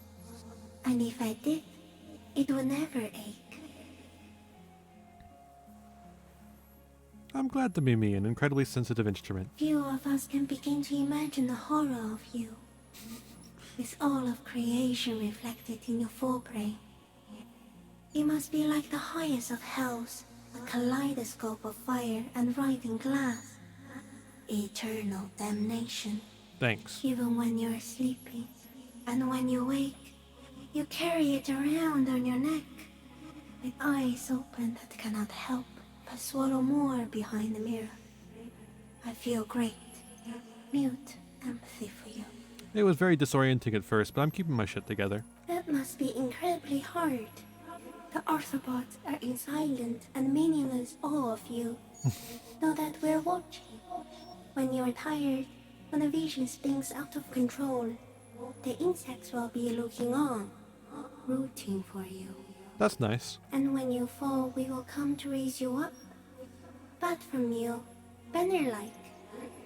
and if I did, it would never ache. I'm glad to be me, an incredibly sensitive instrument. Few of us can begin to imagine the horror of you, with all of creation reflected in your forebrain. It must be like the highest of hells, a kaleidoscope of fire and writhing glass. Eternal damnation. Thanks. Even when you're sleeping, and when you wake, you carry it around on your neck, with eyes open that cannot help but swallow more behind the mirror. I feel great, mute empathy for you. It was very disorienting at first, but I'm keeping my shit together. That must be incredibly hard. The Arthropods are in silent and meaningless awe of you. Know that we're watching. When you're tired, when the vision spins out of control, the insects will be looking on, rooting for you. That's nice. And when you fall, we will come to raise you up. Bud from you, banner-like,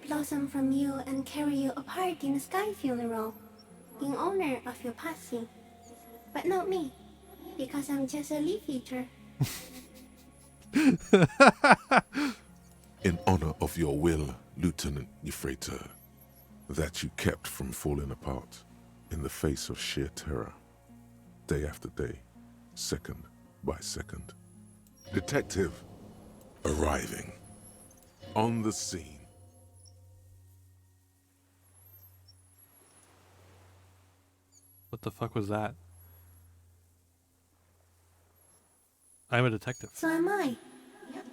blossom from you and carry you apart in a sky funeral, in honor of your passing. But not me, because I'm just a leaf eater. In honor of your will, Lieutenant Euphrator, that you kept from falling apart in the face of sheer terror, day after day, second by second. Detective, arriving on the scene. What the fuck was that? I'm a detective. So am I.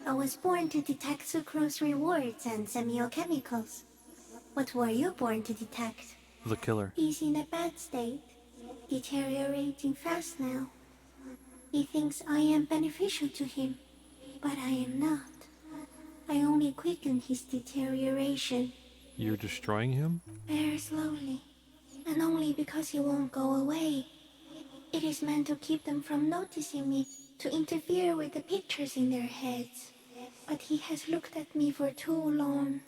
I was born to detect sucrose rewards and semiochemicals. What were you born to detect? The killer. He's in a bad state, deteriorating fast now. He thinks I am beneficial to him, but I am not. I only quicken his deterioration. You're destroying him? Very slowly, and only because he won't go away. It is meant to keep them from noticing me, to interfere with the pictures in their heads. But he has looked at me for too long,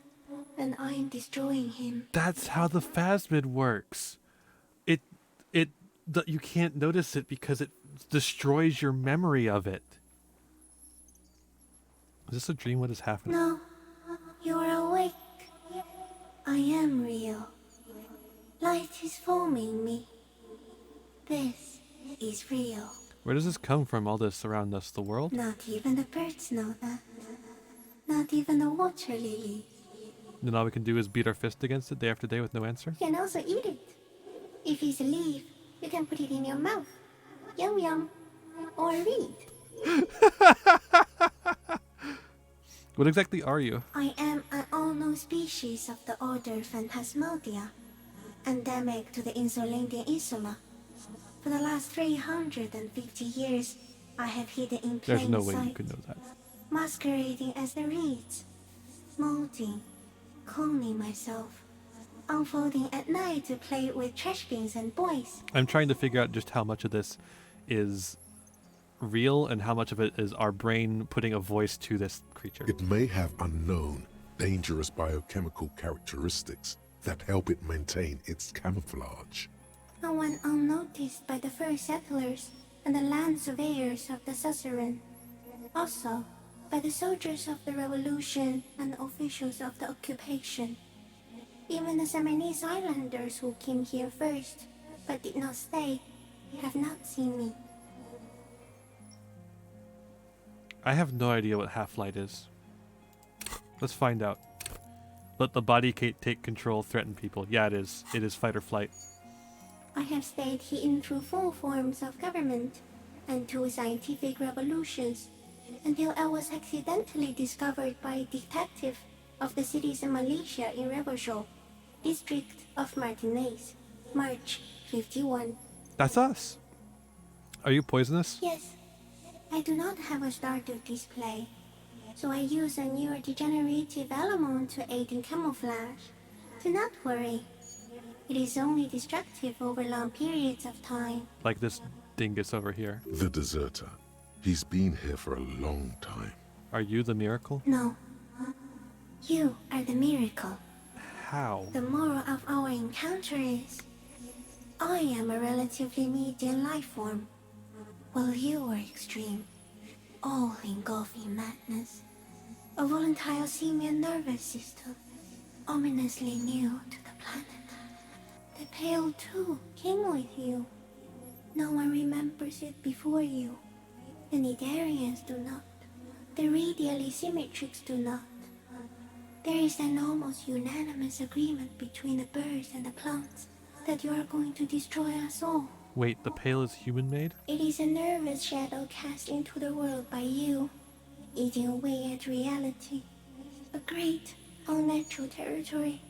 and I am destroying him. That's how the phasmid works. You can't notice it because it destroys your memory of it. Is this a dream? What is happening? No, you are awake. I am real. Light is forming me. This is real. Where does this come from, all this around us, the world? Not even the birds know that. Not even the water lilies. Then all we can do is beat our fist against it day after day with no answer? You can also eat it. If it's a leaf, you can put it in your mouth. Yum yum. Or read. What exactly are you? I am an unknown species of the order Phantasmodia, endemic to the Insulindian Insula. For the last 350 years, I have hidden in plain There's no way sight. you could know that. masquerading as the reeds, molting, cloning myself, unfolding at night to play with trash bins and boys. I'm trying to figure out just how much of this is real and how much of it is our brain putting a voice to this creature. It may have unknown, dangerous biochemical characteristics that help it maintain its camouflage. No one unnoticed by the first settlers and the land surveyors of the suzerain. Also, by the soldiers of the revolution and officials of the occupation. Even the Seminoles Islanders who came here first, but did not stay, have not seen me. I have no idea what half-light is. Let's find out. Let the body take control, threaten people. Yeah, it is. It is fight or flight. I have stayed hidden through 4 forms of government and 2 scientific revolutions until I was accidentally discovered by a detective of the citizen militia in Revershaw, district of Martinez, March 51. That's us. Are you poisonous? Yes, I do not have a starter display, so I use a neurodegenerative element to aid in camouflage. Do not worry. It is only destructive over long periods of time. Like this dingus over here. The deserter. He's been here for a long time. Are you the miracle? No. You are the miracle. How? The moral of our encounter is, I am a relatively medium life form, while you are extreme, all-engulfing madness. A volatile simian nervous system, ominously new to the planet. The Pale too came with you. No one remembers it before you. The Nidarians do not. The radially symmetrics do not. There is an almost unanimous agreement between the birds and the plants that you are going to destroy us all. Wait, the Pale is human-made? It is a nervous shadow cast into the world by you, eating away at reality. A great, unnatural territory.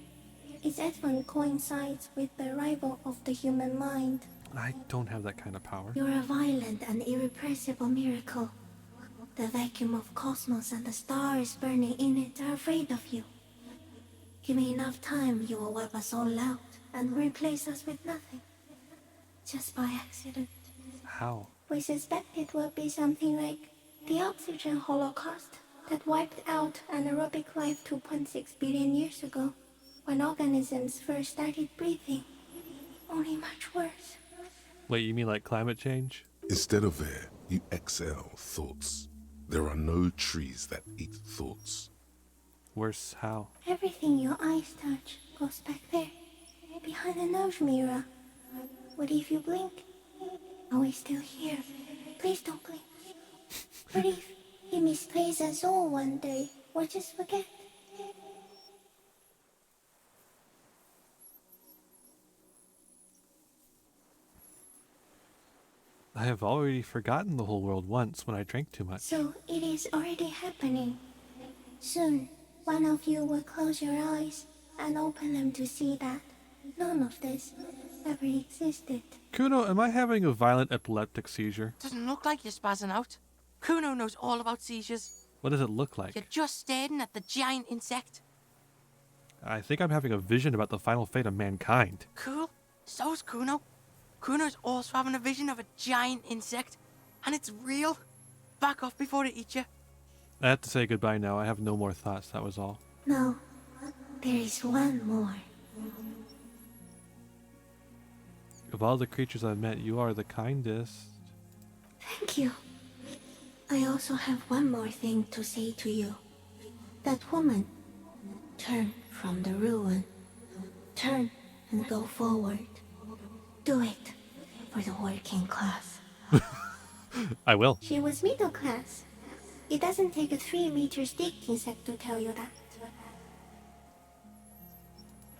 Its advent coincides with the arrival of the human mind. I don't have that kind of power. You're a violent and irrepressible miracle. The vacuum of cosmos and the stars burning in it are afraid of you. Give me enough time, you will wipe us all out and replace us with nothing. Just by accident. How? We suspect it will be something like the oxygen holocaust that wiped out anaerobic life 2.6 billion years ago, when organisms first started breathing. Only much worse. Wait, you mean like climate change? Instead of air, you exhale thoughts. There are no trees that eat thoughts. Worse how? Everything your eyes touch goes back there, behind the nose mirror. What if you blink? Are we still here? Please don't blink. What if he misplays us all one day, or just forget? I have already forgotten the whole world once when I drank too much. So it is already happening. Soon, one of you will close your eyes and open them to see that none of this ever existed. Kuno, am I having a violent epileptic seizure? Doesn't look like you're spazzing out. Kuno knows all about seizures. What does it look like? You're just staring at the giant insect. I think I'm having a vision about the final fate of mankind. Cool. So's Kuno. Kuno's also having a vision of a giant insect, and it's real. Back off before it eats you. I have to say goodbye now. I have no more thoughts, that was all. No, there is one more. Of all the creatures I've met, you are the kindest. Thank you. I also have one more thing to say to you. That woman, turn from the ruin. Turn and go forward. Do it for the working class. I will. She was middle class. It doesn't take a 3-meter stick insect to tell you that.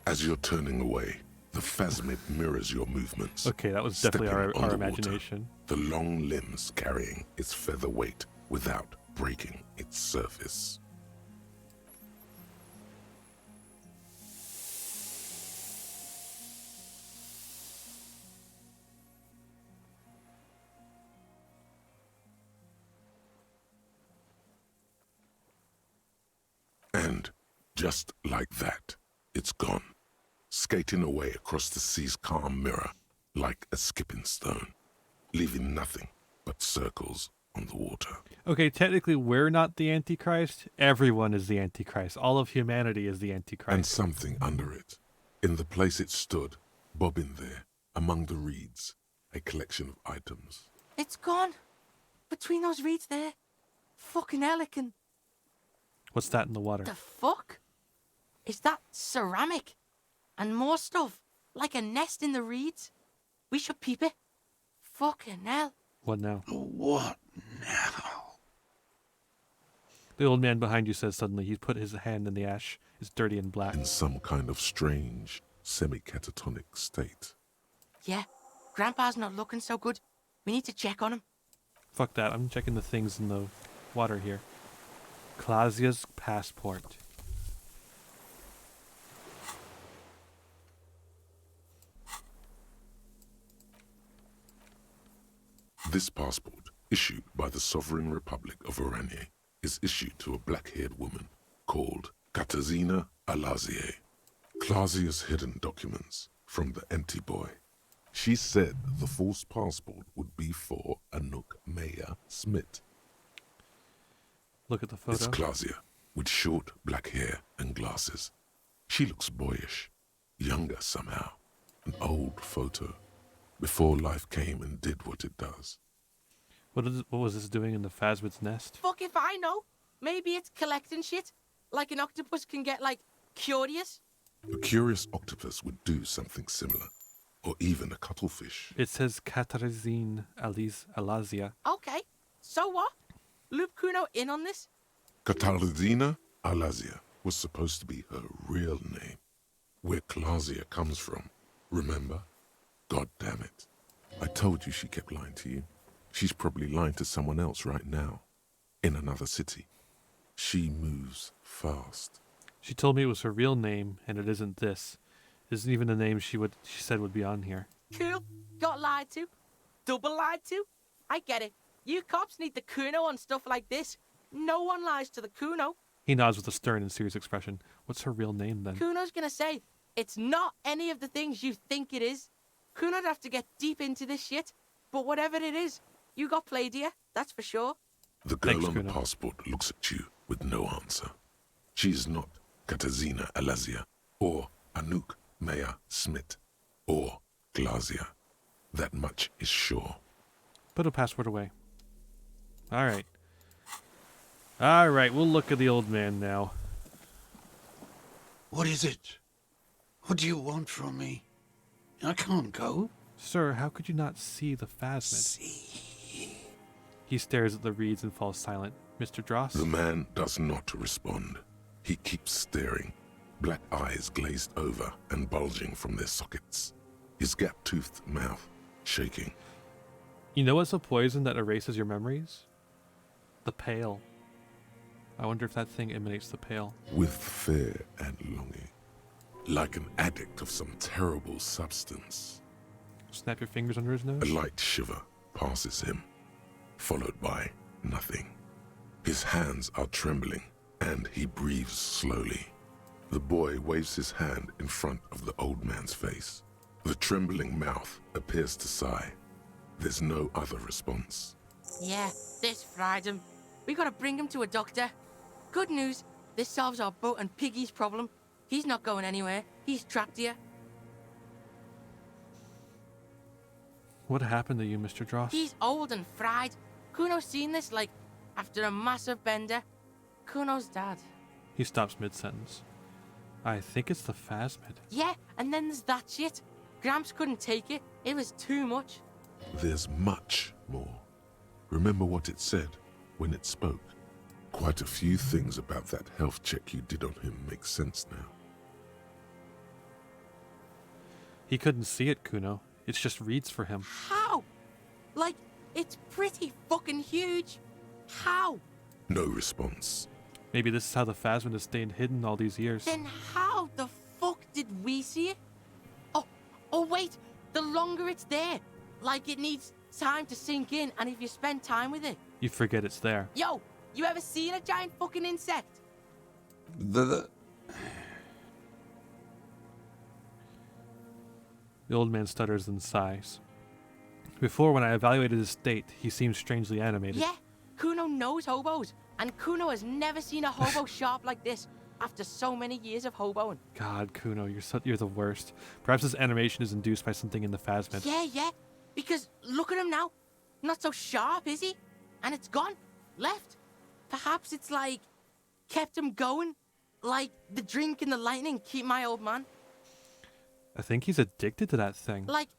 As you're turning away, the phasmid mirrors your movements. Okay, that was definitely our Stepping underwater, imagination. The long limbs carrying its feather weight without breaking its surface. And just like that, it's gone, skating away across the sea's calm mirror like a skipping stone, leaving nothing but circles on the water. Okay, technically we're not the Antichrist. Everyone is the Antichrist. All of humanity is the Antichrist. And something under it, in the place it stood, bobbing there, among the reeds, a collection of items. It's gone. Between those reeds there. Fucking helican. What's that in the water? The fuck? Is that ceramic? And more stuff, like a nest in the reeds? We should peep it. Fucking hell. What now? What now? The old man behind you says suddenly. He's put his hand in the ash. It's dirty and black. In some kind of strange, semi-catatonic state. Yeah, Grandpa's not looking so good. We need to check on him. Fuck that. I'm checking the things in the water here. Clausia's passport. This passport, issued by the Sovereign Republic of Oranje, is issued to a black-haired woman called Katarzyna Alazie. Clausia's hidden documents from the empty boy. She said the false passport would be for Anouk Maya Smith. Look at the photo. It's Clausia, with short black hair and glasses. She looks boyish, younger somehow. An old photo, before life came and did what it does. What was this doing in the Phasmid's nest? Fuck if I know. Maybe it's collecting shit. Like an octopus can get, like, curious. A curious octopus would do something similar. Or even a cuttlefish. It says Katarzyna Alazia. Okay, so what? Loop Kuno in on this? Katarzyna Alazia was supposed to be her real name. Where Clausia comes from. Remember? God damn it. I told you she kept lying to you. She's probably lying to someone else right now. In another city. She moves fast. She told me it was her real name, and it isn't this. It isn't even the name she said would be on here. Cool. Got lied to. Double lied to. I get it. You cops need the Kuno on stuff like this. No one lies to the Kuno. He nods with a stern and serious expression. What's her real name, then? Kuno's gonna say, it's not any of the things you think it is. Kuno'd have to get deep into this shit. But whatever it is, you got played here, that's for sure. The girl Thanks, on Kuno. the passport looks at you with no answer. She is not Katarzyna Alazia, or Anouk Maya Smith, or Clausia. That much is sure. Put a passport away. Alright. Alright, we'll look at the old man now. What is it? What do you want from me? I can't go. Sir, how could you not see the Phasmid? He stares at the reeds and falls silent. Mr. Dross? The man does not respond. He keeps staring, black eyes glazed over and bulging from their sockets. His gap-toothed mouth shaking. You know what's a poison that erases your memories? The pale. I wonder if that thing emanates the pale. With fear and longing, like an addict of some terrible substance. Snap your fingers under his nose? A light shiver passes him, followed by nothing. His hands are trembling, and he breathes slowly. The boy waves his hand in front of the old man's face. The trembling mouth appears to sigh. There's no other response. Yeah, this fried him. We gotta bring him to a doctor. Good news, this solves our boat and Piggy's problem. He's not going anywhere. He's trapped here. What happened to you, Mr. Dross? He's old and fried. Kuno's seen this, like, after a massive bender. Kuno's dad. He stops mid-sentence. I think it's the Phasmid. Yeah, and then there's that shit. Gramps couldn't take it. It was too much. There's much more. Remember what it said when it spoke. Quite a few things about that health check you did on him make sense now. He couldn't see it, Kuno. It's just reeds for him. How? Like, it's pretty fucking huge. How? No response. Maybe this is how the Phasmid has stayed hidden all these years. Then how the fuck did we see it? Oh wait, the longer it's there, like it needs time to sink in, and if you spend time with it. You forget it's there. Yo, you ever seen a giant fucking insect? The The old man stutters and sighs. Before, when I evaluated his state, he seemed strangely animated. Yeah, Kuno knows hobos, and Kuno has never seen a hobo sharp like this after so many years of hoboing. God, Kuno, you're the worst. Perhaps this animation is induced by something in the phasmid. Yeah, because look at him now. Not so sharp, is he? And it's gone. Left. Perhaps it's like, kept him going. Like the drink and the lightning keep my old man. I think he's addicted to that thing. Like,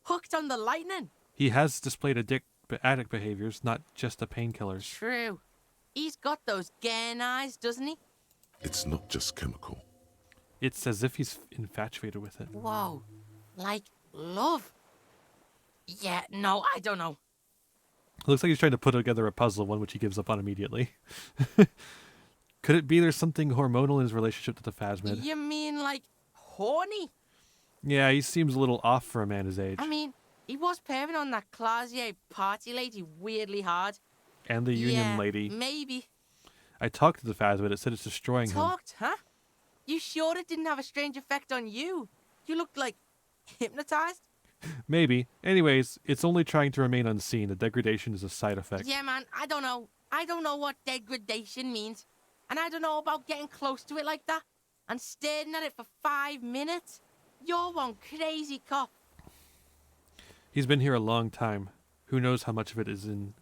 hooked on the lightning. He has displayed addict behaviors, not just the painkillers. True. He's got those gern eyes, doesn't he? It's not just chemical. It's as if he's infatuated with it. Whoa. Like love. Yeah, no, I don't know. It looks like he's trying to put together a puzzle, one which he gives up on immediately. Could it be there's something hormonal in his relationship to the phasmid? You mean like horny? Yeah, he seems a little off for a man his age. I mean, he was pairing on that Clausier party lady weirdly hard. And the union Yeah, lady. Maybe. I talked to the phasmid. It said it's destroying him. Talked, huh? You sure it didn't have a strange effect on you? You looked like hypnotized? Maybe. Anyways, it's only trying to remain unseen. The degradation is a side effect. Yeah, man, I don't know. I don't know what degradation means. And I don't know about getting close to it like that. And staring at it for 5 minutes. You're one crazy cop. He's been here a long time. Who knows how much of it is in...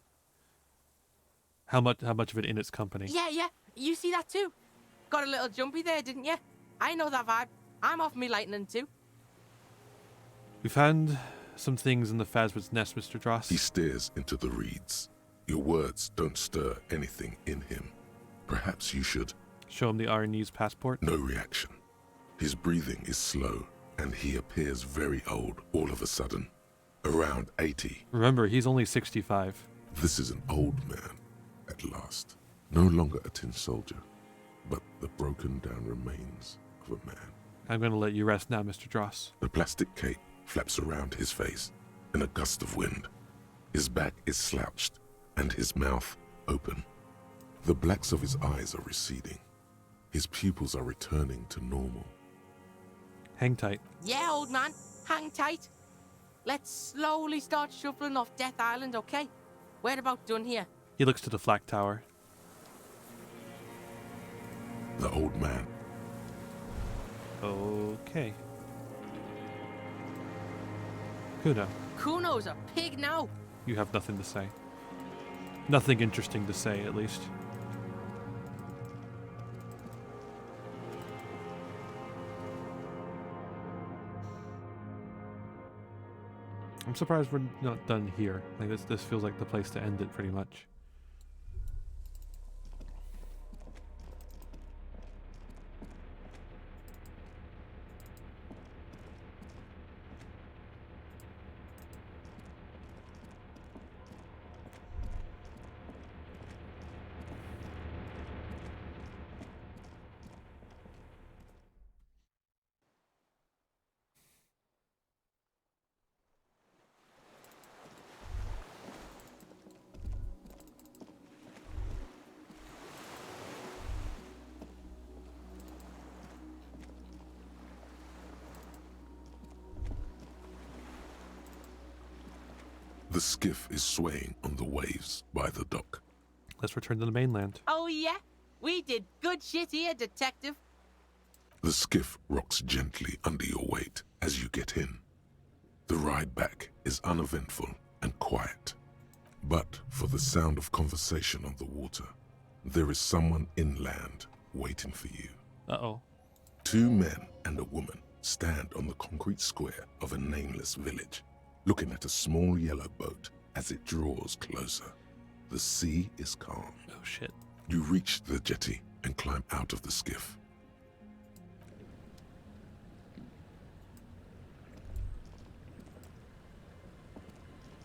How much of it in its company. Yeah. You see that too? Got a little jumpy there, didn't you? I know that vibe. I'm off me lightning too. We found some things in the phasmid's nest, Mr. Dross. He stares into the reeds. Your words don't stir anything in him. Perhaps you should... Show him the Aranese passport? No reaction. His breathing is slow, and he appears very old all of a sudden. Around 80. Remember, he's only 65. This is an old man, at last. No longer a tin soldier, but the broken down remains of a man. I'm going to let you rest now, Mr. Dross. The plastic cape flaps around his face in a gust of wind. His back is slouched, and his mouth open. The blacks of his eyes are receding. His pupils are returning to normal. Hang tight. Yeah, old man. Hang tight. Let's slowly start shuffling off Death Island, okay? We're about done here. He looks to the flak tower. The old man. Okay. Kuno, Kuno's a pig now. you have nothing to say. Nothing interesting to say, at least. I'm surprised we're not done here. Like this feels like the place to end it, pretty much. The skiff is swaying on the waves by the dock. Let's return to the mainland. Oh, yeah? We did good shit here, detective. The skiff rocks gently under your weight as you get in. The ride back is uneventful and quiet. But for the sound of conversation on the water, there is someone inland waiting for you. Uh-oh. 2 men and a woman stand on the concrete square of a nameless village, looking at a small yellow boat as it draws closer. The sea is calm. Oh, shit. You reach the jetty and climb out of the skiff.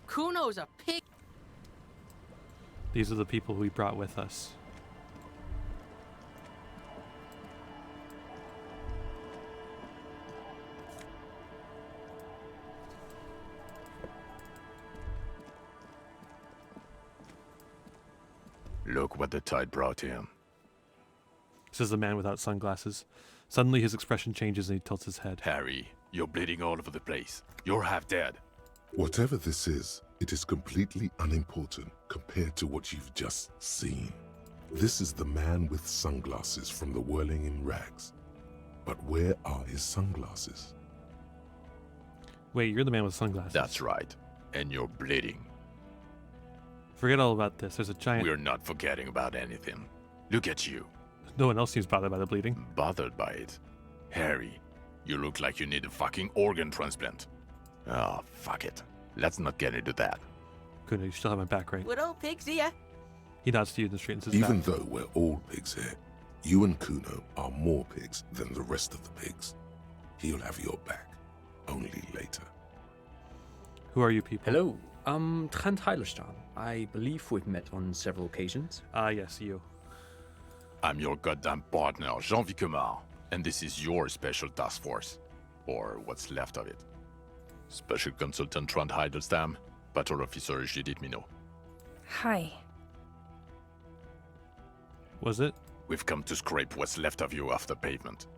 Kuno's a pig. These are the people we brought with us. Look what the tide brought him. says the man without sunglasses. Suddenly his expression changes and he tilts his head. Harry, you're bleeding all over the place. You're half dead. Whatever this is, it is completely unimportant compared to what you've just seen. This is the man with sunglasses from the Whirling in Rags. But where are his sunglasses? Wait, you're the man with sunglasses. That's right. And you're bleeding. Forget all about this. There's a giant... We're not forgetting about anything. Look at you. No one else seems bothered by the bleeding. Bothered by it? Harry, you look like you need a fucking organ transplant. Oh, fuck it. Let's not get into that. Good, you still have my back, right? We're all pigs here. He nods to you and straightens his Even back. though we're all pigs here, you and Kuno are more pigs than the rest of the pigs. He'll have your back. Only later. Who are you people? Hello, I'm Trent Heilerstam. I believe we've met on several occasions. Ah, yes, you. I'm your goddamn partner, Jean-Vic Comar, and this is your special task force. Or what's left of it. Special Consultant Trent Heilerstam, Patrol Officer Judith Minot. Hi. Was it? We've come to scrape what's left of you off the pavement.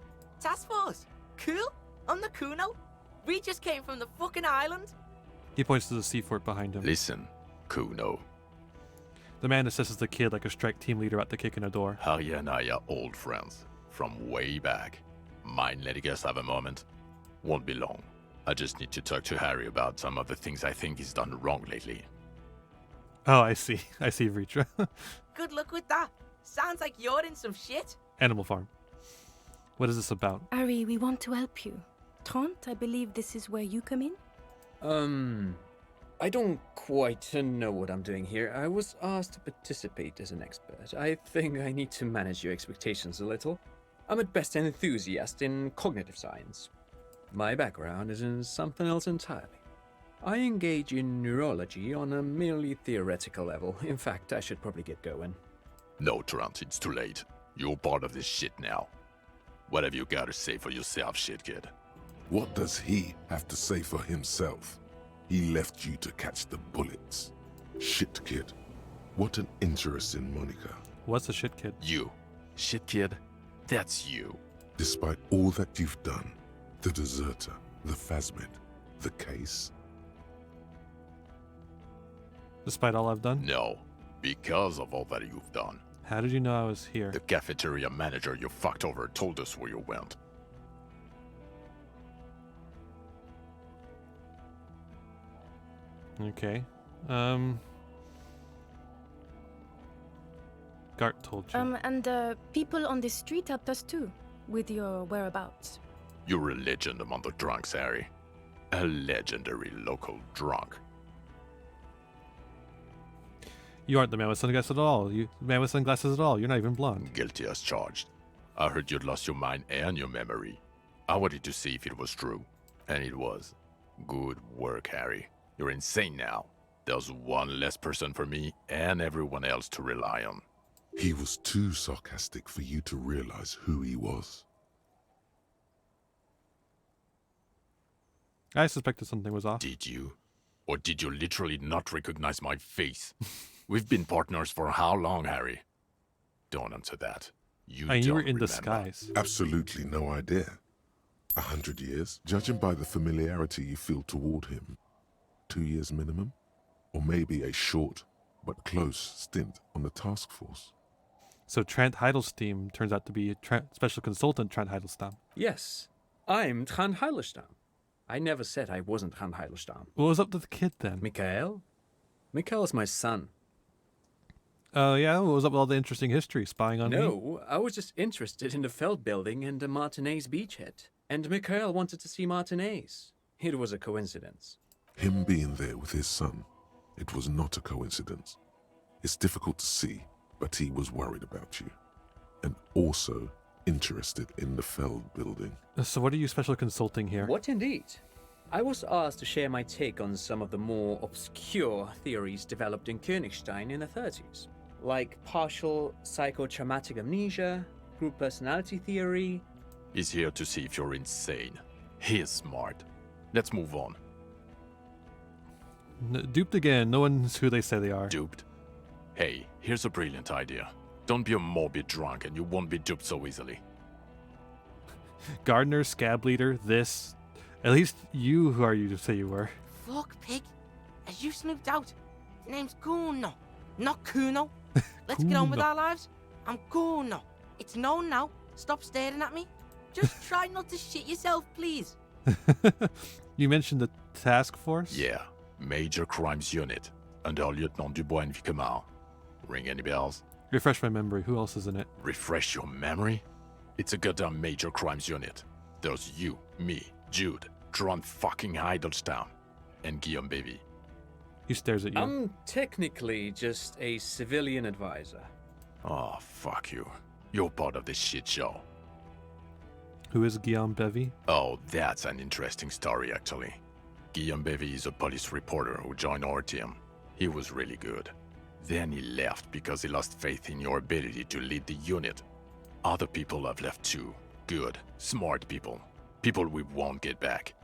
Task force. Cool. On the Kuno. We just came from the fucking island. He points to the sea fort behind him. Listen, Kuno. The man assesses the kid like a strike team leader at the kick in a door. Harry and I are old friends. From way back. Mind letting us have a moment? Won't be long. I just need to talk to Harry about some of the things I think he's done wrong lately. Oh, I see. I see, Vritra. Good luck with that. Sounds like you're in some shit. Animal Farm. What is this about? Ari, we want to help you. Trent, I believe this is where you come in? I don't quite know what I'm doing here. I was asked to participate as an expert. I think I need to manage your expectations a little. I'm at best an enthusiast in cognitive science. My background is in something else entirely. I engage in neurology on a merely theoretical level. In fact, I should probably get going. No, Trent, it's too late. You're part of this shit now. What have you got to say for yourself, shit kid? What does he have to say for himself? He left you to catch the bullets. Shit kid. What an interesting moniker. What's a shit kid? You. Shit kid? That's you. Despite all that you've done, the deserter, the phasmid, the case. Despite all I've done? No, because of all that you've done. How did you know I was here? The cafeteria manager you fucked over told us where you went. Okay. Gart told you. And people on the street helped us too, with your whereabouts. You're a legend among the drunks, Harry. A legendary local drunk. You aren't the man with sunglasses at all. You the man with sunglasses at all. You're not even blonde. Guilty as charged. I heard you'd lost your mind and your memory. I wanted to see if it was true. And it was. Good work, Harry. You're insane now. There's one less person for me and everyone else to rely on. He was too sarcastic for you to realize who he was. I suspected something was off. Did you? Or did you literally not recognize my face? We've been partners for how long, Harry? Don't answer that. You were in remember. disguise. Absolutely no idea. 100 years, judging by the familiarity you feel toward him. 2 years minimum? Or maybe a short but close stint on the task force. So Trent Heidelstein turns out to be Special Consultant Trent Heidelstam. Yes, I'm Trent Heilerstam. I never said I wasn't Trent Heilerstam. What was up to the kid then? Mikhail? Mikhail's my son. Oh, yeah? What was up with all the interesting history? Spying on me? No, I was just interested in the Feld building and the Martinez beachhead. And Mikhail wanted to see Martinez. It was a coincidence. Him being there with his son, it was not a coincidence. It's difficult to see, but he was worried about you. And also interested in the Feld building. So what are you special consulting here? What indeed? I was asked to share my take on some of the more obscure theories developed in Königstein in the 30s. Like partial psychotraumatic amnesia, group personality theory. He's here to see if you're insane. He is smart. Let's move on. Duped again. No one's who they say they are. Duped? Hey, here's a brilliant idea. Don't be a morbid drunk and you won't be duped so easily. Gardener, scab leader, this. At least you, who are you to say you were? Fuck, pig. As you snooped out, the name's Kuno, not Kuno. Let's get on with Kuno. our lives. I'm Kuno. It's known now. Stop staring at me. Just try not to shit yourself, please. You mentioned the task force? Yeah, Major Crimes Unit, under Lieutenant Dubois and Vicomar. Ring any bells? Refresh my memory. Who else is in it? Refresh your memory? It's a goddamn Major Crimes Unit. There's you, me, Jude, Tron fucking Heidelstown, and Guillaume Bevy. He stares at you. I'm technically just a civilian advisor. Oh, fuck you. You're part of this shit show. Who is Guillaume Bevy? Oh, that's an interesting story, actually. Guillaume Bevy is a police reporter who joined our team. He was really good. Then he left because he lost faith in your ability to lead the unit. Other people have left too. Good, smart people. People we won't get back.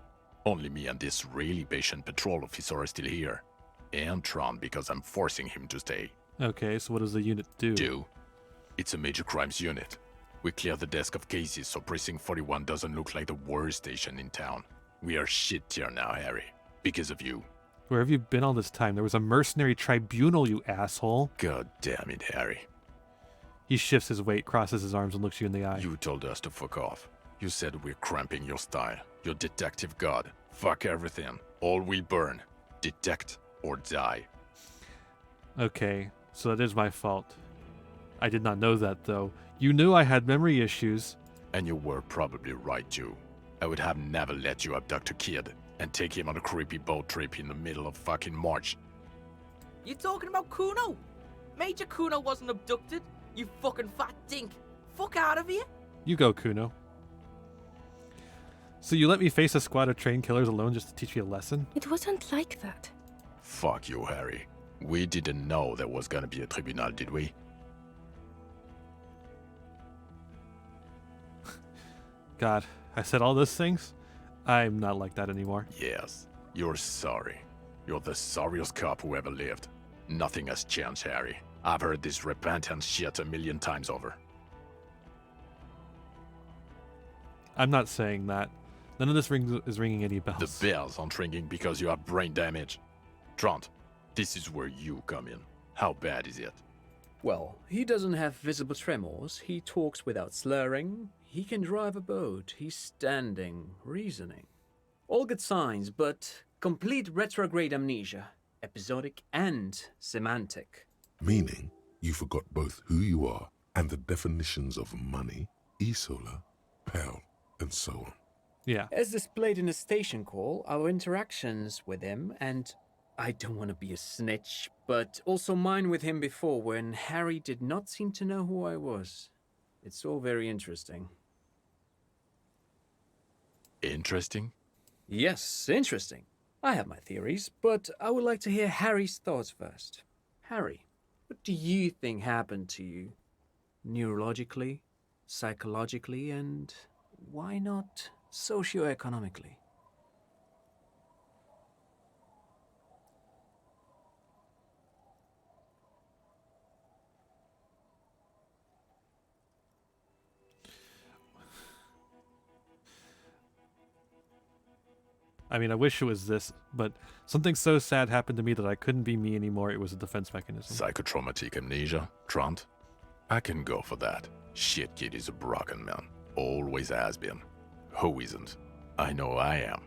Only me and this really patient patrol officer are still here. And Tron because I'm forcing him to stay. Okay, so what does the unit do? It's a major crimes unit. We clear the desk of cases so Precinct 41 doesn't look like the worst station in town. We are shit tier now, Harry. Because of you. Where have you been all this time? There was a mercenary tribunal, you asshole. God damn it, Harry. He shifts his weight, crosses his arms, and looks you in the eye. You told us to fuck off. You said we're cramping your style. Your detective god. Fuck everything. All will burn. Detect or die. Okay, so that is my fault. I did not know that, though. You knew I had memory issues. And you were probably right, too. I would have never let you abduct a kid and take him on a creepy boat trip in the middle of fucking March. You talking about Kuno? Major Kuno wasn't abducted, you fucking fat dink. Fuck out of here. You go, Kuno. So you let me face a squad of trained killers alone just to teach me a lesson? It wasn't like that. Fuck you, Harry. We didn't know there was gonna be a tribunal, did we? God, I said all those things? I'm not like that anymore. Yes, you're sorry. You're the sorriest cop who ever lived. Nothing has changed, Harry. I've heard this repentant shit a million times over. I'm not saying that. None of this is ringing any bells. The bells aren't ringing because you have brain damage. Trant, this is where you come in. How bad is it? Well, he doesn't have visible tremors. He talks without slurring. He can drive a boat. He's standing, reasoning. All good signs, but complete retrograde amnesia. Episodic and semantic. Meaning, you forgot both who you are and the definitions of money, Isola, Pearl, and so on. Yeah. As displayed in a station call, our interactions with him, and I don't want to be a snitch, but also mine with him before when Harry did not seem to know who I was. It's all very interesting. Interesting? Yes, interesting. I have my theories, but I would like to hear Harry's thoughts first. Harry, what do you think happened to you? Neurologically, psychologically, and why not socioeconomically? I mean, I wish it was this, but something so sad happened to me that I couldn't be me anymore. It was a defense mechanism. Psychotraumatic amnesia, Trant? I can go for that. Shit kid is a broken man. Always has been. Who isn't? I know I am.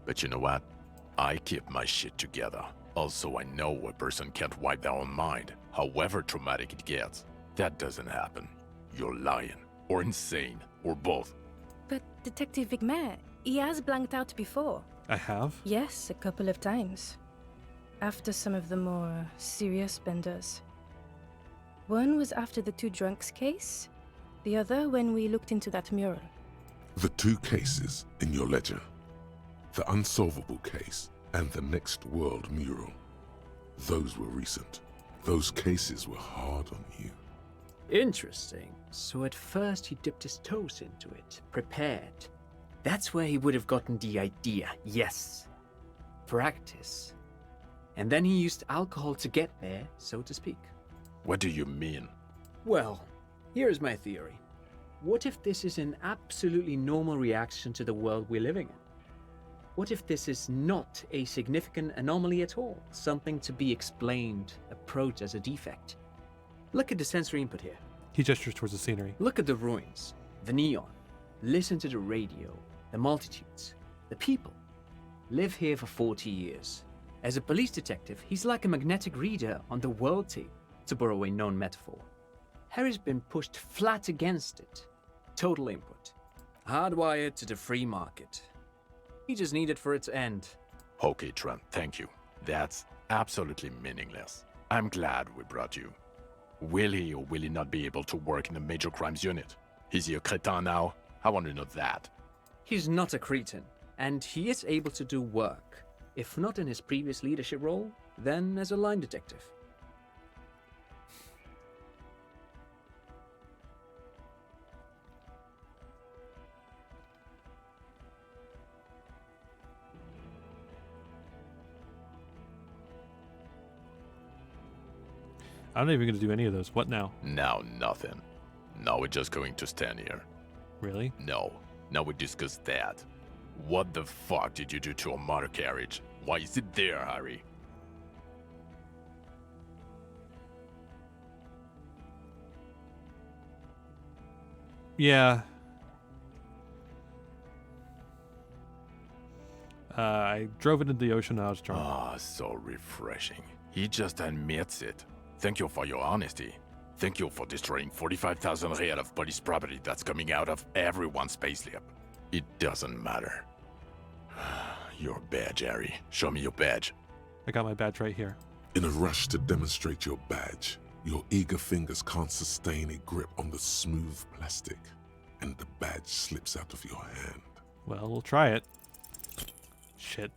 But you know what? I keep my shit together. Also, I know a person can't wipe their own mind, however traumatic it gets. That doesn't happen. You're lying, or insane, or both. But Detective Vigmer, he has blanked out before. I have? Yes, a couple of times. After some of the more serious benders. One was after the two drunks case, the other when we looked into that mural. The two cases in your ledger. The unsolvable case and the Next World mural. Those were recent. Those cases were hard on you. Interesting. So at first he dipped his toes into it, prepared. That's where he would have gotten the idea, yes. Practice. And then he used alcohol to get there, so to speak. What do you mean? Well, here is my theory. What if this is an absolutely normal reaction to the world we're living in? What if this is not a significant anomaly at all, something to be explained, approached as a defect? Look at the sensory input here. He gestures towards the scenery. Look at the ruins, the neon. Listen to the radio, the multitudes, the people. Live here for 40 years. As a police detective, he's like a magnetic reader on the world tape, to borrow a known metaphor. Harry's been pushed flat against it. Total input. Hardwired to the free market. He just needed for it to end. Okay, Trent, thank you. That's absolutely meaningless. I'm glad we brought you. Will he or will he not be able to work in the major crimes unit? Is he a cretin now? I want to know that. He's not a cretin, and he is able to do work. If not in his previous leadership role, then as a line detective. I'm not even going to do any of those. What now? Now nothing. Now we're just going to stand here. Really? No. Now we discuss that. What the fuck did you do to a motor carriage? Why is it there, Harry? Yeah. I drove it into the ocean and I was drunk. Ah, so refreshing. He just admits it. Thank you for your honesty. Thank you for destroying 45,000 real of police property that's coming out of everyone's payslip. It doesn't matter. Your badge, Harry. Show me your badge. I got my badge right here. In a rush to demonstrate your badge, your eager fingers can't sustain a grip on the smooth plastic, and the badge slips out of your hand. Well, we'll try it. Shit.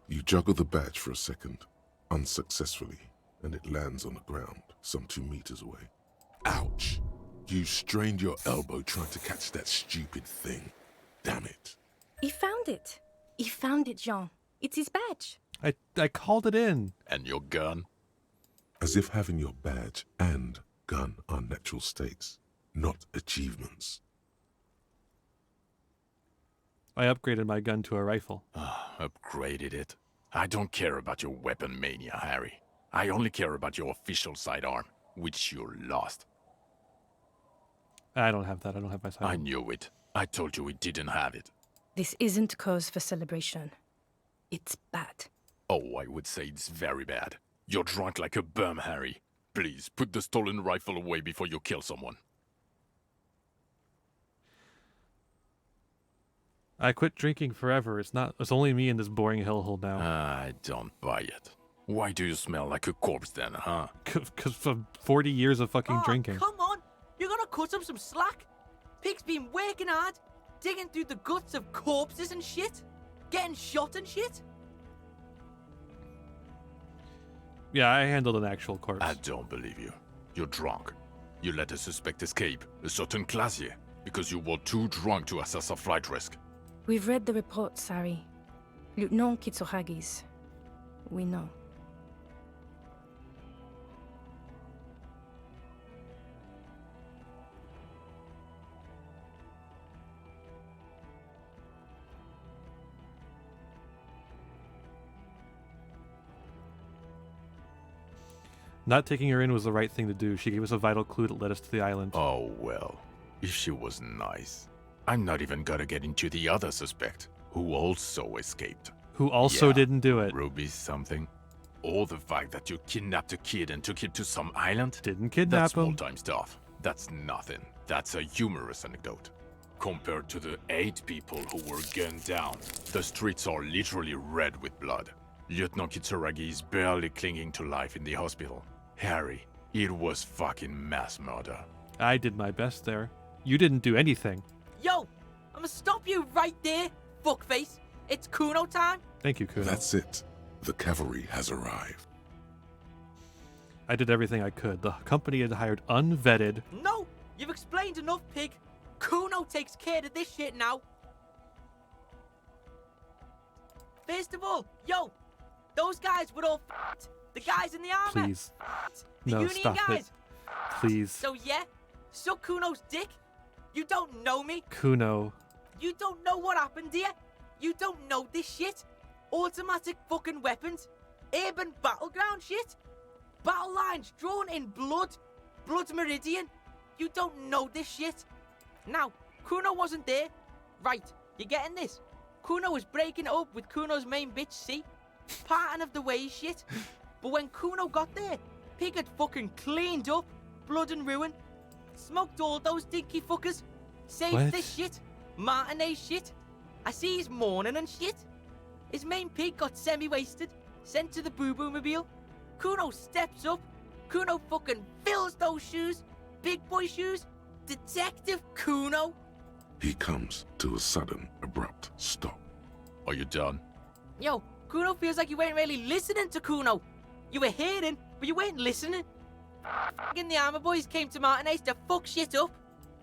You juggle the badge for a second, unsuccessfully, and it lands on the ground, some 2 meters away. Ouch! You strained your elbow trying to catch that stupid thing. Damn it. He found it. He found it, Jean. It's his badge. I called it in. And your gun? As if having your badge and gun are natural states, not achievements. I upgraded my gun to a rifle. Upgraded it? I don't care about your weapon mania, Harry. I only care about your official sidearm, which you lost. I don't have that. I don't have my sidearm. I knew it. I told you we didn't have it. This isn't cause for celebration. It's bad. Oh, I would say it's very bad. You're drunk like a bum, Harry. Please, put the stolen rifle away before you kill someone. I quit drinking forever. It's only me in this boring hellhole now. I don't buy it. Why do you smell like a corpse then, huh? Because for 40 years of fucking drinking. Come on! You're gonna cut him some slack? Pig's been working hard, digging through the guts of corpses and shit, getting shot and shit. Yeah, I handled an actual corpse. I don't believe you. You're drunk. You let a suspect escape, a certain Classier, because you were too drunk to assess a flight risk. We've read the report, Sari. Lieutenant Kitsuhagi's. We know. Not taking her in was the right thing to do. She gave us a vital clue that led us to the island. Oh, well. If she was nice. I'm not even gonna get into the other suspect, who also escaped. Who also didn't do it. Ruby something. Or the fact that you kidnapped a kid and took him to some island. Didn't kidnap That's him. small-time stuff. That's nothing. That's a humorous anecdote. Compared to the 8 people who were gunned down, the streets are literally red with blood. Lieutenant Kitsuragi is barely clinging to life in the hospital. Harry, it was fucking mass murder. I did my best there. You didn't do anything. Yo, I'm gonna stop you right there, fuckface. It's Kuno time. Thank you, Kuno. That's it. The cavalry has arrived. I did everything I could. The company had hired unvetted. No, you've explained enough, pig. Kuno takes care of this shit now. First of all, yo, those guys were all f***ed. The guys in the armor. Please. The No, Union stop guys. it. Please. So yeah, suck Kuno's dick. You don't know me. Kuno. You don't know what happened here. You don't know this shit. Automatic fucking weapons. Urban battleground shit. Battle lines drawn in blood. Blood meridian. You don't know this shit. Now, Kuno wasn't there. Right, you getting this? Kuno was breaking it up with Kuno's main bitch, see? Parting of the ways shit. But when Kuno got there, Pig had fucking cleaned up. Blood and ruin. Smoked all those dinky fuckers. Saved What? this shit. Martinet shit. I see he's mourning and shit. His main pig got semi-wasted. Sent to the boo-boo mobile. Kuno steps up. Kuno fucking fills those shoes. Big boy shoes. Detective Kuno. He comes to a sudden, abrupt stop. Are you done? Yo, Kuno feels like you weren't really listening to Kuno. You were hearing, but you weren't listening. Fucking the armor boys came to Martinez to fuck shit up.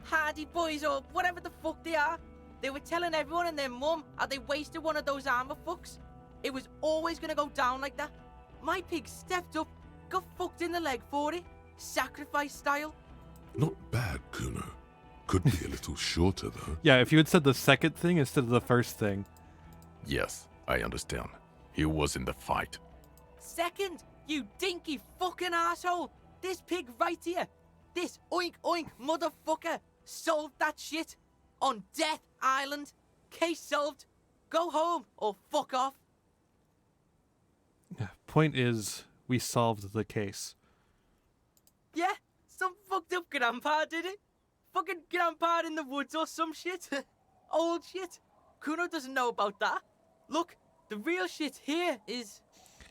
Hardy boys or whatever the fuck they are. They were telling everyone and their mum how they wasted one of those armor fucks. It was always gonna go down like that. My pig stepped up, got fucked in the leg for it. Sacrifice style. Not bad, Kuno. Could be a little shorter, though. Yeah, if you had said the second thing instead of the first thing. Yes, I understand. He was in the fight. Second, you dinky fucking asshole. This pig right here. This oink oink motherfucker solved that shit. On Death Island. Case solved. Go home or fuck off. Point is, we solved the case. Yeah, some fucked up grandpa did it. Fucking grandpa in the woods or some shit. Old shit. Kuno doesn't know about that. Look, the real shit here is...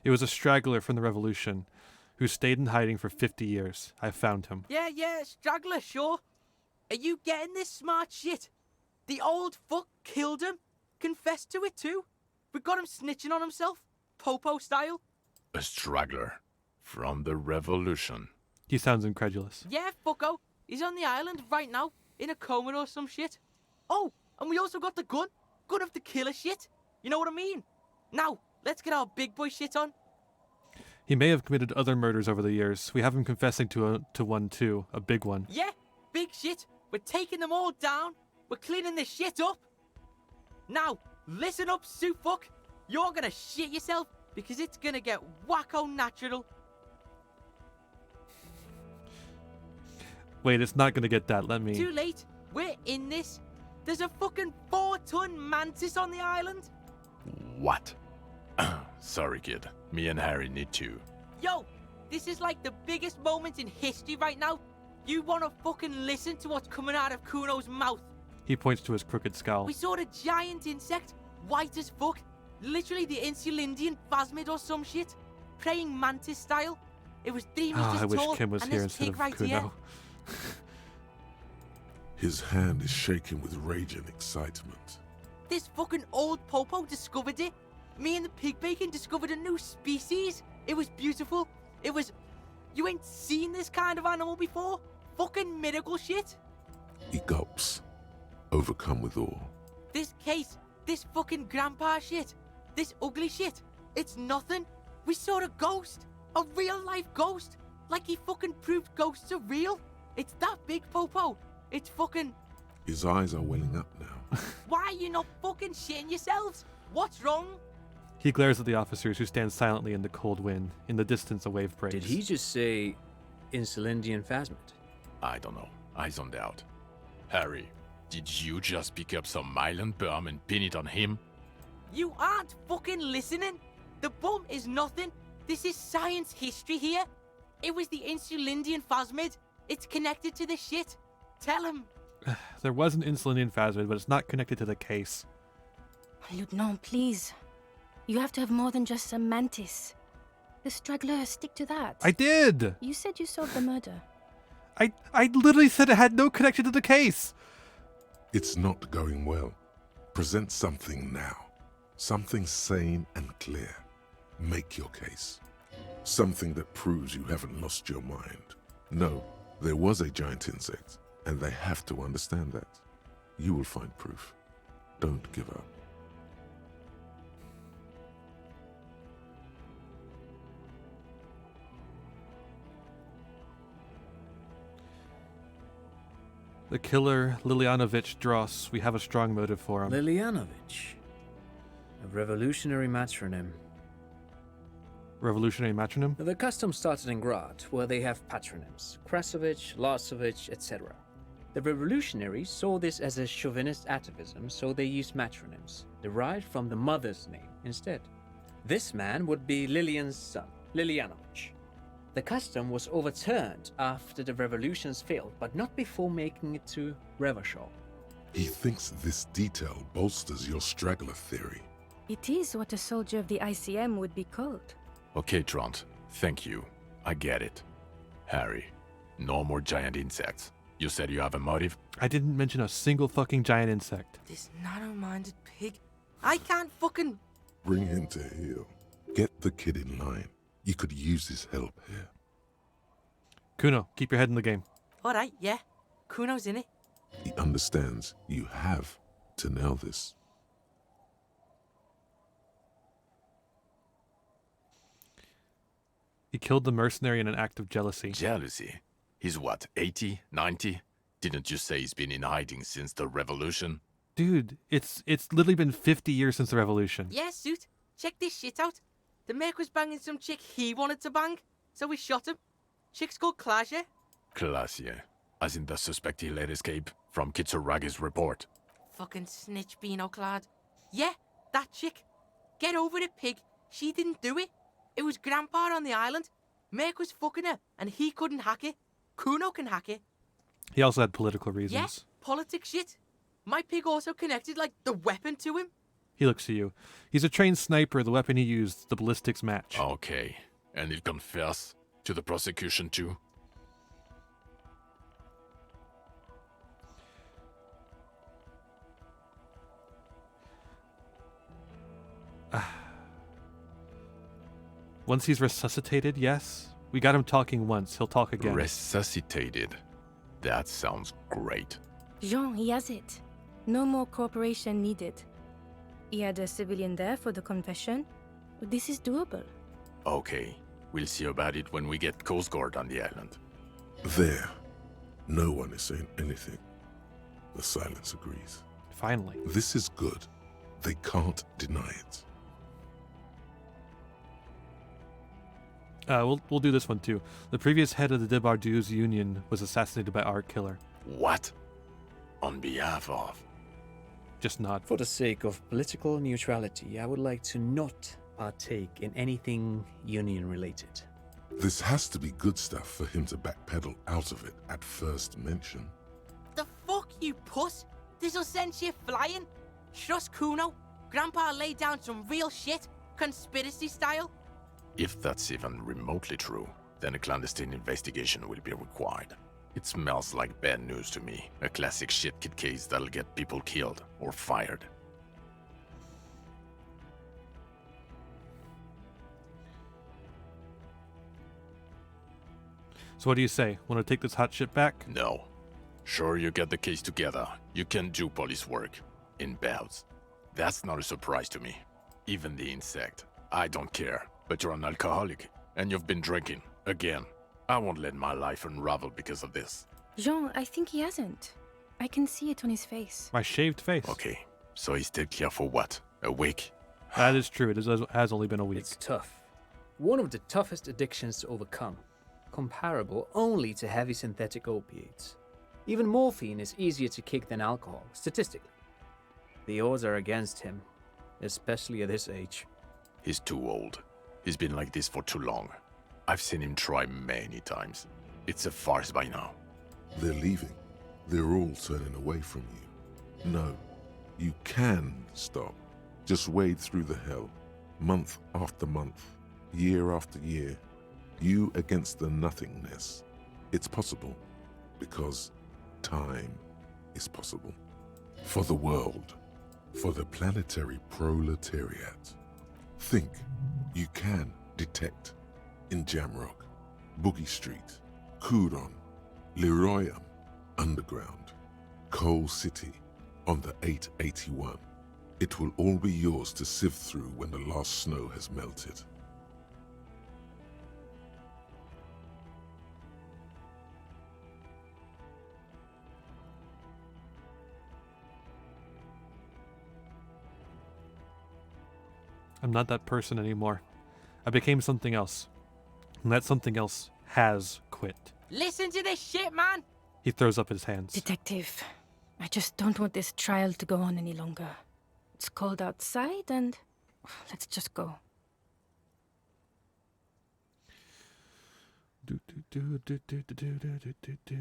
It was a straggler from the revolution who stayed in hiding for 50 years. I found him. Yeah, straggler, sure. Are you getting this smart shit? The old fuck killed him. Confessed to it too. We got him snitching on himself. Popo style. A straggler from the revolution. He sounds incredulous. Yeah, fucko. He's on the island right now. In a coma or some shit. Oh, and we also got the gun. Gun of the killer shit. You know what I mean? Now, let's get our big boy shit on. He may have committed other murders over the years. We have him confessing to one too, a big one. Yeah, big shit. We're taking them all down. We're cleaning this shit up. Now, listen up, Sue fuck. You're gonna shit yourself because it's gonna get wacko natural. Wait, it's not gonna get that. Let me... Too late. We're in this. There's a fucking 4-ton mantis on the island. What? Sorry, kid. Me and Harry need to. Yo, this is like the biggest moment in history right now. You wanna fucking listen to what's coming out of Kuno's mouth. He points to his crooked skull. We saw a giant insect, white as fuck. Literally the Insulindian phasmid or some shit. Praying mantis style. It was 3 meters I wish tall. Kim was and here this instead pig of right Kuno. here. His hand is shaking with rage and excitement. This fucking old popo discovered it. Me and the pig bacon discovered a new species. It was beautiful. It was... You ain't seen this kind of animal before? Fucking miracle shit. He gulps, overcome with awe. This case, this fucking grandpa shit, this ugly shit, it's nothing. We saw a ghost. A real life ghost. Like he fucking proved ghosts are real. It's that big, Popo. It's fucking... His eyes are welling up now. Why are you not fucking shitting yourselves? What's wrong? He glares at the officers who stand silently in the cold wind. In the distance, a wave breaks. Did he just say Insulindian phasmid? I don't know. I zoned out. Harry, did you just pick up some Mylan berm and pin it on him? You aren't fucking listening. The bum is nothing. This is science history here. It was the Insulindian phasmid. It's connected to the shit. Tell him. There was an Insulindian phasmid, but it's not connected to the case. Lieutenant, please. You have to have more than just a mantis. The straggler, stick to that. I did! You said you solved the murder. I literally said it had no connection to the case! It's not going well. Present something now. Something sane and clear. Make your case. Something that proves you haven't lost your mind. No, there was a giant insect, and they have to understand that. You will find proof. Don't give up. The killer, Lilianovich Dross. We have a strong motive for him. Lilianovich. A revolutionary matronym. Revolutionary matronym? The custom started in Grad, where they have patronyms. Krasovich, Lasovich, etc. The revolutionaries saw this as a chauvinist atavism, so they used matronyms, derived from the mother's name instead. This man would be Lilian's son, Lilianovich. The custom was overturned after the revolutions failed, but not before making it to Revachol. He thinks this detail bolsters your straggler theory. It is what a soldier of the ICM would be called. Okay, Trant. Thank you. I get it. Harry, no more giant insects. You said you have a motive? I didn't mention a single fucking giant insect. This narrow-minded pig. I can't fucking... Bring him to heel. Get the kid in line. You could use his help here. Kuno, keep your head in the game. Alright, yeah. Kuno's in it. He understands you have to nail this. He killed the mercenary in an act of jealousy. Jealousy? He's what, 80, 90? Didn't you say he's been in hiding since the revolution? Dude, it's literally been 50 years since the revolution. Yeah, Suit. Check this shit out. The Merc was banging some chick he wanted to bang, so we shot him. Chick's called Klaasje. Klaasje, as in the suspect he let escape from Kitsuragi's report. Fucking snitch beano clad. Yeah, that chick. Get over it, pig. She didn't do it. It was Grandpa on the island. Merc was fucking her, and he couldn't hack it. Kuno can hack it. He also had political reasons. Yeah, politics shit. My pig also connected, like, the weapon to him. He looks to you. He's a trained sniper. The weapon he used, the ballistics match. Okay. And he'll confess to the prosecution too? Once he's resuscitated, yes. We got him talking once. He'll talk again. Resuscitated? That sounds great. Jean, he has it. No more cooperation needed. He had a civilian there for the confession. This is doable. Okay. We'll see about it when we get Coast Guard on the island. There. No one is saying anything. The silence agrees. Finally. This is good. They can't deny it. We'll do this one too. The previous head of the Debardeus Union was assassinated by our killer. What? On behalf of? Just nod. For the sake of political neutrality, I would like to not partake in anything Union-related. This has to be good stuff for him to backpedal out of it at first mention. The fuck, you puss? This'll send shit flying. Trust Kuno. Grandpa laid down some real shit, conspiracy style. If that's even remotely true, then a clandestine investigation will be required. It smells like bad news to me. A classic shit kid case that'll get people killed or fired. So what do you say? Want to take this hot shit back? No. Sure, you get the case together. You can do police work. In bouts. That's not a surprise to me. Even the insect. I don't care. But you're an alcoholic. And you've been drinking. Again. I won't let my life unravel because of this. Jean, I think he hasn't. I can see it on his face. My shaved face. Okay. So he stayed clear for what? A week? That is true. It has only been a week. It's tough. One of the toughest addictions to overcome. Comparable only to heavy synthetic opiates. Even morphine is easier to kick than alcohol, statistically. The odds are against him, especially at his age. He's too old. He's been like this for too long. I've seen him try many times. It's a farce by now. They're leaving. They're all turning away from you. No, you can stop. Just wade through the hell. Month after month. Year after year. You against the nothingness. It's possible. Because time is possible. For the world. For the planetary proletariat. Think. You can detect. In Jamrock, Boogie Street, Coudon, Leroyam, Underground, Coal City, on the 881. It will all be yours to sift through when the last snow has melted. I'm not that person anymore. I became something else. And that something else has quit. Listen to this shit, man! He throws up his hands. Detective, I just don't want this trial to go on any longer. It's cold outside and let's just go. Do, do, do, do, do, do, do, do, do, do.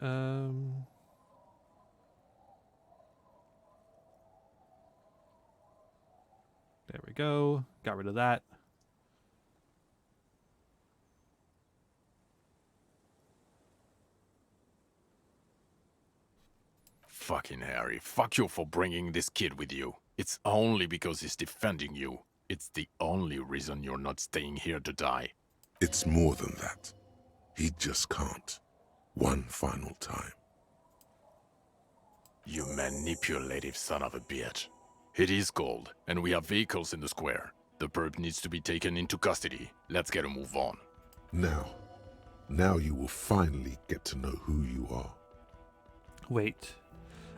There we go. Got rid of that. Fucking Harry, fuck you for bringing this kid with you. It's only because he's defending you. It's the only reason you're not staying here to die. It's more than that. He just can't. One final time. You manipulative son of a bitch. It is cold, and we have vehicles in the square. The perp needs to be taken into custody. Let's get a move on. Now you will finally get to know who you are. Wait.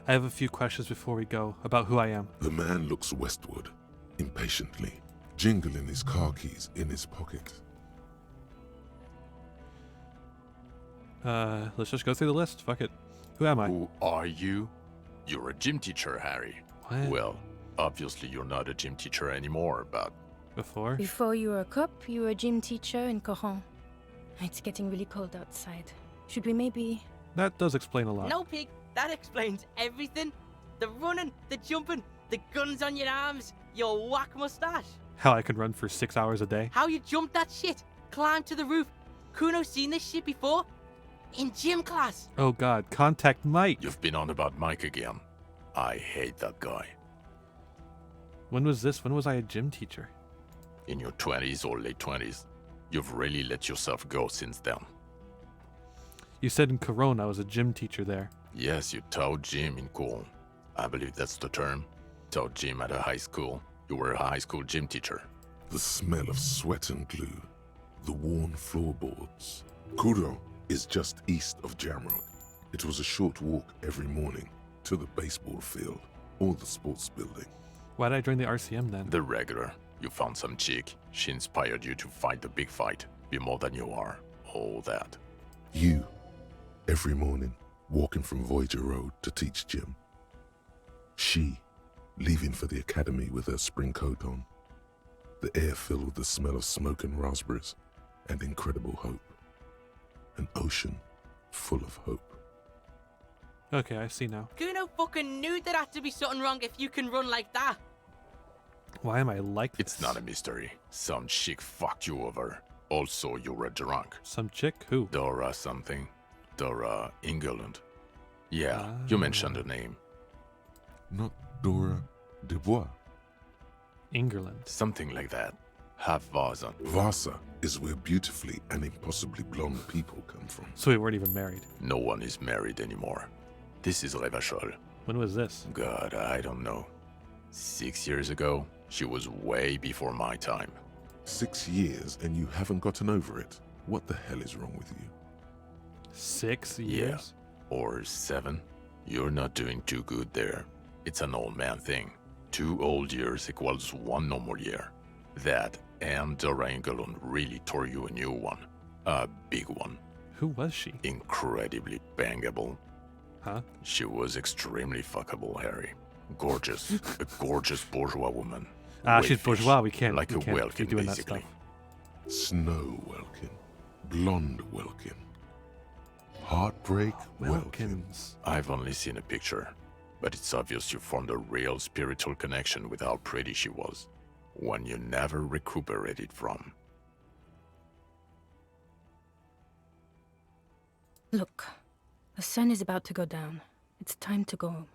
I have a few questions before we go about who I am. The man looks westward, impatiently, jingling his car keys in his pocket. Let's just go through the list. Fuck it. Who am I? Who are you? You're a gym teacher, Harry. What? Well, obviously you're not a gym teacher anymore, but... Before? Before you were a cop, you were a gym teacher in Coron. It's getting really cold outside. Should we maybe... That does explain a lot. No, Pig, that explains everything. The running, the jumping, the guns on your arms, your whack mustache. How I can run for 6 hours a day. How you jumped that shit, climbed to the roof. Kuno seen this shit before? In gym class. Oh god, contact Mike. You've been on about Mike again. I hate that guy. When was this? When was I a gym teacher? In your 20s or late 20s. You've really let yourself go since then. You said in Corona I was a gym teacher there. Yes, you taught gym in Cool. I believe that's the term. Taught gym at a high school. You were a high school gym teacher. The smell of sweat and glue. The worn floorboards. Kuro is just east of Jamroad. It was a short walk every morning to the baseball field or the sports building. Why did I join the RCM then? The regular. You found some chick. She inspired you to fight the big fight. Be more than you are. All that. You, every morning, walking from Voyager Road to teach gym. She, leaving for the academy with her spring coat on. The air filled with the smell of smoke and raspberries and incredible hope. An ocean full of hope. Okay, I see now. Kuno fucking knew there had to be something wrong if you can run like that. Why am I like this? It's not a mystery. Some chick fucked you over. Also, you were drunk. Some chick? Who? Dora something. Dora England. Yeah, you mentioned the name. Not Dora Dubois. England. Something like that. Half Vasa. Vasa is where beautifully and impossibly blonde people come from. So we weren't even married. No one is married anymore. This is Revachol. When was this? God, I don't know. 6 years ago, she was way before my time. 6 years and you haven't gotten over it. What the hell is wrong with you? 6 years? Yeah. Or 7. You're not doing too good there. It's an old man thing. 2 old years equals 1 normal year. That and Dora Engelund really tore you a new one. A big one. Who was she? Incredibly bangable. Huh? She was extremely fuckable, Harry. Gorgeous. A gorgeous bourgeois woman. She's bourgeois. We can't. Like we a can't be Welkin, doing basically. that stuff. Snow Welkin. Blonde Welkin. Heartbreak Welkins. I've only seen a picture, but it's obvious you formed a real spiritual connection with how pretty she was. One you never recuperated from. Look, the sun is about to go down. It's time to go.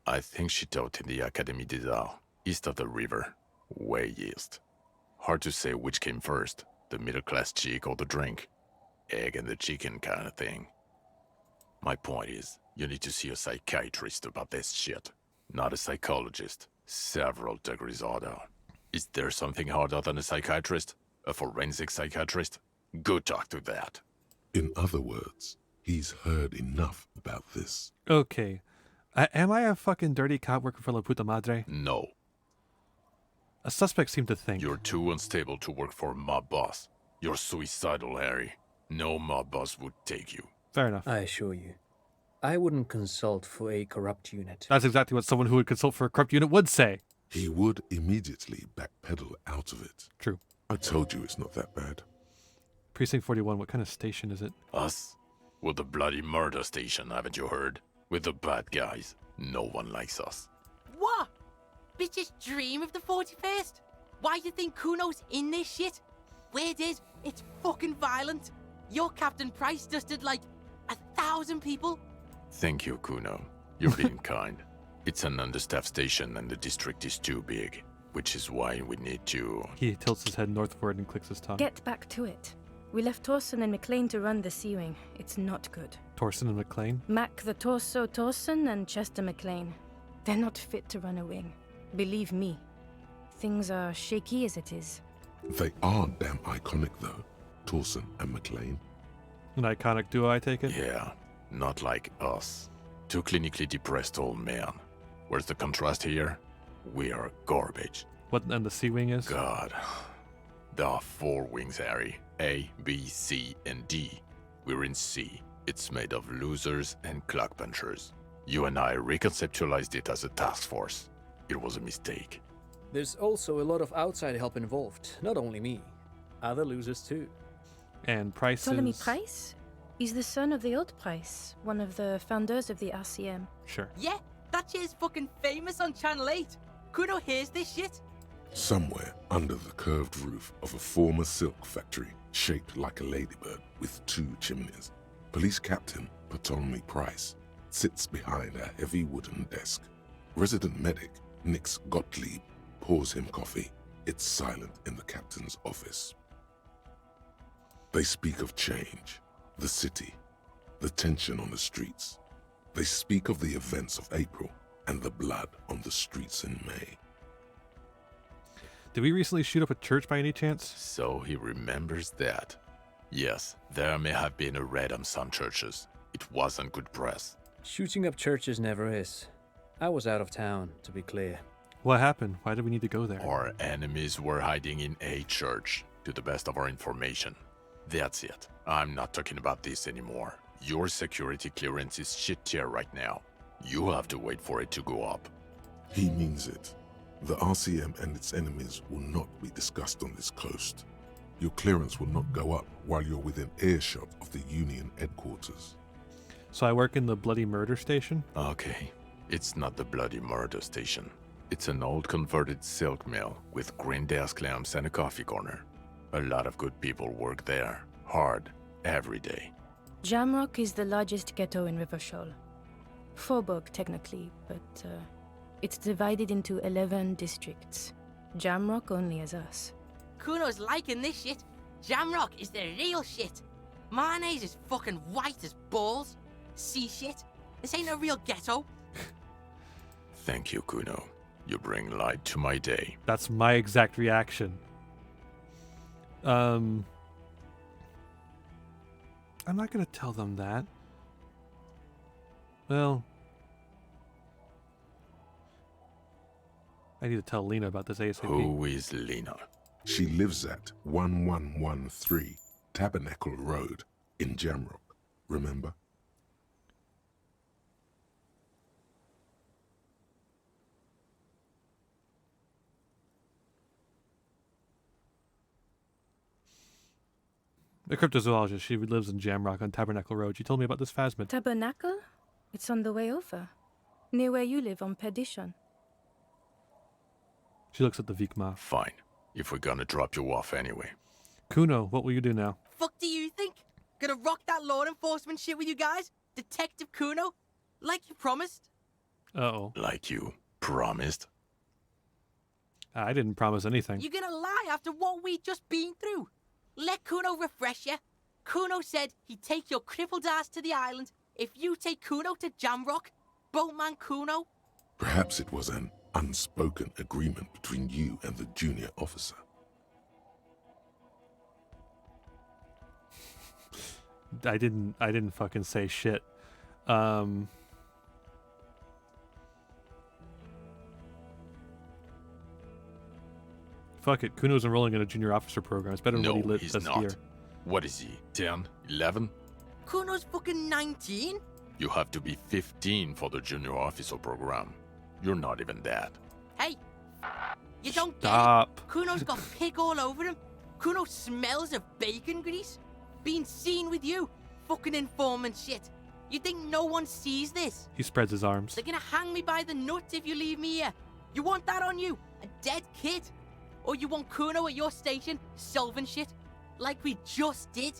I think she taught in the Académie des Arts, east of the river. Way east. Hard to say which came first, the middle-class chick or the drink. Egg and the chicken kind of thing. My point is, you need to see a psychiatrist about this shit. Not a psychologist. Several degrees harder. Is there something harder than a psychiatrist? A forensic psychiatrist? Go talk to that. In other words, he's heard enough about this. Okay. Am I a fucking dirty cop working for La Puta Madre? No. A suspect seemed to think. You're too unstable to work for a mob boss. You're suicidal, Harry. No mob boss would take you. Fair enough. I assure you, I wouldn't consult for a corrupt unit. That's exactly what someone who would consult for a corrupt unit would say. He would immediately backpedal out of it. True. I told you it's not that bad. Precinct 41, what kind of station is it? Us? We're the bloody murder station, haven't you heard? We're the bad guys. No one likes us. What? Bitches dream of the 41st? Why do you think Kuno's in this shit? Weird is, it's fucking violent. Your Captain Price dusted like 1,000 people. Thank you, Kuno. You're being kind. It's an understaffed station and the district is too big, which is why we need to... He tilts his head northward and clicks his tongue. Get back to it. We left Torsen and McLean to run the Sea Wing. It's not good. Torsen and McLean? Mac the Torso Torsen and Chester McLean. They're not fit to run a wing. Believe me. Things are shaky as it is. They are damn iconic, though. Torsen and McLean. An iconic duo, I take it? Yeah, not like us. Two clinically depressed old men. Where's the contrast here? We are garbage. What and the Sea Wing is? God. There are 4 wings, Harry. A, B, C, and D. We're in C. It's made of losers and clock punchers. You and I reconceptualized it as a task force. It was a mistake. There's also a lot of outside help involved, not only me. Other losers too. And Price Ptolemy is... Price? He's the son of the old Price, one of the founders of the RCM. Sure. Yeah, that shit's fucking famous on Channel 8. Kuno hears this shit. Somewhere under the curved roof of a former silk factory, shaped like a ladybird with 2 chimneys, Police Captain Ptolemy Price sits behind a heavy wooden desk. Resident medic Nix Gottlieb pours him coffee. It's silent in the captain's office. They speak of change, the city, the tension on the streets. They speak of the events of April and the blood on the streets in May. Did we recently shoot up a church by any chance? So he remembers that. Yes, there may have been a raid on some churches. It wasn't good press. Shooting up churches never is. I was out of town, to be clear. What happened? Why did we need to go there? Our enemies were hiding in a church, to the best of our information. That's it. I'm not talking about this anymore. Your security clearance is shit tier right now. You have to wait for it to go up. He means it. The RCM and its enemies will not be discussed on this coast. Your clearance will not go up while you're within earshot of the Union headquarters. So I work in the bloody murder station? Okay. It's not the bloody murder station. It's an old converted silk mill with green desk lamps and a coffee corner. A lot of good people work there. Hard. Every day. Jamrock is the largest ghetto in Rivershoal. Faubourg, technically, but it's divided into 11 districts. Jamrock only has us. Kuno's liking this shit. Jamrock is the real shit. Mayonnaise is fucking white as balls. See shit? This ain't a real ghetto. Thank you, Kuno. You bring light to my day. That's my exact reaction. I'm not gonna tell them that. Well, I need to tell Lena about this ASAP. Who is Lena? She lives at 1113 Tabernacle Road in Jamrock, remember? The cryptozoologist, she lives in Jamrock on Tabernacle Road. She told me about this phasmid. Tabernacle? It's on the way over. Near where you live on Perdition. She looks at the Vikma. Fine. If we're gonna drop you off anyway. Kuno, what will you do now? Fuck do you think? Gonna rock that law enforcement shit with you guys? Detective Kuno? Like you promised? Uh-oh. Like you promised? I didn't promise anything. You gonna lie after what we just been through? Let Kuno refresh you. Kuno said he'd take your crippled ass to the island if you take Kuno to Jamrock. Boatman Kuno. Perhaps it was an unspoken agreement between you and the junior officer. I didn't fucking say shit. Fuck it. Kuno's enrolling in a junior officer program. It's better than what he he's does not. here. What is he? 10? 11? Kuno's fucking 19? You have to be 15 for the junior officer program. You're not even that. Hey, you don't Stop. get it. Kuno's got pig all over him. Kuno smells of bacon grease. Being seen with you, fucking informant shit. You think no one sees this? He spreads his arms. They're gonna hang me by the nuts if you leave me here. You want that on you? A dead kid? Or you want Kuno at your station solving shit? Like we just did?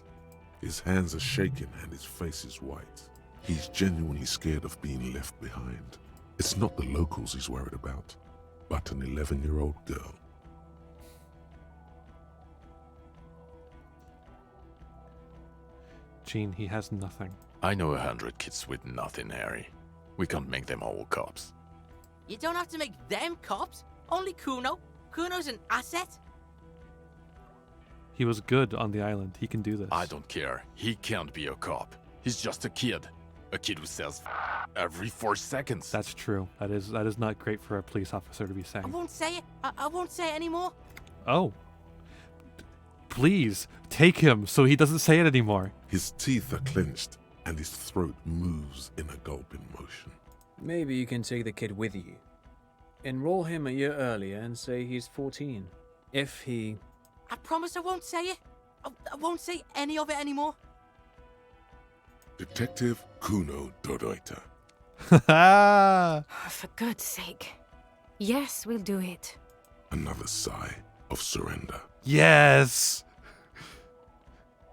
His hands are shaking and his face is white. He's genuinely scared of being left behind. It's not the locals he's worried about, but an 11-year-old girl. Gene, he has nothing. I know 100 kids with nothing, Harry. We can't make them all cops. You don't have to make them cops. Only Kuno. Kuno's an asset. He was good on the island. He can do this. I don't care. He can't be a cop. He's just a kid. A kid who says every 4 seconds. That's true. That is not great for a police officer to be saying. I won't say it. I won't say it anymore. Oh. Please, take him so he doesn't say it anymore. His teeth are clenched and his throat moves in a gulping motion. Maybe you can take the kid with you. Enroll him a year earlier and say he's 14. If he... I promise I won't say it. I won't say any of it anymore. Detective Kuno Doroita. For God's sake. Yes, we'll do it. Another sigh of surrender. Yes!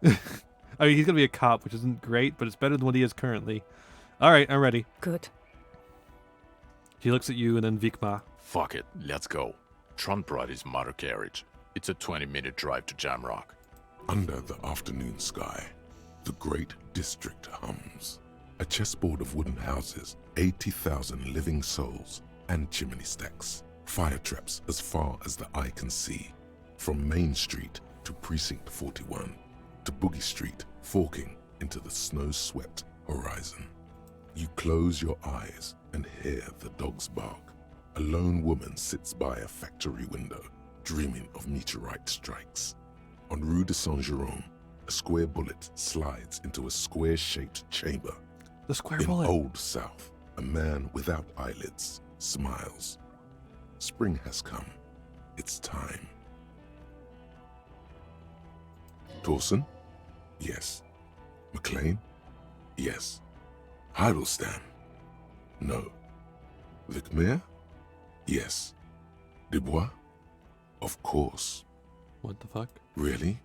I mean, he's gonna be a cop, which isn't great, but it's better than what he is currently. Alright, I'm ready. Good. He looks at you and then Vikma. Fuck it, let's go. Trump brought his motor carriage. It's a 20-minute drive to Jamrock. Under the afternoon sky, the great district hums. A chessboard of wooden houses, 80,000 living souls, and chimney stacks. Fire traps as far as the eye can see. From Main Street to Precinct 41, to Boogie Street, forking into the snow-swept horizon. You close your eyes and hear the dogs bark. A lone woman sits by a factory window, dreaming of meteorite strikes. On Rue de Saint-Jérôme, a square bullet slides into a square-shaped chamber. The square In bullet. Old South, a man without eyelids smiles. Spring has come. It's time. Torsen? Yes. McLean? Yes. Heidelstein? No. Vicmair? Yes. Dubois? Of course. What the fuck? Really?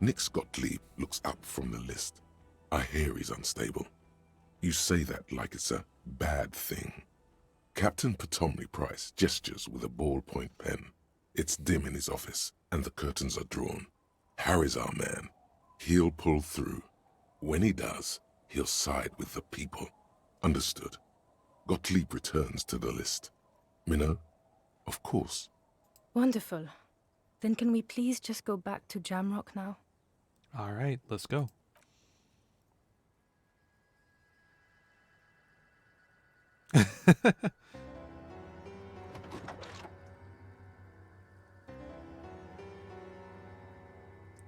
Nick Gottlieb looks up from the list. I hear he's unstable. You say that like it's a bad thing. Captain Potomny Price gestures with a ballpoint pen. It's dim in his office, and the curtains are drawn. Harry's our man. He'll pull through. When he does, he'll side with the people. Understood. Gottlieb returns to the list. Minnow? Of course. Wonderful. Then can we please just go back to Jamrock now? Alright, let's go.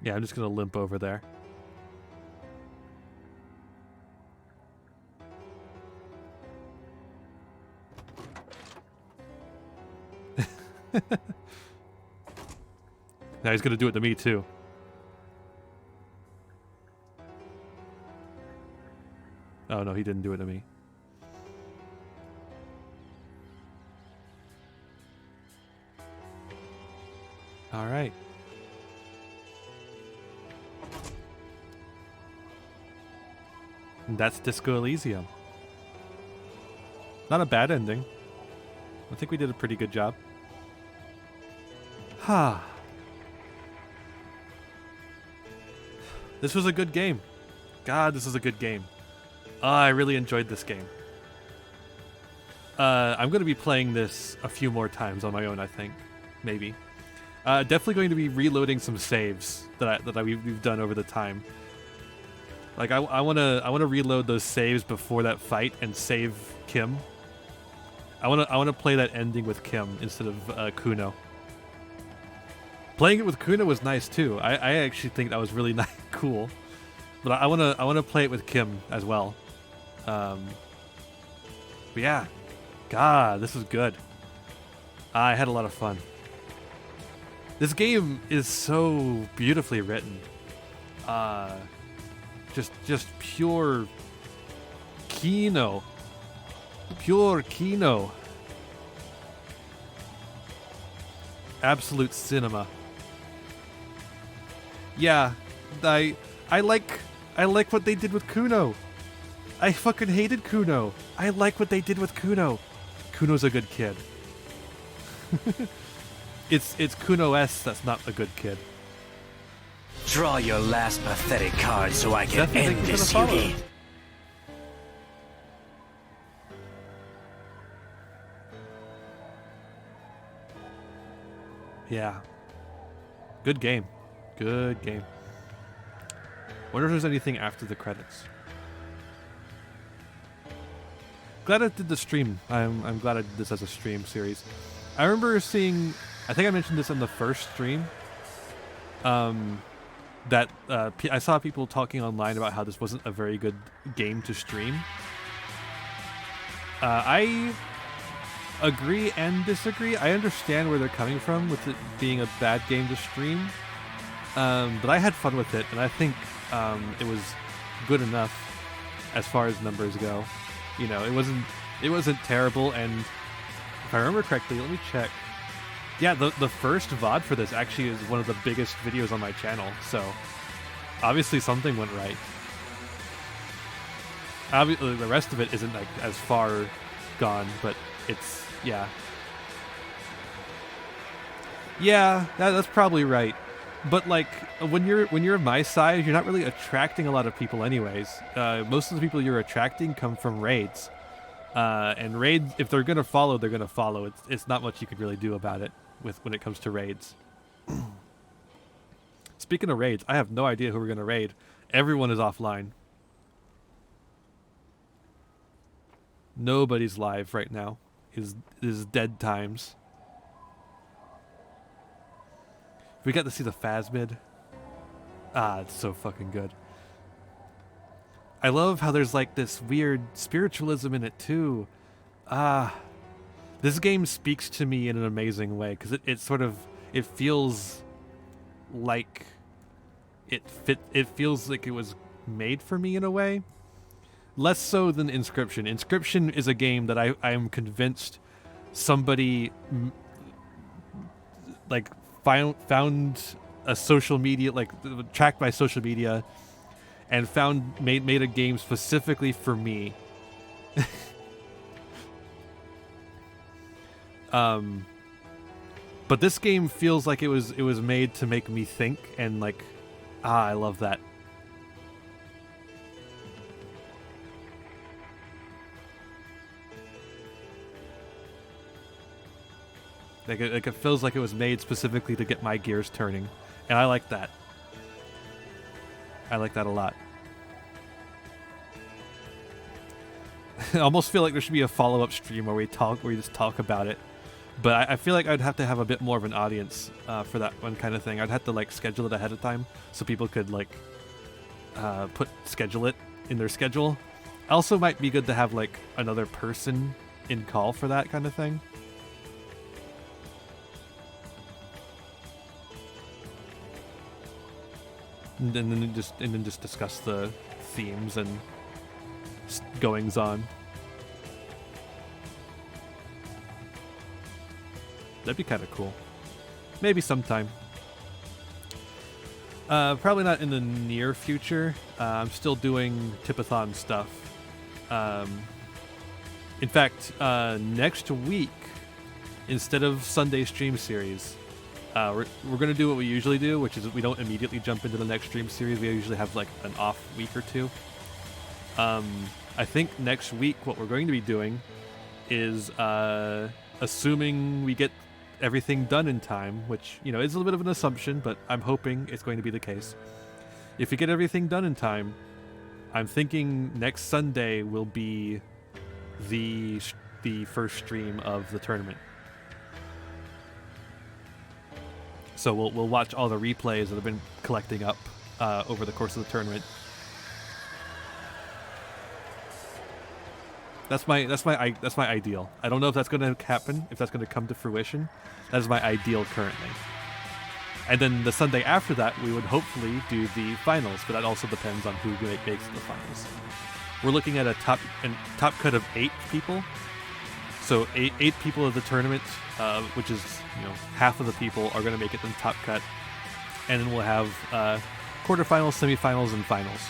Yeah, I'm just gonna limp over there. Now he's gonna do it to me too. Oh no, he didn't do it to me. All right. And that's Disco Elysium. Not a bad ending. I think we did a pretty good job. Ha. This was a good game. God, this is a good game. I really enjoyed this game. I'm going to be playing this a few more times on my own, I think. Maybe. Definitely going to be reloading some saves that we've done over the time. Like I wanna reload those saves before that fight and save Kim. I wanna play that ending with Kim instead of Kuno. Playing it with Kuno was nice too. I actually think that was really cool. But I wanna play it with Kim as well. But yeah, God, this was good. I had a lot of fun. This game is so beautifully written. Just pure Kino. Pure Kino. Absolute cinema. Yeah, I like what they did with Kuno. I fucking hated Kuno. I like what they did with Kuno. Kuno's a good kid. It's Kuno S that's not a good kid. Draw your last pathetic card so I can Definitely end thank you for this, the follow. Yugi. Yeah. Good game. Good game. Wonder if there's anything after the credits. Glad I did the stream. I'm glad I did this as a stream series. I remember seeing, I think I mentioned this in the first stream, that I saw people talking online about how this wasn't a very good game to stream. I agree and disagree. I understand where they're coming from with it being a bad game to stream, but I had fun with it, and I think it was good enough as far as numbers go. You know, it wasn't terrible, and if I remember correctly, let me check. Yeah, the first VOD for this actually is one of the biggest videos on my channel, so obviously something went right. Obviously, the rest of it isn't like as far gone, but it's yeah. Yeah, that's probably right. But like when you're my size, you're not really attracting a lot of people anyways. Most of the people you're attracting come from raids. And raids, if they're gonna follow, they're gonna follow. It's not much you could really do about it when it comes to raids. Speaking of raids, I have no idea who we're gonna raid. Everyone is offline. Nobody's live right now. Is dead times. We got to see the Phasmid. Ah, it's so fucking good. I love how there's like this weird spiritualism in it too. This game speaks to me in an amazing way because it feels like it feels like it was made for me in a way. Less so than Inscription. Inscription is a game that I am convinced somebody like found a social media, like tracked by social media, and made a game specifically for me. But this game feels like it was made to make me think, and like, I love that. Like it feels like it was made specifically to get my gears turning, and I like that. I like that a lot. I almost feel like there should be a follow-up stream where we just talk about it, but I feel like I'd have to have a bit more of an audience for that one kind of thing. I'd have to like schedule it ahead of time so people could like schedule it in their schedule. Also, might be good to have like another person in call for that kind of thing. And then just discuss the themes and goings on. That'd be kind of cool. Maybe sometime. Probably not in the near future. I'm still doing Tipathon stuff. In fact, next week, instead of Sunday stream series, we're going to do what we usually do, which is we don't immediately jump into the next stream series. We usually have like an off week or two. I think next week what we're going to be doing is assuming we get everything done in time, which, you know, is a little bit of an assumption, but I'm hoping it's going to be the case. If we get everything done in time, I'm thinking next Sunday will be the first stream of the tournament. So we'll watch all the replays that have been collecting up over the course of the tournament. That's my ideal. I don't know if that's going to happen, if that's going to come to fruition. That is my ideal currently. And then the Sunday after that, we would hopefully do the finals, but that also depends on who makes the finals. We're looking at a top cut of 8 people. So eight people of the tournament, which is half of the people are going to make it in the top cut, and then we'll have quarterfinals, semifinals, and finals.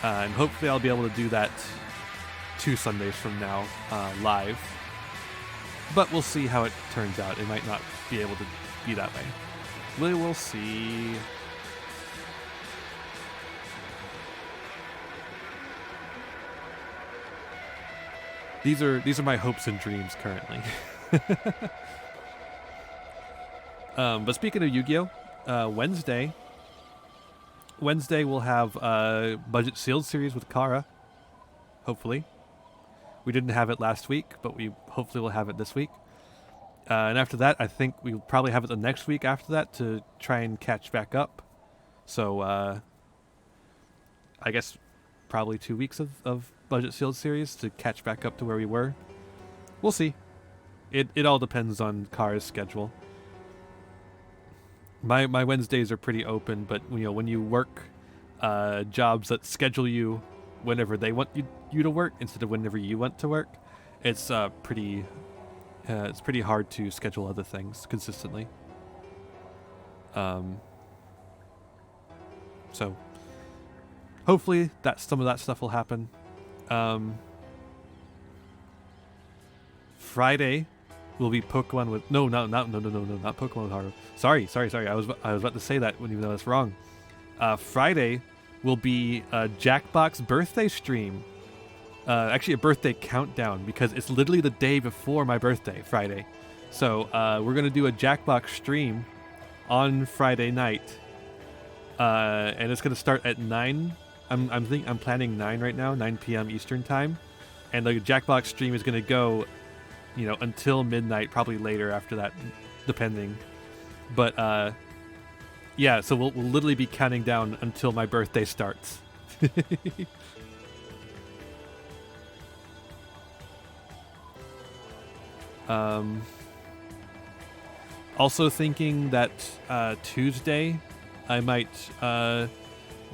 And hopefully, I'll be able to do that 2 Sundays from now live. But we'll see how it turns out. It might not be able to be that way. We will see. These are my hopes and dreams currently. But speaking of Yu-Gi-Oh, Wednesday we'll have a budget sealed series with Kara. Hopefully, we didn't have it last week, but we hopefully will have it this week. And after that, I think we'll probably have it the next week after that to try and catch back up. So I guess probably 2 weeks of budget sealed series to catch back up to where we were. We'll see. It all depends on Kara's schedule. My Wednesdays are pretty open, but when you work jobs that schedule you whenever they want you to work instead of whenever you want to work, it's pretty hard to schedule other things consistently. So hopefully some of that stuff will happen. Friday will be Pokemon with no, not Pokemon with Haru. Sorry. I was about to say that even though that's wrong. Friday will be a Jackbox birthday stream. Actually, a birthday countdown, because it's literally the day before my birthday, Friday. So we're gonna do a Jackbox stream on Friday night, and it's gonna start at 9. I'm planning 9 right now, 9 p.m. Eastern time, and the Jackbox stream is gonna go, until midnight, probably later after that, depending. But yeah, so we'll literally be counting down until my birthday starts. Also thinking that Tuesday I might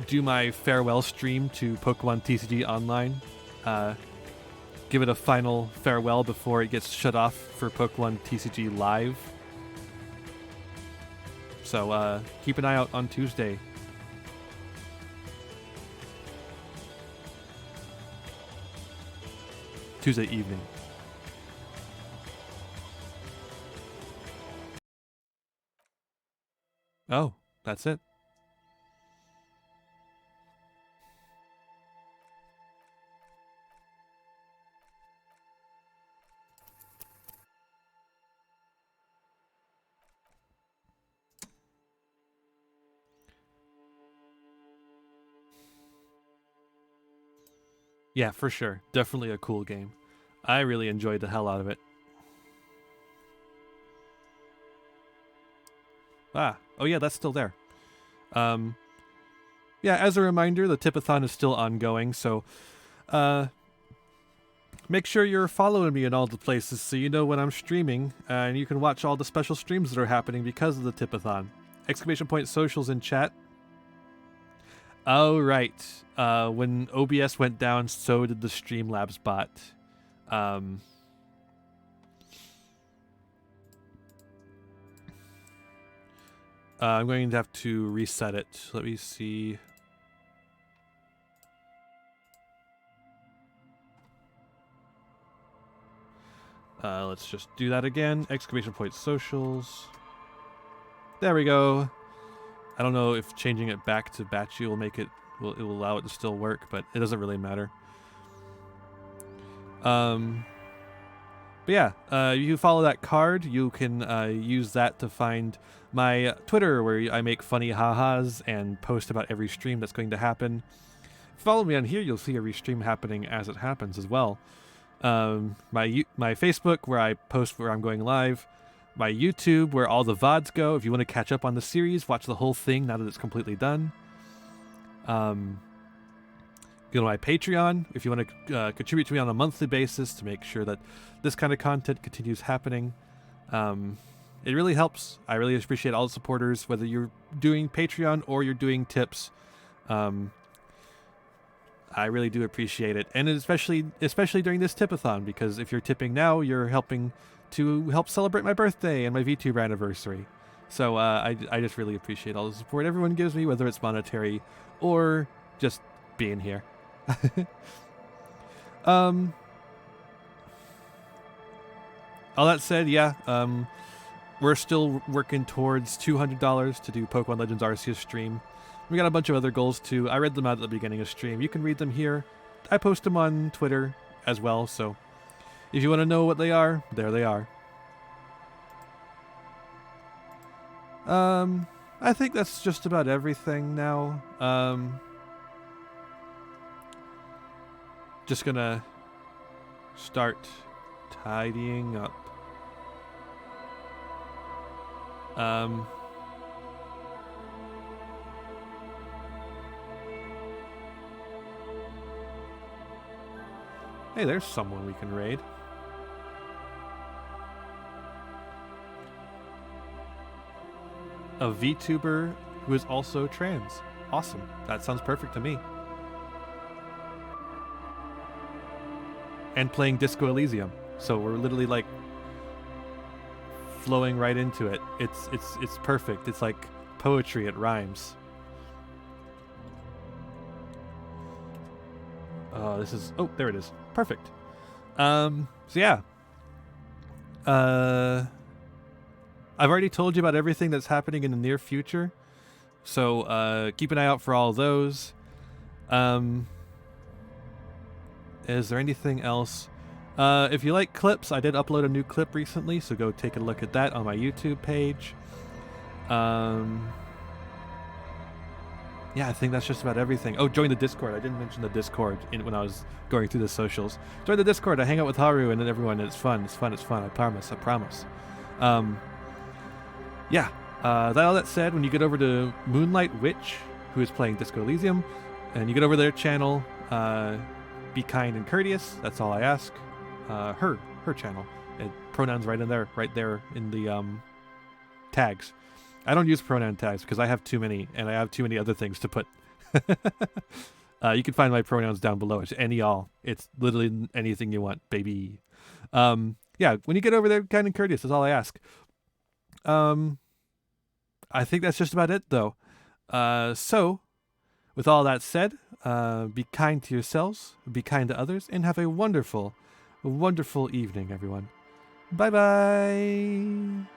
do my farewell stream to Pokemon TCG Online. Give it a final farewell before it gets shut off for Pokemon TCG Live. So keep an eye out on Tuesday. Tuesday evening. Oh, that's it. Yeah, for sure. Definitely a cool game. I really enjoyed the hell out of it. Oh yeah, that's still there. Yeah, as a reminder, the Tipathon is still ongoing, so make sure you're following me in all the places so you know when I'm streaming, and you can watch all the special streams that are happening because of the Tipathon. Exclamation point socials in chat. Oh, right. When OBS went down, so did the Streamlabs bot. I'm going to have to reset it. Let me see. Let's just do that again. Exclamation point socials. There we go. I don't know if changing it back to batchy will make it, it will allow it to still work, but it doesn't really matter. But yeah, you follow that card. You can use that to find my Twitter, where I make funny ha-has and post about every stream that's going to happen. follow me on here, you'll see a restream happening as it happens as well. My Facebook, where I post where I'm going live. My YouTube, where all the VODs go. If you want to catch up on the series, watch the whole thing now that it's completely done. Go to my Patreon if you want to contribute to me on a monthly basis to make sure that this kind of content continues happening. It really helps. I really appreciate all the supporters, whether you're doing Patreon or you're doing tips. I really do appreciate it, and especially during this tipathon, because if you're tipping now, you're helping to help celebrate my birthday and my VTuber anniversary. So I just really appreciate all the support everyone gives me, whether it's monetary or just being here. All that said, yeah, we're still working towards $200 to do Pokemon Legends Arceus stream. We got a bunch of other goals too. I read them out at the beginning of stream. You can read them here. I post them on Twitter as well, so if you want to know what they are, there they are. I think that's just about everything now. Just gonna start tidying up. Hey, there's someone we can raid. A VTuber who is also trans. Awesome. That sounds perfect to me. And playing Disco Elysium. So we're literally like flowing right into it. It's perfect. It's like poetry, it rhymes. Oh, there it is. Perfect. So yeah. I've already told you about everything that's happening in the near future. So keep an eye out for all those. Is there anything else? If you like clips, I did upload a new clip recently, so go take a look at that on my YouTube page. Yeah, I think that's just about everything. Oh, join the Discord. I didn't mention the Discord when I was going through the socials. Join the Discord. I hang out with Haru and everyone. It's fun. It's fun. It's fun. I promise. I promise. Yeah. All that said, when you get over to Moonlight Witch, who is playing Disco Elysium, and you get over their channel, be kind and courteous. That's all I ask. Her channel. And pronouns right there in the tags. I don't use pronoun tags because I have too many, and I have too many other things to put. You can find my pronouns down below. It's any, all. It's literally anything you want, baby. Yeah, when you get over there, kind and courteous is all I ask. I think that's just about it, though. So, with all that said, be kind to yourselves, be kind to others, and have a wonderful, wonderful evening, everyone. Bye-bye.